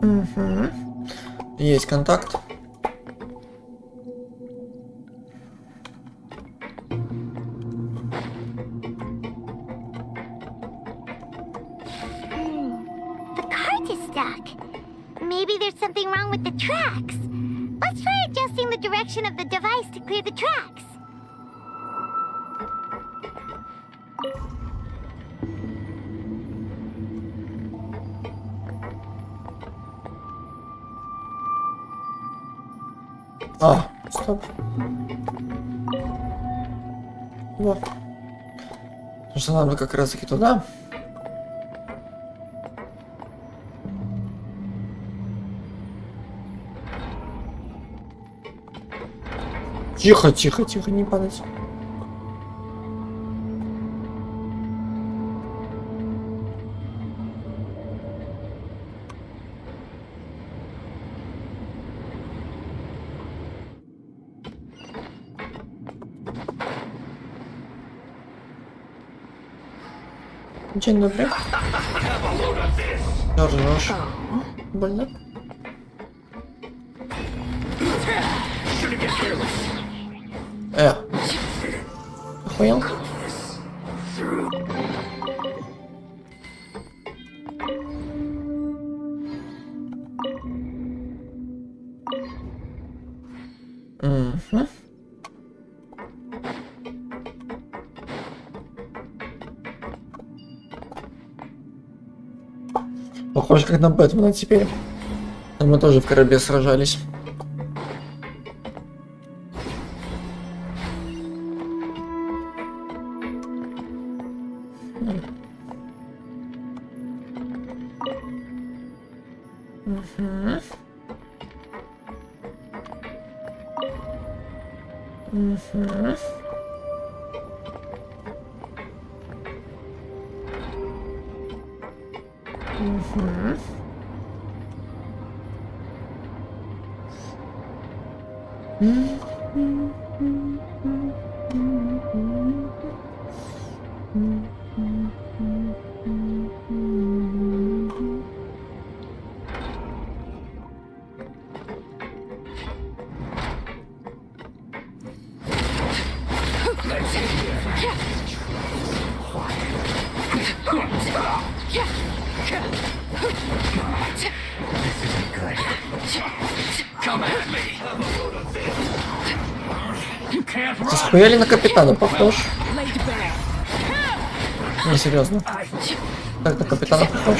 Угу. Есть контакт. Maybe there's something wrong with the tracks. Let's try adjusting the direction of the device to clear the tracks. А, стоп. Вот. Потому что надо как раз таки туда. Тихо, тихо, тихо, не падать. День добрый. Ржёшь. Больно? Охуел? Похоже, как на Бэтмена теперь. Но мы тоже в корабле сражались. Ты схуяли на капитана похож? Не, серьезно. Так на капитана похож.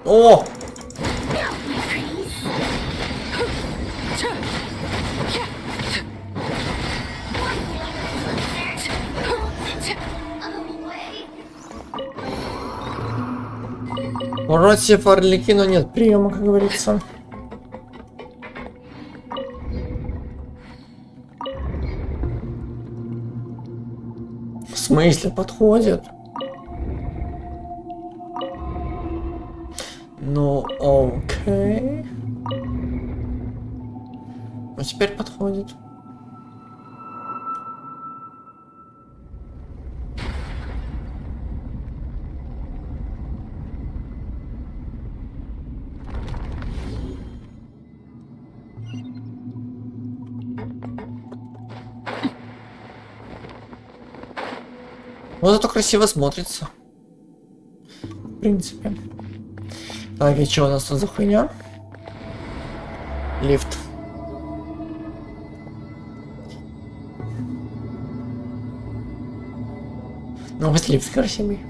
О! Против Арлекина нет приема, как говорится. В смысле подходит? Ну, окей. А теперь подходит. Ну, зато красиво смотрится. В принципе. Так, и что у нас тут за хуйня? Лифт. Ну, вот лифт красивый.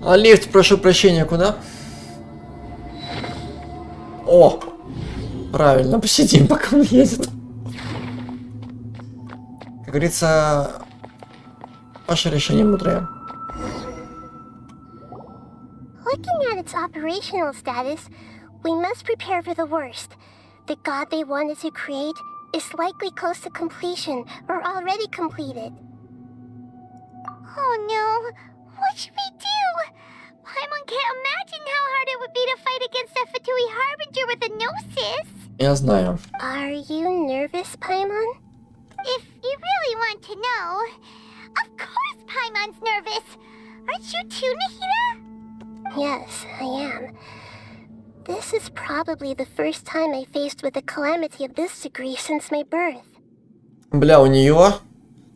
А лифт, прошу прощения, куда? О! Правильно, посидим, пока он едет. Как говорится, ваше решение мудрое. Looking at its operational status, we must prepare for the worst. The god they wanted to create is likely close to completion or already completed. Oh no, what should we do? Paimon can't imagine how hard it would be to fight against a Fatui Harbinger with a Gnosis. Я знаю. Are you nervous, Paimon? If you really want to know, of course Paimon's nervous. Aren't you too, Nahida? Yes, I am. This is probably the first time I faced with a calamity of this degree since my birth. Бля, у нее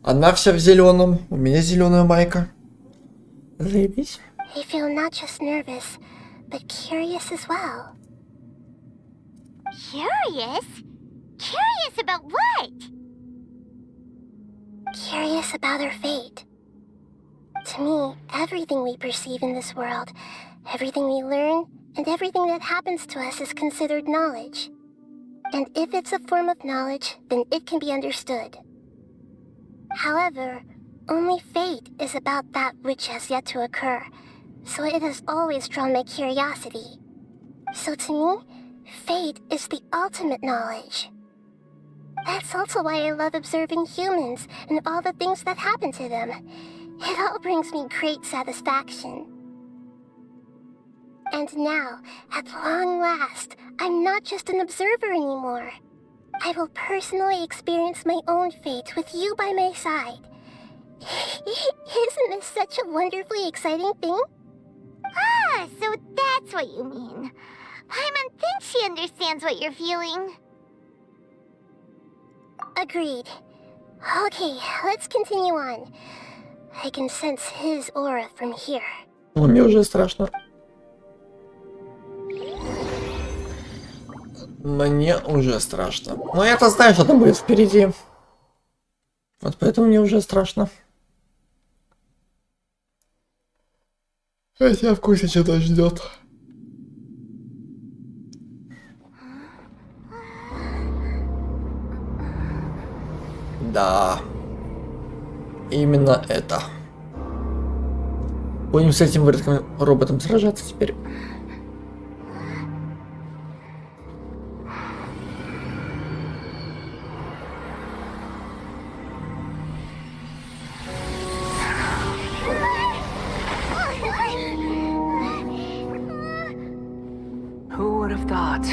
она вся в зеленом, у меня зеленая майка. Заебись. I feel not just nervous, but curious as well. Curious? Curious about what? Curious about our fate. To me, everything we perceive in this world, everything we learn, and everything that happens to us is considered knowledge. And if it's a form of knowledge, then it can be understood. However, only fate is about that which has yet to occur, so it has always drawn my curiosity. So to me, fate is the ultimate knowledge. That's also why I love observing humans and all the things that happen to them. It all brings me great satisfaction. And now, at long last, I'm not just an observer anymore. I will personally experience my own fate with you by my side. Isn't this such a wonderfully exciting thing? Ah, so that's what you mean. Paimon thinks she understands what you're feeling. Agreed. Okay, let's continue on. I can sense his aura from here. Мне уже страшно. Мне уже страшно. Но я-то знаю, что там будет впереди. Вот поэтому мне уже страшно. Хотя в курсе, что-то ждет. Да. Именно это. Будем с этим роботом сражаться теперь. Who would have thought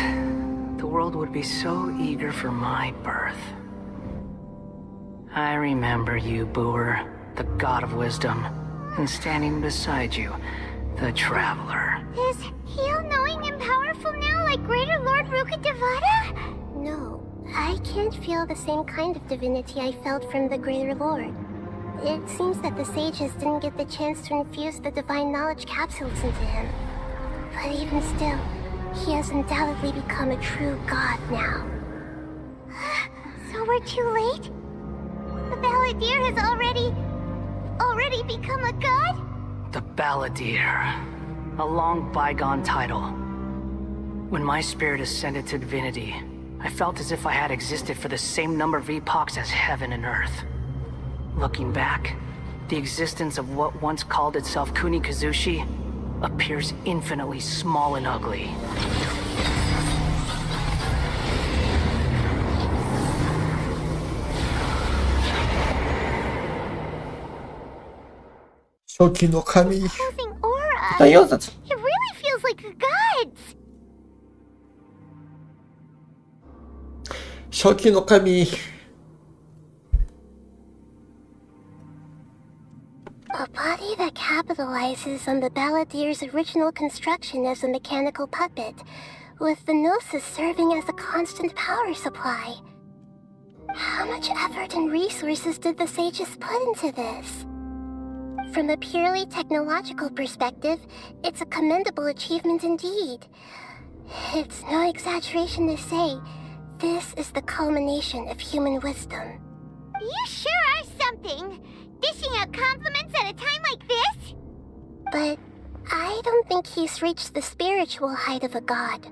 the world would be so eager for my birth? I remember you, Booer, the god of wisdom, and standing beside you, the traveler. Is he all-knowing and powerful now, like Greater Lord Rukkhadevata? No, I can't feel the same kind of divinity I felt from the Greater Lord. It seems that the sages didn't get the chance to infuse the divine knowledge capsules into him. But even still, he has undoubtedly become a true god now. So we're too late? The Balladeer has already become a god? The Balladeer. A long bygone title. When my spirit ascended to divinity, I felt as if I had existed for the same number of epochs as heaven and earth. Looking back, the existence of what once called itself Kunikazushi appears infinitely small and ugly. Shoki no Kami. Imposing aura. It really feels like the gods. Shoki no Kami. A body that capitalizes on the Balladeer's original construction as a mechanical puppet, with the Gnosis serving as a constant power supply. How much effort and resources did the sages put into this? From a purely technological perspective, it's a commendable achievement indeed. It's no exaggeration to say, this is the culmination of human wisdom. You sure are something! Dishing out compliments at a time like this? But I don't think he's reached the spiritual height of a god.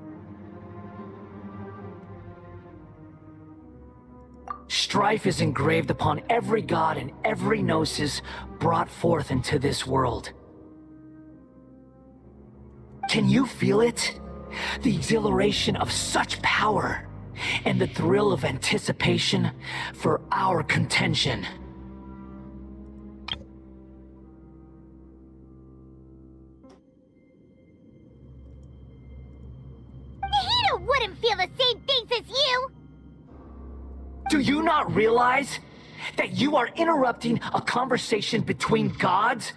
Strife is engraved upon every god and every gnosis brought forth into this world. Can you feel it? The exhilaration of such power, and the thrill of anticipation for our contention. Nahida wouldn't feel the same things as you! Do you not realize that you are interrupting a conversation between gods?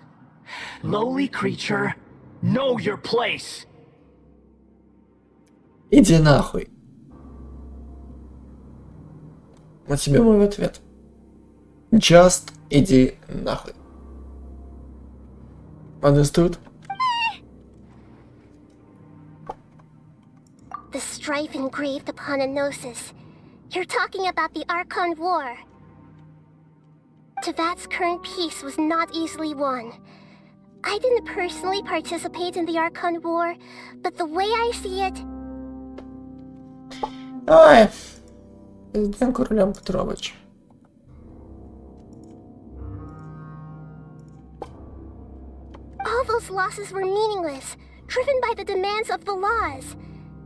Lowly creature, know your place. Иди нахуй. Вот тебе мой ответ. Just иди нахуй. Understood? The strife engraved upon a gnosis. You're talking about the Archon War. Tevat's current peace was not easily won. I didn't personally participate in the Archon War, but the way I see it... Давай. Президент рулем Петрович. All those losses were meaningless, driven by the demands of the laws.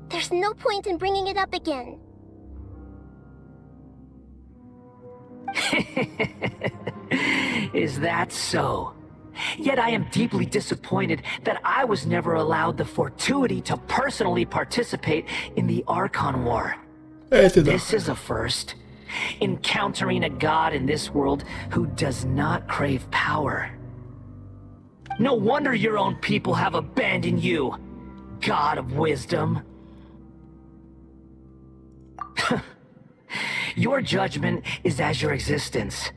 There's no point in bringing it up again. Is that so? Yet I am deeply disappointed that I was never allowed the fortuity to personally participate in the Archon War. This is a first. Encountering a god in this world who does not crave power. No wonder your own people have abandoned you, god of wisdom. Your judgment is as your existence,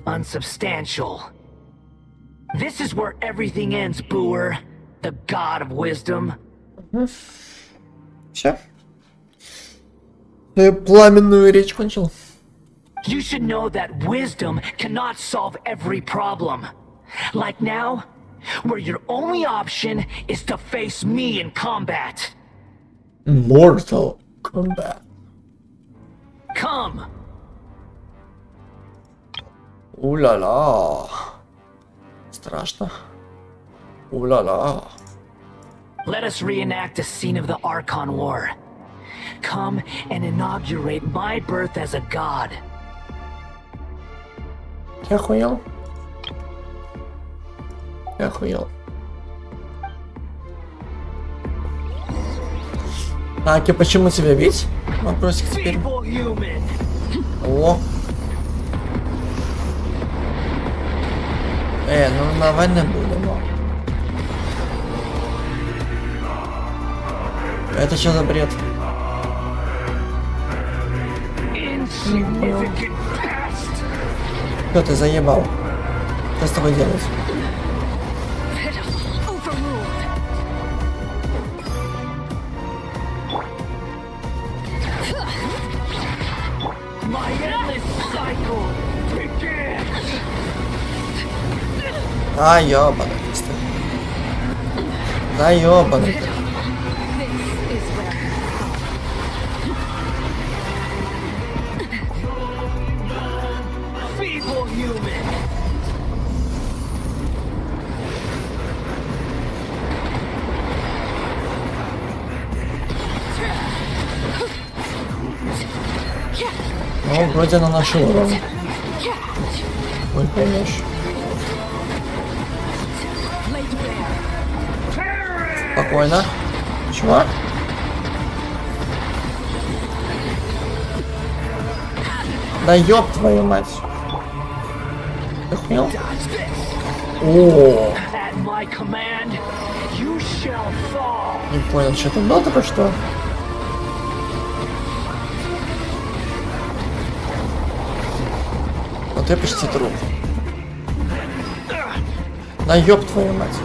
unsubstantial. This is where everything ends, Booer, the god of wisdom. Все. Ты пламенную речь кончил? You should know that wisdom cannot solve every problem. Like now, where your only option is to face me in combat. Mortal Kombat. Come. Уля-ля. Страшно. Уля-ля. Let us reenact a scene of the Archon War. Come and inaugurate my birth as a god. Я охуел? Я охуел. Так, и почему тебя бить? Вопросик теперь. О. Ну давай не будем. Это что за бред? Что ты заебал? Что с тобой делать? Да ёбаный ты. Да ёбаный ты. Ну, вроде на нашу уровень. Ой, поймешь. Спокойно. Чувак. Да ёб твою мать. Ты охуел? О. Не понял, что там было только что? Вот я почти труп. Да ёб твою мать.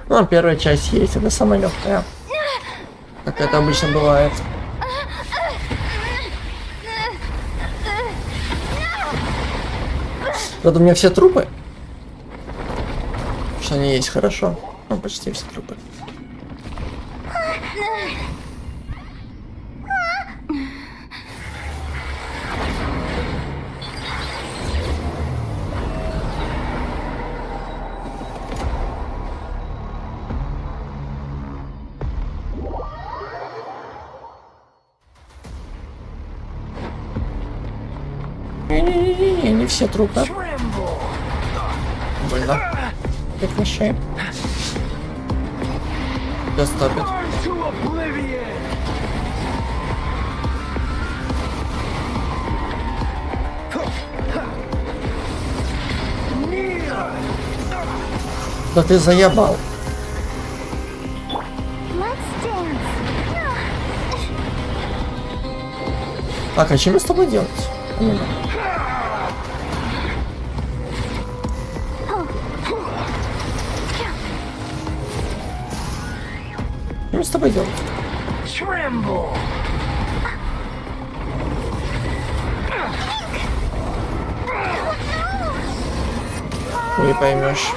Ну, первая часть есть, это самая легкая. Как это обычно бывает. Тут у меня все трупы. Что они есть, хорошо. Ну, почти все трупы. Не-не-не, не все трупы. Больно. Прекращаем. Достопит. Да ты заебал. Так, а что мне с тобой делать? Что с тобой делать? Не поймешь.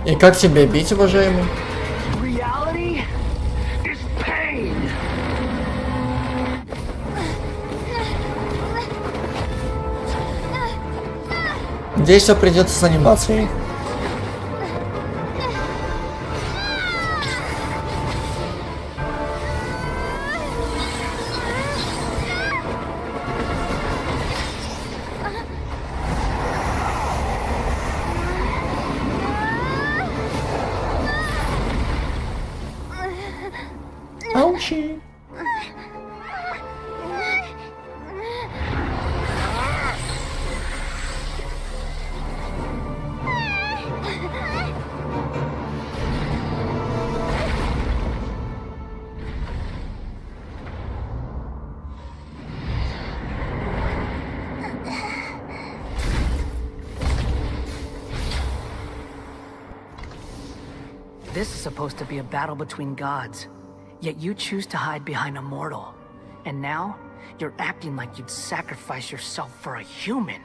И как тебя бить, уважаемый? Здесь все придется с анимацией. Аучи. This is supposed to be a battle between gods, yet you choose to hide behind a mortal. And now, you're acting like you'd sacrifice yourself for a human.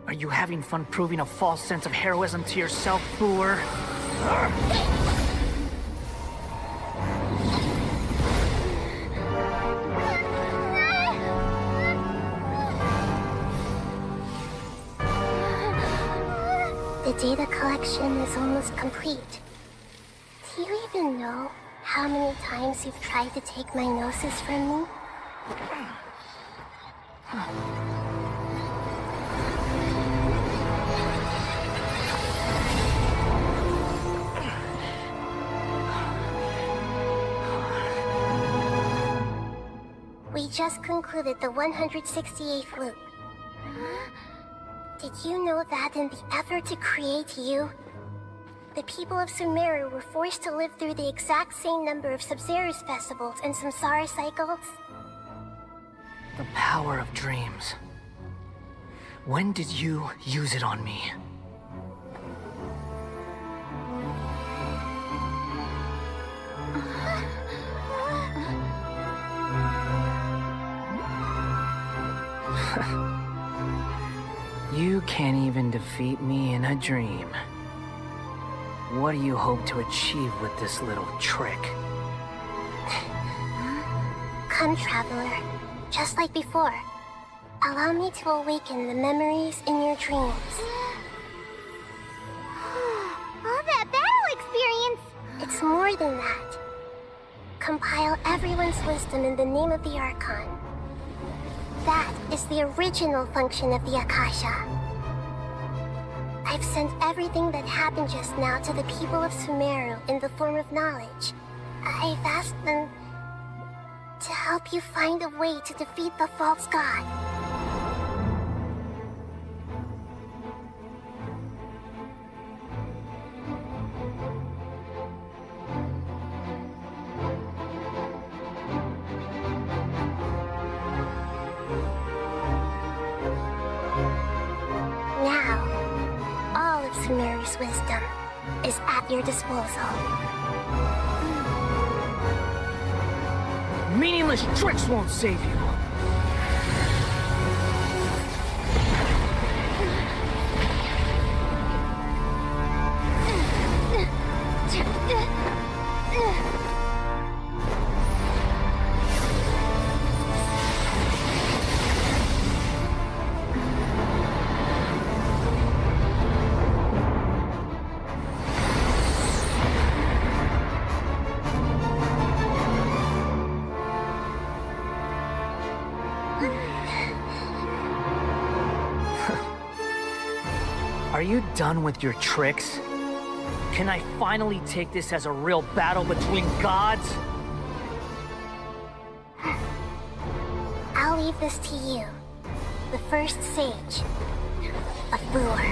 Are you having fun proving a false sense of heroism to yourself, Booer? The data collection is almost complete. Do you even know how many times you've tried to take my gnosis from me? We just concluded the 168th loop. Did you know that in the effort to create you, the people of Sumeru were forced to live through the exact same number of Sabzeruz festivals and Samsara cycles? The power of dreams. When did you use it on me? You can't even defeat me in a dream. What do you hope to achieve with this little trick? Come, Traveler. Just like before. Allow me to awaken the memories in your dreams. All that battle experience! It's more than that. Compile everyone's wisdom in the name of the Archon. That is the original function of the Akasha. I've sent everything that happened just now to the people of Sumeru in the form of knowledge. I've asked them to help you find a way to defeat the false god. Sumeru's wisdom is at your disposal. Meaningless tricks won't save you. Are you done with your tricks? Can I finally take this as a real battle between gods? I'll leave this to you, the first sage of Booer.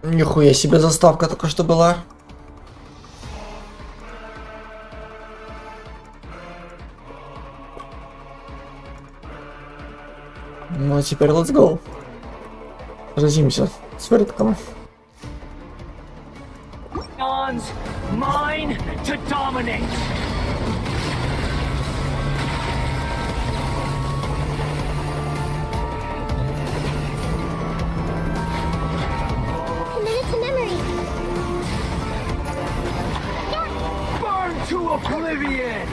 Нихуя себе заставка только что была. Ну а теперь let's go. Сразимся с Вертком. Mine to dominate. Commit it to memory. Burn to oblivion.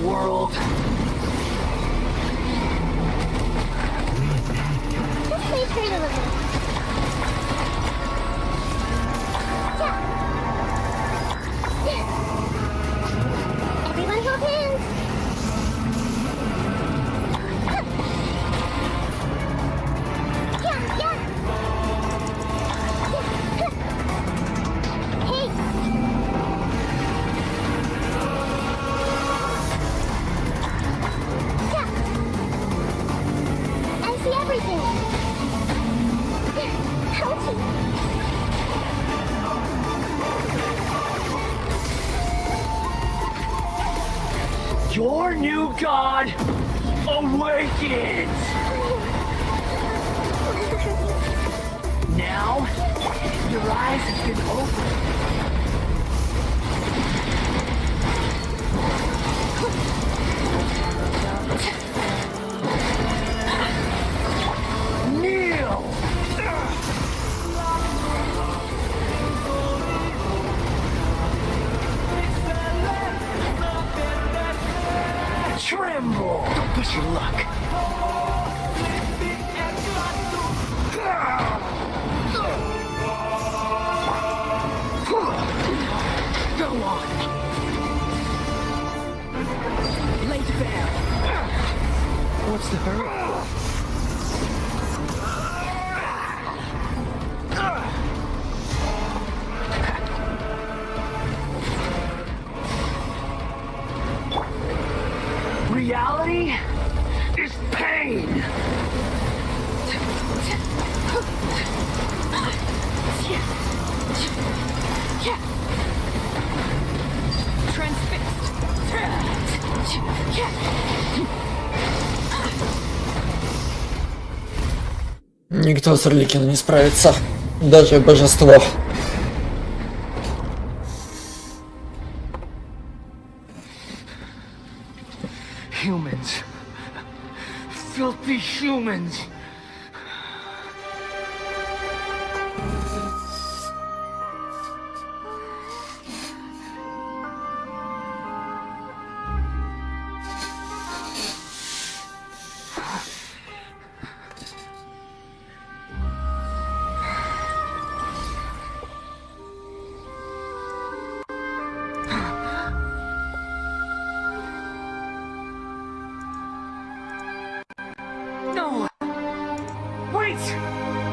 world. Just wait for it a little. Yeah. Everyone hold hands. Yeah, yeah. Hey. Yeah. I see everything. Ouchie. Your new god awakens! Now, your eyes have been opened. Kneel! Tremble! Don't push your luck. Go on. Lay bare. What's the hurry? Reality is pain. Transfixed. Никто с Орликиным не справится. Даже божество. Humans. Filthy humans. No! Wait!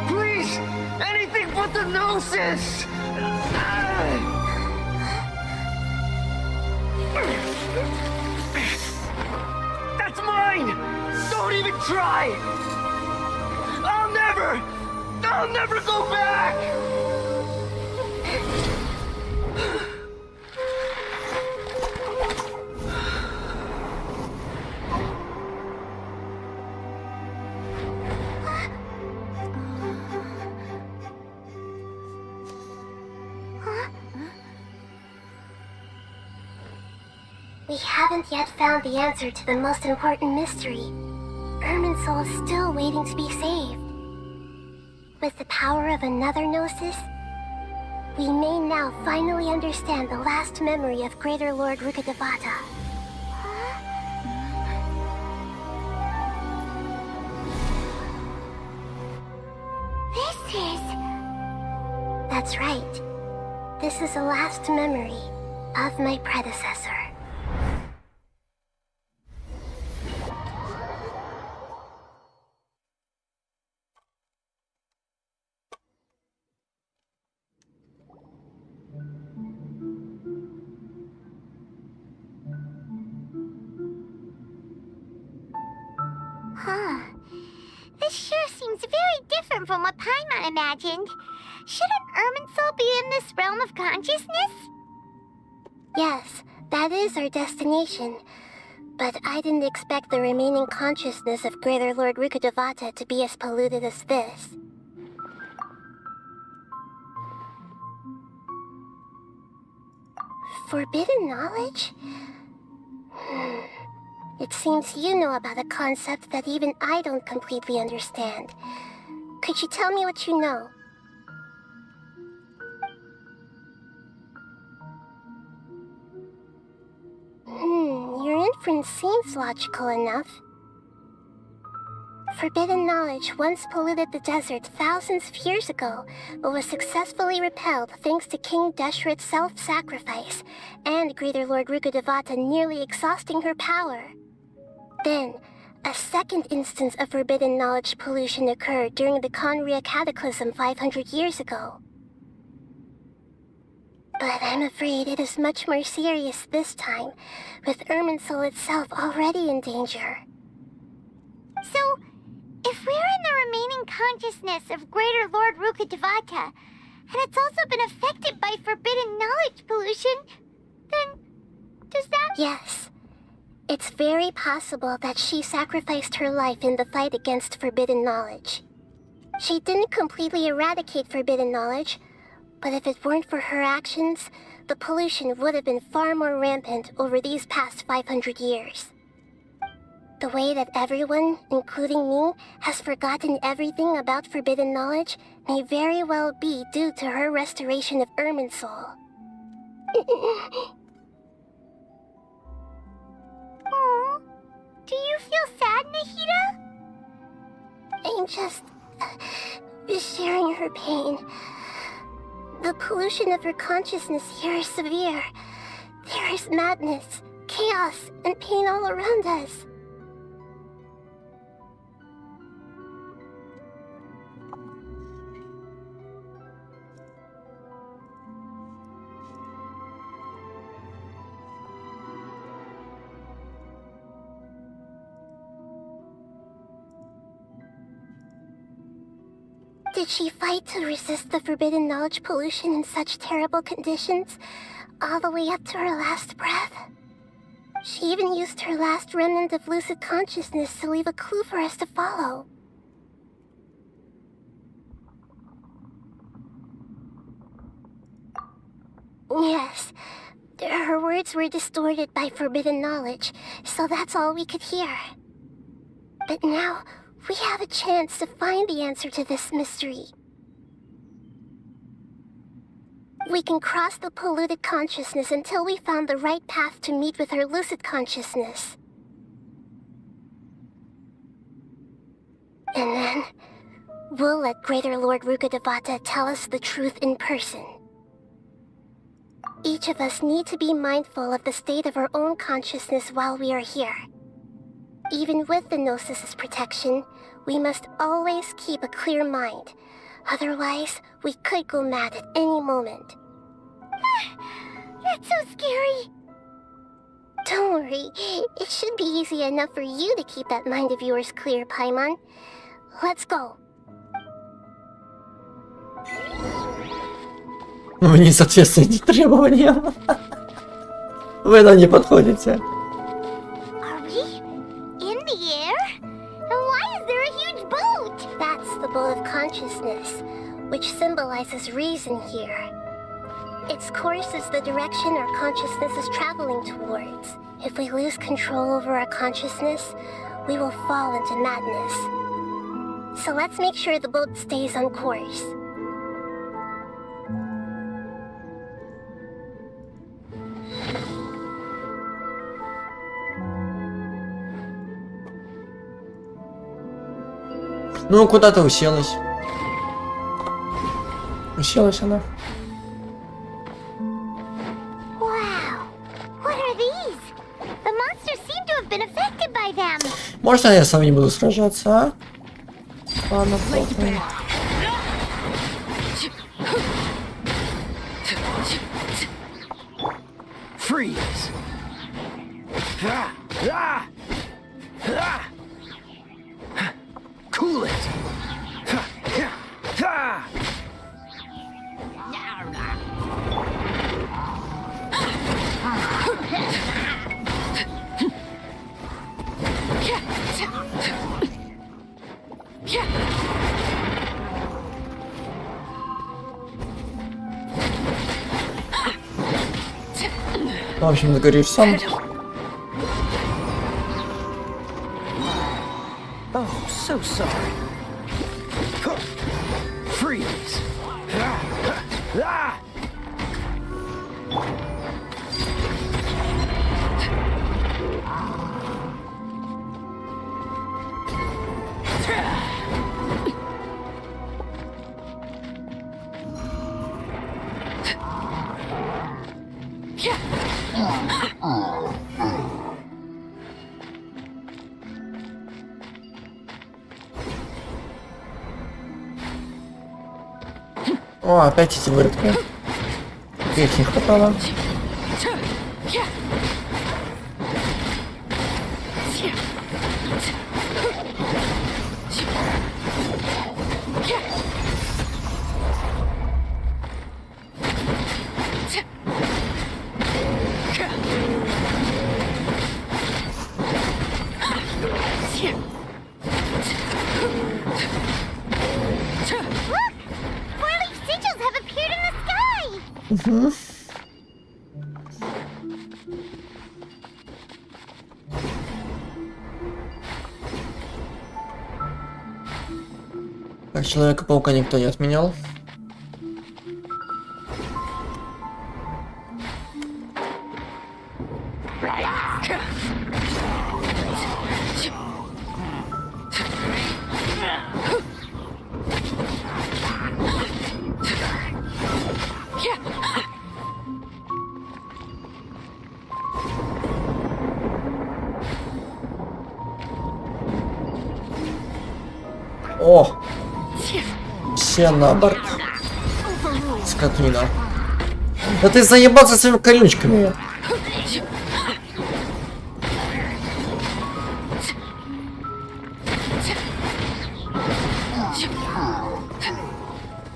Please! Anything but the gnosis! That's mine! Don't even try! I'll never go back! We haven't yet found the answer to the most important mystery. Irminsul is still waiting to be saved. With the power of another Gnosis, we may now finally understand the last memory of Greater Lord Rukkhadevata. This is... That's right. This is the last memory of my predecessor. Huh. This sure seems very different from what Paimon imagined. Shouldn't Irminsul be in this realm of consciousness? Yes, that is our destination. But I didn't expect the remaining consciousness of Greater Lord Rukkhadevata to be as polluted as this. Forbidden knowledge? It seems you know about a concept that even I don't completely understand. Could you tell me what you know? Your inference seems logical enough. Forbidden knowledge once polluted the desert thousands of years ago, but was successfully repelled thanks to King Deshret's self-sacrifice, and Greater Lord Rukkhadevata nearly exhausting her power. Then, a second instance of forbidden knowledge pollution occurred during the Conria Cataclysm 500 years ago. But I'm afraid it is much more serious this time, with Irminsul itself already in danger. So, if we're in the remaining consciousness of Greater Lord Rukkhadevata, and it's also been affected by forbidden knowledge pollution, then does that... Yes. It's very possible that she sacrificed her life in the fight against forbidden knowledge. She didn't completely eradicate forbidden knowledge, but if it weren't for her actions, the pollution would have been far more rampant over these past 500 years. The way that everyone, including me, has forgotten everything about forbidden knowledge may very well be due to her restoration of Irminsul. Aww. Do you feel sad, Nahida? I'm just sharing her pain. The pollution of her consciousness here is severe. There is madness, chaos, and pain all around us. Did she fight to resist the forbidden knowledge pollution in such terrible conditions, all the way up to her last breath? She even used her last remnant of lucid consciousness to leave a clue for us to follow. Yes, her words were distorted by forbidden knowledge, so that's all we could hear. But now, we have a chance to find the answer to this mystery. We can cross the polluted consciousness until we found the right path to meet with her lucid consciousness. And then, we'll let Greater Lord Rukkhadevata tell us the truth in person. Each of us need to be mindful of the state of our own consciousness while we are here. Even with the Gnosis' protection, we must always keep a clear mind. Otherwise, we could go mad at any moment. That's so scary. Don't worry, it should be easy enough for you to keep that mind of yours clear, Paimon. Let's go. Вы не соответствуете требованиям. Вы нам не подходите. Boat of consciousness, which symbolizes reason here. Its course is the direction our consciousness is traveling towards. If we lose control over our consciousness, we will fall into madness. So let's make sure the boat stays on course. Ну, куда ты уселась? Уселась она. Wow, what are these? The monsters seem to have been affected by them. Можно я сам не буду сражаться, а? Ладно, плохо. Freeze! Cool it! В общем, загоришь сам. Oh, so sorry. Freeze! О, опять эти выродки. Их не хватало. Угу. Так, Человека-паука никто не отменял. О! Все на борт. Скотина. Да ты заебался своими колючками.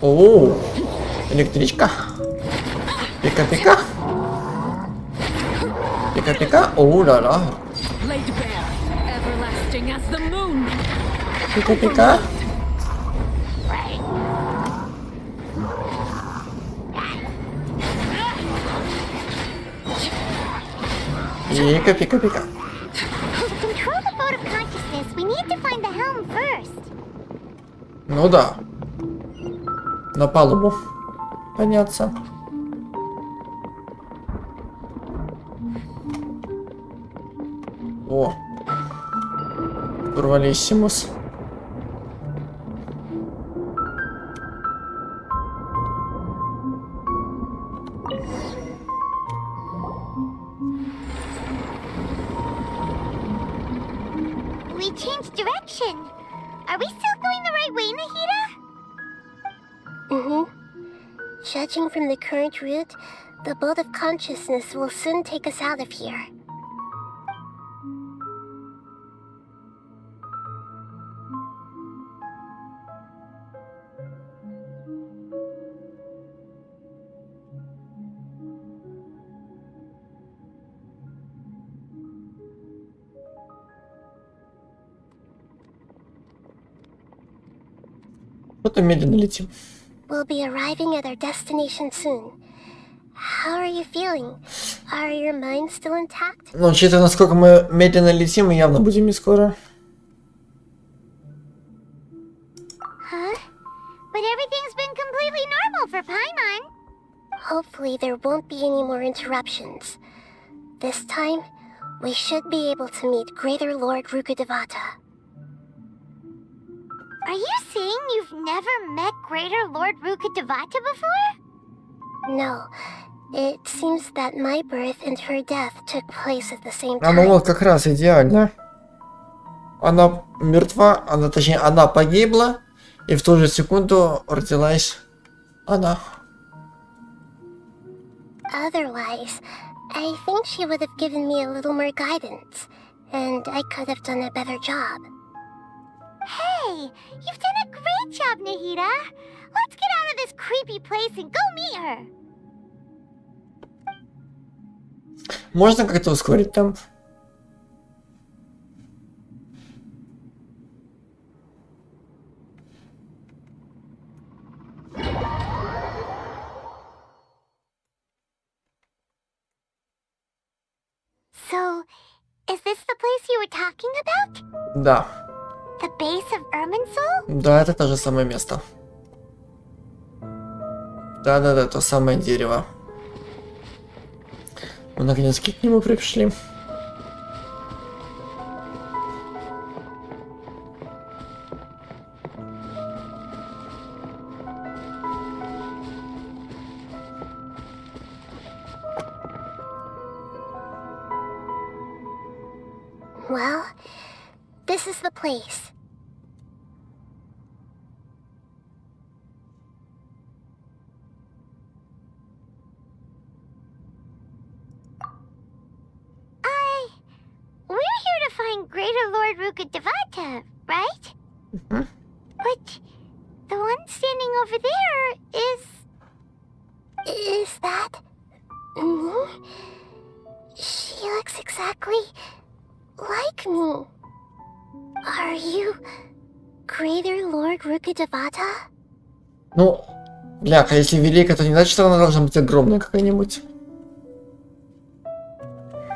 О, электричка. Пика-пика. Пика-пика. О, ла-ла. Пика-пика. Пика-пика-пика. Ну да. На палубу подняться. О. Урвалиссимус. We changed direction. Are we still going the right way, Nahida? Mm-hmm. Judging from the current route, the boat of consciousness will soon take us out of here. Что-то медленно летим. We'll be arriving at our destination soon. How are you feeling? Are your minds still intact? Но учитывая, насколько мы медленно летим, мы явно будем не скоро. Huh? But everything's been completely normal for Paimon. Hopefully there won't be any more interruptions. This time, we should be able to meet Greater Lord Rukkhadevata. Are you saying you've never met Greater Lord Rukkhadevata before? No. It seems that my birth and her death took place at the same А ну time. вот как раз идеально. Она мертва, точнее, она погибла, и в ту же секунду родилась она. Otherwise, I think she would have given me a little more guidance, and I could have done a better job. Hey, you've done a great job, Nahida. Let's get out of this creepy place and go meet her. Можно как-то ускорить темп? So, is this the place you were talking about? Да. The base of Irminsul? Да, это то же самое место. Да-да-да, то самое дерево. Мы наконец-таки к нему пришли. Well, this is the place. representing Greater Lord Rukkhadevata, right? But the one standing over there is... Is that... me? She looks exactly like me. Are you Greater Lord Rukkhadevata? Ну, бляха, если велика, то не значит, что она должна быть огромная какая-нибудь.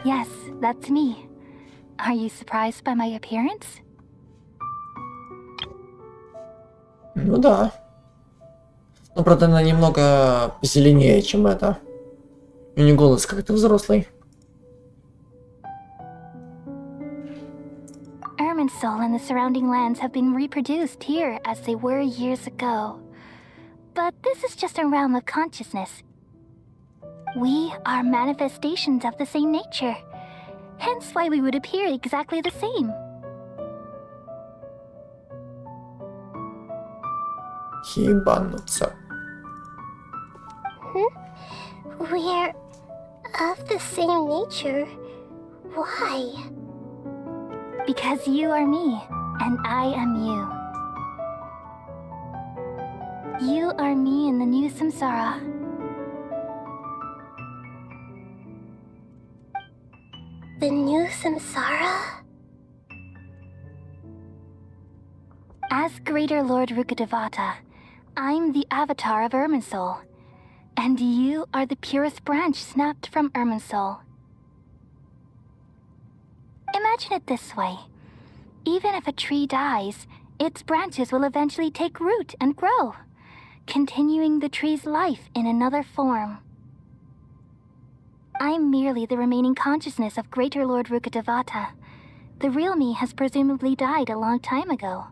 Yes, that's me. Are you surprised by my appearance? Ну да. Но, правда, она немного зеленее, чем это. У нее голос как-то взрослый. Irminsul and the surrounding lands have been reproduced here as they were years ago. But this is just a realm of consciousness. We are manifestations of the same nature. Hence why we would appear exactly the same. Ебануться. We're of the same nature. Why? Because you are me, and I am you. You are me in the new samsara. The new samsara? As Greater Lord Rukkhadevata, I'm the avatar of Irminsul, and you are the purest branch snapped from Irminsul. Imagine it this way. Even if a tree dies, its branches will eventually take root and grow, continuing the tree's life in another form. I'm merely the remaining consciousness of Greater Lord Rukkhadevata. The real me has presumably died a long time ago.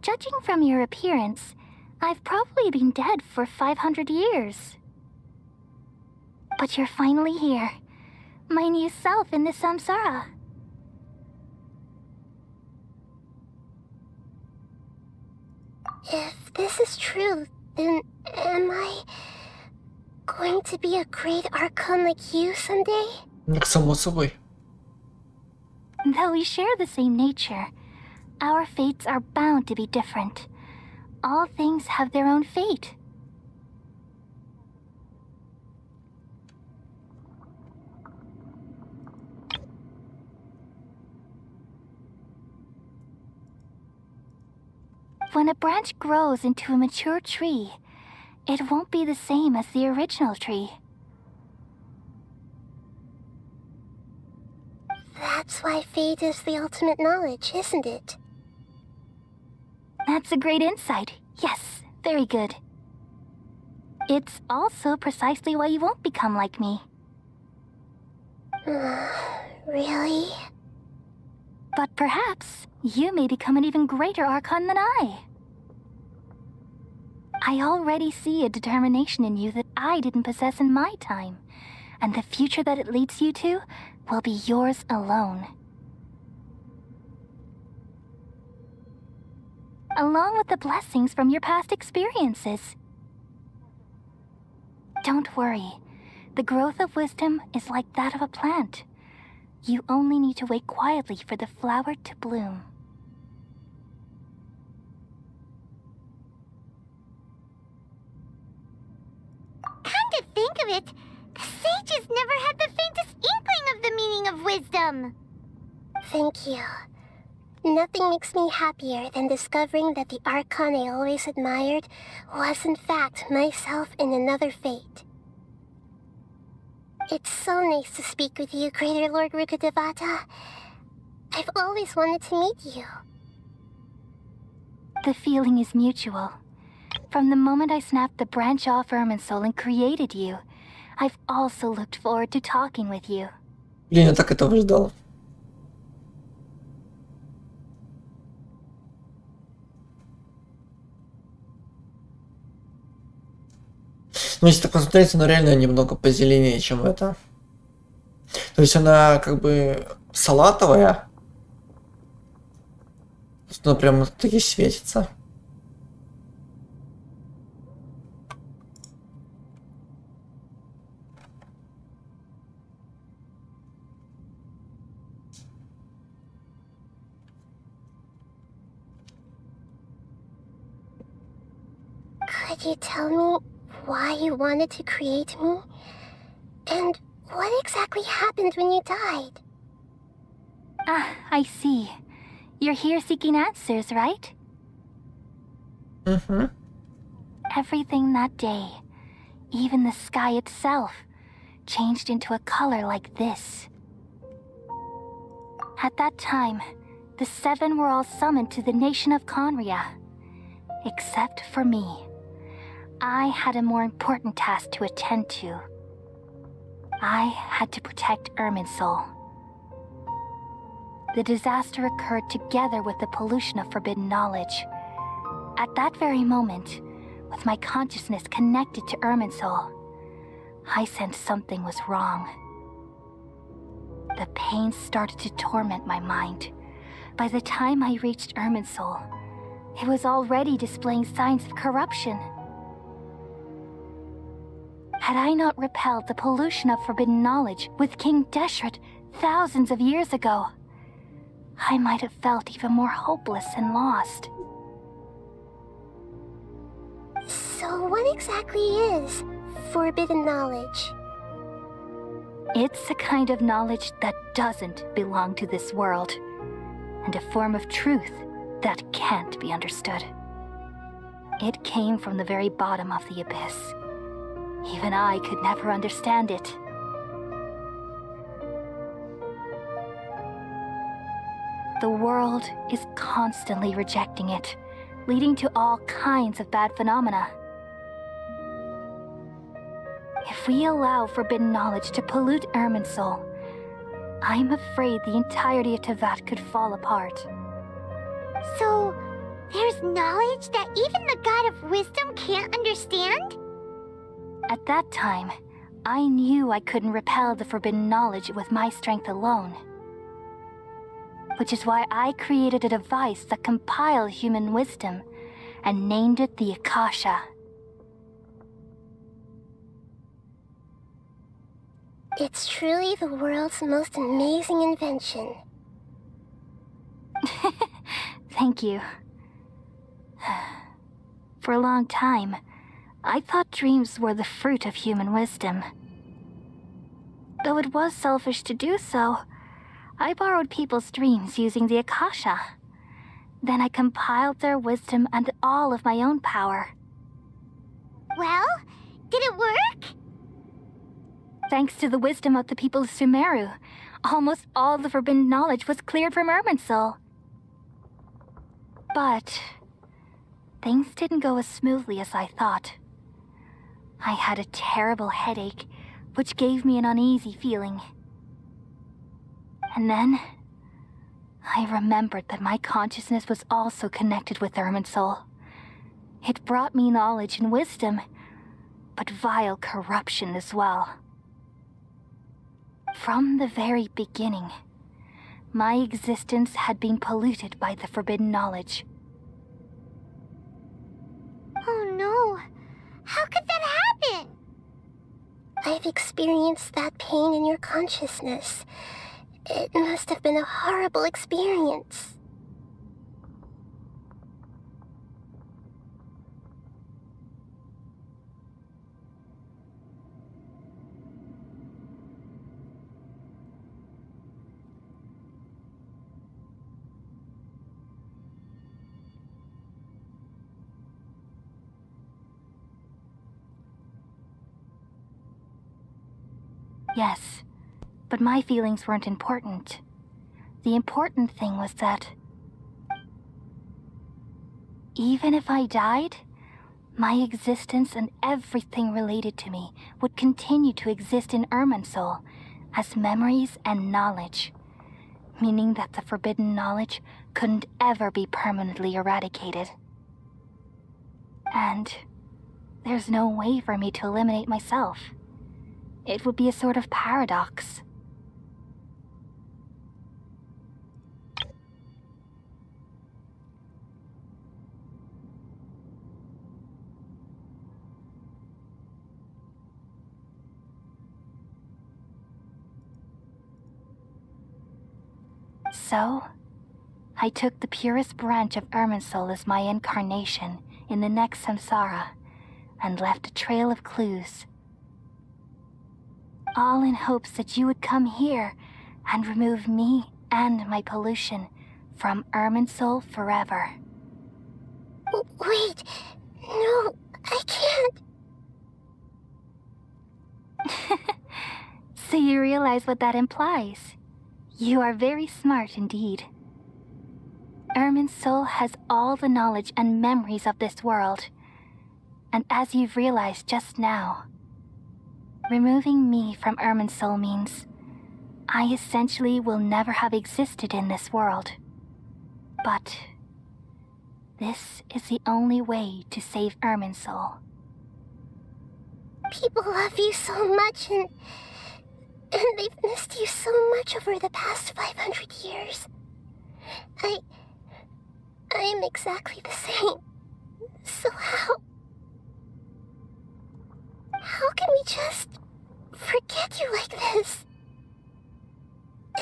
Judging from your appearance, I've probably been dead for 500 years. But you're finally here. My new self in the samsara. If this is true, then am I going to be a great Archon like you someday? Так само собой. Though we share the same nature, our fates are bound to be different. All things have their own fate. When a branch grows into a mature tree, it won't be the same as the original tree. That's why fate is the ultimate knowledge, isn't it? That's a great insight. Yes, very good. It's also precisely why you won't become like me. Really? But perhaps you may become an even greater Archon than I. I already see a determination in you that I didn't possess in my time, and the future that it leads you to will be yours alone. Along with the blessings from your past experiences. Don't worry. The growth of wisdom is like that of a plant. You only need to wait quietly for the flower to bloom. Come to think of it, the sages never had the faintest inkling of the meaning of wisdom. Thank you. Nothing makes me happier than discovering that the Archon I always admired was in fact myself in another fate. It's so nice to speak with you, Greater Lord Rukkhadevata. I've always wanted to meet you. The feeling is mutual. From the moment I snapped the branch off Irminsul and created you, I've also looked forward to talking with you. Блин, я так этого ждал. Ну, если так посмотреть, она реально немного позеленее, чем это. То есть она как бы салатовая. Она прям таки светится. Could you tell me why you wanted to create me? And what exactly happened when you died? Ah, I see. You're here seeking answers, right? Mm-hmm. Everything that day, even the sky itself, changed into a color like this. At that time, the 7 were all summoned to the nation of Conria. Except for me. I had a more important task to attend to. I had to protect Irminsul. The disaster occurred together with the pollution of forbidden knowledge. At that very moment, with my consciousness connected to Irminsul, I sensed something was wrong. The pain started to torment my mind. By the time I reached Irminsul, it was already displaying signs of corruption. Had I not repelled the pollution of forbidden knowledge with King Deshret thousands of years ago, I might have felt even more hopeless and lost. So what exactly is forbidden knowledge? It's a kind of knowledge that doesn't belong to this world, and a form of truth that can't be understood. It came from the very bottom of the abyss. Even I could never understand it. The world is constantly rejecting it, leading to all kinds of bad phenomena. If we allow forbidden knowledge to pollute Irminsul, I'm afraid the entirety of Teyvat could fall apart. So, there's knowledge that even the God of Wisdom can't understand? At that time, I knew I couldn't repel the forbidden knowledge with my strength alone. Which is why I created a device that compiled human wisdom and named it the AKASHI. It's truly the world's most amazing invention. Thank you. For a long time, I thought dreams were the fruit of human wisdom. Though it was selfish to do so, I borrowed people's dreams using the AKASHI. Then I compiled their wisdom and all of my own power. Well, did it work? Thanks to the wisdom of the people of Sumeru, almost all the forbidden knowledge was cleared from Irminsul. But things didn't go as smoothly as I thought. I had a terrible headache, which gave me an uneasy feeling. And then, I remembered that my consciousness was also connected with Irminsul. It brought me knowledge and wisdom, but vile corruption as well. From the very beginning, my existence had been polluted by the forbidden knowledge. Oh no! How could that happen? I've experienced that pain in your consciousness. It must have been a horrible experience. Yes, but my feelings weren't important. The important thing was that even if I died, my existence and everything related to me would continue to exist in Irminsul as memories and knowledge, meaning that the forbidden knowledge couldn't ever be permanently eradicated. And there's no way for me to eliminate myself. It would be a sort of paradox. So, I took the purest branch of Irminsul as my incarnation in the next samsara, and left a trail of clues. All in hopes that you would come here and remove me and my pollution from Irminsul forever. Wait, no, I can't. So you realize what that implies. You are very smart indeed. Irminsul has all the knowledge and memories of this world. And as you've realized just now, removing me from Irminsul means I essentially will never have existed in this world. But this is the only way to save Irminsul. People love you so much, and they've missed you so much over the past 500 years. I am exactly the same. So how can we just forget you like this?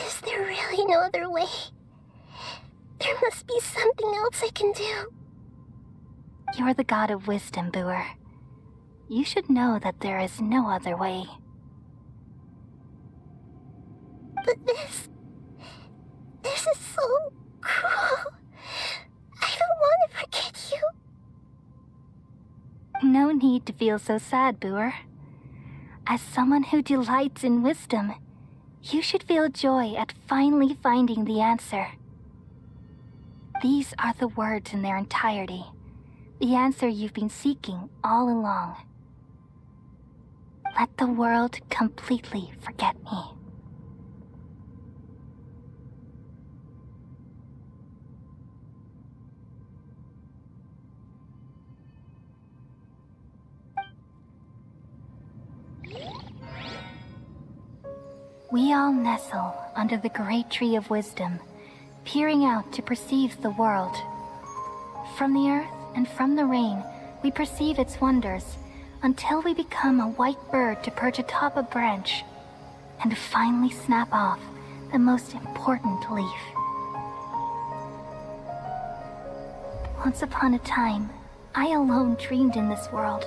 Is there really no other way? There must be something else I can do. You're the god of wisdom, Boer. You should know that there is no other way. But this is so cruel. I don't want to forget you. No need to feel so sad, Boer. As someone who delights in wisdom, you should feel joy at finally finding the answer. These are the words in their entirety, the answer you've been seeking all along. Let the world completely forget me. We all nestle under the great tree of wisdom, peering out to perceive the world. From the earth and from the rain, we perceive its wonders, until we become a white bird to perch atop a branch, and finally snap off the most important leaf. Once upon a time, I alone dreamed in this world.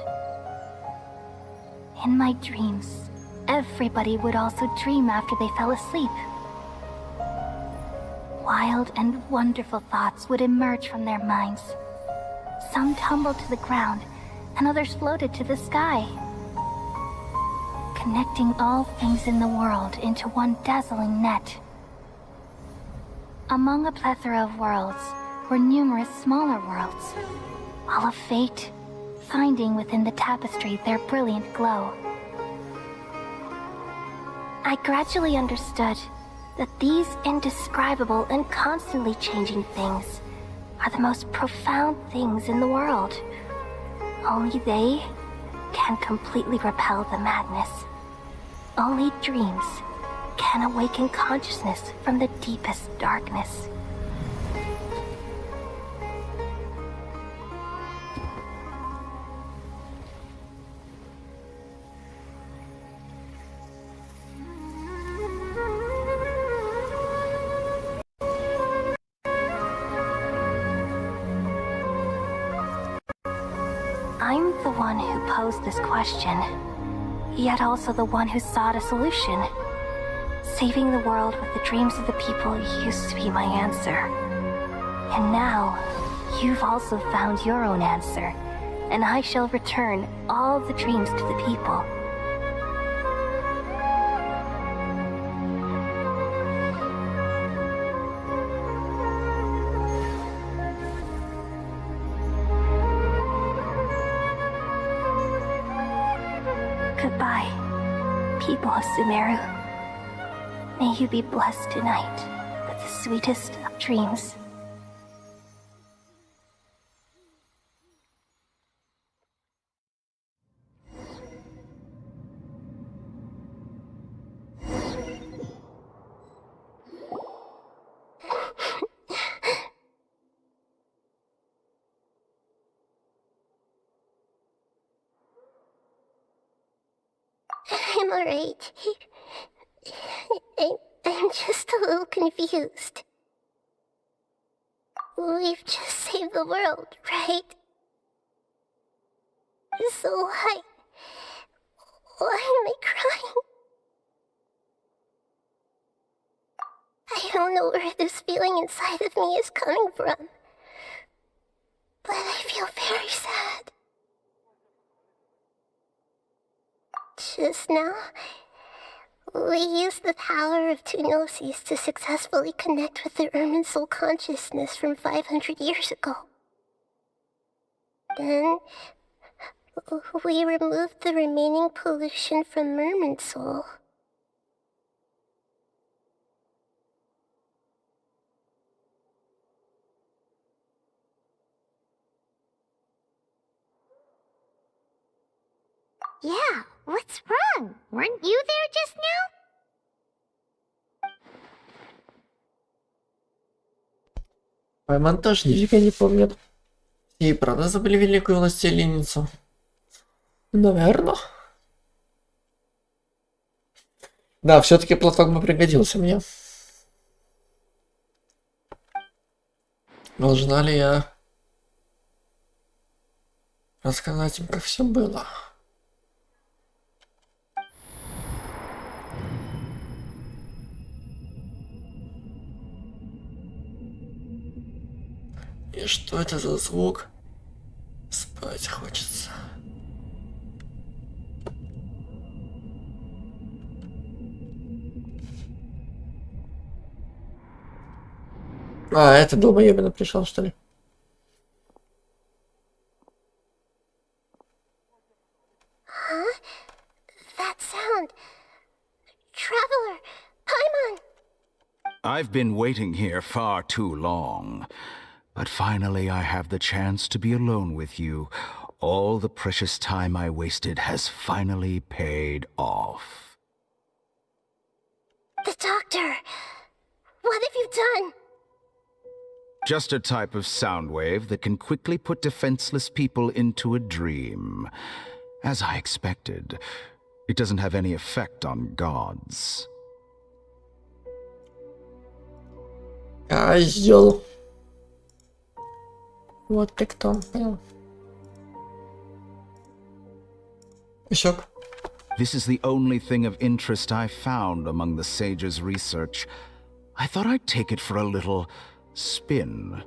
In my dreams, everybody would also dream after they fell asleep. Wild and wonderful thoughts would emerge from their minds. Some tumbled to the ground, and others floated to the sky, connecting all things in the world into one dazzling net. Among a plethora of worlds were numerous smaller worlds, all of fate finding within the tapestry their brilliant glow. I gradually understood that these indescribable and constantly changing things are the most profound things in the world. Only they can completely repel the madness. Only dreams can awaken consciousness from the deepest darkness. I'm the one who posed this question, yet also the one who sought a solution. Saving the world with the dreams of the people used to be my answer. And now, you've also found your own answer, and I shall return all the dreams to the people. Goodbye, people of Sumeru. May you be blessed tonight with the sweetest of dreams. I'm alright. I'm just a little confused. We've just saved the world, right? So why am I crying? I don't know where this feeling inside of me is coming from, but I feel very sad. Just now, we used the power of two gnosis to successfully connect with the Ermin soul consciousness from 500 years ago. Then, we removed the remaining pollution from Merman soul. Yeah, what's wrong? Weren't you there just now? Пайман тоже нифига не помнит. И правда забыли великую властелиницу? Наверное. Да, все-таки платформа пригодился мне. Должна ли я рассказать им, как все было? И что это за звук? Спать хочется. А, это долбоебина пришел, что ли? Huh? That sound. Traveler, Paimon! I've been waiting here far too long. But finally I have the chance to be alone with you. All the precious time I wasted has finally paid off. The doctor! What have you done? Just a type of sound wave that can quickly put defenseless people into a dream. As I expected, it doesn't have any effect on gods. Козёл. Вот ты кто, понял. Пищок. This is the only thing of interest I found among the sage's research. I thought I'd take it for a little spin.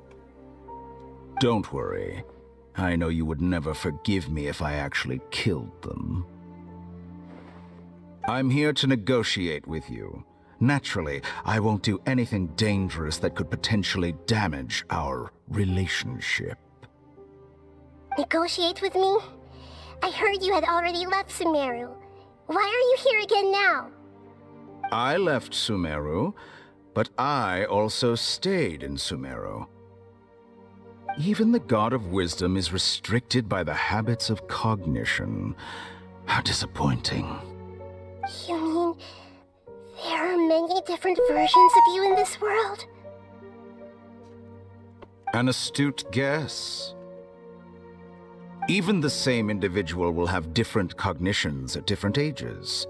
Don't worry. I know you would never forgive me if I actually killed them. I'm here to negotiate with you. Naturally, I won't do anything dangerous that could potentially damage our relationship. Negotiate with me? I heard you had already left Sumeru. Why are you here again now? I left Sumeru, but I also stayed in Sumeru. Even the God of Wisdom is restricted by the habits of cognition. How disappointing. You mean there are many different versions of you in this world? An astute guess. Even the same individual will have different cognitions at different ages.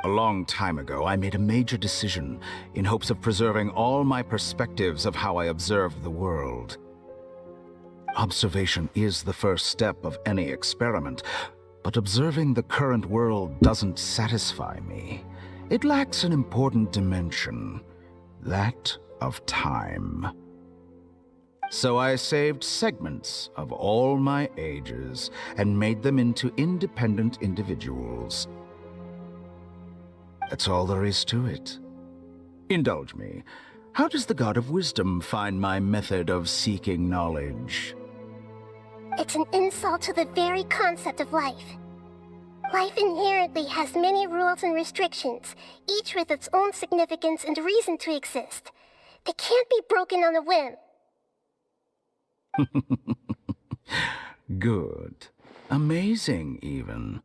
A long time ago, I made a major decision in hopes of preserving all my perspectives of how I observed the world. Observation is the first step of any experiment, but observing the current world doesn't satisfy me. It lacks an important dimension, that of time. So I saved segments of all my ages and made them into independent individuals. That's all there is to it. Indulge me. How does the God of Wisdom find my method of seeking knowledge? It's an insult to the very concept of life. Life inherently has many rules and restrictions, each with its own significance and reason to exist. They can't be broken on a whim. Good. Amazing, even.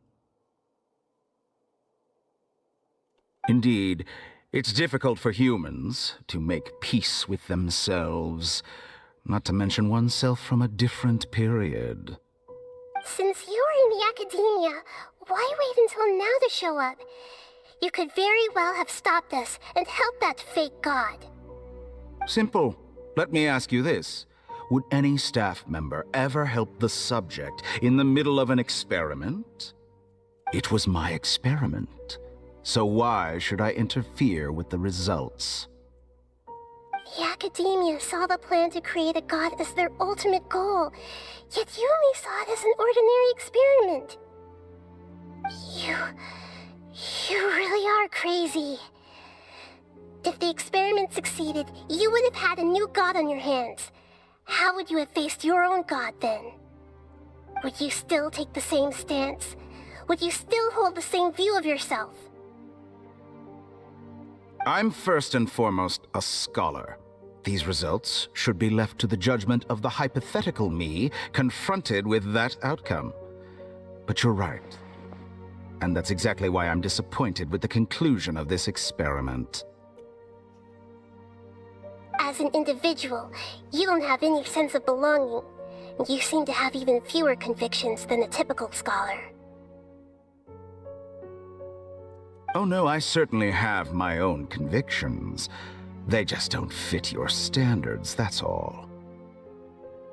Indeed, it's difficult for humans to make peace with themselves, not to mention oneself from a different period. Since you're in the academia, why wait until now to show up? You could very well have stopped us and helped that fake god. Simple. Let me ask you this. would any staff member ever help the subject in the middle of an experiment? It was my experiment, so why should I interfere with the results? The Academia saw the plan to create a god as their ultimate goal, yet you only saw it as an ordinary experiment. You really are crazy. If the experiment succeeded, you would have had a new god on your hands. How would you have faced your own god then? Would you still take the same stance? Would you still hold the same view of yourself? I'm first and foremost a scholar. These results should be left to the judgment of the hypothetical me confronted with that outcome. But you're right. And that's exactly why I'm disappointed with the conclusion of this experiment. As an individual, you don't have any sense of belonging. You seem to have even fewer convictions than a typical scholar. Oh no, I certainly have my own convictions. They just don't fit your standards, that's all.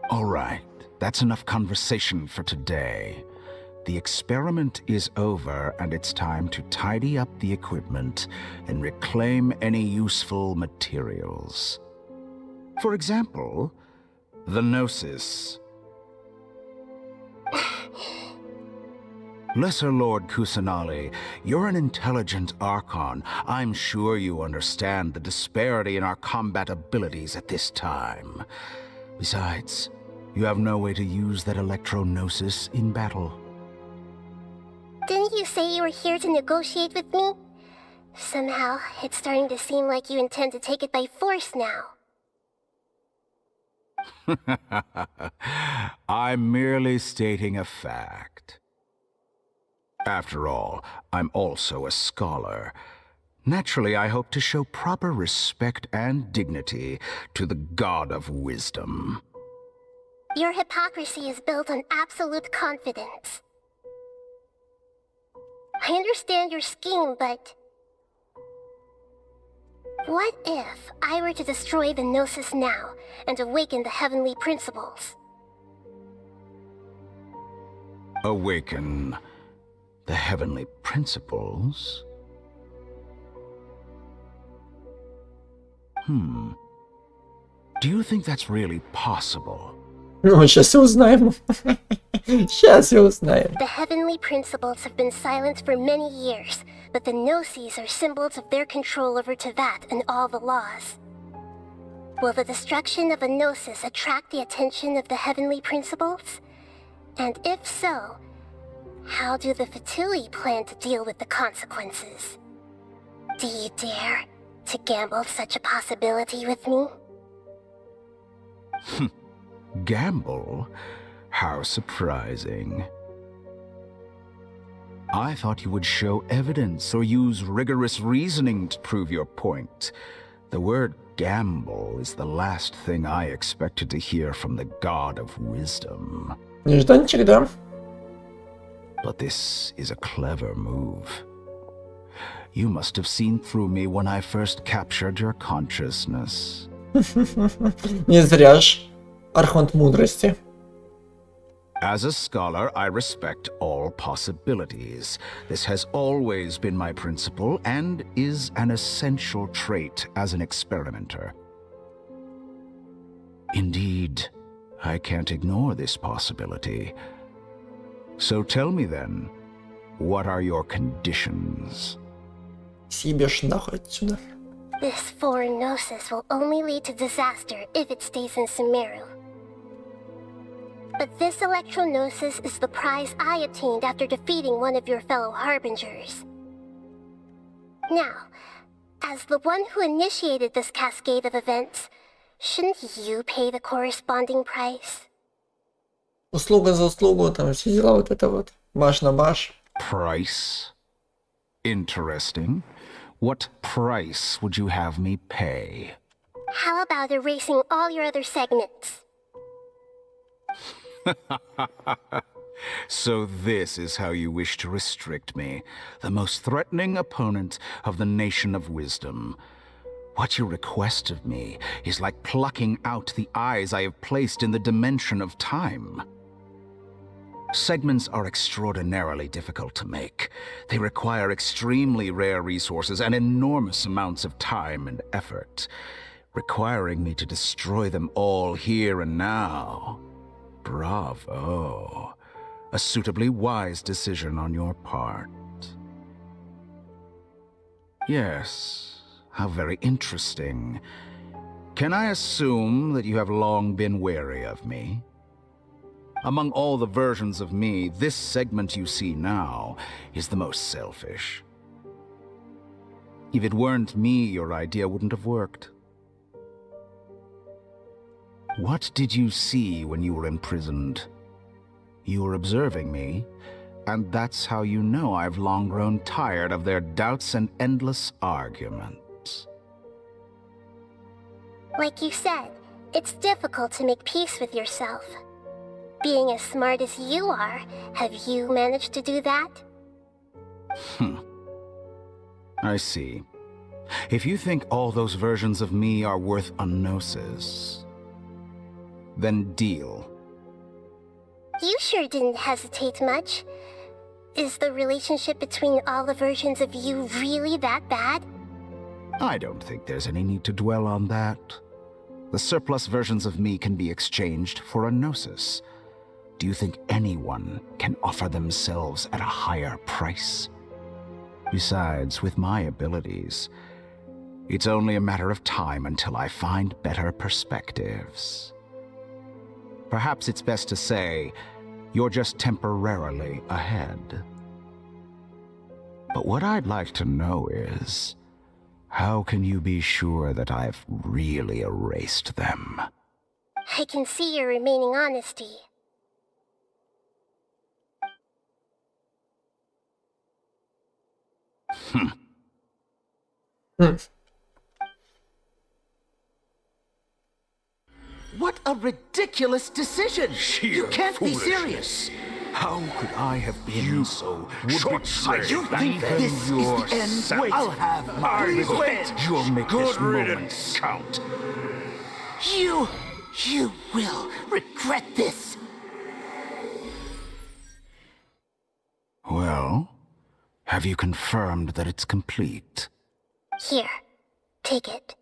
All right, that's enough conversation for today. The experiment is over, and it's time to tidy up the equipment and reclaim any useful materials. For example, the Gnosis. Lesser Lord Kusanali, you're an intelligent Archon. I'm sure you understand the disparity in our combat abilities at this time. Besides, you have no way to use that Electro-Gnosis in battle. Didn't you say you were here to negotiate with me? Somehow, it's starting to seem like you intend to take it by force now. I'm merely stating a fact. After all, I'm also a scholar. Naturally, I hope to show proper respect and dignity to the God of Wisdom. Your hypocrisy is built on absolute confidence. I understand your scheme, but... what if I were to destroy the Gnosis now and awaken the heavenly principles? Awaken the heavenly principles? Do you think that's really possible? Ну, сейчас и узнаем. Сейчас и узнаем. The heavenly principles have been silent for many years, but the Gnosis are symbols of their control over Teyvat and all the laws. Will the destruction of a Gnosis attract the attention of the heavenly principles? And if so, how do the Fatui plan to deal with the consequences? Do you dare to gamble such a possibility with me? Gamble? How surprising. I thought you would show evidence or use rigorous reasoning to prove your point. The word gamble is the last thing I expected to hear from the God of Wisdom. Нежданчик, да? But this is a clever move. You must have seen through me when I first captured your consciousness. Не зря ж. Архонт мудрости. As a scholar, I respect all possibilities. This has always been my principle and is an essential trait as an experimenter. Indeed, I can't ignore this possibility. So tell me then, what are your conditions? Съебешь нахуй отсюда. This foreign Gnosis will only lead to disaster if it stays in Sumeru. But this Electro-Gnosis is the prize I obtained after defeating one of your fellow Harbingers. Now, as the one who initiated this cascade of events, shouldn't you pay the corresponding price? Услуга за услугу, там все дела, вот это вот. Баш на баш. Price? Interesting. What price would you have me pay? How about erasing all your other segments? So this is how you wish to restrict me, the most threatening opponent of the Nation of Wisdom. What you request of me is like plucking out the eyes I have placed in the dimension of time. Segments are extraordinarily difficult to make. They require extremely rare resources and enormous amounts of time and effort, requiring me to destroy them all here and now. Bravo. A suitably wise decision on your part. Yes, how very interesting. Can I assume that you have long been wary of me? Among all the versions of me, this segment you see now is the most selfish. If it weren't me, your idea wouldn't have worked. What did you see when you were imprisoned? You were observing me, and that's how you know I've long grown tired of their doubts and endless arguments. Like you said, it's difficult to make peace with yourself. Being as smart as you are, have you managed to do that? I see. If you think all those versions of me are worth a gnosis, then deal. You sure didn't hesitate much. Is the relationship between all the versions of you really that bad? I don't think there's any need to dwell on that. The surplus versions of me can be exchanged for a gnosis. Do you think anyone can offer themselves at a higher price? Besides, with my abilities, it's only a matter of time until I find better perspectives. Perhaps it's best to say, you're just temporarily ahead. But what I'd like to know is, how can you be sure that I've really erased them? I can see your remaining honesty. What a ridiculous decision! You can't be serious! How could I have been so short-sighted? You think this is the end? Wait, I'll have my revenge! You'll make Good this moment riddance. count. You will regret this! Well, have you confirmed that it's complete? Here, take it.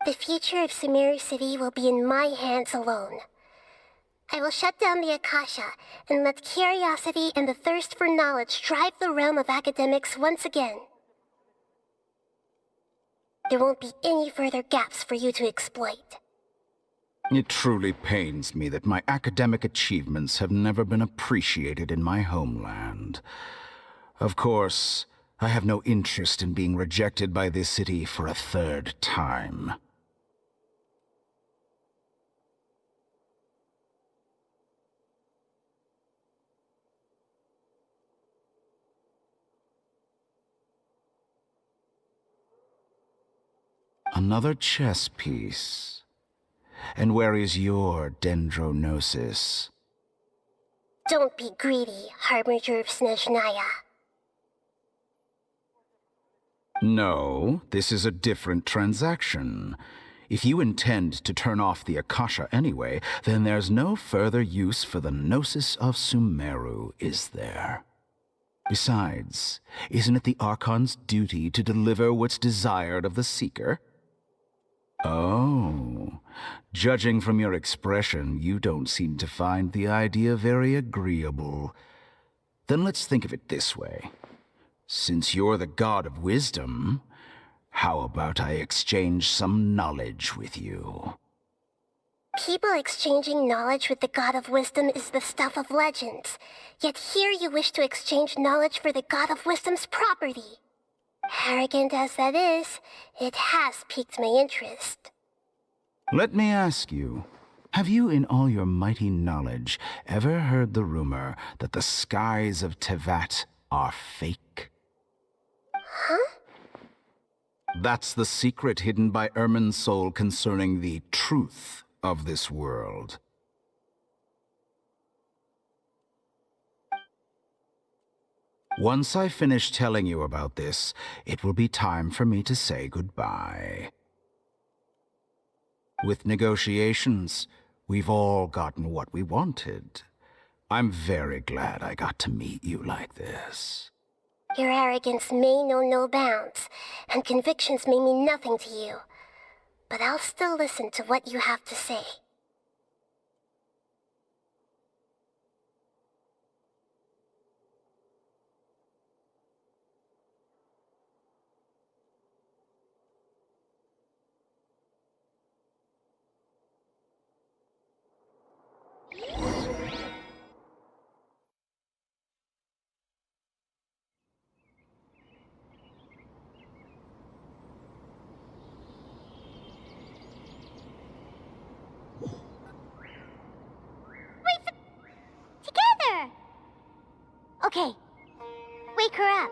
The future of Sumeru City will be in my hands alone. I will shut down the Akasha and let curiosity and the thirst for knowledge drive the realm of academics once again. There won't be any further gaps for you to exploit. It truly pains me that my academic achievements have never been appreciated in my homeland. Of course, I have no interest in being rejected by this city for a third time. Another chess piece. And where is your dendronosis? Don't be greedy, Harbinger of Snezhnaya. No, this is a different transaction. If you intend to turn off the Akasha anyway, then there's no further use for the Gnosis of Sumeru, is there? Besides, isn't it the Archon's duty to deliver what's desired of the Seeker? Oh, judging from your expression, you don't seem to find the idea very agreeable. Then let's think of it this way. Since you're the god of wisdom, how about I exchange some knowledge with you? People exchanging knowledge with the god of wisdom is the stuff of legends. Yet here you wish to exchange knowledge for the god of wisdom's property. Arrogant as that is, it has piqued my interest. Let me ask you, have you in all your mighty knowledge ever heard the rumor that the skies of Tevat are fake? Huh? That's the secret hidden by Irminsul concerning the truth of this world. Once I finish telling you about this, it will be time for me to say goodbye. With negotiations, we've all gotten what we wanted. I'm very glad I got to meet you like this. Your arrogance may know no bounds, and convictions may mean nothing to you. But I'll still listen to what you have to say. Together! Okay. Wake her up.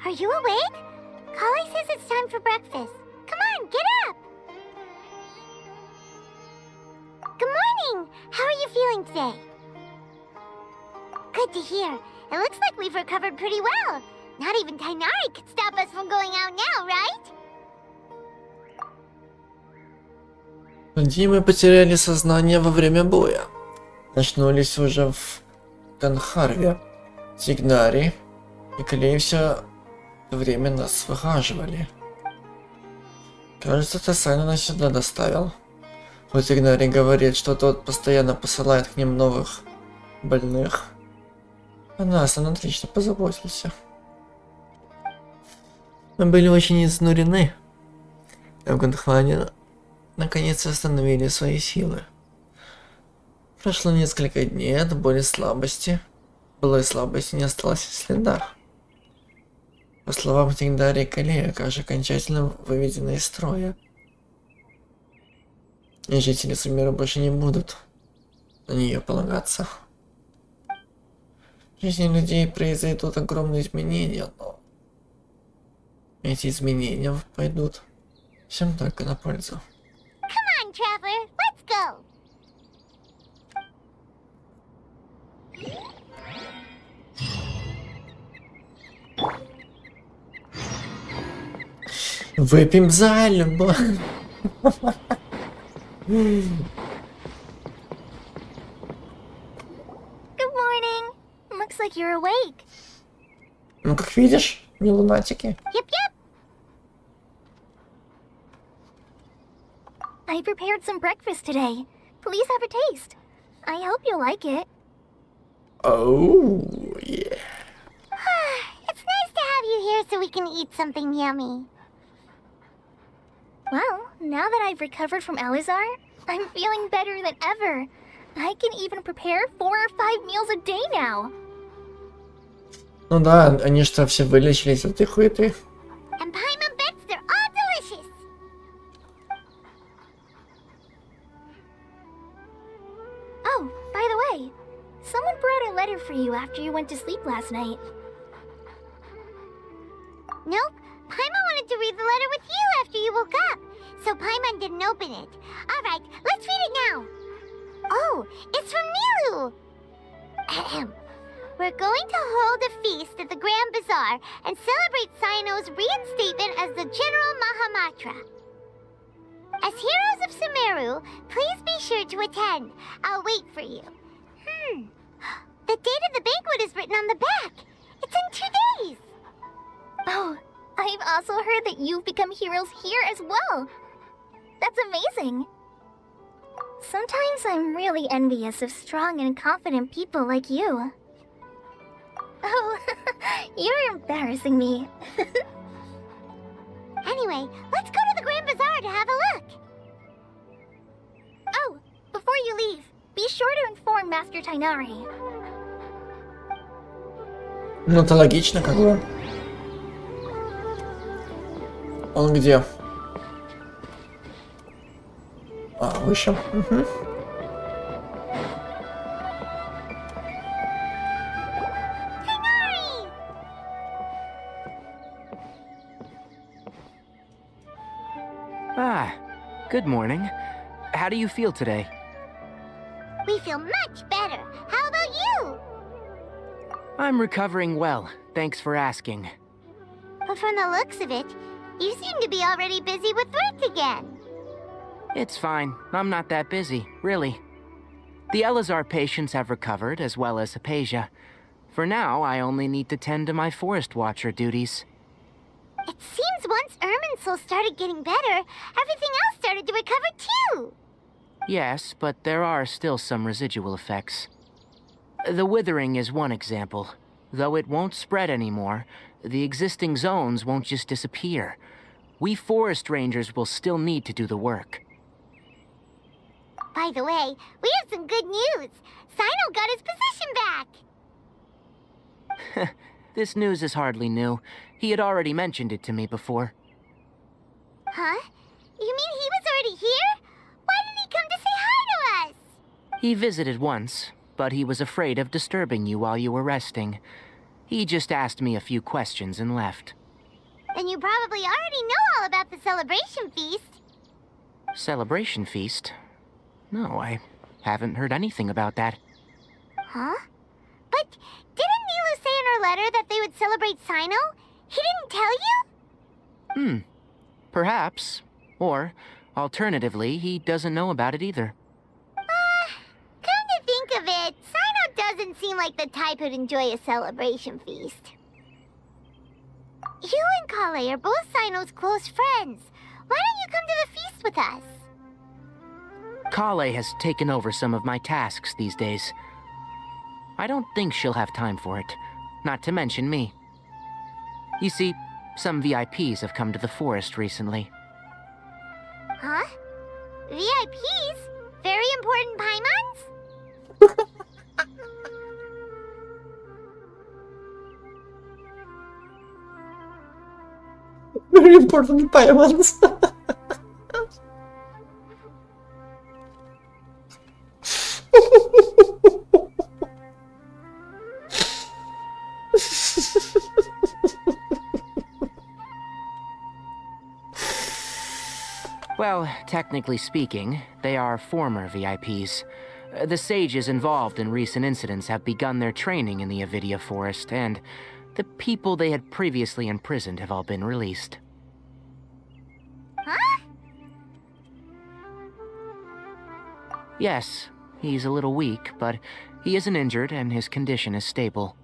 Are you awake? Kali says it's time for breakfast. Come on, get up! Good morning! How are you feeling today? Good to hear. It looks like we've recovered pretty well. Not even Tainari could stop us from going out now, right? Где мы потеряли сознание во время боя. Очнулись уже в Канхарве. Тигнари и Клей все время нас выхаживали. Кажется, Тесайна нас сюда доставил. Вот Тигнари говорит, что тот постоянно посылает к ним новых больных. О нас он отлично позаботился. Мы были очень изнурены. А в Гандхване наконец восстановили свои силы. Прошло несколько дней от боли слабости. Былой слабости не осталось и следа. По словам Тигнари и Калея, Акаши окончательно выведены из строя. И жители Сумеру больше не будут на нее полагаться. В жизни людей произойдут огромные изменения, но эти изменения пойдут всем только на пользу. Come on, traveler, let's go! Выпьем за любовь. Good morning. Looks like you're awake. Ну, как видишь, не лунатики. Yep. I prepared some breakfast today. Please have a taste. I hope you'll like it. Oh, yeah. It's nice to have you here so we can eat something yummy. Well, now that I've recovered from Elazar, I'm feeling better than ever. I can even prepare 4 or 5 meals a day now. Ну да, они что, все вылечились от их хуеты. And Paimon bets they're all delicious. Oh, by the way, someone brought a letter for you after you went to sleep last night. Nope. Paimon wanted to read the letter with you after you woke up, so Paimon didn't open it. Alright, let's read it now. Oh, it's from Nilu! Ahem. We're going to hold a feast at the Grand Bazaar and celebrate Sino's reinstatement as the General Mahamatra. As heroes of Sumeru, please be sure to attend. I'll wait for you. The date of the banquet is written on the back. It's in 2 days. Oh, I've also heard that you've become heroes here as well. That's amazing. Sometimes I'm really envious of strong and confident people like you. Oh, you're embarrassing me. Anyway, let's go to the Grand Bazaar to have a look. Oh, before you leave, be sure to inform Master Tainari. Ну, это логично, как бы. Он где? А, выше. Угу. Ah, good morning. How do you feel today? We feel much better. How about you? I'm recovering well. Thanks for asking. But from the looks of it, you seem to be already busy with work again. It's fine. I'm not that busy, really. The Elazar patients have recovered, as well as Hypatia. For now, I only need to tend to my Forest Watcher duties. It seems once Irminsul started getting better, everything else started to recover too. Yes, but there are still some residual effects. The withering is one example. Though it won't spread anymore, the existing zones won't just disappear. We forest rangers will still need to do the work. By the way, we have some good news. Sino got his position back. This news is hardly new. He had already mentioned it to me before. Huh? You mean he was already here? Why didn't he come to say hi to us? He visited once, but he was afraid of disturbing you while you were resting. He just asked me a few questions and left. Then you probably already know all about the celebration feast. Celebration feast? No, I haven't heard anything about that. Huh? But didn't Nilu say in her letter that they would celebrate Sino? He didn't tell you? Perhaps. Or, alternatively, he doesn't know about it either. Come to think of it, Sino doesn't seem like the type who'd enjoy a celebration feast. You and Kale are both Sino's close friends. Why don't you come to the feast with us? Kale has taken over some of my tasks these days. I don't think she'll have time for it, not to mention me. You see, some VIPs have come to the forest recently. Huh? VIPs? Very important Paimons? Very important Paimons. Well, technically speaking, they are former VIPs. The sages involved in recent incidents have begun their training in the Avidia Forest, and the people they had previously imprisoned have all been released. Huh? Yes, he's a little weak, but he isn't injured and his condition is stable.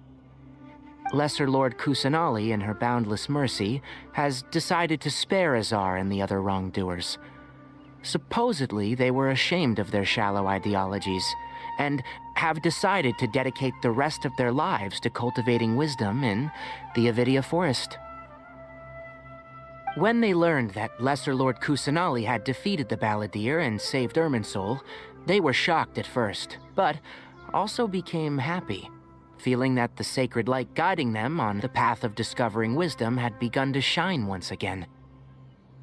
Lesser Lord Kusanali, in her boundless mercy, has decided to spare Azar and the other wrongdoers. Supposedly, they were ashamed of their shallow ideologies, and have decided to dedicate the rest of their lives to cultivating wisdom in the Avidia Forest. When they learned that Lesser Lord Kusanali had defeated the Balladeer and saved Irminsul, they were shocked at first, but also became happy, feeling that the sacred light guiding them on the path of discovering wisdom had begun to shine once again.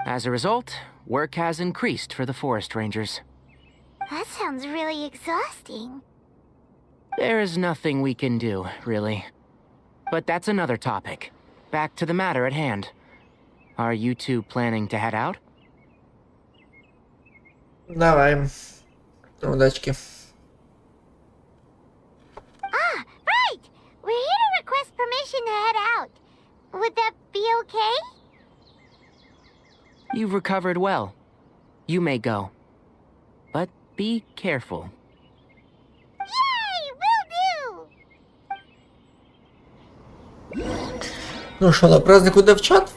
As a result, work has increased for the forest rangers. That sounds really exhausting. There is nothing we can do, really. But that's another topic. Back to the matter at hand. Are you two planning to head out? Давай. Удачки. Right! We're here to request permission to head out. Would that be okay? You've recovered well. You may go. But be careful. Yay! Will do! Ну что, на праздник уйдем в чат?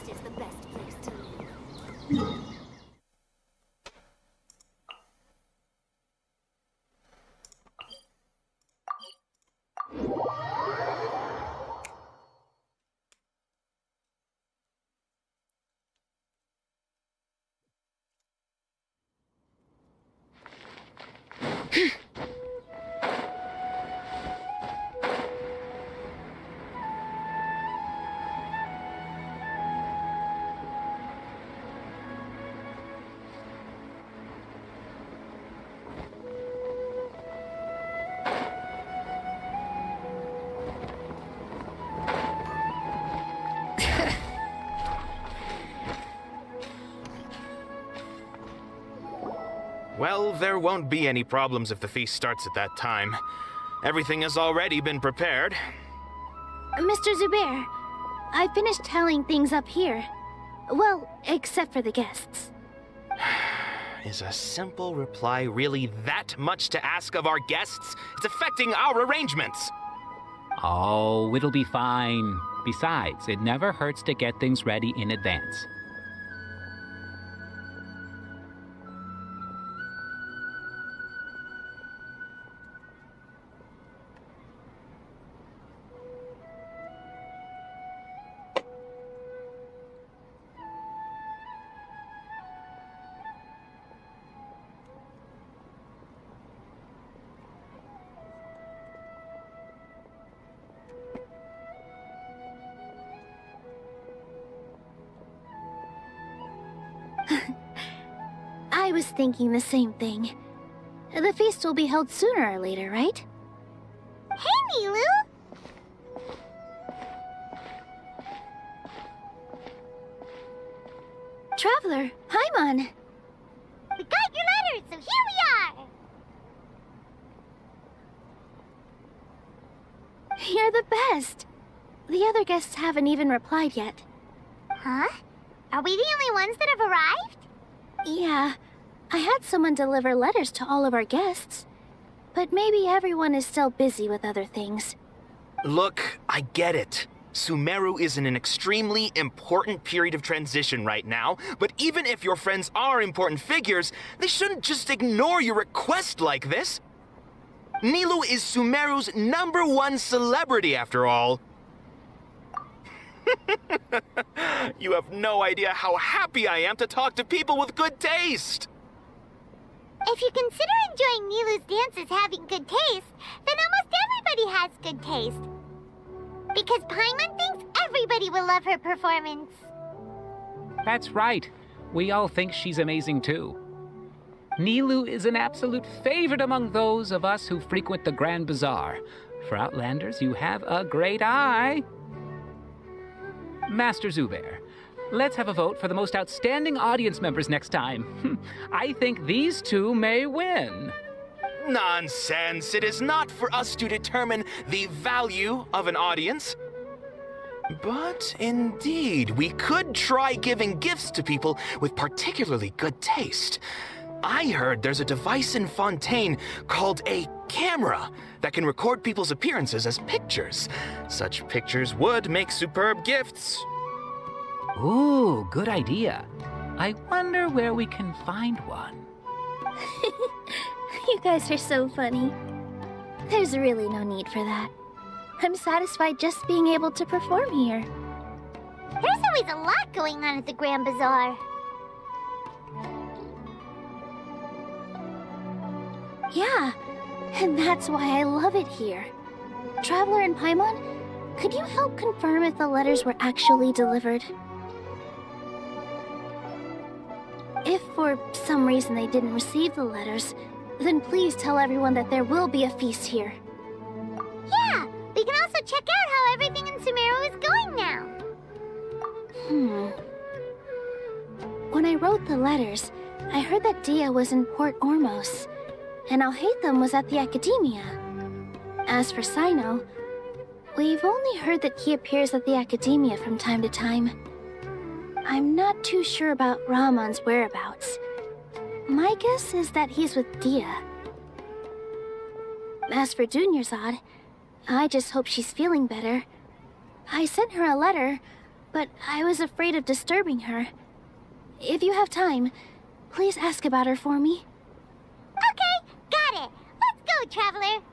Well, there won't be any problems if the feast starts at that time. Everything has already been prepared. Mr. Zubair, I finished tallying things up here. Well, except for the guests. Is a simple reply really that much to ask of our guests? It's affecting our arrangements. Oh, it'll be fine. Besides, it never hurts to get things ready in advance. I was thinking the same thing. The feast will be held sooner or later, right? Hey, Nilu! Traveler, Paimon! We got your letters, so here we are! You're the best! The other guests haven't even replied yet. Huh? Are we the only ones that have arrived? Yeah, I had someone deliver letters to all of our guests. But maybe everyone is still busy with other things. Look, I get it. Sumeru is in an extremely important period of transition right now, but even if your friends are important figures, they shouldn't just ignore your request like this. Nilu is Sumeru's #1 celebrity after all. You have no idea how happy I am to talk to people with good taste. If you consider enjoying Nilu's dances having good taste, then almost everybody has good taste. Because Paimon thinks everybody will love her performance. That's right. We all think she's amazing too. Nilu is an absolute favorite among those of us who frequent the Grand Bazaar. For Outlanders, you have a great eye. Master Zubair, let's have a vote for the most outstanding audience members next time. I think these two may win. Nonsense! It is not for us to determine the value of an audience. But indeed, we could try giving gifts to people with particularly good taste. I heard there's a device in Fontaine called a camera that can record people's appearances as pictures. Such pictures would make superb gifts. Ooh, good idea. I wonder where we can find one. You guys are so funny. There's really no need for that. I'm satisfied just being able to perform here. There's always a lot going on at the Grand Bazaar. Yeah, and that's why I love it here. Traveler and Paimon, could you help confirm if the letters were actually delivered? If for some reason they didn't receive the letters, then please tell everyone that there will be a feast here. Yeah, we can also check out how everything in Sumeru is going now. When I wrote the letters, I heard that Dia was in Port Ormos, and Alhaitham was at the Academia. As for Sino, we've only heard that he appears at the Academia from time to time. I'm not too sure about Rahman's whereabouts. My guess is that he's with Dia. As for Dunyarzad, I just hope she's feeling better. I sent her a letter, but I was afraid of disturbing her. If you have time, please ask about her for me. Okay, got it. Let's go, Traveler.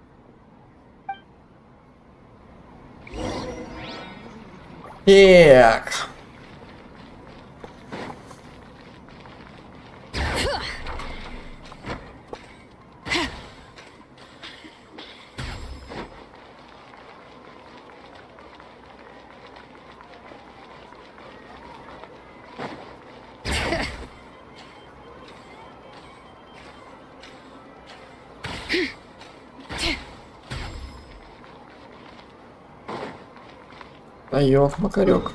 Так. Аёв, Макарёк.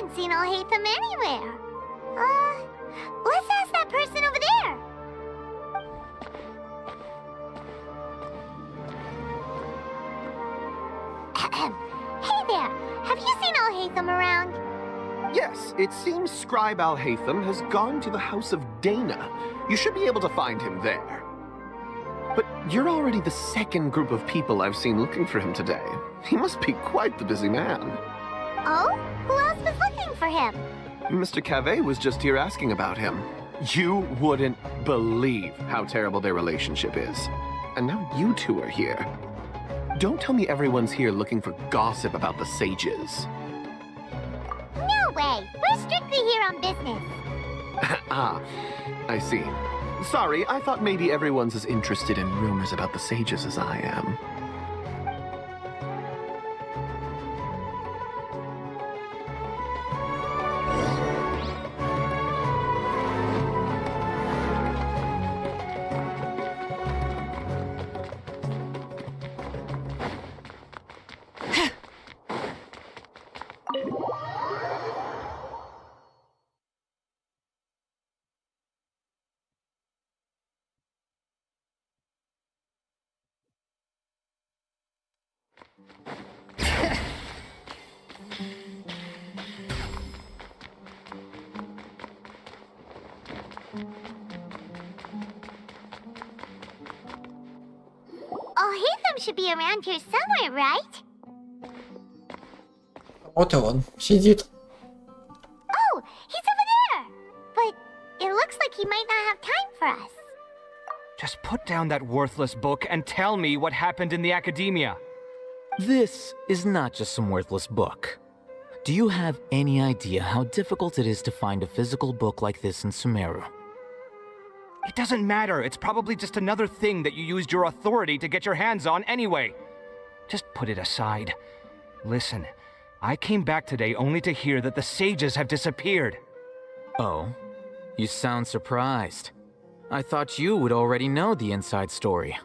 haven't seen Alhaitham anywhere. Let's ask that person over there. Hey there, have you seen Alhaitham around? Yes, it seems Scribe Alhaitham has gone to the House of Dana. You should be able to find him there. But you're already the second group of people I've seen looking for him today. He must be quite the busy man. Oh? Who else was looking for him? Mr. Cave was just here asking about him. You wouldn't believe how terrible their relationship is. And now you two are here. Don't tell me everyone's here looking for gossip about the sages. No way! We're strictly here on business. Ah, I see. Sorry, I thought maybe everyone's as interested in rumors about the sages as I am. Alhaitham should be around here somewhere, right? Вот и он сидит. Oh, he's over there! But it looks like he might not have time for us. Just put down that worthless book and tell me what happened in the academia. This is not just some worthless book. Do you have any idea how difficult it is to find a physical book like this in Sumeru? It doesn't matter. It's probably just another thing that you used your authority to get your hands on anyway. Just put it aside. Listen, I came back today only to hear that the sages have disappeared. Oh, you sound surprised. I thought you would already know the inside story.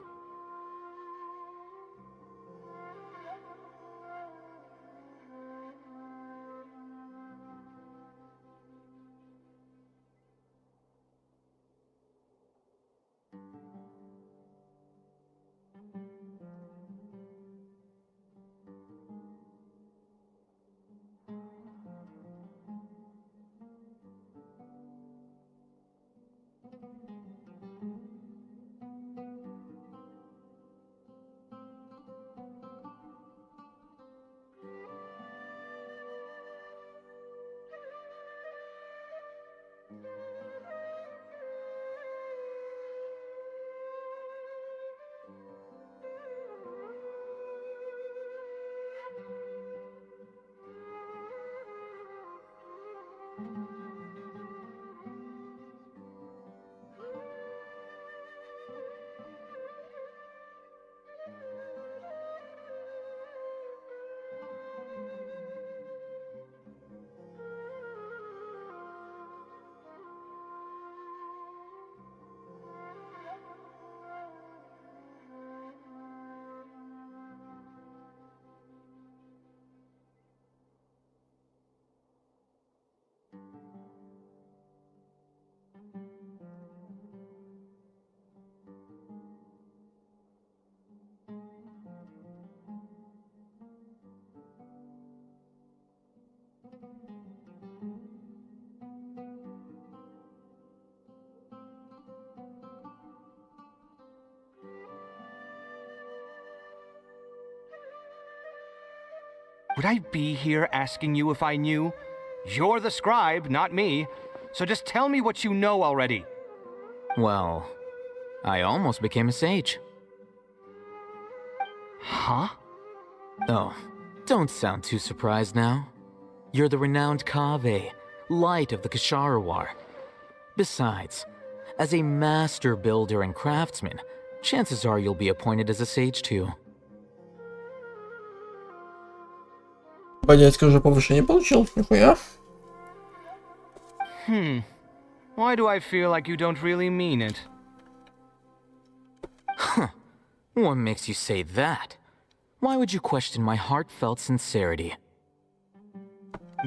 Would I be here asking you if I knew? You're the scribe, not me. So just tell me what you know already. Well, I almost became a sage. Huh? Oh, don't sound too surprised now. You're the renowned Kaveh, light of the Kashara War. Besides, as a master builder and craftsman, chances are you'll be appointed as a sage too. Дядька уже повышение получил, нихуя. Why do I feel like you don't really mean it? Huh. What makes you say that? Why would you question my heartfelt sincerity?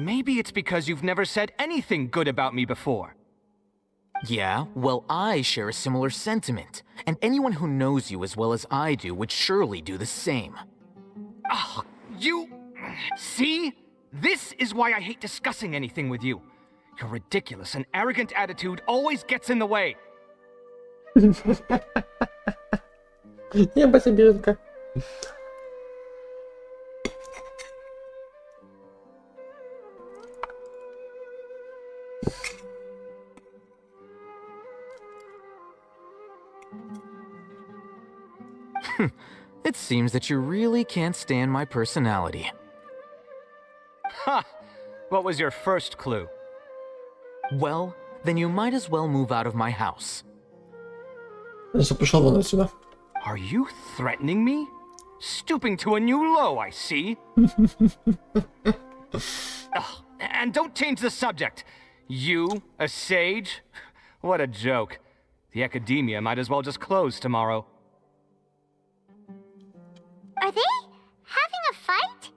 Maybe it's because you've never said anything good about me before. Yeah, well, I share a similar sentiment, and anyone who knows you as well as I do would surely do the same. Oh, you... See? This is why I hate discussing anything with you. Your ridiculous and arrogant attitude always gets in the way. Небо сибирка. It seems that you really can't stand my personality. Ha! What was your first clue? Well, then you might as well move out of my house. Are you threatening me? Stooping to a new low, I see. Ugh, and don't change the subject. You, a sage? What a joke. The academia might as well just close tomorrow. Are they having a fight?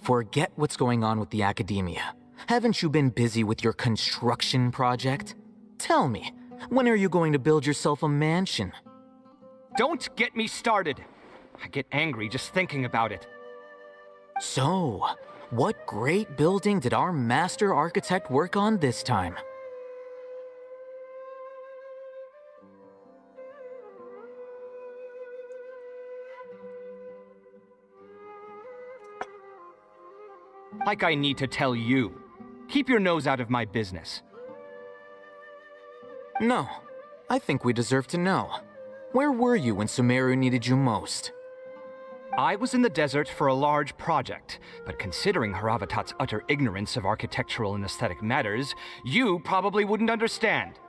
Forget what's going on with the academia. Haven't you been busy with your construction project? Tell me, when are you going to build yourself a mansion? Don't get me started. I get angry just thinking about it. So, what great building did our master architect work on this time? Like I need to tell you. Keep your nose out of my business. No, I think we deserve to know. Where were you when Sumeru needed you most? I was in the desert for a large project, but considering Haravatat's utter ignorance of architectural and aesthetic matters, you probably wouldn't understand.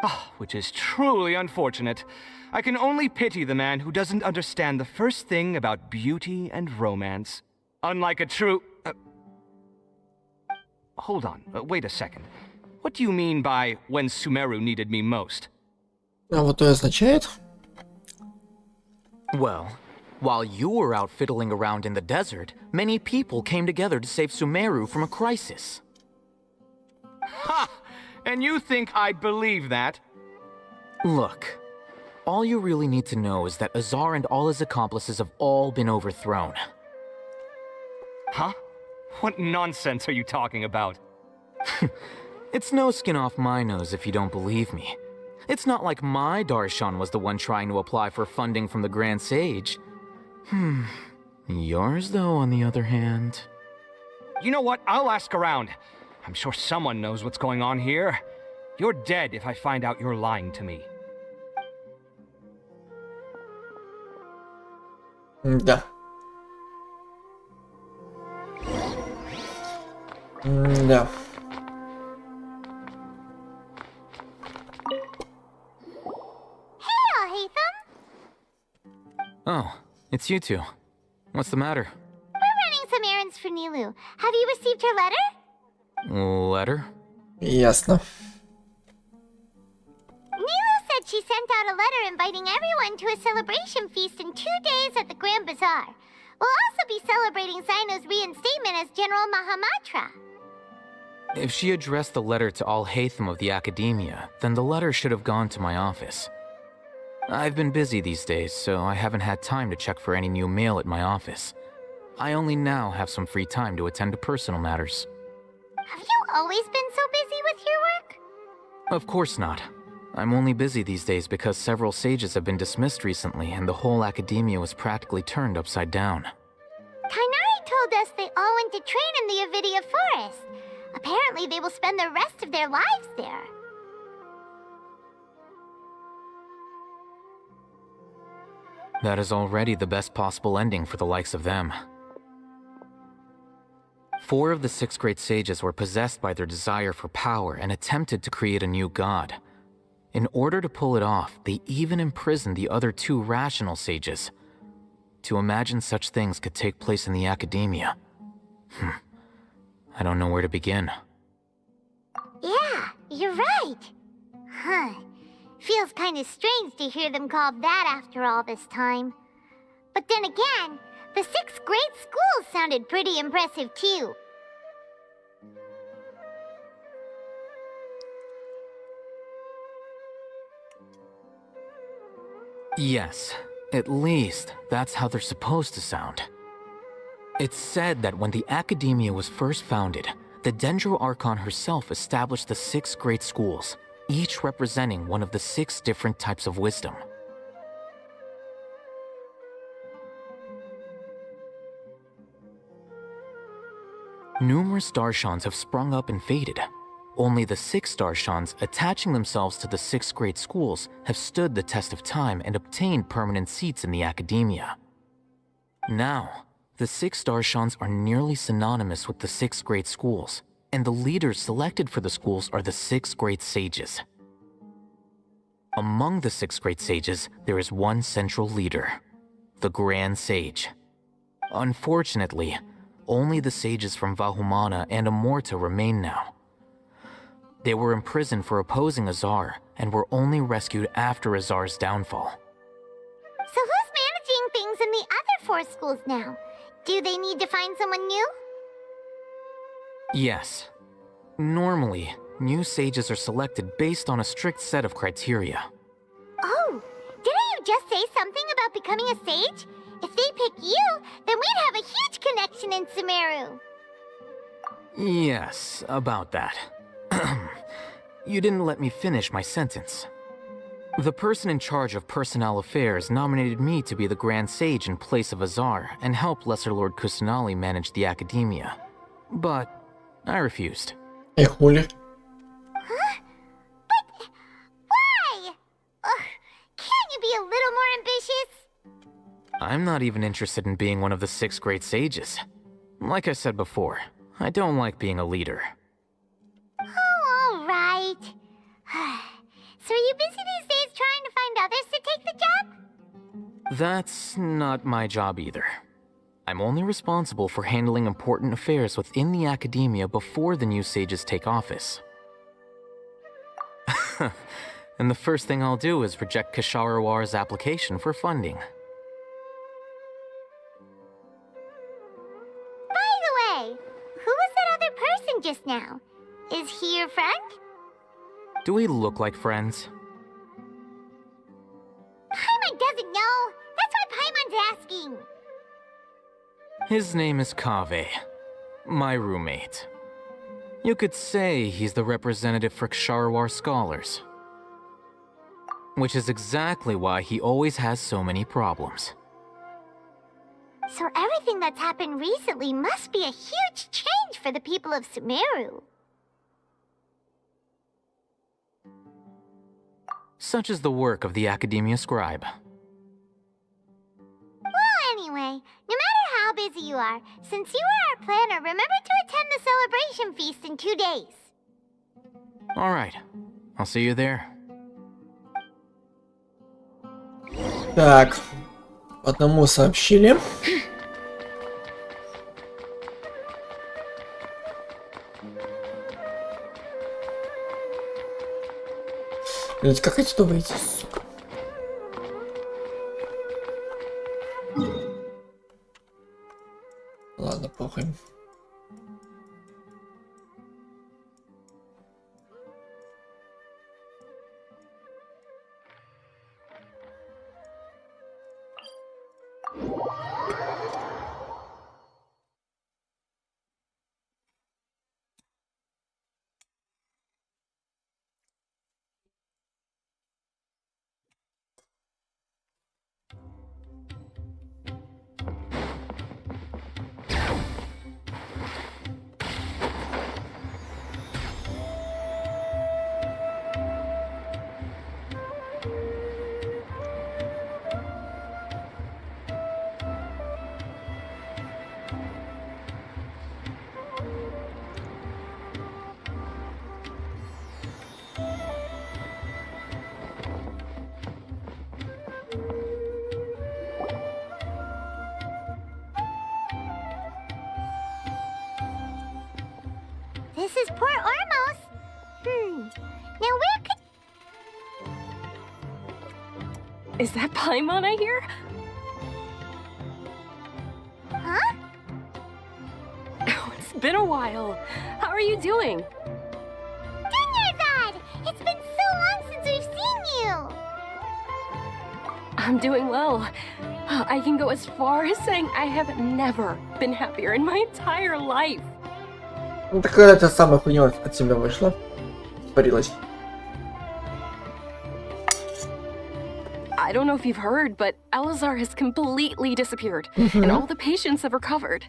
Ah, which is truly unfortunate. I can only pity the man who doesn't understand the first thing about beauty and romance. Unlike a true... Hold on, wait a second. What do you mean by when Sumeru needed me most? А вот это означает? Well, while you were out fiddling around in the desert, many people came together to save Sumeru from a crisis. Ha! And you think I'd believe that? Look, all you really need to know is that Azar and all his accomplices have all been overthrown. Huh? What nonsense are you talking about? It's no skin off my nose if you don't believe me. It's not like my Darshan was the one trying to apply for funding from the Grand Sage. Yours, though, on the other hand... You know what? I'll ask around. I'm sure someone knows what's going on here. You're dead if I find out you're lying to me. Да. Да. Oh, it's you two. What's the matter? We're running some errands for Nilu. Have you received her letter? Letter? Ясно. Nilu said she sent out a letter inviting everyone to a celebration feast in 2 days at the Grand Bazaar. We'll also be celebrating Zaino's reinstatement as General Mahamatra. If she addressed the letter to Al-Haytham of the Academia, then the letter should have gone to my office. I've been busy these days, so I haven't had time to check for any new mail at my office. I only now have some free time to attend to personal matters. Have you always been so busy with your work? Of course not. I'm only busy these days because several sages have been dismissed recently and the whole academia was practically turned upside down. Kainari told us they all went to train in the Avidia Forest. Apparently they will spend the rest of their lives there. That is already the best possible ending for the likes of them. 4 of the 6 great sages were possessed by their desire for power and attempted to create a new god. In order to pull it off, they even imprisoned the other 2 rational sages. To imagine such things could take place in the academia. I don't know where to begin. Yeah, you're right. Huh. Feels kind of strange to hear them called that after all this time. But then again, The 6 great schools sounded pretty impressive too. Yes, at least that's how they're supposed to sound. It's said that when the Academia was first founded, the Dendro Archon herself established the 6 great schools, each representing one of the 6 different types of wisdom. Numerous Darshans have sprung up and faded. Only the 6 Darshans attaching themselves to the 6 great schools have stood the test of time and obtained permanent seats in the Academia. Now, the 6 Darshans are nearly synonymous with the 6 great schools, and the leaders selected for the schools are the 6 great sages. Among the 6 great sages, there is one central leader, the Grand Sage. Unfortunately, only the sages from Vahumana and Amorta remain now. They were imprisoned for opposing Azar and were only rescued after Azar's downfall. So who's managing things in the other 4 schools now? Do they need to find someone new? Yes. Normally, new sages are selected based on a strict set of criteria. Oh, didn't you just say something about becoming a sage? If they pick you, then we'd have a huge connection in Sumeru. Yes, about that. You didn't let me finish my sentence. The person in charge of personnel affairs nominated me to be the Grand Sage in place of Azar and help Lesser Lord Kusanali manage the Academia. But I refused. Hey, Juli. Huh? But why? Can't you be a little more ambitious? I'm not even interested in being one of the 6 great sages. Like I said before, I don't like being a leader. Oh, all right. So are you busy these days trying to find others to take the job? That's not my job either. I'm only responsible for handling important affairs within the Academia before the new sages take office. And the first thing I'll do is reject Kasharawar's application for funding. By the way, who was that other person just now? Is he your friend? Do we look like friends? Paimon doesn't know. That's why Paimon's asking. His name is Kaveh, my roommate. You could say he's the representative for Ksharawar scholars. Which is exactly why he always has so many problems. So everything that's happened recently must be a huge change for the people of Sumeru. Such is the work of the Academia Scribe. Well, anyway, no matter how busy you are, since you are our planner, remember to attend the celebration feast in 2 days. Alright, I'll see you there. Так, одному сообщили. Блять, как отсюда выйти, сука? Ладно, похуй. This is Port Ormos. Now where could... Is that Paimon I hear? been a while. How are you doing? Dinyarzad! It's been so long since we've seen you! I'm doing well. I can go as far as saying I have never been happier in my entire life. Ну так когда эта самая хуйня от тебя вышла, испарилась. I don't know if you've heard, but Elazar has completely disappeared, and all the patients have recovered.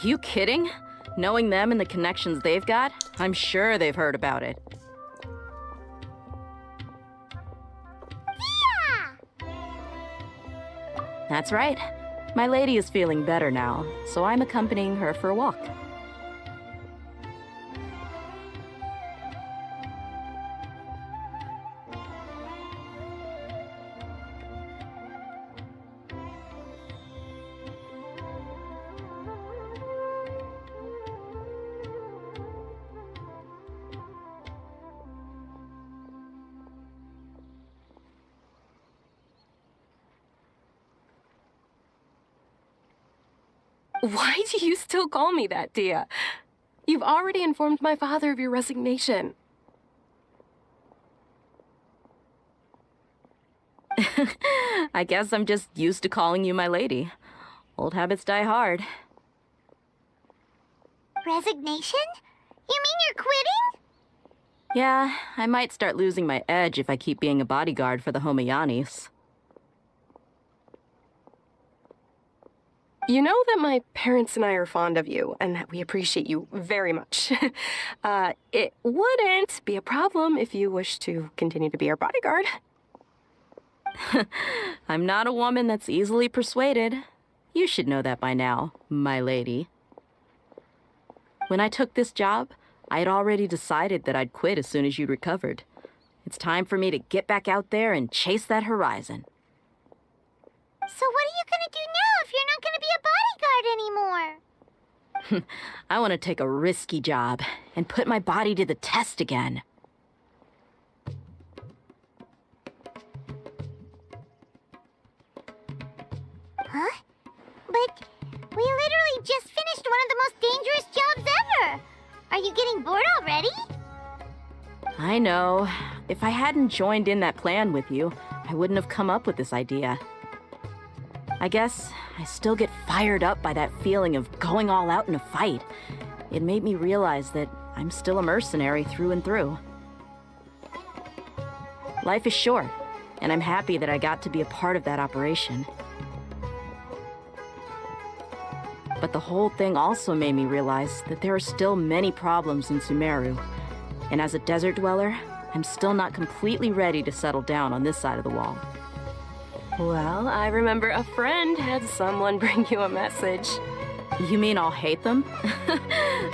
You kidding? Knowing them and the connections they've got, I'm sure they've heard about it. That's right. My lady is feeling better now, so I'm accompanying her for a walk. Why do you still call me that, Dia? You've already informed my father of your resignation. I guess I'm just used to calling you my lady. Old habits die hard. Resignation? You mean you're quitting? Yeah, I might start losing my edge if I keep being a bodyguard for the Homayanis. You know that my parents and I are fond of you, and that we appreciate you very much. It wouldn't be a problem if you wish to continue to be our bodyguard. I'm not a woman that's easily persuaded. You should know that by now, my lady. When I took this job, I had already decided that I'd quit as soon as you'd recovered. It's time for me to get back out there and chase that horizon. So what are you gonna do now if you're not gonna be a bodyguard anymore? I want to take a risky job and put my body to the test again. Huh? But we literally just finished one of the most dangerous jobs ever! Are you getting bored already? I know. If I hadn't joined in that plan with you, I wouldn't have come up with this idea. I guess I still get fired up by that feeling of going all out in a fight. It made me realize that I'm still a mercenary through and through. Life is short, and I'm happy that I got to be a part of that operation. But the whole thing also made me realize that there are still many problems in Sumeru. And as a desert dweller, I'm still not completely ready to settle down on this side of the wall. Well, I remember a friend had someone bring you a message. You mean I'll hate them?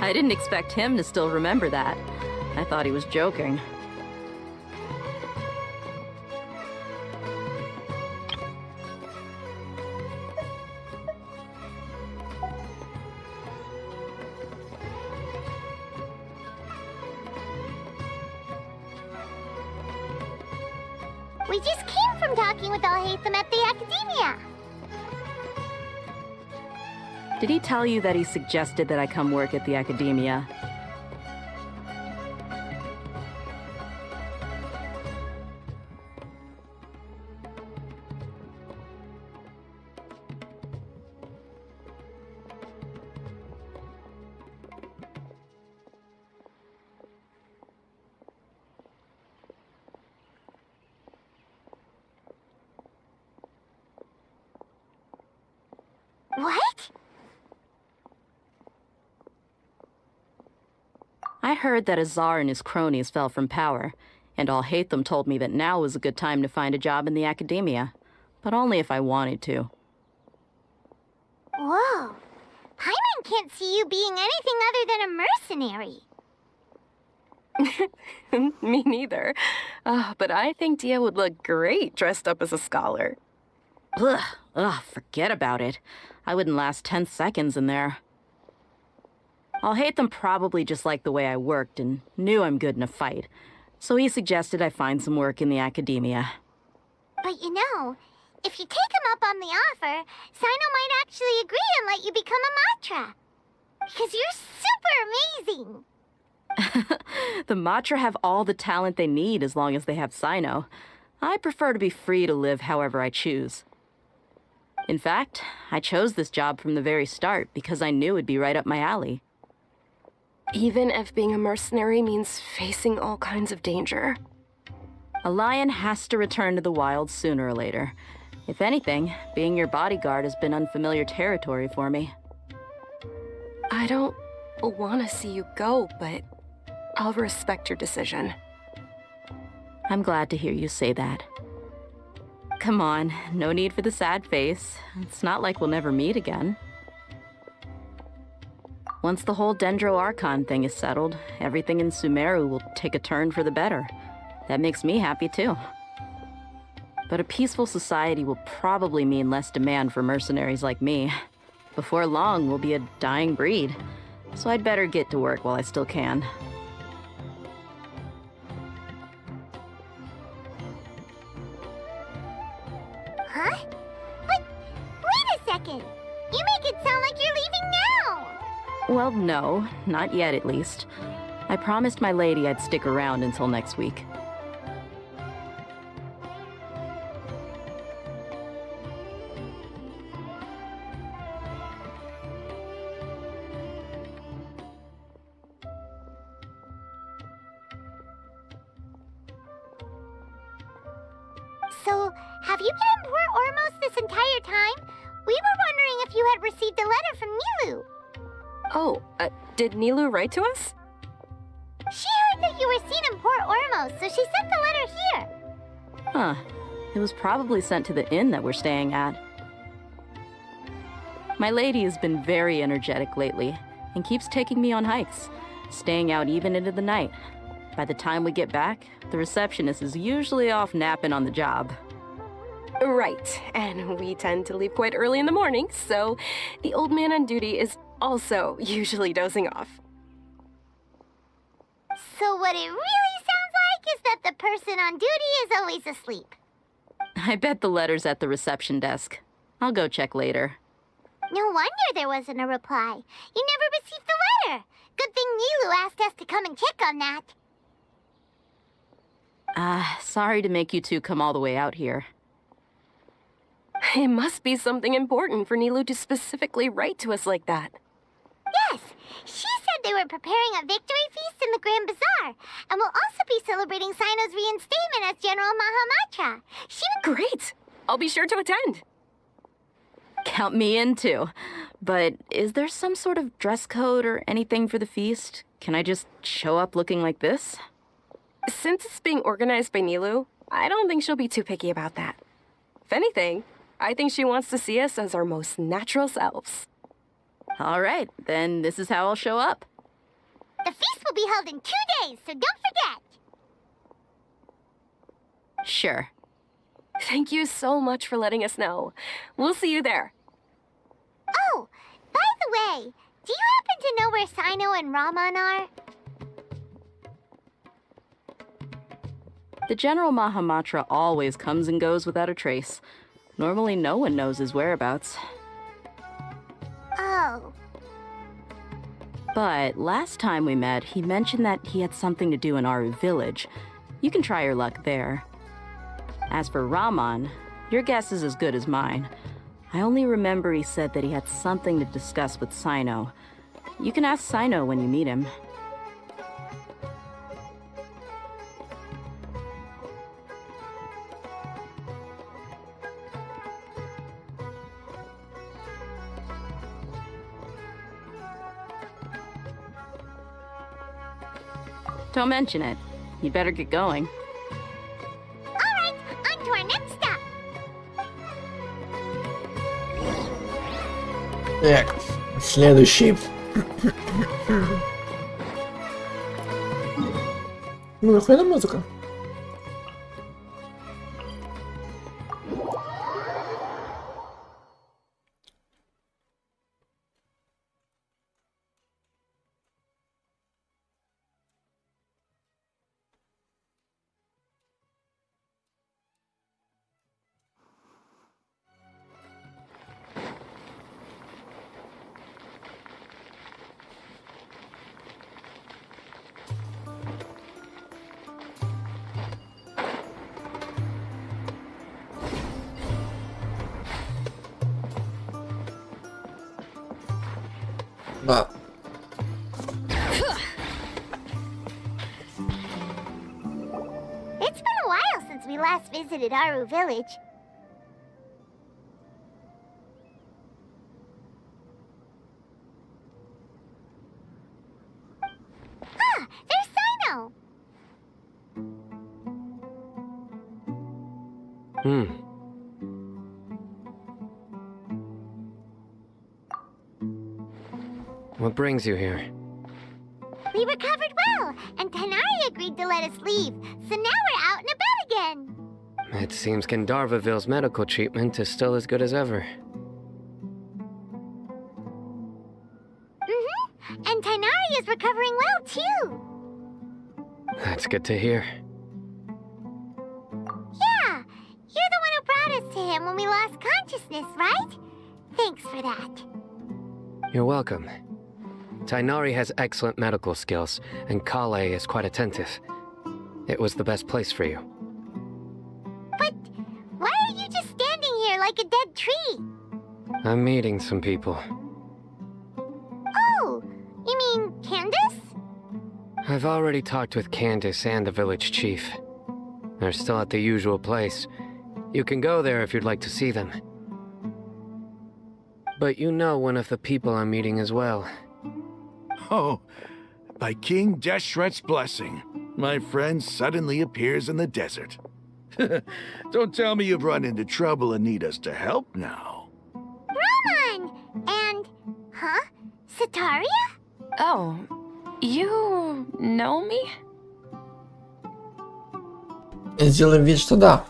I didn't expect him to still remember that. I thought he was joking. We just came from talking with Alhaitham at the Academia. Did he tell you that he suggested that I come work at the Academia? What? I heard that Azar and his cronies fell from power, and Alhaitham told me that now was a good time to find a job in the Academia, but only if I wanted to. Whoa. Paimon can't see you being anything other than a mercenary. Me neither. But I think Dia would look great dressed up as a scholar. Ugh, forget about it. I wouldn't last 10 seconds in there. Alhaitham probably just liked the way I worked and knew I'm good in a fight, so he suggested I find some work in the Academia. But you know, if you take him up on the offer, Sino might actually agree and let you become a Matra. Because you're super amazing. The Matra have all the talent they need as long as they have Sino. I prefer to be free to live however I choose. In fact, I chose this job from the very start because I knew it'd be right up my alley. Even if being a mercenary means facing all kinds of danger. A lion has to return to the wild sooner or later. If anything, being your bodyguard has been unfamiliar territory for me. I don't want to see you go, but I'll respect your decision. I'm glad to hear you say that. Come on, no need for the sad face. It's not like we'll never meet again. Once the whole Dendro Archon thing is settled, everything in Sumeru will take a turn for the better. That makes me happy too. But a peaceful society will probably mean less demand for mercenaries like me. Before long, we'll be a dying breed. So I'd better get to work while I still can. Huh? But wait a second! You make it sound like you're leaving now! Well, no, not yet at least. I promised my lady I'd stick around until next week. So, have you been in Port Ormos this entire time? We were wondering if you had received a letter from Nilou. Oh, did Nilou write to us? She heard that you were seen in Port Ormos, so she sent the letter here. Huh. It was probably sent to the inn that we're staying at. My lady has been very energetic lately and keeps taking me on hikes, staying out even into the night. By the time we get back, the receptionist is usually off napping on the job. Right, and we tend to leave quite early in the morning, so the old man on duty is also usually dozing off. So what it really sounds like is that the person on duty is always asleep. I bet the letter's at the reception desk. I'll go check later. No wonder there wasn't a reply. You never received the letter. Good thing Nilou asked us to come and check on that. Sorry to make you two come all the way out here. It must be something important for Nilou to specifically write to us like that. Yes, she said they were preparing a victory feast in the Grand Bazaar, and will also be celebrating Sino's reinstatement as General Mahamatra. Great! I'll be sure to attend. Count me in too. But is there some sort of dress code or anything for the feast? Can I just show up looking like this? Since it's being organized by Nilou, I don't think she'll be too picky about that. If anything, I think she wants to see us as our most natural selves. All right, then this is how I'll show up. The feast will be held in 2 days, so don't forget. Sure. Thank you so much for letting us know. We'll see you there. Oh, by the way, do you happen to know where Sino and Raman are? The General Mahamatra always comes and goes without a trace. Normally no one knows his whereabouts. Oh. But last time we met, he mentioned that he had something to do in Aru village. You can try your luck there. As for Raman, your guess is as good as mine. I only remember he said that he had something to discuss with Sino. You can ask Sino when you meet him. Don't mention it. You better get going. All right, on to our next stop. Так, следующий. Ну, охуенная музыка. Да. It's been a while since we last visited Aru village. Ah, there's Sino! What brings you here? We recovered well, and Tanari agreed to let us leave, so now we're out and about again. It seems Gandharvaville's medical treatment is still as good as ever. And Tanari is recovering well, too. That's good to hear. Yeah, you're the one who brought us to him when we lost consciousness, right? Thanks for that. You're welcome. Tainari has excellent medical skills, and Kale is quite attentive. It was the best place for you. But why are you just standing here like a dead tree? I'm meeting some people. Oh, you mean Candace? I've already talked with Candace and the village chief. They're still at the usual place. You can go there if you'd like to see them. But you know one of the people I'm meeting as well. Oh, by King Deshret's blessing, my friend suddenly appears in the desert. Don't tell me you've run into trouble and need us to help now. Brahman! And, huh? Sataria? Oh, you know me? Сделаем вид, что да.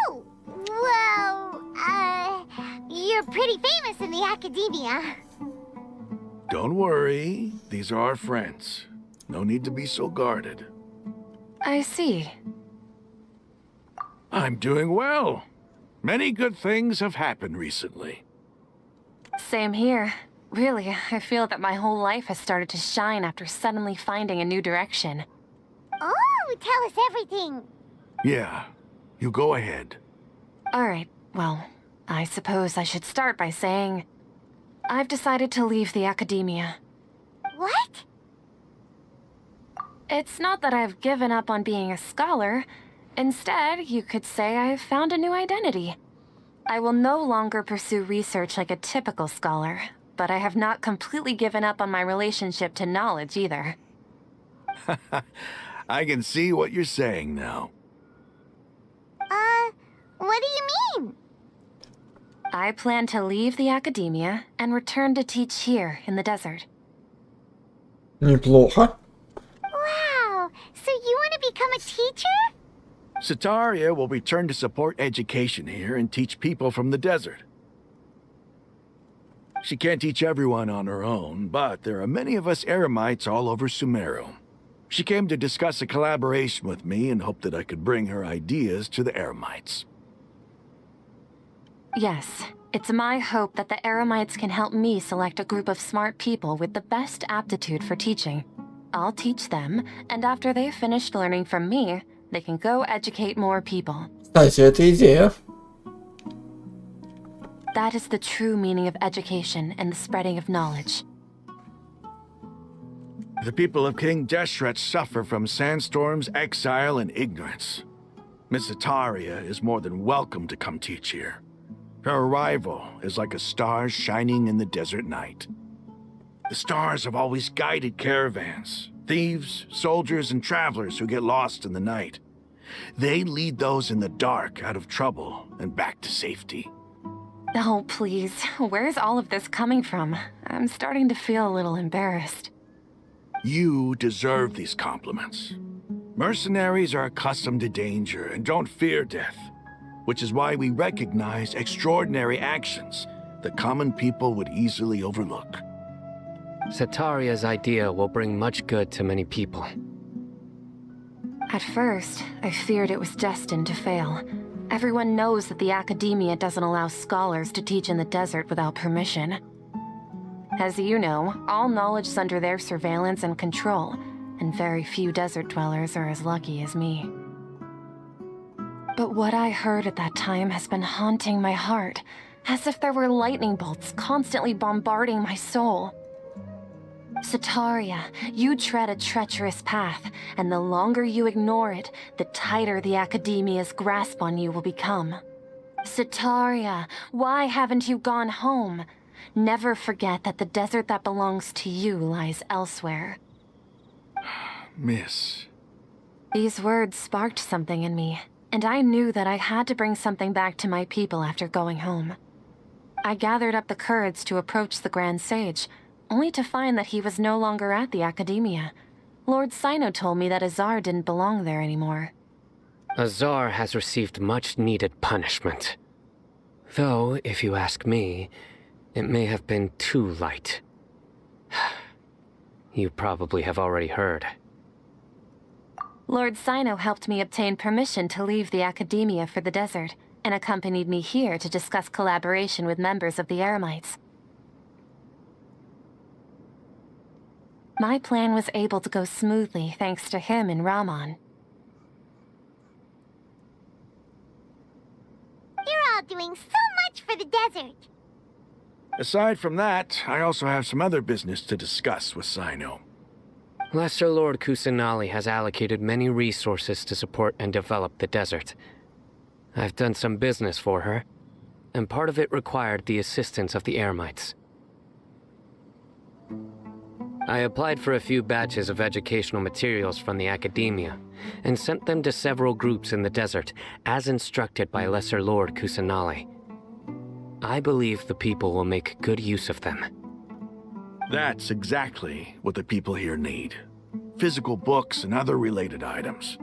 Oh, well, you're pretty famous in the academia. Don't worry, these are our friends. No need to be so guarded. I see. I'm doing well. Many good things have happened recently. Same here. Really, I feel that my whole life has started to shine after suddenly finding a new direction. Oh, tell us everything. Yeah, you go ahead. Alright, well, I suppose I should start by saying I've decided to leave the academia. What? It's not that I've given up on being a scholar. Instead, you could say I've found a new identity. I will no longer pursue research like a typical scholar, but I have not completely given up on my relationship to knowledge either. I can see what you're saying now. What do you mean? I plan to leave the academia and return to teach here in the desert. Неплохо. Wow, so you want to become a teacher? Sataria will return to support education here and teach people from the desert. She can't teach everyone on her own, but there are many of us Eremites all over Sumeru. She came to discuss a collaboration with me and hoped that I could bring her ideas to the Eremites. Yes, it's my hope that the Eremites can help me select a group of smart people with the best aptitude for teaching. I'll teach them, and after they've finished learning from me, they can go educate more people. Кстати, это идея. That is the true meaning of education and the spreading of knowledge. The people of King Deshret suffer from sandstorms, exile, and ignorance. Miss Sataria is more than welcome to come teach here. Her arrival is like a star shining in the desert night. The stars have always guided caravans, thieves, soldiers, and travelers who get lost in the night. They lead those in the dark out of trouble and back to safety. Oh, please, where's all of this coming from? I'm starting to feel a little embarrassed. You deserve these compliments. Mercenaries are accustomed to danger and don't fear death, which is why we recognize extraordinary actions that common people would easily overlook. Sataria's idea will bring much good to many people. At first, I feared it was destined to fail. Everyone knows that the academia doesn't allow scholars to teach in the desert without permission. As you know, all knowledge is under their surveillance and control, and very few desert dwellers are as lucky as me. But what I heard at that time has been haunting my heart, as if there were lightning bolts constantly bombarding my soul. Sataria, you tread a treacherous path, and the longer you ignore it, the tighter the Academia's grasp on you will become. Sataria, why haven't you gone home? Never forget that the desert that belongs to you lies elsewhere. Miss. These words sparked something in me, and I knew that I had to bring something back to my people after going home. I gathered up the courage to approach the Grand Sage, only to find that he was no longer at the Academia. Lord Sino told me that Azar didn't belong there anymore. Azar has received much-needed punishment. Though, if you ask me, it may have been too light. You probably have already heard. Lord Sino helped me obtain permission to leave the Academia for the desert, and accompanied me here to discuss collaboration with members of the Eremites. My plan was able to go smoothly thanks to him and Rahman. You're all doing so much for the desert. Aside from that, I also have some other business to discuss with Sino. Lesser Lord Kusanali has allocated many resources to support and develop the desert. I've done some business for her, and part of it required the assistance of the Eremites. I applied for a few batches of educational materials from the Academia, and sent them to several groups in the desert, as instructed by Lesser Lord Kusanali. I believe the people will make good use of them. That's exactly what the people here need. Physical books and other related items.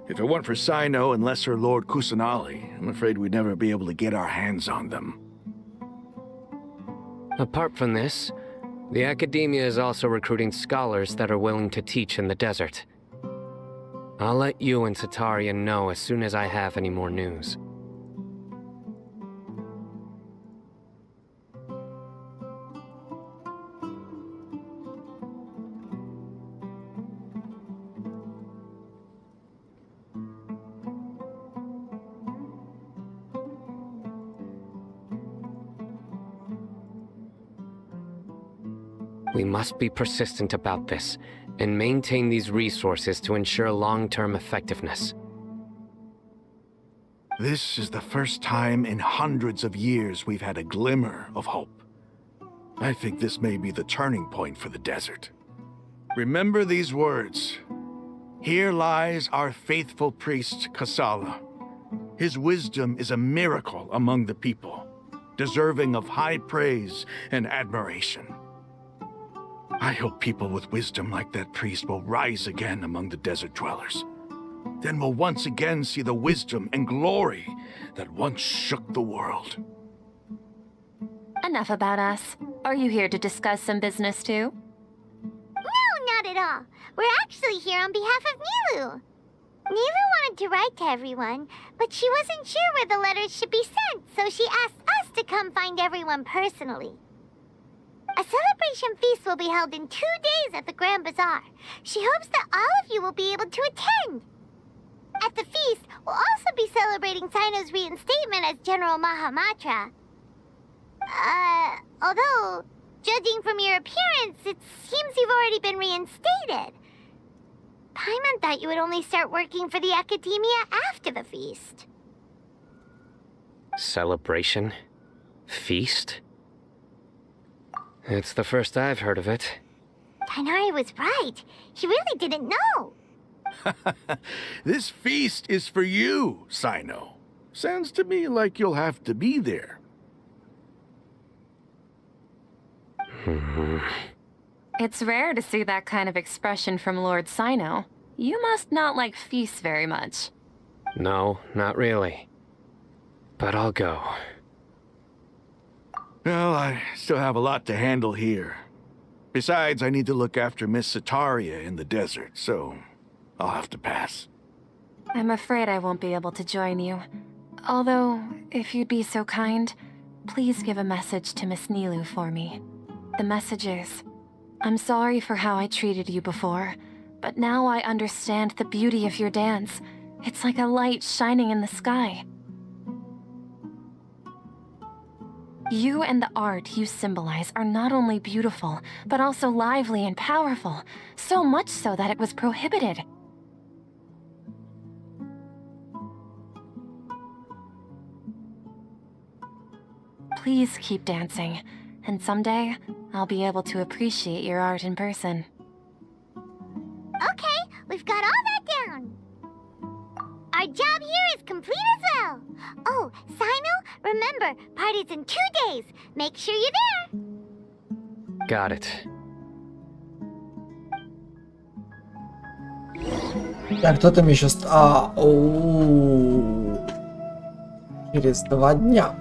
If it weren't for Sino and Lesser Lord Kusanali, I'm afraid we'd never be able to get our hands on them. Apart from this, the Academia is also recruiting scholars that are willing to teach in the desert. I'll let you and Sataria know as soon as I have any more news. We must be persistent about this, and maintain these resources to ensure long-term effectiveness. This is the first time in hundreds of years we've had a glimmer of hope. I think this may be the turning point for the desert. Remember these words. Here lies our faithful priest, Kasala. His wisdom is a miracle among the people, deserving of high praise and admiration. I hope people with wisdom like that priest will rise again among the desert dwellers. Then we'll once again see the wisdom and glory that once shook the world. Enough about us. Are you here to discuss some business too? No, not at all. We're actually here on behalf of Nilu. Nilu wanted to write to everyone, but she wasn't sure where the letters should be sent, so she asked us to come find everyone personally. A celebration feast will be held in 2 days at the Grand Bazaar. She hopes that all of you will be able to attend. At the feast, we'll also be celebrating Sino's reinstatement as General Mahamatra. Although, judging from your appearance, it seems you've already been reinstated. Paimon thought you would only start working for the Academia after the feast. Celebration? Feast? It's the first I've heard of it. Tighnari was right. He really didn't know. This feast is for you, Sino. Sounds to me like you'll have to be there. It's rare to see that kind of expression from Lord Sino. You must not like feasts very much. No, not really. But I'll go. Well, I still have a lot to handle here. Besides, I need to look after Miss Sataria in the desert, so I'll have to pass. I'm afraid I won't be able to join you. Although, if you'd be so kind, please give a message to Miss Nilu for me. The message is, I'm sorry for how I treated you before, but now I understand the beauty of your dance. It's like a light shining in the sky. You and the art you symbolize are not only beautiful, but also lively and powerful, so much so that it was prohibited. Please keep dancing, and someday I'll be able to appreciate your art in person. Okay, we've got all that down. Our job here is complete as well. Oh, Sino, remember, party's in 2 days. Make sure you're there. Got it. Так, кто там еще... Через 2 дня.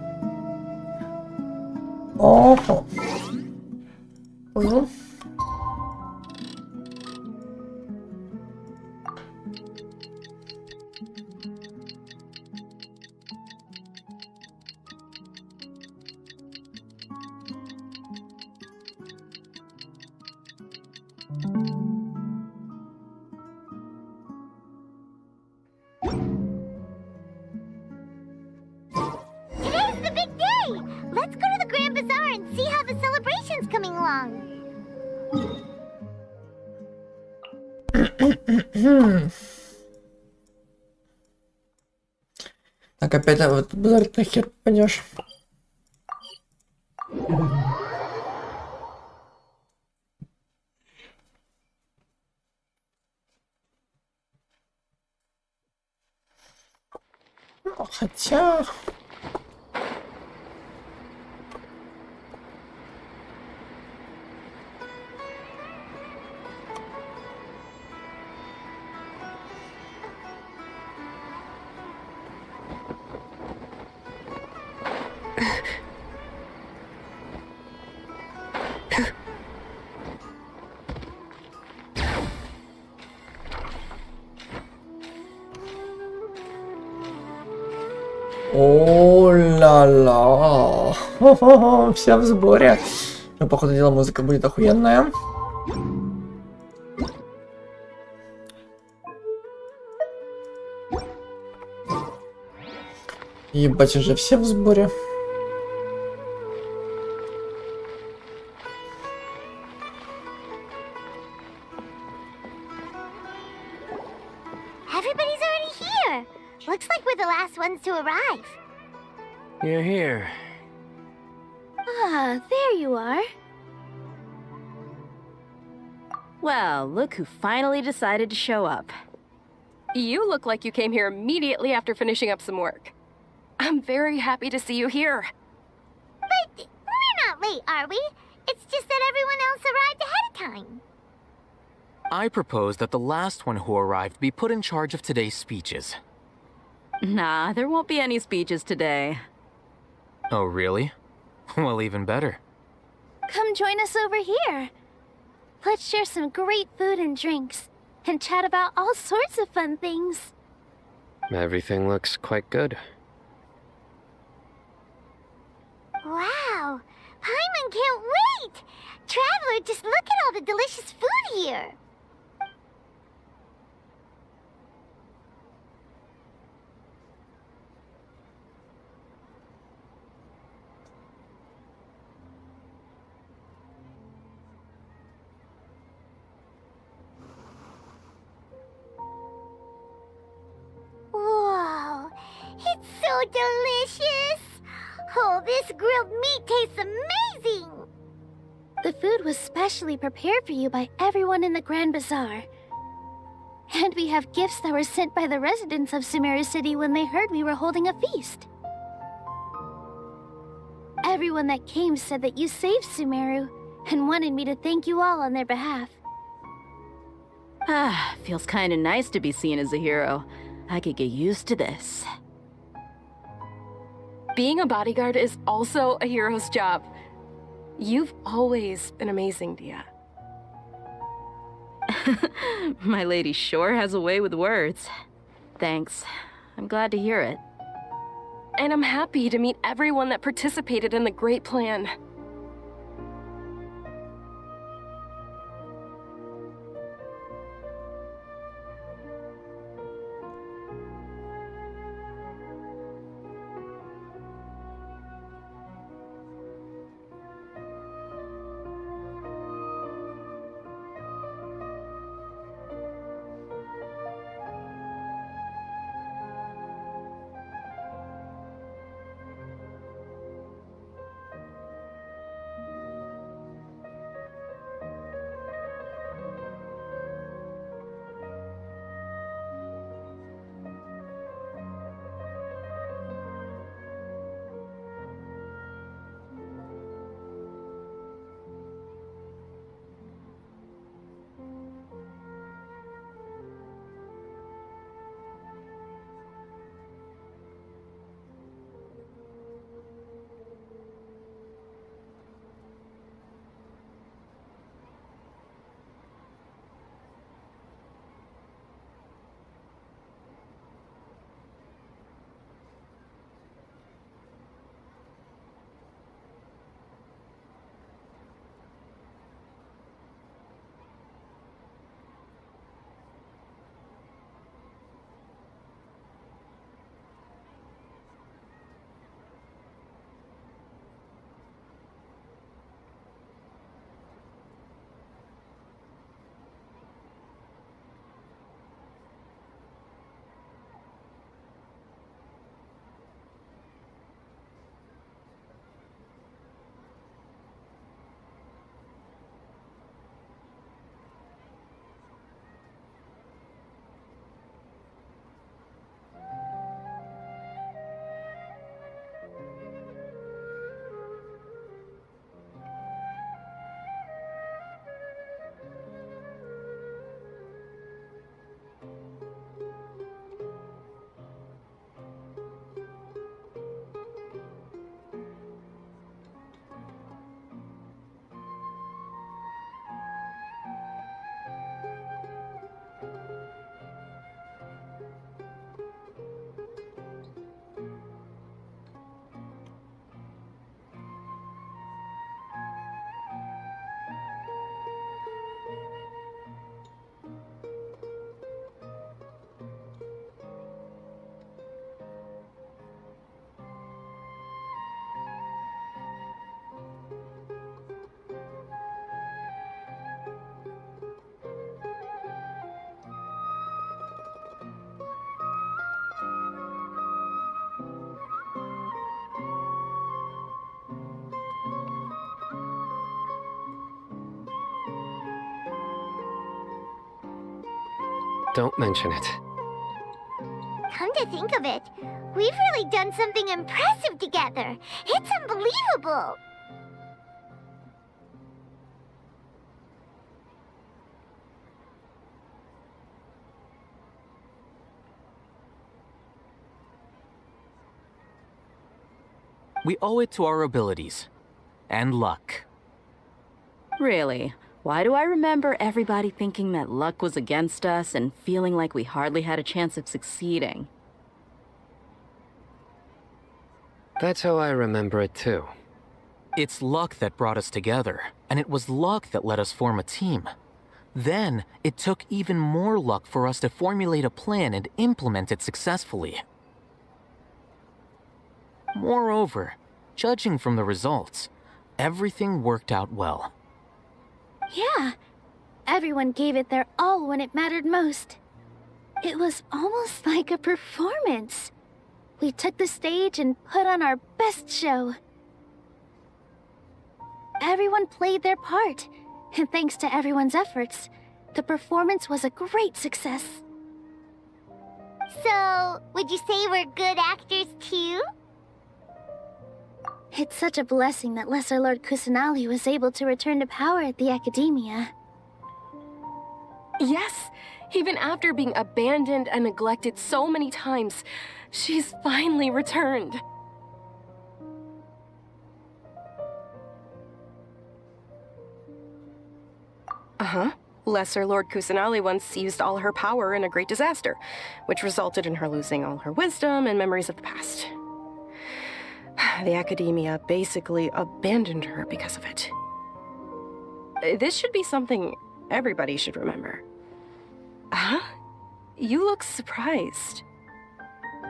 Ого. Понял. Today's the big day. Let's go to the Grand Bazaar and see how the celebration's coming along. Так, опять в этот базар нахер пойдешь. Ну, хотя... О-ла-ла. Все в сборе. Ну, по ходу дела, музыка будет охуенная. Ебать, уже все в сборе. Everybody's already here. Looks like we're the last ones to arrive. You're here. Ah, there you are. Well, look who finally decided to show up. You look like you came here immediately after finishing up some work. I'm very happy to see you here. But we're not late, are we? It's just that everyone else arrived ahead of time. I propose that the last one who arrived be put in charge of today's speeches. Nah, there won't be any speeches today. Oh, really? Well, even better. Come join us over here. Let's share some great food and drinks, and chat about all sorts of fun things. Everything looks quite good. Wow, Paimon can't wait! Traveler, just look at all the delicious food here. Whoa, it's so delicious! Oh, this grilled meat tastes amazing! The food was specially prepared for you by everyone in the Grand Bazaar. And we have gifts that were sent by the residents of Sumeru City when they heard we were holding a feast. Everyone that came said that you saved Sumeru and wanted me to thank you all on their behalf. Ah, feels kinda nice to be seen as a hero. I could get used to this. Being a bodyguard is also a hero's job. You've always been amazing, Dia. My lady sure has a way with words. Thanks. I'm glad to hear it. And I'm happy to meet everyone that participated in the great plan. Don't mention it. Come to think of it, we've really done something impressive together. It's unbelievable. We owe it to our abilities. And luck. Really? Why do I remember everybody thinking that luck was against us and feeling like we hardly had a chance of succeeding? That's how I remember it too. It's luck that brought us together, and it was luck that let us form a team. Then, it took even more luck for us to formulate a plan and implement it successfully. Moreover, judging from the results, everything worked out well. Yeah, everyone gave it their all when it mattered most. It was almost like a performance. We took the stage and put on our best show. Everyone played their part, and thanks to everyone's efforts, the performance was a great success. So, would you say we're good actors too? It's such a blessing that Lesser Lord Kusanali was able to return to power at the Academia. Yes, even after being abandoned and neglected so many times, she's finally returned. Lesser Lord Kusanali once used all her power in a great disaster, which resulted in her losing all her wisdom and memories of the past. The Academia basically abandoned her because of it. This should be something everybody should remember. Huh? You look surprised.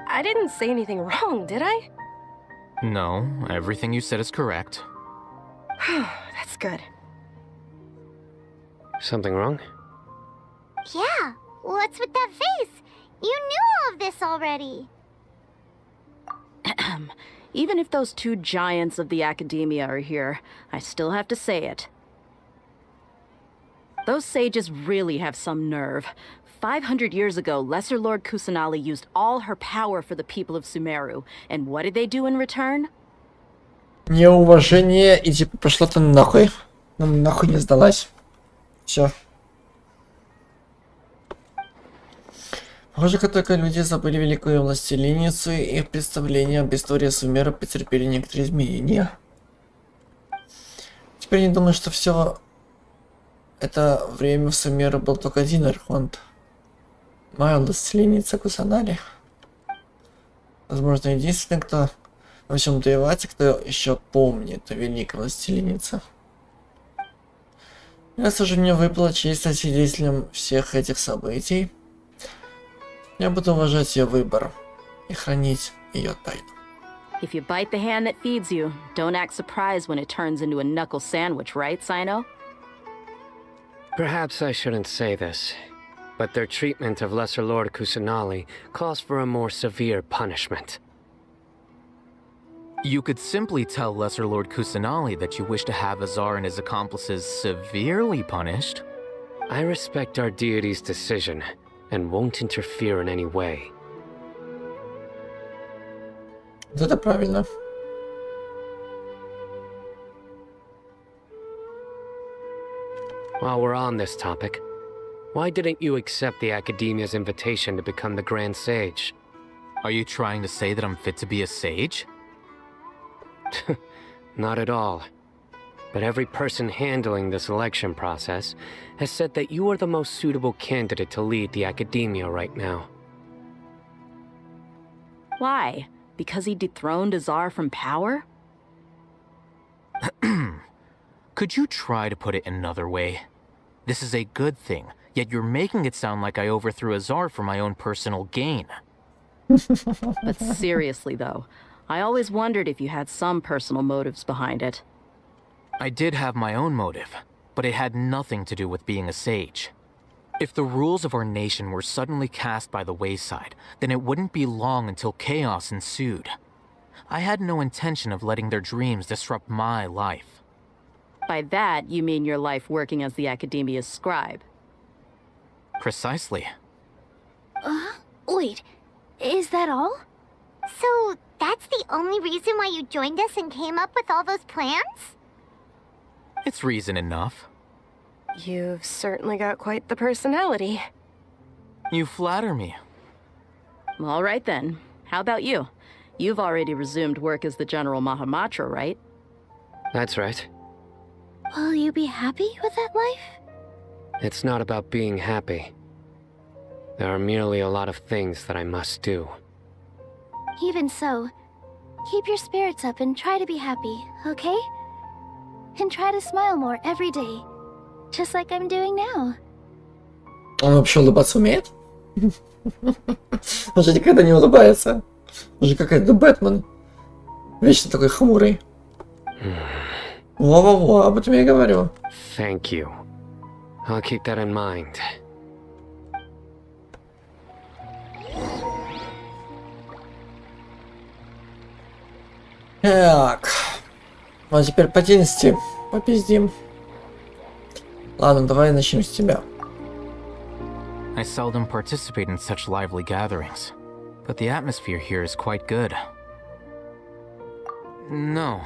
I didn't say anything wrong, did I? No, everything you said is correct. That's good. Something wrong? Yeah, what's with that face? You knew all of this already. Even if those two giants of the Academia are here, I still have to say it. Those sages really have some nerve. 500 years ago, Lesser Lord Kusanali used all her power for the people of Sumeru. And what did they do in return? Неуважение, и типа пошла ты нахуй. Ну нахуй не сдалась. Все. Похоже, как только люди забыли великую властелиницу, их представления об истории Сумера потерпели некоторые изменения. Теперь не думаю, что все это время в Сумере был только один архонт. Моя властелиница Кусанали. Возможно, единственный, кто во всем Дуевате, кто еще помнит о великой властелинице. Раз уже мне выпала честь стать свидетелем всех этих событий, я буду уважать ее выбор и хранить ее тайну. If you bite the hand that feeds you, don't act surprised when it turns into a knuckle sandwich, right, Sino? Perhaps I shouldn't say this, but their treatment of Lesser Lord Kusanali calls for a more severe punishment. You could simply tell Lesser Lord Kusanali that you wish to have Azar and his accomplices severely punished. I respect our deity's decision and won't interfere in any way. Это правильно. While we're on this topic, why didn't you accept the Academia's invitation to become the Grand Sage? Are you trying to say that I'm fit to be a sage? Not at all. But every person handling the selection process has said that you are the most suitable candidate to lead the Academia right now. Why? Because he dethroned Azar from power? Could you try to put it another way? This is a good thing, yet you're making it sound like I overthrew Azar for my own personal gain. But seriously, though, I always wondered if you had some personal motives behind it. I did have my own motive, but it had nothing to do with being a sage. If the rules of our nation were suddenly cast by the wayside, then it wouldn't be long until chaos ensued. I had no intention of letting their dreams disrupt my life. By that, you mean your life working as the Academia's scribe? Precisely. Wait, is that all? So, that's the only reason why you joined us and came up with all those plans? It's reason enough. You've certainly got quite the personality. You flatter me. All right then. How about you? You've already resumed work as the General Mahamatra, right? That's right. Will you be happy with that life? It's not about being happy. There are merely a lot of things that I must do. Even so, keep your spirits up and try to be happy, okay? And try to smile more every day, just like I'm doing now. Он вообще улыбаться умеет? Он же никогда не улыбается. Он же какой-то Бэтмен. Вечно такой хмурый. Во-во-во, об этом я и говорю. Thank you. I'll keep that in mind. Так. Ну а теперь по 11 попиздим. Ладно, давай начнем с тебя. I seldom participate in such lively gatherings, but the atmosphere here is quite good. No.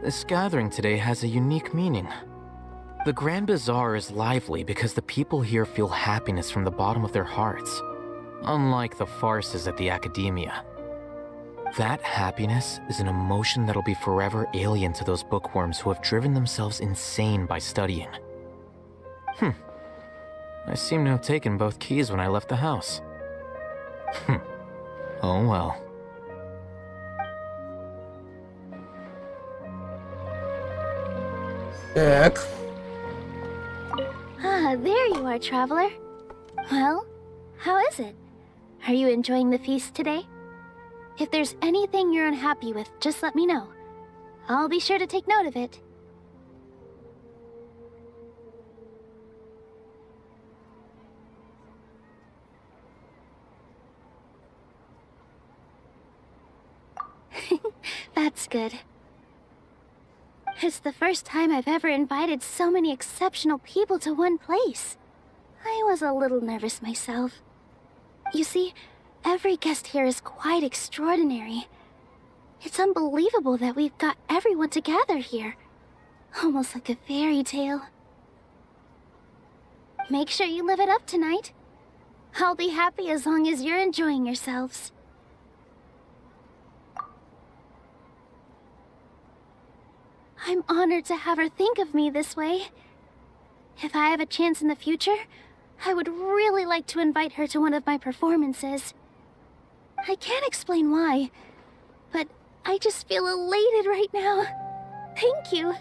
This gathering today has a unique meaning. The Grand Bazaar is lively because the people here feel happiness from the bottom of their hearts, unlike the farces at the Academia. That happiness is an emotion that'll be forever alien to those bookworms who have driven themselves insane by studying. I seem to have taken both keys when I left the house. Oh well. Так. Ah, there you are, traveler. Well, how is it? Are you enjoying the feast today? If there's anything you're unhappy with, just let me know. I'll be sure to take note of it. That's good. It's the first time I've ever invited so many exceptional people to one place. I was a little nervous myself. You see, every guest here is quite extraordinary. It's unbelievable that we've got everyone together here. Almost like a fairy tale. Make sure you live it up tonight. I'll be happy as long as you're enjoying yourselves. I'm honored to have her think of me this way. If I have a chance in the future, I would really like to invite her to one of my performances. I can't explain why, but I just feel elated right now. Thank you.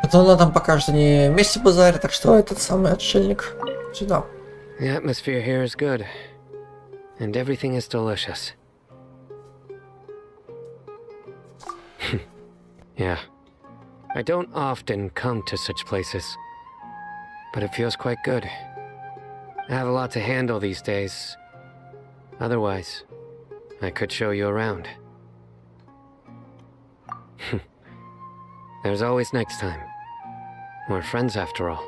Это она там пока что не вместе базарит, так что этот самый отшельник сюда. The atmosphere here is good, and everything is delicious. Yeah. I don't often come to such places, but it feels quite good. I have a lot to handle these days. Otherwise, I could show you around. There's always next time. We're friends after all.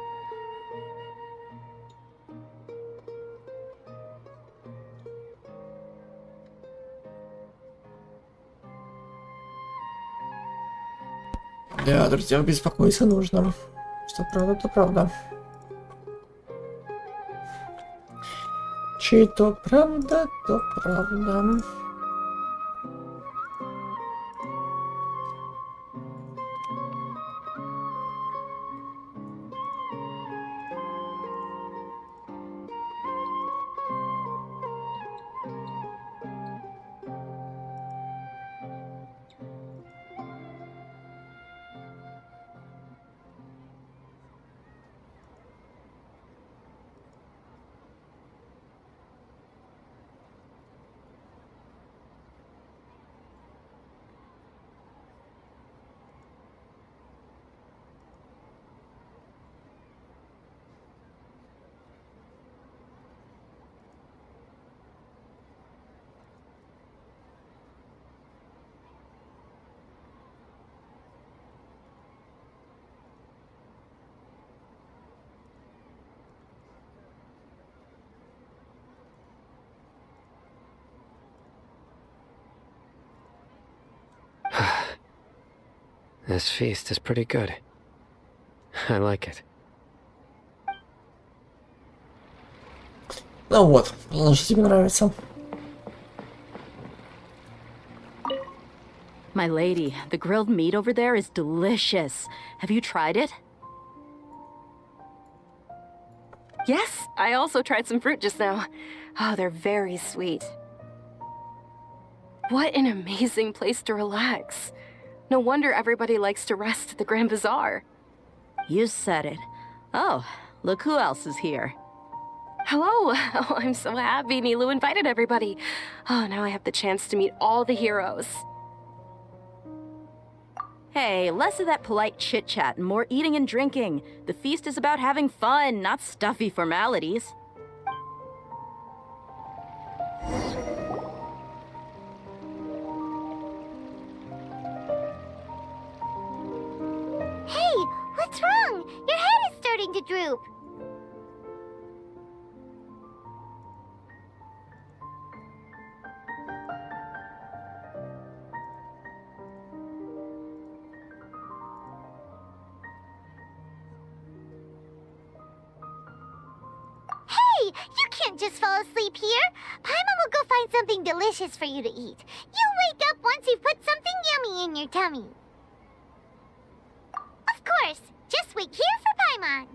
Да, друзья, беспокоиться нужно. Что правда, то правда. Чей то правда, то правда. This feast is pretty good. I like it. Ну вот, главное, что тебе нравится. My lady, the grilled meat over there is delicious. Have you tried it? Yes, I also tried some fruit just now. Oh, they're very sweet. What an amazing place to relax. No wonder everybody likes to rest at the Grand Bazaar. You said it. Oh, look who else is here. Hello! Oh, I'm so happy Nilou invited everybody. Oh, now I have the chance to meet all the heroes. Hey, less of that polite chit-chat and more eating and drinking. The feast is about having fun, not stuffy formalities. Hey, what's wrong? Your head is starting to droop. Hey, you can't just fall asleep here. Paimon will go find something delicious for you to eat. You'll wake up once you've put something yummy in your tummy. Of course, just wait here for Paimon.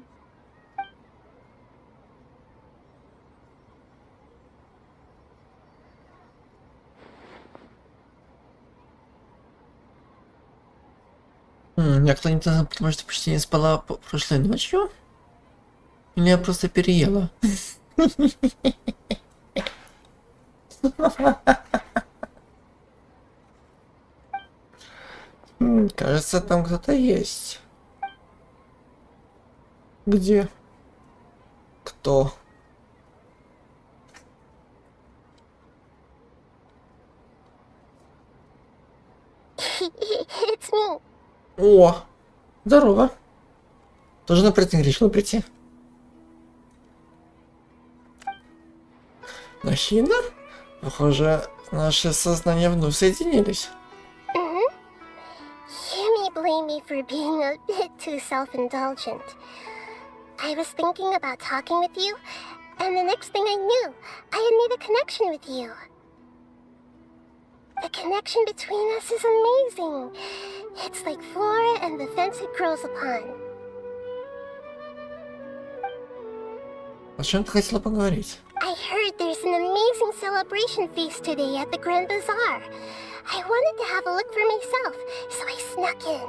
Я кто-нибудь потому что почти не спала прошлой ночью? Или я просто переела? Кажется, там кто-то есть. Где? Кто? It's me. О, здорово. Тоже на праздник решила прийти. Нахина? Похоже, наши сознания вновь соединились. You may blame me for being a bit too self-indulgent. I was thinking about talking with you, and the next thing I knew, I had made a connection with you. The connection between us is amazing. It's like flora and the fence it grows upon. О чем ты хотела поговорить? I heard there's an amazing celebration feast today at the Grand Bazaar. I wanted to have a look for myself, so I snuck in.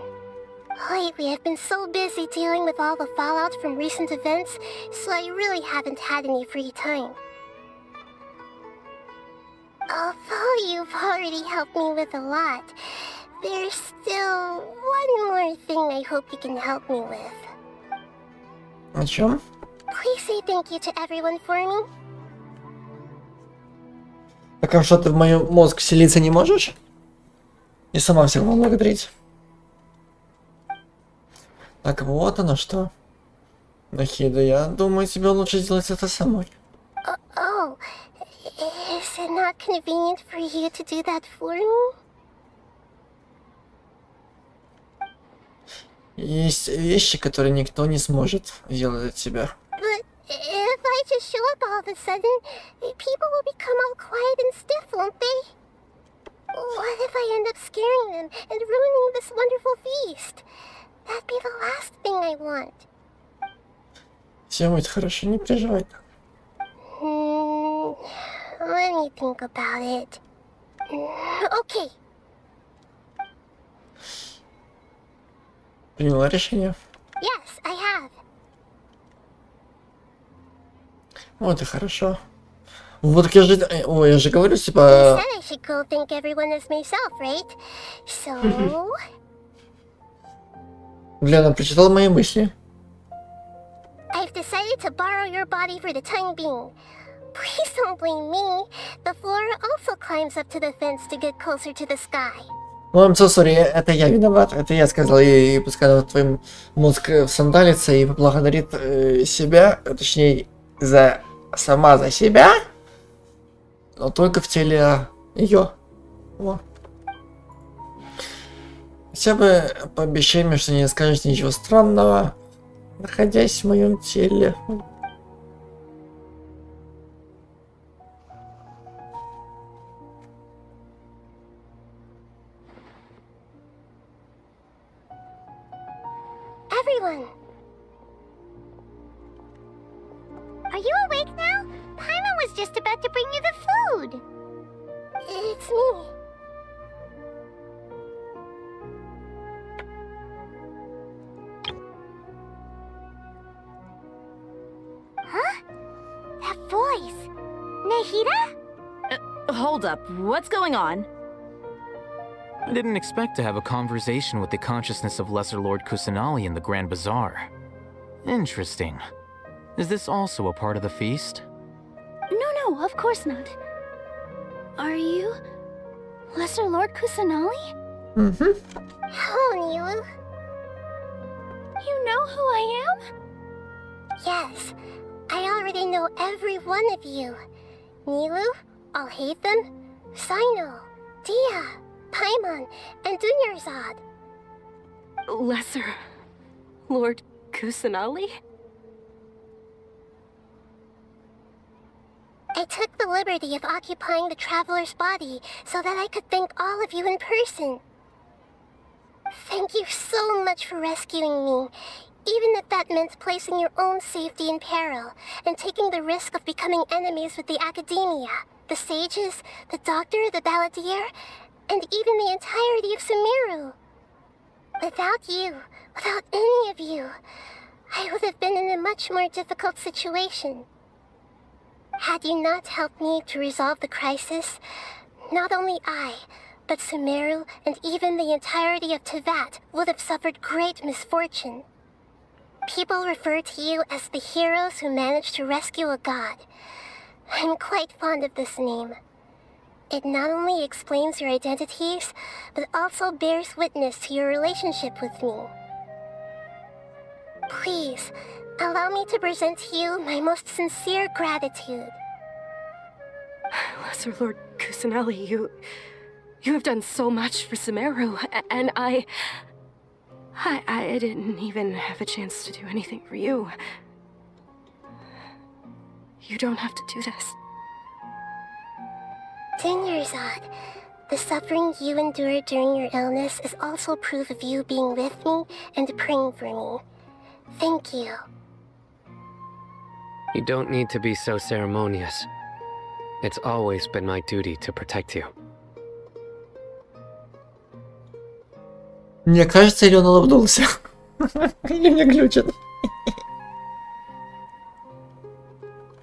Lately, I've been so busy dealing with all the fallout from recent events, so I really haven't had any free time. Although you've already helped me with a lot, there's still one more thing I hope you can help me with. О чем? Please say thank you to everyone for me. Так а что, ты в мой мозг селиться не можешь? И сама всех поблагодарить. Так вот оно что. Нахида, я думаю, тебе лучше сделать это самой. Oh, is it not convenient for you to do that for me? Есть вещи, которые никто не сможет сделать от тебя. But if I just show up all of a sudden, people will become all quiet and stiff, won't they? What if I end up scaring them and ruining this wonderful feast? That'd be the last thing I want. Все будет хорошо, не переживай. Let me think about it. Okay. Приняла решение. Yes, I have. Вот и хорошо. Вот так я же... Ой, я же говорю, You типа... said I should go thank everyone as myself, right? So... Глянь, прочитала мои мысли. I've decided to borrow your body for the time being. Please don't blame me. The flora also climbs up to the fence to get closer to the sky. Ну, I'm so sorry, это я виноват. Это я сказал, и пускай вот твой мозг сандалится и поблагодарит себя, точнее, сама за себя, но только в теле ее. Во. Хотя бы пообещай мне, что не скажешь ничего странного, находясь в моем теле. Everyone! Are you awake now? Paimon was just about to bring you the food. It's me. Huh? That voice. Nahida? Hold up. What's going on? I didn't expect to have a conversation with the consciousness of Lesser Lord Kusanali in the Grand Bazaar. Interesting. Is this also a part of the feast? No, of course not. Are you Lesser Lord Kusanali? Hello, Nilu. You know who I am? Yes, I already know every one of you. Nilu, Alhaitham, Sino, Dia, Paimon, and Dunyarzad. Lesser Lord Kusanali? I took the liberty of occupying the traveler's body so that I could thank all of you in person. Thank you so much for rescuing me, even if that meant placing your own safety in peril and taking the risk of becoming enemies with the Academia, the sages, the doctor, the balladeer, and even the entirety of Sumeru. Without you, without any of you, I would have been in a much more difficult situation. Had you not helped me to resolve the crisis, not only I, but Sumeru and even the entirety of Tevat would have suffered great misfortune. People refer to you as the heroes who managed to rescue a god. I'm quite fond of this name. It not only explains your identities, but also bears witness to your relationship with me. Please, allow me to present to you my most sincere gratitude. Lesser Lord Kusanali, you have done so much for Sumeru, and I didn't even have a chance to do anything for you. You don't have to do this. Dunyarzad, the suffering you endured during your illness is also proof of you being with me and praying for me. Thank you. You don't need to be so ceremonious. It's always been my duty to protect you. Мне кажется, или он улыбнулся. Или мне глючит.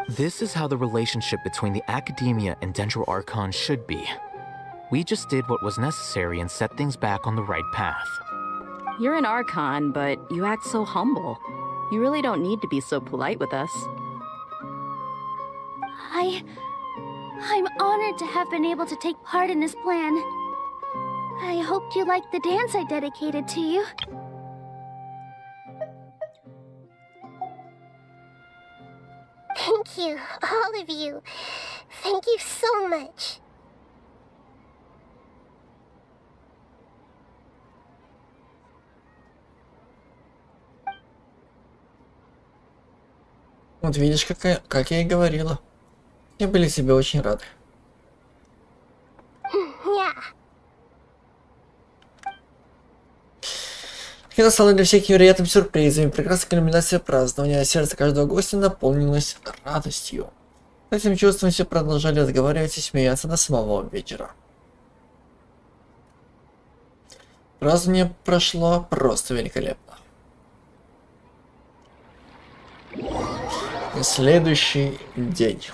This is how the relationship between the Academia and Dendro Archon should be. We just did what was necessary and set things back on the right path. You're an Archon, but you act so humble. You really don't need to be so polite with us. I'm honored to have been able to take part in this plan. I hoped you liked the dance I dedicated to you. Thank you, all of you. Thank you so much. Вот видишь, как я и говорила. Все были себе очень рады. И настало для всех невероятным сюрпризами, прекрасная кульминация празднования, а сердце каждого гостя наполнилось радостью. С этим чувством все продолжали разговаривать и смеяться до самого вечера. Празднование прошло просто великолепно. И следующий день.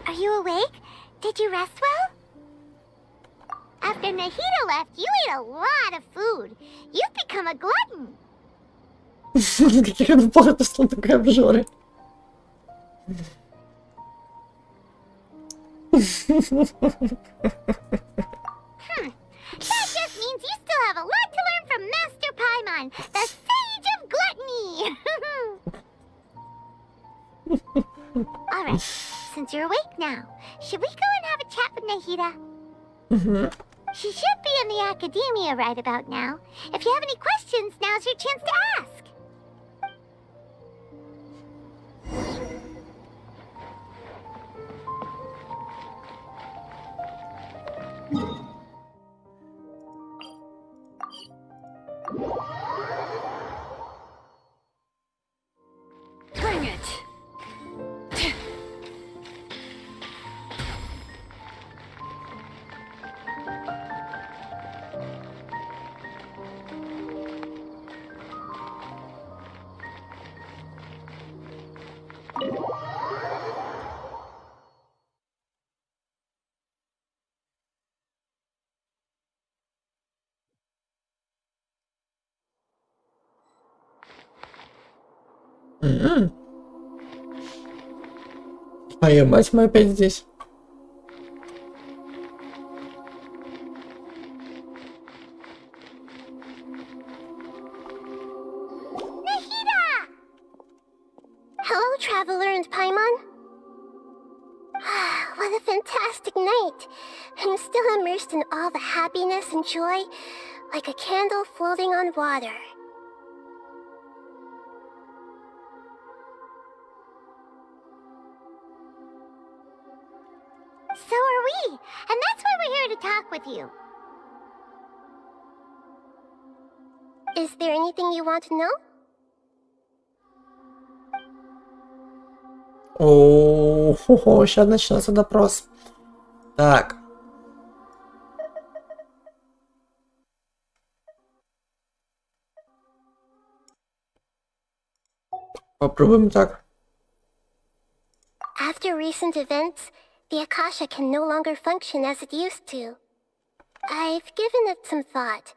Are you awake? Did you rest well? After Nahida left, you ate a lot of food. You've become a glutton. Каких он поход стал такой обжоры. That just means you still have a lot to learn from Master Paimon, the Sage of Gluttony. Alright, since you're awake now, should we go and have a chat with Nahida? She should be in the academia right about now. If you have any questions, now's your chance to ask. Bring it! Твою мать, мы опять здесь. Hello, Traveler and Paimon. What a fantastic night. I'm still immersed in all the happiness and joy, like a candle floating on water. So are we, and that's why we're here to talk with you. Is there anything you want to know? О, сейчас начнется допрос. Так. Попробуем так. After recent events, the Akasha can no longer function as it used to. I've given it some thought,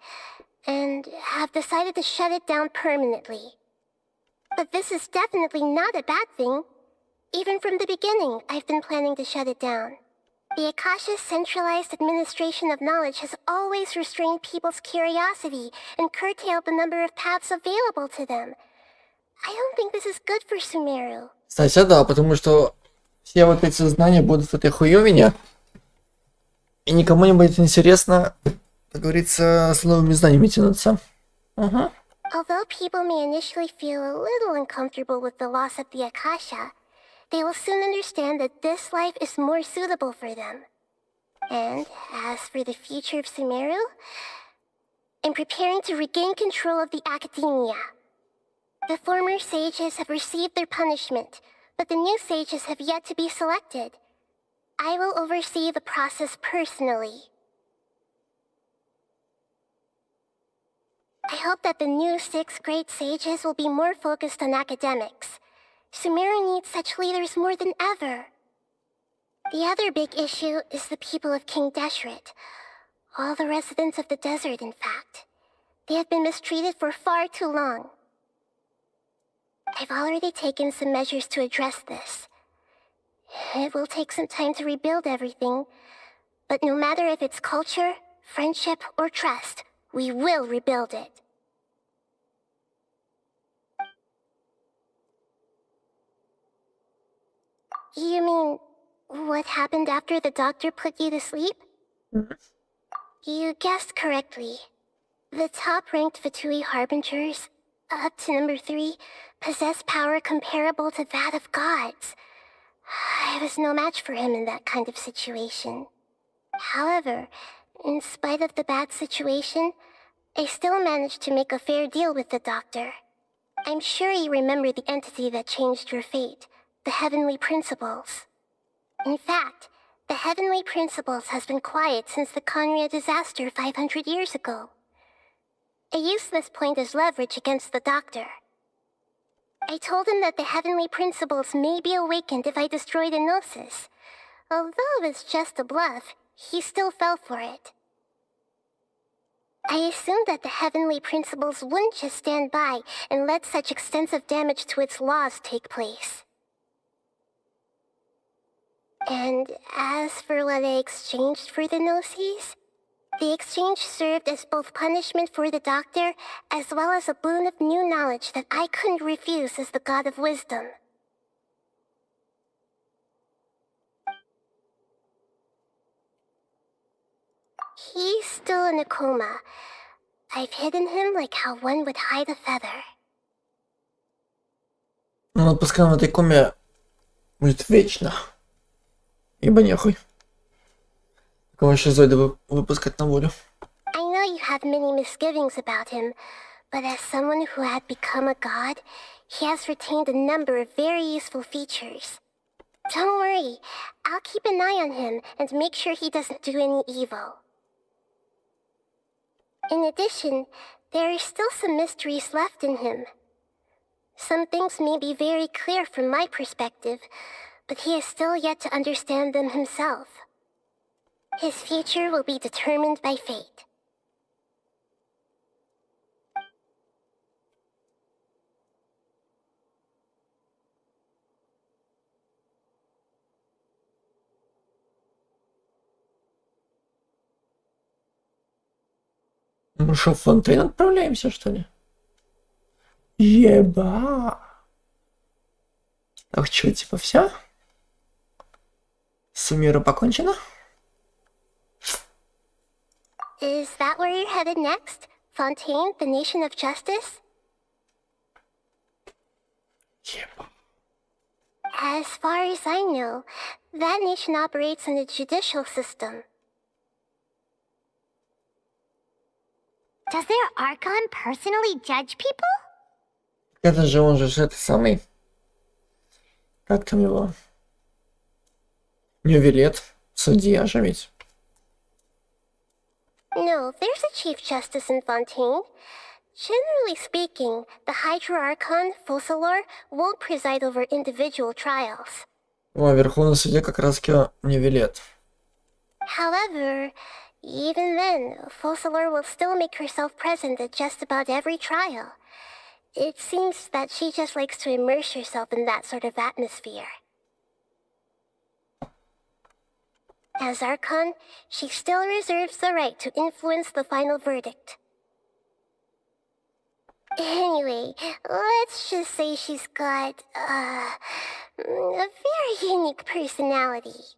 and have decided to shut it down permanently. But this is definitely not a bad thing. Even from the beginning, I've been planning to shut it down. The Akasha's centralized administration of knowledge has always restrained people's curiosity and curtailed the number of paths available to them. I don't think this is good for Sumeru. Кстати, да, потому что все вот эти знания будут в этой хуёвине, и никому не будет интересно, как говорится, с новыми знаниями тянуться. Ага. Although people may initially feel a little uncomfortable with the loss of the Akasha, they will soon understand that this life is more suitable for them. And as for the future of Sumeru, I'm preparing to regain control of the academia. The former sages have received their punishment, but the new sages have yet to be selected. I will oversee the process personally. I hope that the new 6 great sages will be more focused on academics. Sumeru needs such leaders more than ever. The other big issue is the people of King Deshret. All the residents of the desert, in fact. They have been mistreated for far too long. I've already taken some measures to address this. It will take some time to rebuild everything, but no matter if it's culture, friendship, or trust, we will rebuild it. You mean, what happened after the doctor put you to sleep? You guessed correctly. The top-ranked Fatui Harbingers, up to number 3, possess power comparable to that of gods. I was no match for him in that kind of situation. However, in spite of the bad situation, I still managed to make a fair deal with the doctor. I'm sure you remember the entity that changed your fate, the Heavenly Principles. In fact, the Heavenly Principles has been quiet since the Conria disaster 500 years ago. I used this point as leverage against the doctor. I told him that the Heavenly Principles may be awakened if I destroy the Gnosis. Although it's just a bluff, he still fell for it. I assumed that the Heavenly Principles wouldn't just stand by and let such extensive damage to its laws take place. And as for what I exchanged for the Gnosis, the exchange served as both punishment for the doctor, as well as a boon of new knowledge that I couldn't refuse as the God of Wisdom. He's still in a coma. I've hidden him like how one would hide a feather. Ну вот пускай он в этой коме будет вечно. Ибо нехуй. Кого шизоида выпускать на волю. I know you have many misgivings about him, but as someone who had become a god, he has retained a number of very useful features. Don't worry, I'll keep an eye on him and make sure he doesn't do any evil. In addition, there are still some mysteries left in him. Some things may be very clear from my perspective, but he has still yet to understand them himself. His future will be determined by fate. Мы что, в Фонтейн отправляемся, что ли? Еба. Так что, типа, все? С миром покончено? Is that where you're headed next? Fontaine, the nation of justice? Еба. As far as I know, that nation operates in a judicial system. Does their Archon personally judge people? Это же он же это самый... Как там его? Нювелет. Судья же ведь. No, there's a Chief Justice in Fontaine. Generally speaking, the Hydra-Archon, Focalor, won't preside over individual trials. О, Верховный Судья как раз Нювелет. However, even then, Focalor will still make herself present at just about every trial. It seems that she just likes to immerse herself in that sort of atmosphere. As Archon, she still reserves the right to influence the final verdict. Anyway, let's just say she's got, a very unique personality.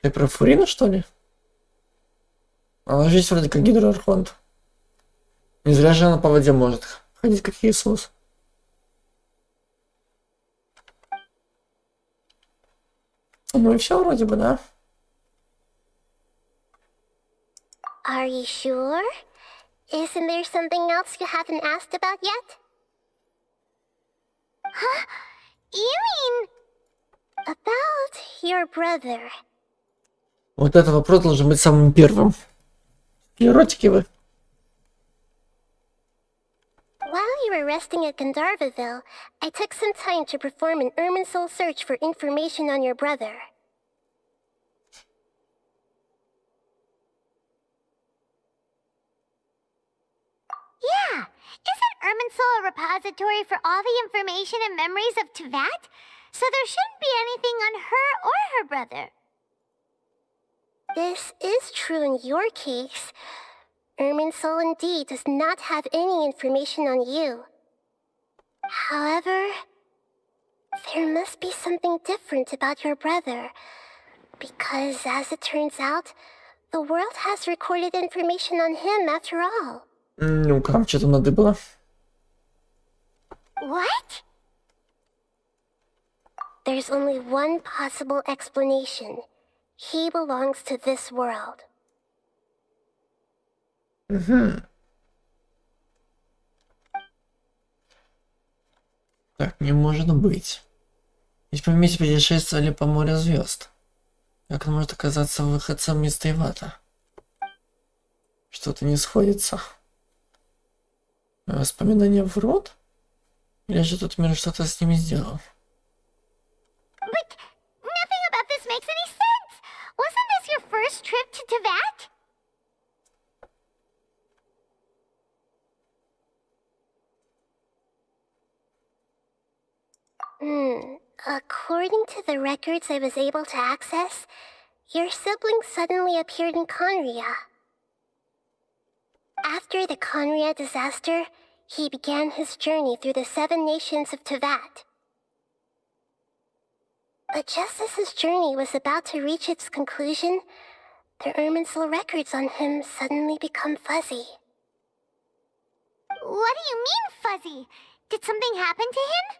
Ты про Фурину, что ли? Она же есть вроде как гидроархонт. Не зря же она по воде может ходить, как Иисус. Ну и все вроде бы, да? Are you sure? Isn't there something else you haven't asked about yet? Huh? You mean... About your brother. Вот этот вопрос должен быть самым первым. Еротики вы. While you were resting at Gandharvaville, I took some time to perform an Irminsul search for information on your brother. Yeah! Isn't Irminsul a repository for all the information and memories of Teyvat? So there shouldn't be anything on her or her brother. This is true in your case. Irminsul indeed does not have any information on you. However, there must be something different about your brother. Because as it turns out, the world has recorded information on him after all. Ну-ка, что там надо было? What? There's only one possible explanation. He belongs to this world. Угу. Так, не может быть. Ведь мы вместе путешествовали по морю звезд. Как он может оказаться выходцем из Тейвата? Что-то не сходится. Воспоминания врут? Или же тут мир что-то с ними сделал? But nothing about this makes any sense. Wasn't this your first trip to Teyvat? According to the records I was able to access, your sibling suddenly appeared in Conria. After the Conria disaster, he began his journey through the 7 nations of Teyvat. But just as his journey was about to reach its conclusion, the Irminsul records on him suddenly become fuzzy. What do you mean, fuzzy? Did something happen to him?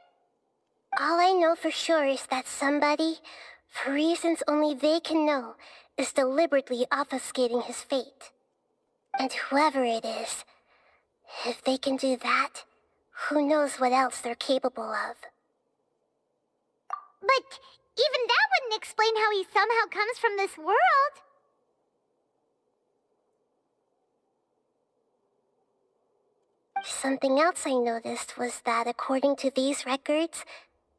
All I know for sure is that somebody, for reasons only they can know, is deliberately obfuscating his fate. And whoever it is, if they can do that, who knows what else they're capable of. But even that wouldn't explain how he somehow comes from this world. Something else I noticed was that according to these records,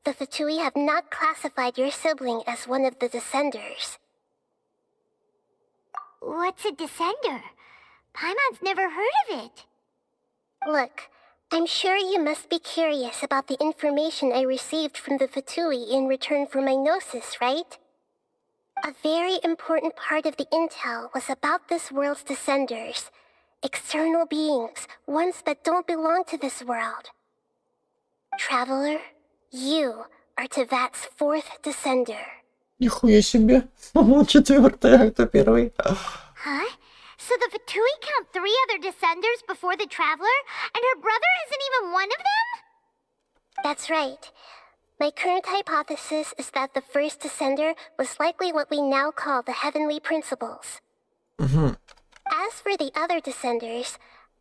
the Fatui have not classified your sibling as one of the Descenders. What's a Descender? Paimon's never heard of it. Look, I'm sure you must be curious about the information I received from the Fatui in return for my gnosis, right? A very important part of the intel was about this world's Descenders. External beings, ones that don't belong to this world. Traveler, you are Tevat's fourth Descender. Нихуя себе. Четвертый, а кто первый? Huh? So the Fatui count 3 other Descenders before the Traveler, and her brother isn't even one of them? That's right. My current hypothesis is that the first Descender was likely what we now call the Heavenly Principles. As for the other Descenders,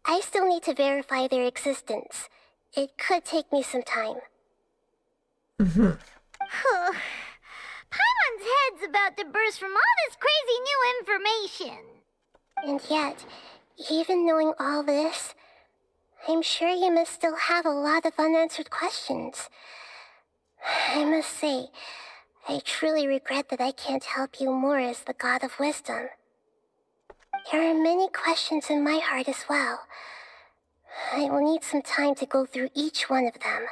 I still need to verify their existence. It could take me some time. Paimon's head's about to burst from all this crazy new information. And yet, even knowing all this, I'm sure you must still have a lot of unanswered questions. I must say, I truly regret that I can't help you more as the God of Wisdom. There are many questions in my heart as well. I will need some time to go through each one of them.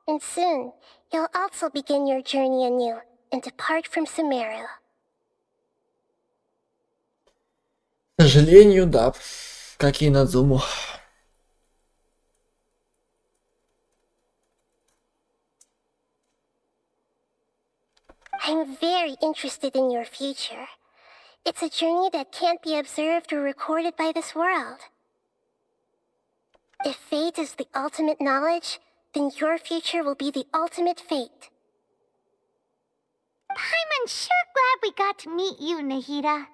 And soon, you'll also begin your journey anew and depart from Sumeru. К сожалению, да. Как и Надзуму. I'm very interested in your future. It's a journey that can't be observed or recorded by this world. If fate is the ultimate knowledge, then your future will be the ultimate fate. Paimon's sure glad we got to meet you, Nahida.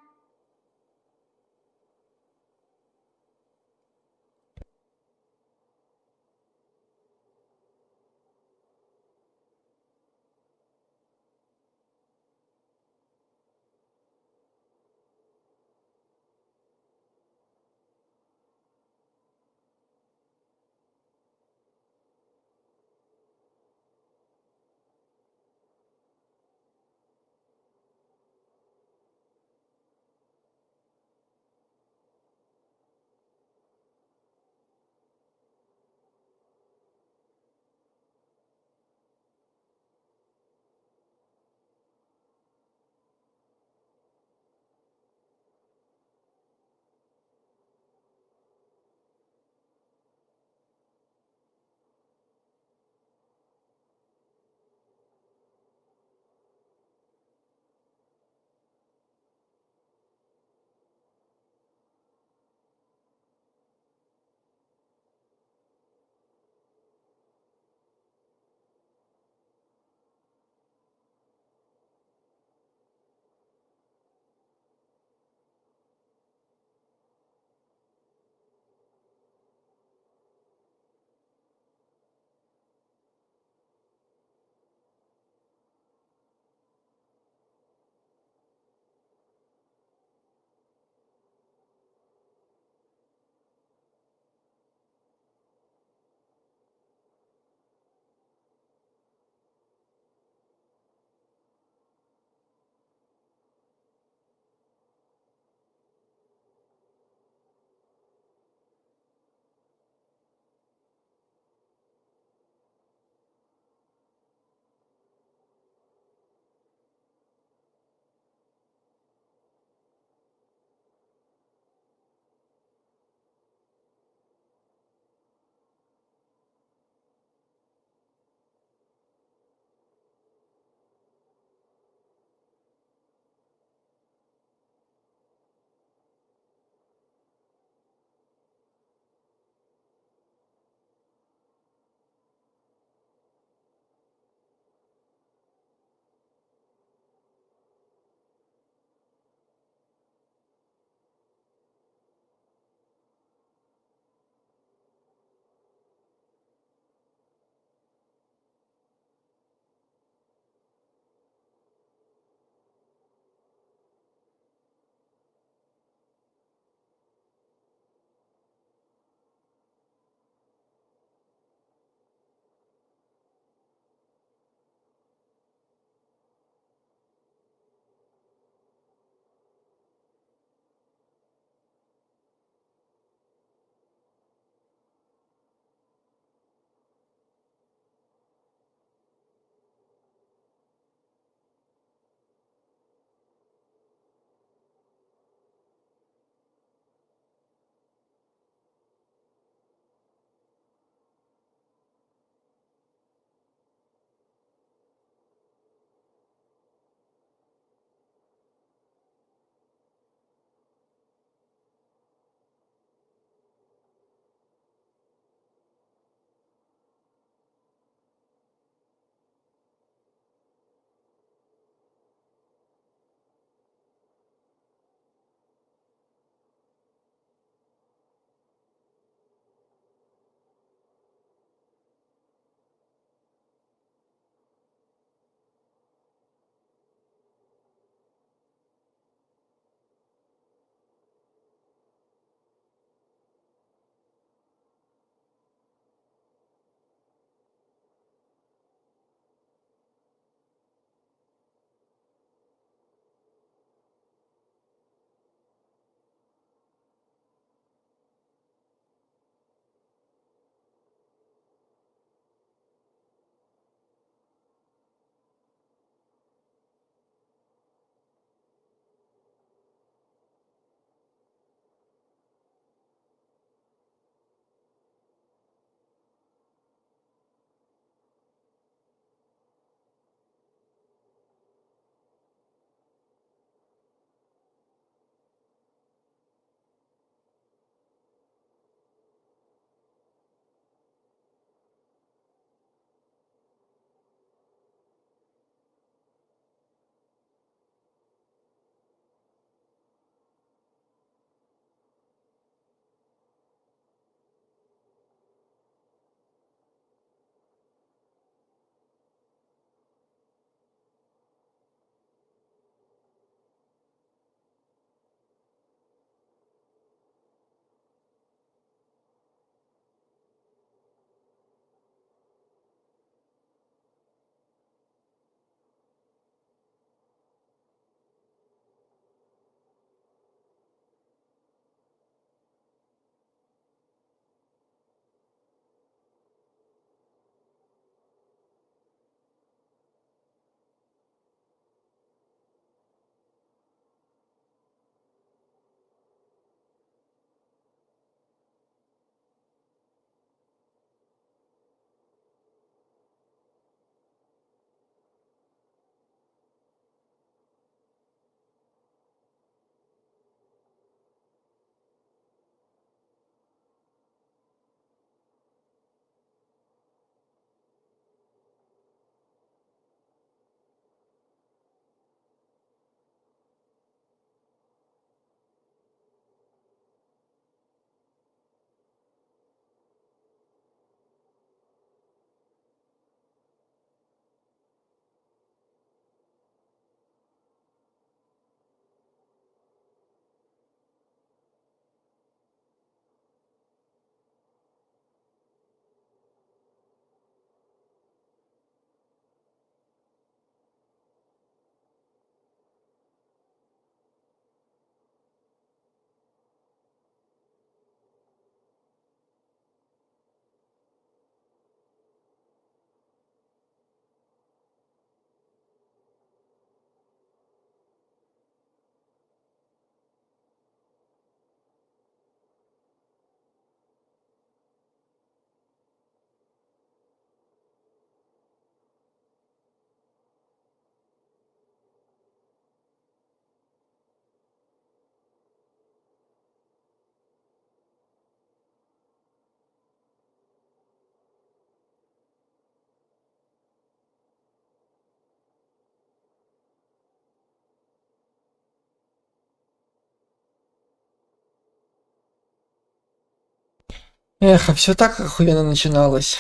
Эх, а все так охуенно начиналось.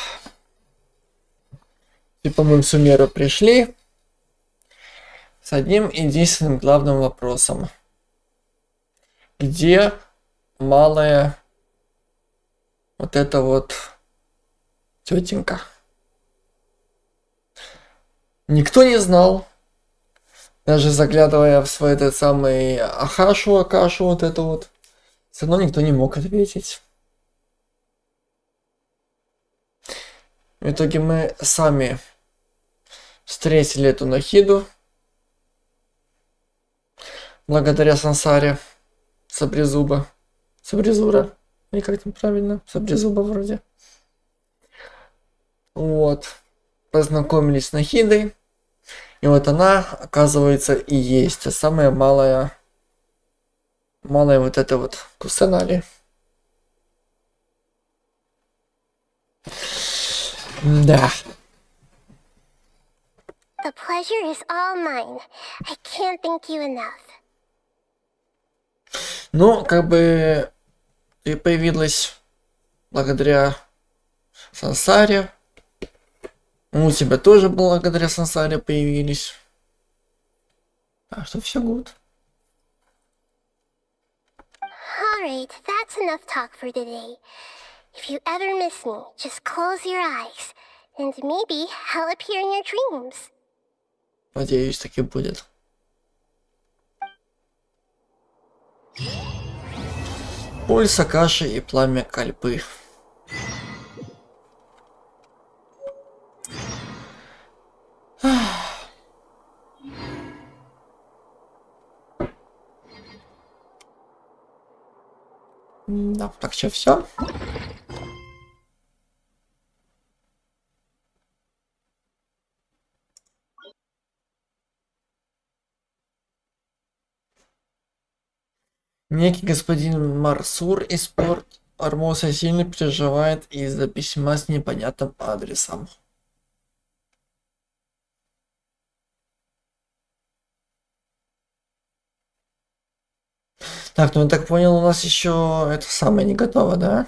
Типа мы в Сумеру пришли с одним единственным главным вопросом. Где малая вот эта вот тетенька? Никто не знал. Даже заглядывая в свой этот самый АКАШу, вот это вот, все равно никто не мог ответить. В итоге мы сами встретили эту Нахиду. Благодаря Сансаре. Саблезуба. Саблезура. Или как там правильно? Саблезуба вроде. Вот. Познакомились с Нахидой. И вот она, оказывается, и есть самая малая вот эта вот Кусанари. Да. The pleasure is all mine. I can't thank you enough. Ну, как бы ты появилась благодаря Сансаре. У тебя тоже благодаря Сансаре появились. Так что все гуд. Alright, that's enough talk for today. If you ever miss me, just close your eyes, and maybe I'll appear in your dreams. Надеюсь, так и будет. Пульс, Акаши и пламя Кальпы. Да, так что все. Некий господин Марсур из порт Армоса сильно переживает из-за письма с непонятным адресом. Так, ну я так понял, у нас еще это самое не готово, да?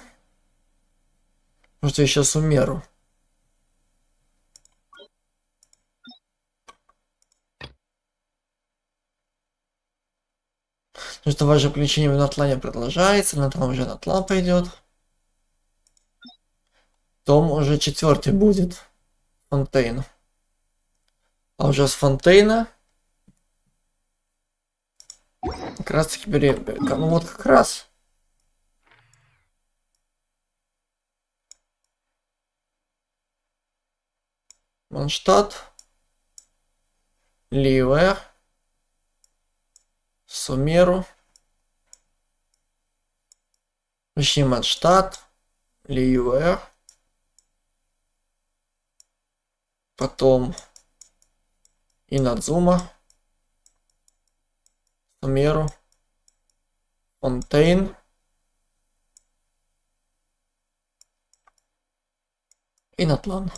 Потому что еще Сумеру. Потому что ваше включение в Натлане продолжается, Натлан уже Натлан пойдет. Том уже 4 будет. Фонтейн. А уже с Фонтейна как раз таки ну вот как раз. Манштадт. Ливер. Сумеру. Точнее, Манштадт. Ливер. Потом Инадзума. Сумеру. Фонтейн. И Натлан.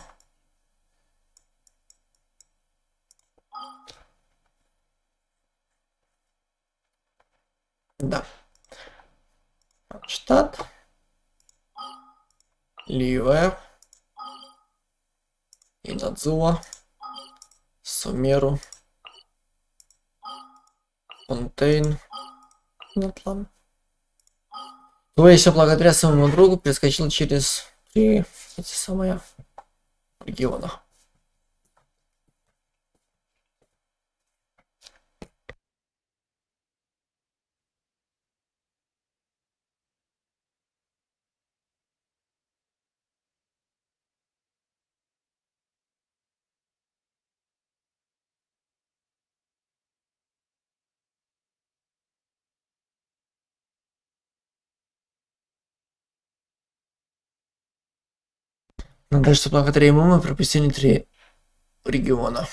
Да. Штат. Ливер. Инадзума. Сумеру. Фонтейн. Натлан. То есть, благодаря своему другу перескочил через 3 эти самые региона. Надо, что благодаря ему мы пропустили 3 региона.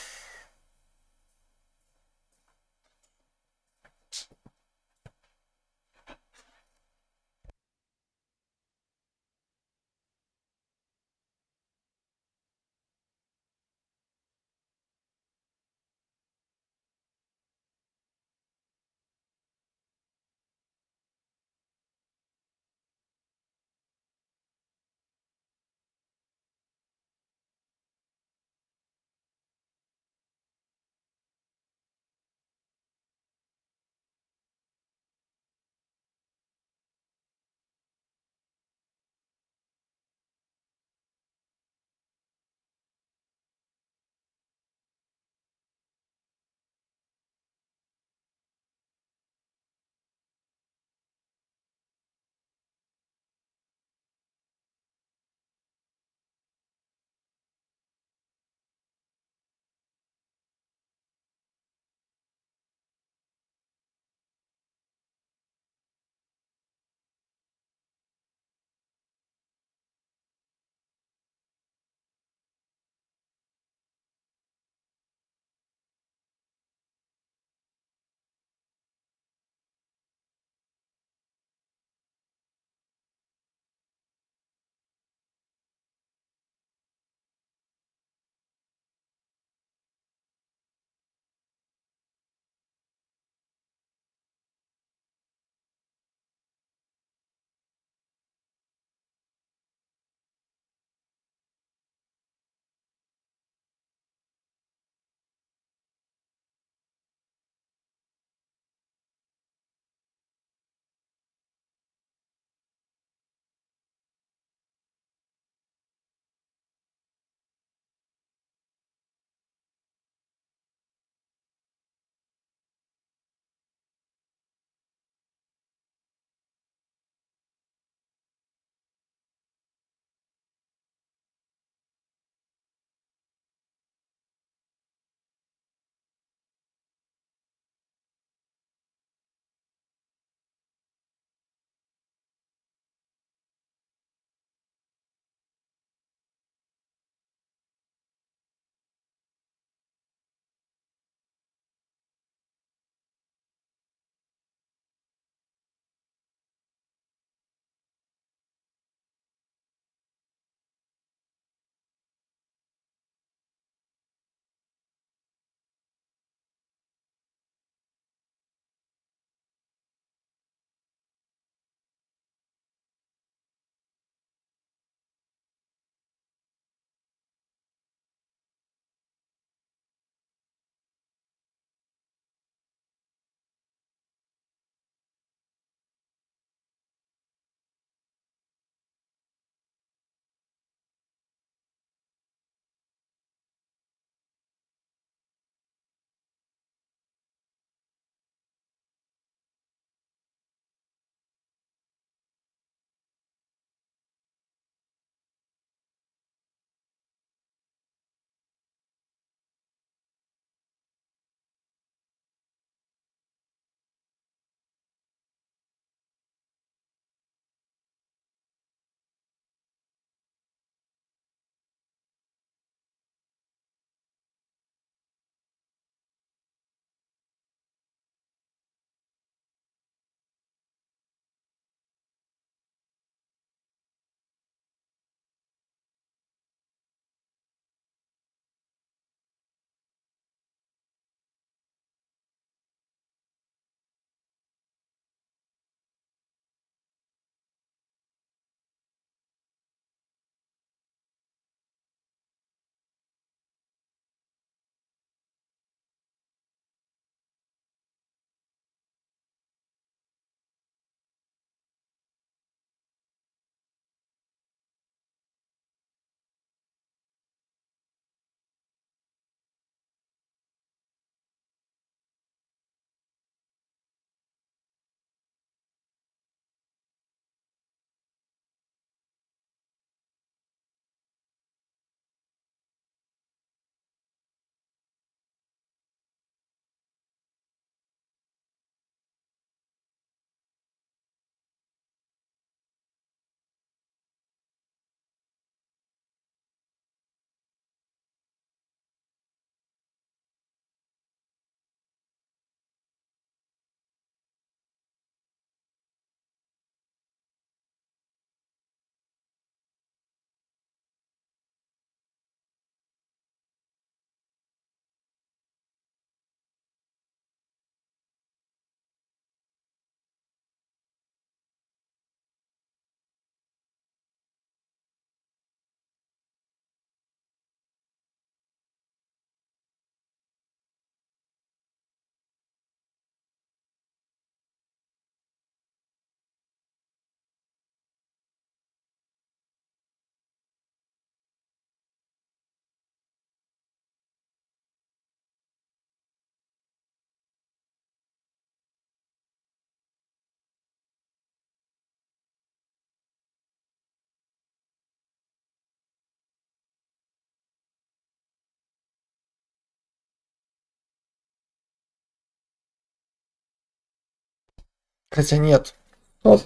Хотя нет. Стоп.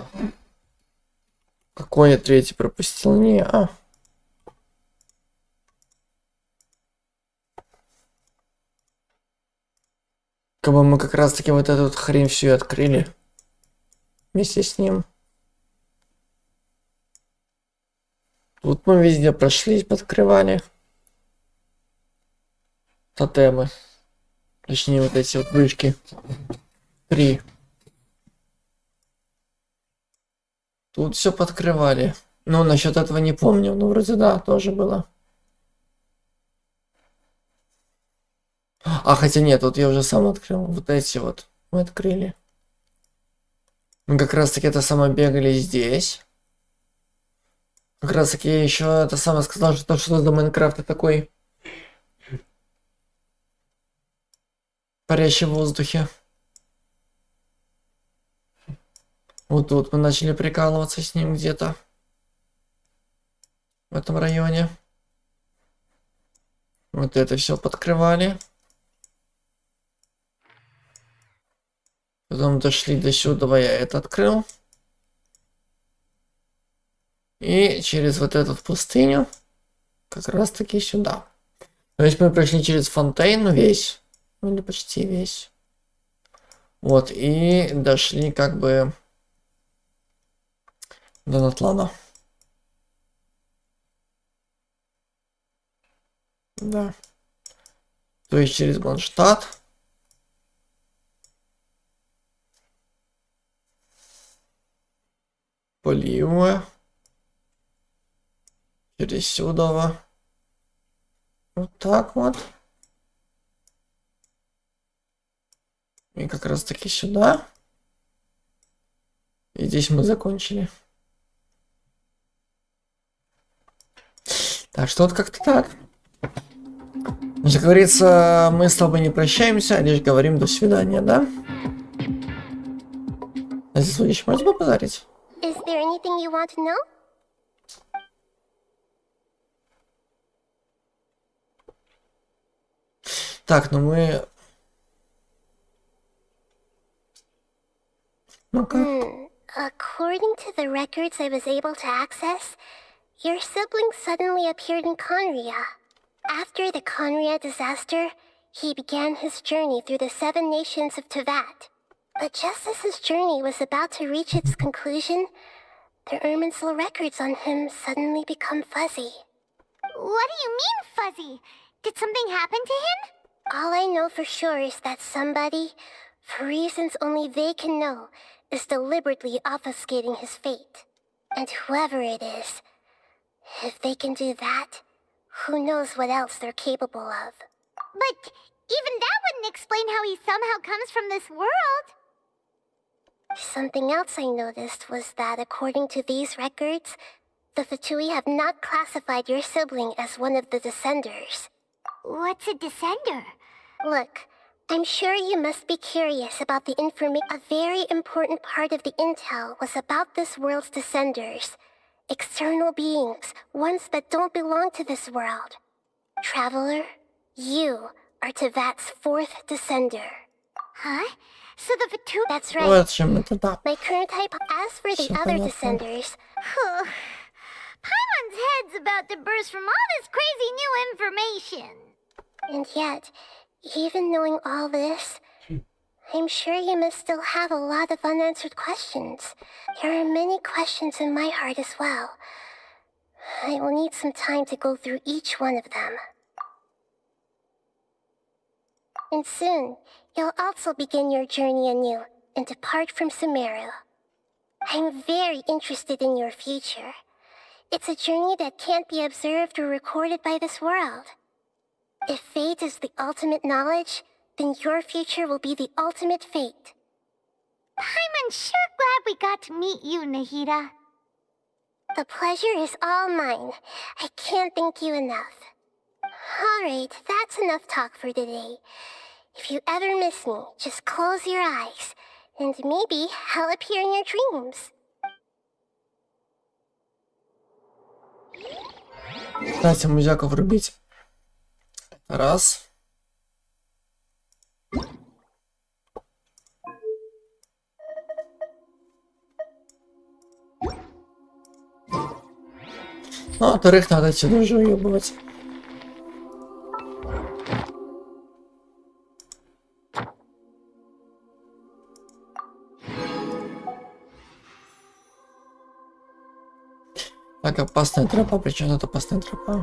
Какой я третий пропустил? Не, Как бы мы как раз таки вот эту вот хрень всю и открыли. Вместе с ним. Тут мы везде прошлись, подкрывали. Тотемы. Точнее, вот эти вот вышки. 3. Тут все подкрывали. Ну, насчет этого не помню. Ну, вроде да, тоже было. А, хотя нет, вот я уже сам открыл. Вот эти вот мы открыли. Мы как раз таки это самое бегали здесь. Как раз таки я еще это самое сказал, что за Майнкрафт такой парящий в воздухе. Вот тут мы начали прикалываться с ним где-то. В этом районе. Вот это все подкрывали. Потом дошли до сюда, я это открыл. И через вот эту пустыню как раз таки сюда. То есть мы прошли через фонтейн весь. Ну или почти весь. Вот, и дошли как бы до Натлана. Да. То есть через Бланштадт. Поливая. Через сюда. Вот так вот. И как раз таки сюда. И здесь мы закончили. Так что вот как-то так. Значит, как говорится, мы с тобой не прощаемся, а лишь говорим до свидания, да? А здесь еще можно попозарить? Is there anything you want to know? Так, ну мы... According to the records I was able to access, your sibling suddenly appeared in Conria. After the Conria disaster, he began his journey through the 7 nations of Tevat. But just as his journey was about to reach its conclusion, the Irminsul records on him suddenly become fuzzy. What do you mean, fuzzy? Did something happen to him? All I know for sure is that somebody, for reasons only they can know, is deliberately obfuscating his fate. And whoever it is, if they can do that, who knows what else they're capable of. But even that wouldn't explain how he somehow comes from this world. Something else I noticed was that according to these records, the Fatui have not classified your sibling as one of the Descenders. What's a Descender? Look, I'm sure you must be curious about the information. A very important part of the intel was about this world's Descenders. External beings, ones that don't belong to this world. Traveler, you are Tevat's 4th Descender. Huh? So the Fatui... That's right. My current type... As for the other Descenders... Paimon's head's about to burst from all this crazy new information. And yet, even knowing all this, I'm sure you must still have a lot of unanswered questions. There are many questions in my heart as well. I will need some time to go through each one of them. And soon, you'll also begin your journey anew and depart from Sumeru. I'm very interested in your future. It's a journey that can't be observed or recorded by this world. If fate is the ultimate knowledge, then your future will be the ultimate fate. Paimon's sure glad we got to meet you, Nahida. The pleasure is all mine. I can't thank you enough. Alright, that's enough talk for today. If you ever miss me, just close your eyes, and maybe I'll appear in your dreams. Кстати, музяку врубить. Раз. Ну, а во-вторых, надо отсюда уже уебывать. Так, опасная тропа. Причем тут опасная тропа?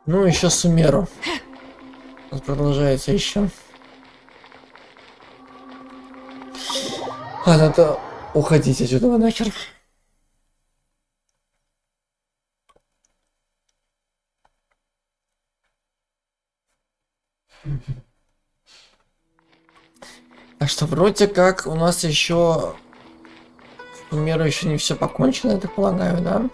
Ну, еще сумеру. Продолжается еще. А, надо уходить отсюда нахер. Так что вроде как у нас еще меру еще не все покончено, я так полагаю, да?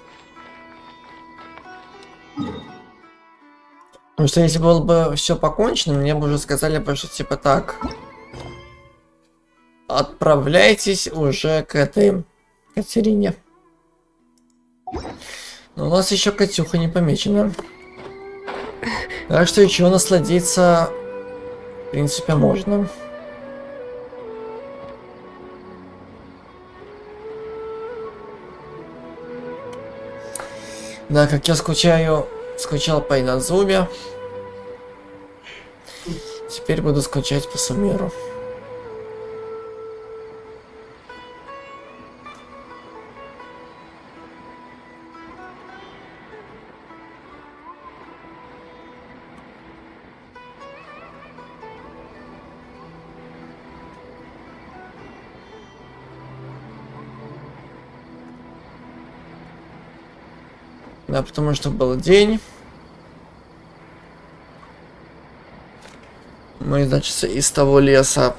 Потому что если было бы все покончено, мне бы уже сказали бы, что типа так. Отправляйтесь уже к этой Катерине. Но у нас еще Катюха не помечена. Так что еще насладиться, в принципе, можно. Да, как я скучал по Иназуме. Теперь буду скучать по Сумеру. Да, потому что был день. Мы, значит, из того леса.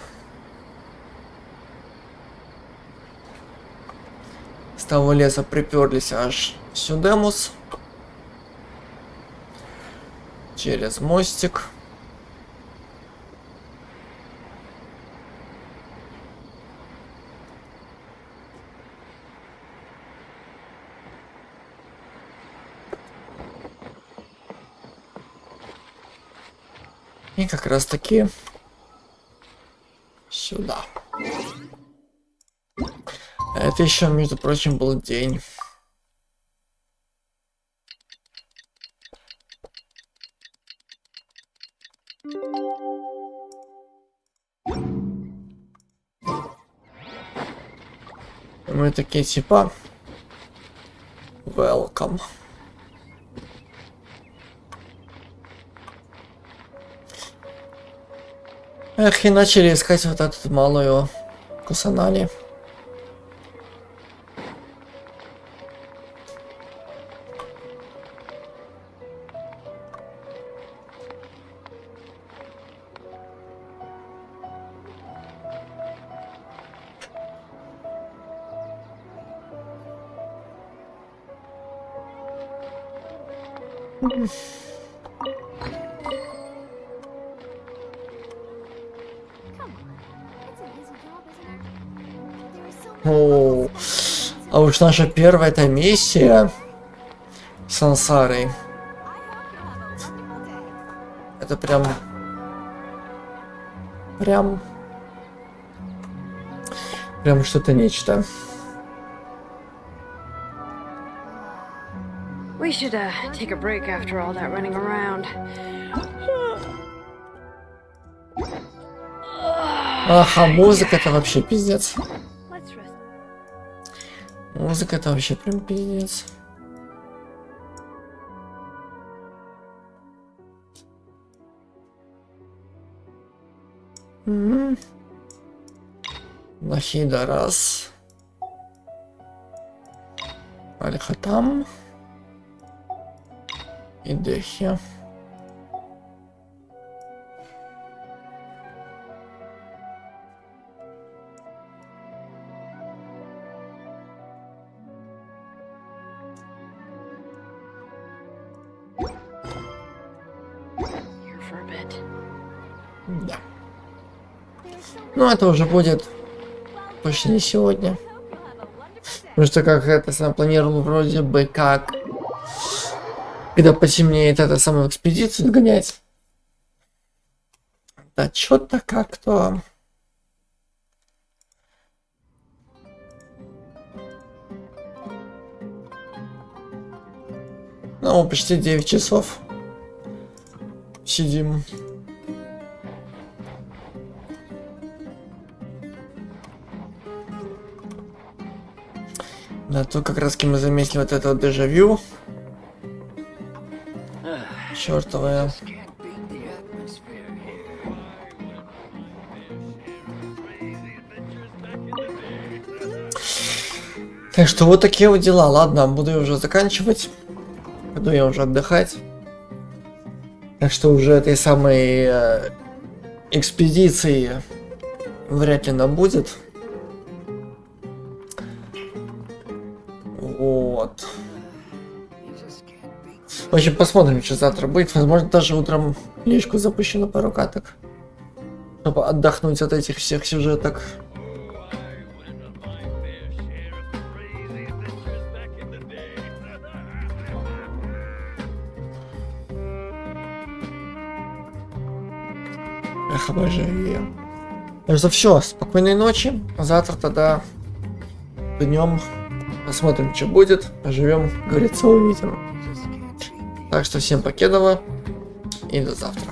С того леса приперлись аж сюдемус. Через мостик. И как раз таки сюда. Это еще, между прочим, был день. Мы такие типа welcome. Эх, и начали искать вот эту малую Кусанали. О, а уж наша первая эта миссия с Сансарой. Это прям что-то нечто. We should take a break after all that running around. Ага, музыка это вообще пиздец. Музыка это вообще прям пиздец. Нахида раз. Альхатам. И Дехи. Да. Ну, это уже будет точно не сегодня. Потому что как это сам планировал вроде бы как Когда потемнеет, это самую экспедицию гонять. Да чё-то как-то... Ну, почти 9 часов сидим. Да, тут как раз мы заметили вот это вот дежавю. Чёртовая. Так что вот такие вот дела. Ладно, буду я уже заканчивать. Пойду я уже отдыхать. Так что уже этой самой экспедиции вряд ли нам будет. Вот. В общем, посмотрим, что завтра будет. Возможно, даже утром личку запущу на пару каток. Чтобы отдохнуть от этих всех сюжеток. Эх, обожаю. Так что все, спокойной ночи. Завтра тогда днем посмотрим, что будет. Поживем, говорится, увидим. Так что всем покедова и до завтра.